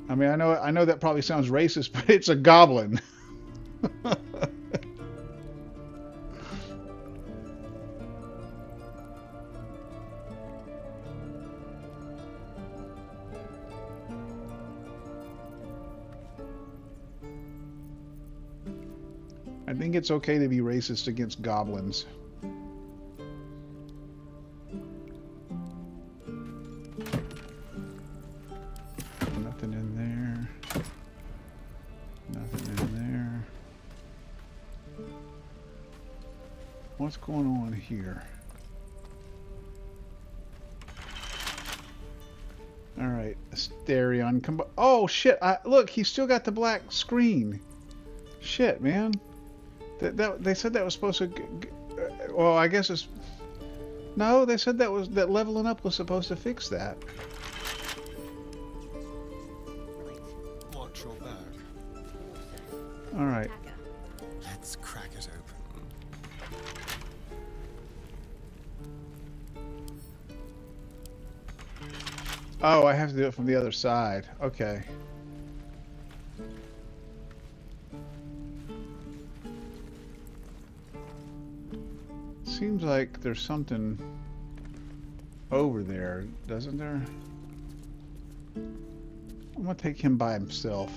I mean, I know that probably sounds racist, but it's a goblin. I think it's okay to be racist against goblins. Nothing in there. Nothing in there. What's going on here? All right, Asterion. Oh shit! Look, he's still got the black screen. Shit, man. They said that was supposed to. Well, I guess it's. No, they said that leveling up was supposed to fix that. Watch your back. All right. Let's crack it open. Oh, I have to do it from the other side. Okay. Seems like there's something over there, doesn't there? I'm gonna take him by himself.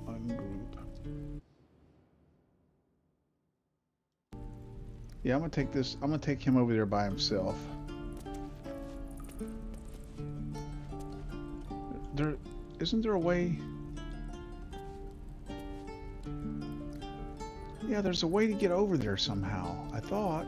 Ungroup. Yeah, I'm gonna take him over there by himself. Isn't there a way? Yeah, there's a way to get over there somehow, I thought.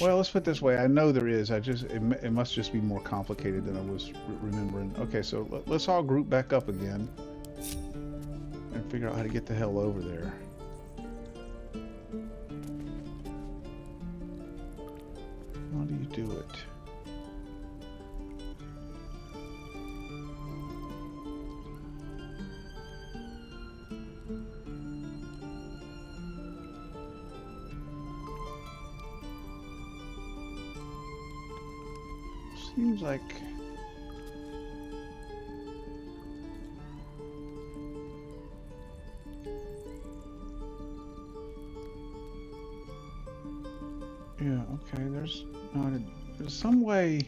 Well, let's put it this way. I know there is. It must just be more complicated than I was remembering. Okay, so let's all group back up again and figure out how to get the hell over there. How do you do it? Seems like yeah, okay, there's some way.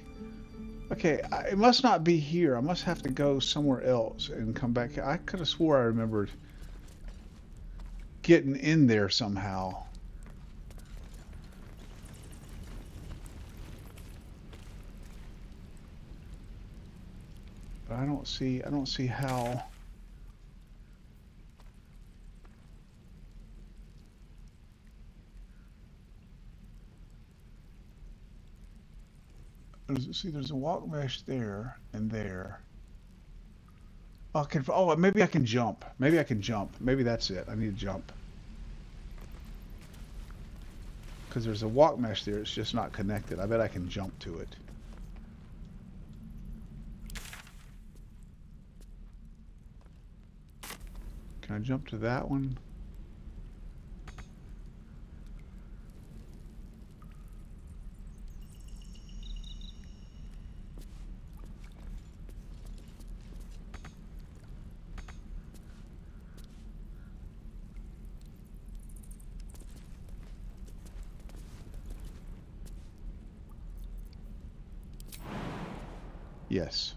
Okay, it must not be here. I must have to go somewhere else and come back. I could have swore I remembered getting in there somehow. But I don't see how. There's a walk mesh there and there. Oh, maybe I can jump. Maybe I can jump. Maybe that's it. I need to jump. Because there's a walk mesh there. It's just not connected. I bet I can jump to it. Can I jump to that one? Yes.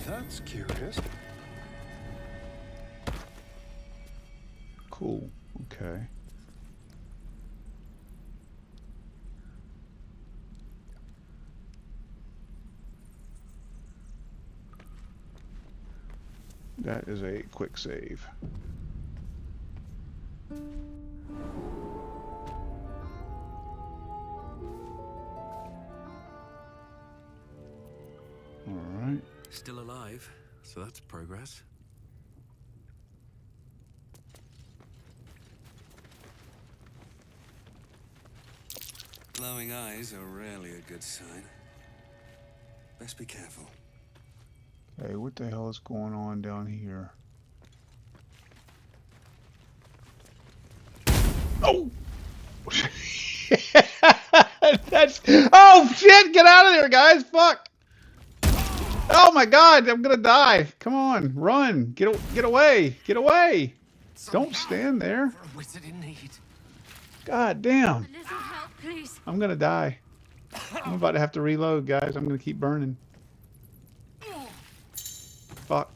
That's curious. Cool. Okay. That is a quick save. Alright. Still alive, so that's progress. Glowing eyes are rarely a good sign. Best be careful. Hey, what the hell is going on down here? Oh! Oh shit! Get out of there, guys! Fuck! Oh my god! I'm gonna die! Come on, run! Get away! Get away! Don't stand there! For a wizard in need. God damn! A little help, please. I'm gonna die. I'm about to have to reload, guys. I'm gonna keep burning. Fuck.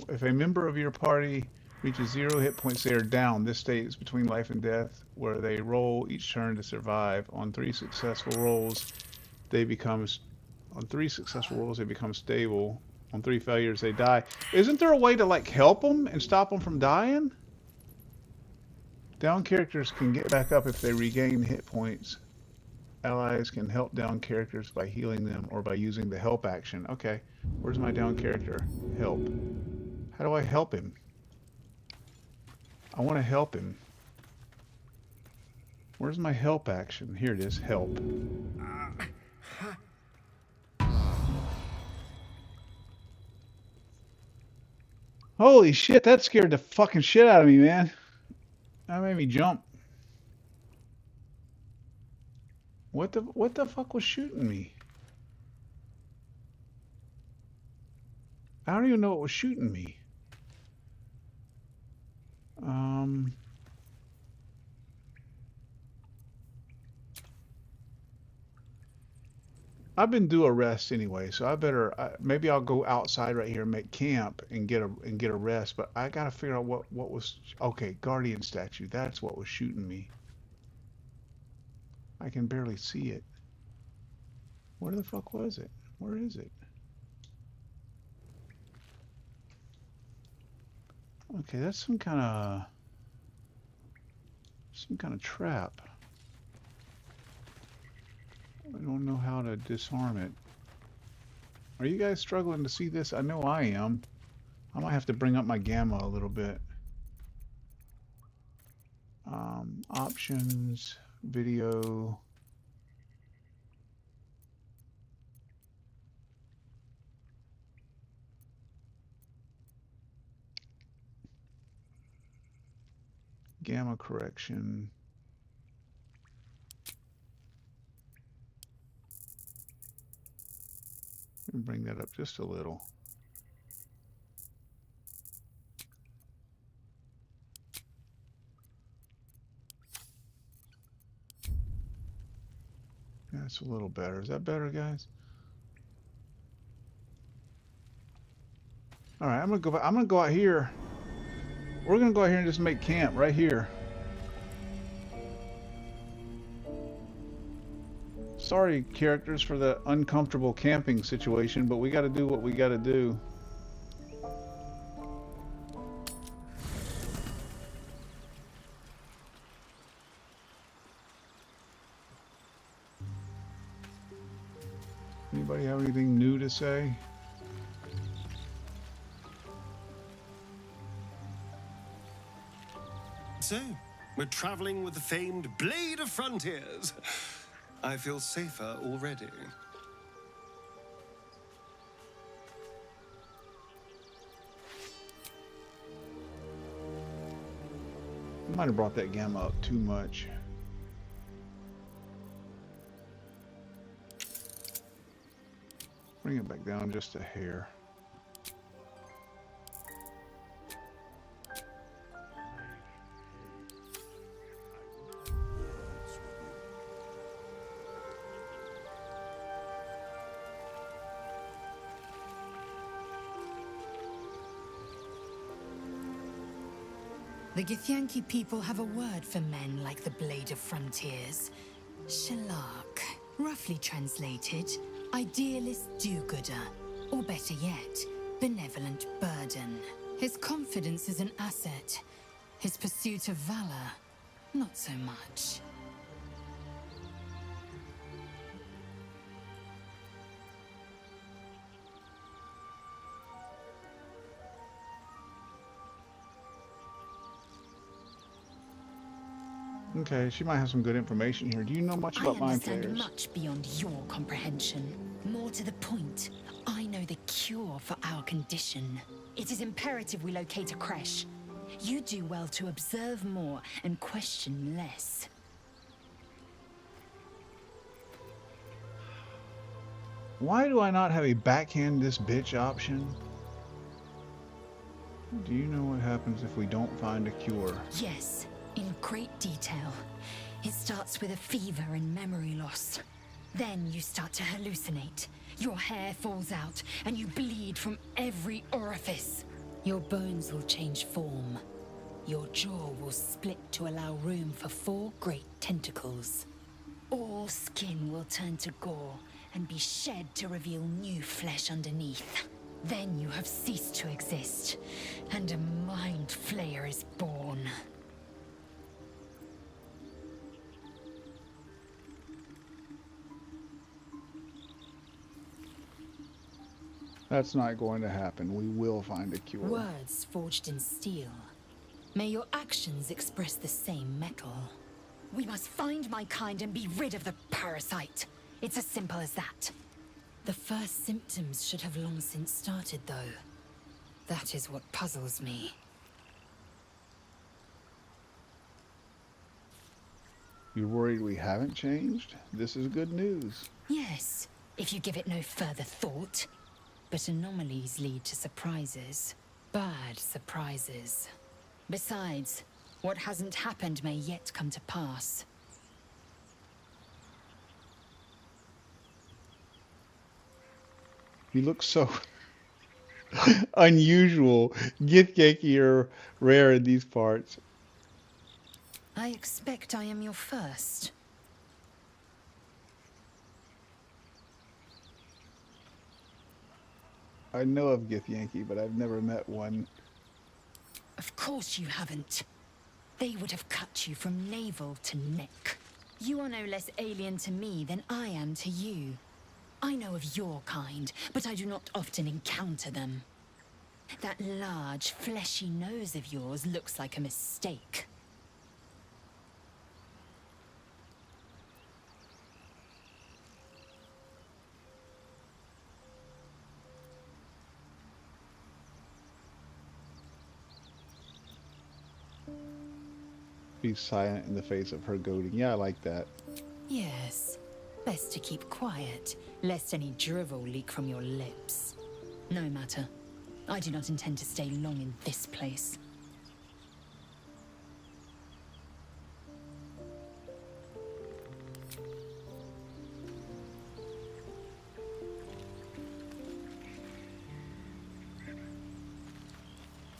If a member of your party reaches 0 hit points, they are down. This state is between life and death, where they roll each turn to survive. On 3 successful rolls, they become stable. On 3 failures, they die. Isn't there a way to like help them and stop them from dying? Down characters can get back up if they regain hit points. Allies can help down characters by healing them or by using the help action. Okay, where's my down character? Help. How do I help him? I want to help him. Where's my help action? Here it is, help. Holy shit, that scared the fucking shit out of me, man. That made me jump. What the fuck was shooting me? I don't even know what was shooting me. I've been due a rest anyway, so I better maybe I'll go outside right here and make camp and get a rest. But I gotta figure out what was okay. Guardian statue. That's what was shooting me. I can barely see it. Where the fuck was it? Where is it? Okay, that's some kind of trap. I don't know how to disarm it. Are you guys struggling to see this? I know I am. I might have to bring up my gamma a little bit. Options, video. Gamma correction. Let me bring that up just a little. That's a little better. Is that better, guys? All right, I'm gonna go out here. We're gonna go out here and just make camp right here. Sorry, characters, for the uncomfortable camping situation, but we got to do what we got to do. Anybody have anything new to say? So, we're traveling with the famed Blade of Frontiers. I feel safer already. I might have brought that gamma up too much. Bring it back down just a hair. The Githyanki people have a word for men like the Blade of Frontiers. Shalak. Roughly translated, idealist do-gooder. Or better yet, benevolent burden. His confidence is an asset. His pursuit of valor, not so much. Okay, she might have some good information here. Do you know much about mind I flayers? understand much beyond your comprehension. More to the point, I know the cure for our condition. It is imperative we locate a creche. You do well to observe more and question less. Why do I not have a backhand this bitch option? Do you know what happens if we don't find a cure? Yes, in great detail. It starts with a fever and memory loss. Then you start to hallucinate. Your hair falls out and you bleed from every orifice. Your bones will change form. Your jaw will split to allow room for 4 great tentacles. All skin will turn to gore and be shed to reveal new flesh underneath. Then you have ceased to exist, and a mind flayer is born. That's not going to happen. We will find a cure. Words forged in steel. May your actions express the same metal. We must find my kind and be rid of the parasite. It's as simple as that. The first symptoms should have long since started, though. That is what puzzles me. You're worried we haven't changed? This is good news. Yes, if you give it no further thought. But anomalies lead to surprises. Bad surprises. Besides, what hasn't happened may yet come to pass. You look so unusual. Githyanki are rare in these parts. I expect I am your first. I know of Githyanki, but I've never met one. Of course you haven't. They would have cut you from navel to neck. You are no less alien to me than I am to you. I know of your kind, but I do not often encounter them. That large, fleshy nose of yours looks like a mistake. Be silent in the face of her goading. Yeah, I like that. Yes. Best to keep quiet, lest any drivel leak from your lips. No matter. I do not intend to stay long in this place.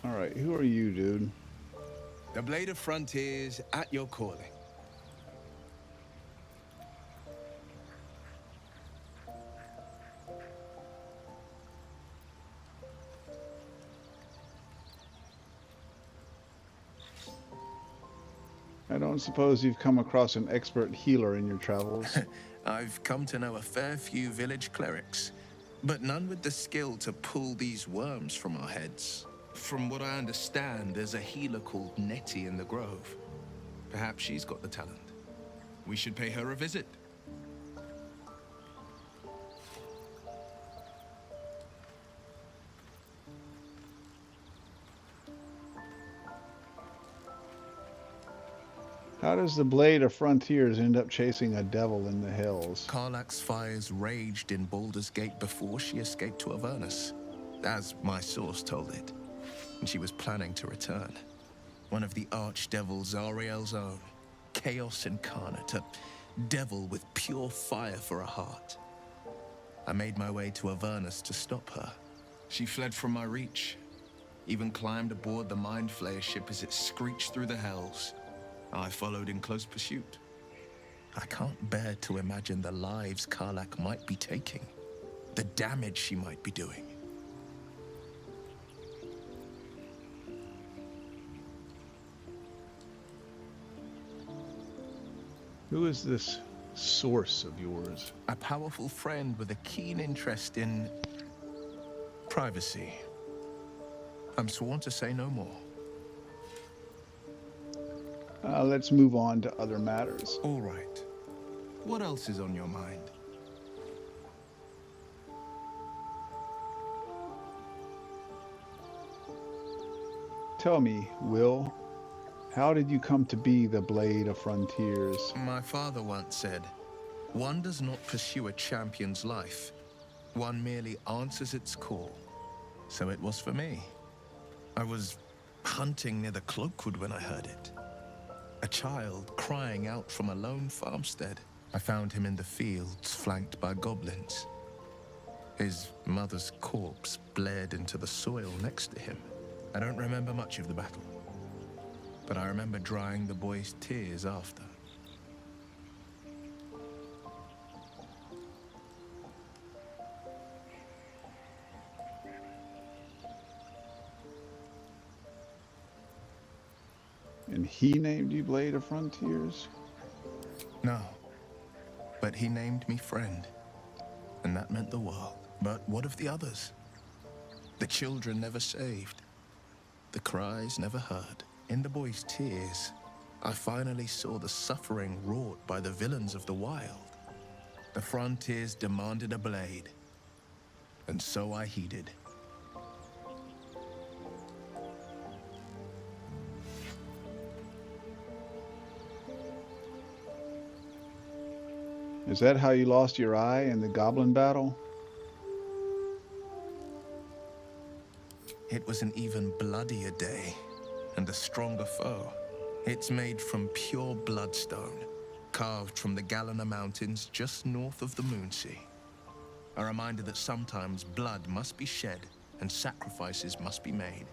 Alright, who are you, dude? The Blade of Frontiers at your calling. I don't suppose you've come across an expert healer in your travels. I've come to know a fair few village clerics, but none with the skill to pull these worms from our heads. From what I understand, there's a healer called Nettie in the Grove. Perhaps she's got the talent. We should pay her a visit. How does the Blade of Frontiers end up chasing a devil in the hills? Karlach's fires raged in Baldur's Gate before she escaped to Avernus, as my source told it. And she was planning to return. One of the archdevils Zariel's own, chaos incarnate, a devil with pure fire for a heart. I made my way to Avernus to stop her. She fled from my reach, even climbed aboard the Mind Flayer ship as it screeched through the hells. I followed in close pursuit. I can't bear to imagine the lives Karlach might be taking, the damage she might be doing. Who is this source of yours? A powerful friend with a keen interest in privacy. I'm sworn to say no more. Let's move on to other matters. All right. What else is on your mind? Tell me, Will, how did you come to be the Blade of Frontiers? My father once said, one does not pursue a champion's life. One merely answers its call. So it was for me. I was hunting near the Cloakwood when I heard it. A child crying out from a lone farmstead. I found him in the fields, flanked by goblins. His mother's corpse bled into the soil next to him. I don't remember much of the battle, but I remember drying the boy's tears after. And he named you Blade of Frontiers? No, but he named me friend, and that meant the world. But what of the others? The children never saved, the cries never heard. In the boy's tears, I finally saw the suffering wrought by the villains of the wild. The frontiers demanded a blade, and so I heeded. Is that how you lost your eye in the goblin battle? It was an even bloodier day, and a stronger foe. It's made from pure bloodstone, carved from the Galena Mountains just north of the Moonsea. A reminder that sometimes blood must be shed and sacrifices must be made.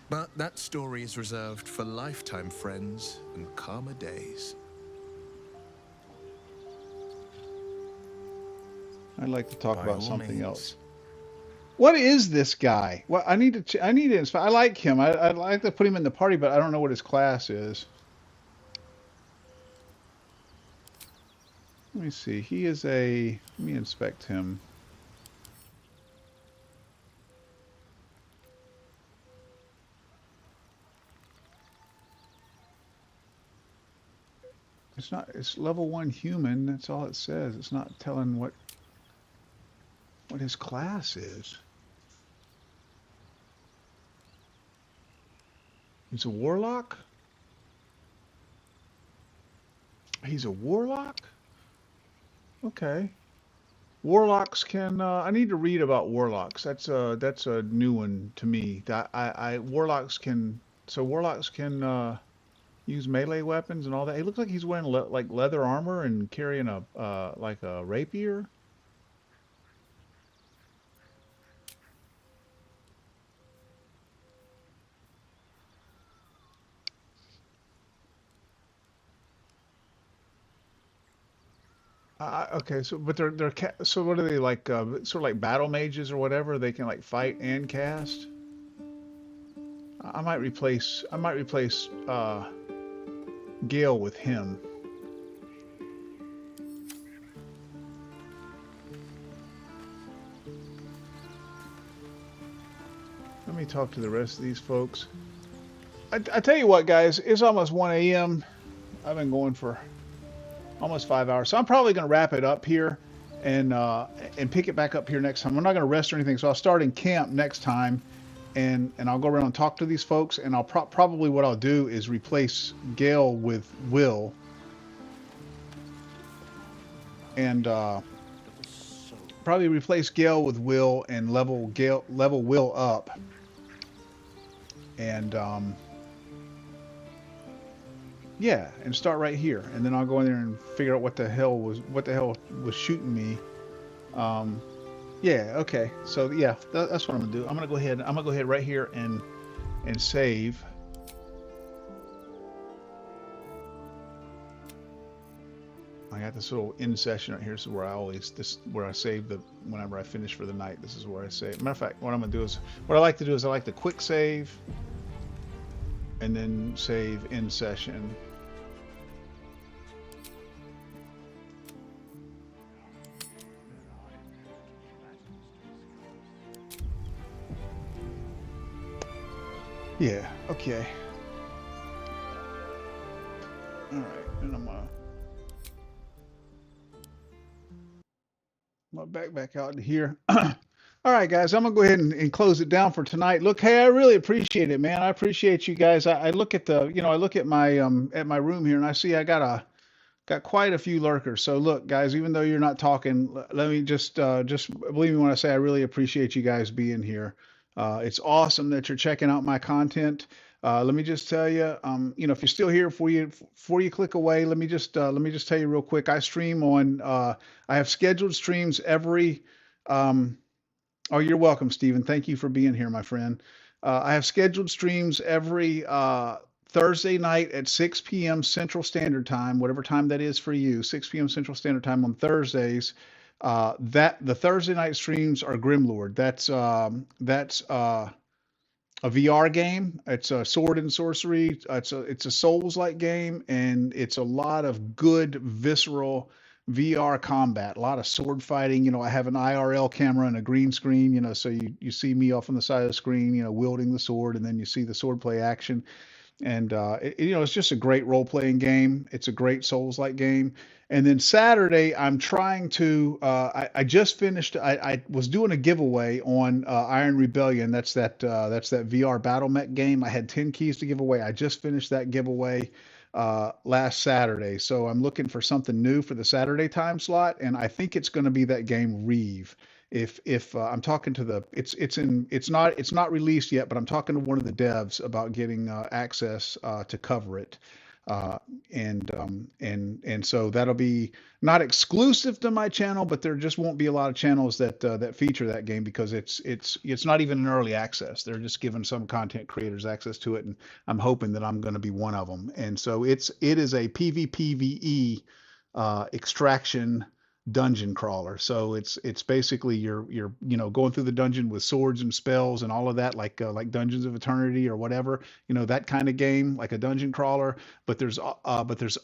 But that story is reserved for lifetime friends and calmer days. I'd like to talk By about all something means. else. What is this guy? Well, I need to. I like him. I'd like to put him in the party, but I don't know what his class is. Let me see. He is a. Let me inspect him. It's not. It's level 1 human. That's all it says. It's not telling what his class is. He's a warlock? He's a warlock? Okay. Warlocks can, I need to read about warlocks. That's a new one to me. Warlocks can, use melee weapons and all that. He looks like he's wearing like leather armor and carrying a, like a rapier. Okay, so but so what are they like? Sort of like battle mages or whatever? They can like fight and cast. I might replace Gale with him. Let me talk to the rest of these folks. I tell you what, guys, it's almost 1 a.m. I've been going for almost 5 hours, so I'm probably going to wrap it up here and pick it back up here next time. We're not going to rest or anything, so I'll start in camp next time, and I'll go around and talk to these folks, and I'll probably what I'll do is replace Gale with Will, and probably replace Gale with Will and level Will up, and yeah, and start right here, and then I'll go in there and figure out what the hell was shooting me. Yeah, okay. So yeah, that's what I'm gonna do. I'm gonna go ahead right here and save. I got this little end session right here. This is where where I save whenever I finish for the night. This is where I save. Matter of fact, what I like to do is I like to quick save and then save in session. Yeah, okay. All right, and I'm back out to here. All right, guys, I'm gonna go ahead and close it down for tonight. Look, hey, I really appreciate it, man. I appreciate you guys. I look at I look at my room here and I see I got quite a few lurkers. So look, guys, even though you're not talking, let me just believe me when I say I really appreciate you guys being here. It's awesome that you're checking out my content. Let me just tell you, if you're still here before you click away, let me just tell you real quick. I stream on. I have scheduled streams every. Oh, you're welcome, Stephen. Thank you for being here, my friend. I have scheduled streams every Thursday night at 6 p.m. Central Standard Time, whatever time that is for you. 6 p.m. Central Standard Time on Thursdays. The Thursday night streams are Grimlord. That's a VR game. It's a sword and sorcery. It's a Souls-like game, and it's a lot of good visceral VR combat. A lot of sword fighting. I have an IRL camera and a green screen. So you see me off on the side of the screen, wielding the sword, and then you see the swordplay action. And it's just a great role-playing game. It's a great Souls-like game. And then Saturday, I'm trying to. I just finished. I was doing a giveaway on Iron Rebellion. That's that VR battle mech game. I had 10 keys to give away. I just finished that giveaway last Saturday. So I'm looking for something new for the Saturday time slot, and I think it's going to be that game Reeve. If I'm talking to the it's not released yet, but I'm talking to one of the devs about getting access to cover it. Uh, and so that'll be not exclusive to my channel, but there just won't be a lot of channels that feature that game because it's not even in early access. They're just giving some content creators access to it, and I'm hoping that I'm going to be one of them. And so it is a PvPvE extraction dungeon crawler. So it's basically you're going through the dungeon with swords and spells and all of that, like Dungeons of Eternity or whatever, that kind of game, like a dungeon crawler. But there's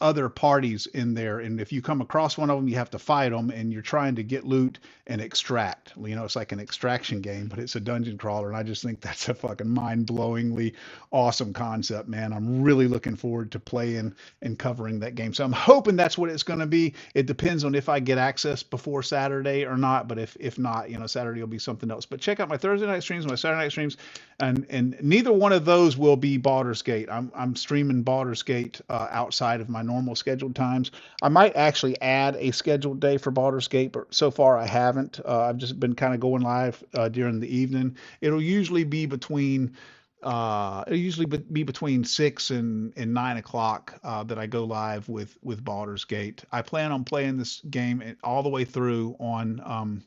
other parties in there, and if you come across one of them, you have to fight them, and you're trying to get loot and extract. It's like an extraction game, but it's a dungeon crawler, and I just think that's a fucking mind-blowingly awesome concept, man. I'm really looking forward to playing and covering that game. So I'm hoping that's what it's going to be. It depends on if I get access before Saturday or not, but if not, Saturday will be something else. But check out my Thursday night streams, my Saturday night streams, and neither one of those will be Baldur's Gate. I'm streaming Baldur's Gate outside of my normal scheduled times. I might actually add a scheduled day for Baldur's Gate, but so far I haven't. I've just been kind of going live during the evening. It'll usually be between 6 and 9 o'clock that I go live with Baldur's Gate. I plan on playing this game all the way through on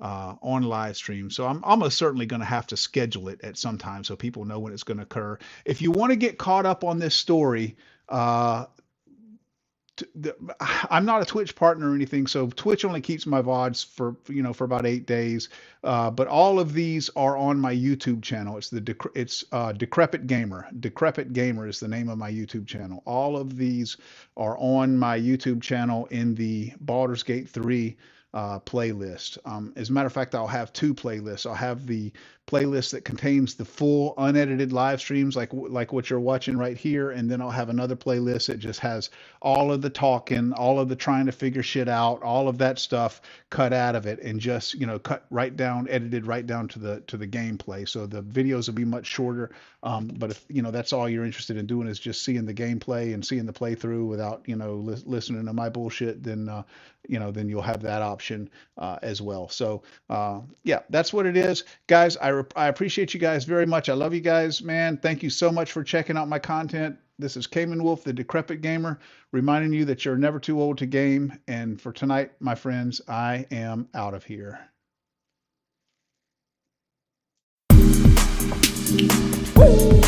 live stream. So I'm almost certainly going to have to schedule it at some time so people know when it's going to occur. If you want to get caught up on this story, I'm not a Twitch partner or anything, so Twitch only keeps my VODs for about 8 days. But all of these are on my YouTube channel. It's Decrepit Gamer. Decrepit Gamer is the name of my YouTube channel. All of these are on my YouTube channel in the Baldur's Gate 3 playlist. As a matter of fact, I'll have two playlists. I'll have the playlist that contains the full unedited live streams like what you're watching right here, and then I'll have another playlist that just has all of the talking, all of the trying to figure shit out, all of that stuff cut out of it, and just cut right down, edited right down to the gameplay. So the videos will be much shorter, but if that's all you're interested in doing is just seeing the gameplay and seeing the playthrough without listening to my bullshit, then then you'll have that option as well. So yeah, that's what it is, guys. I appreciate you guys very much. I love you guys, man. Thank you so much for checking out my content. This is Cayman Wolf, the Decrepit Gamer, reminding you that you're never too old to game. And for tonight, my friends, I am out of here. Woo!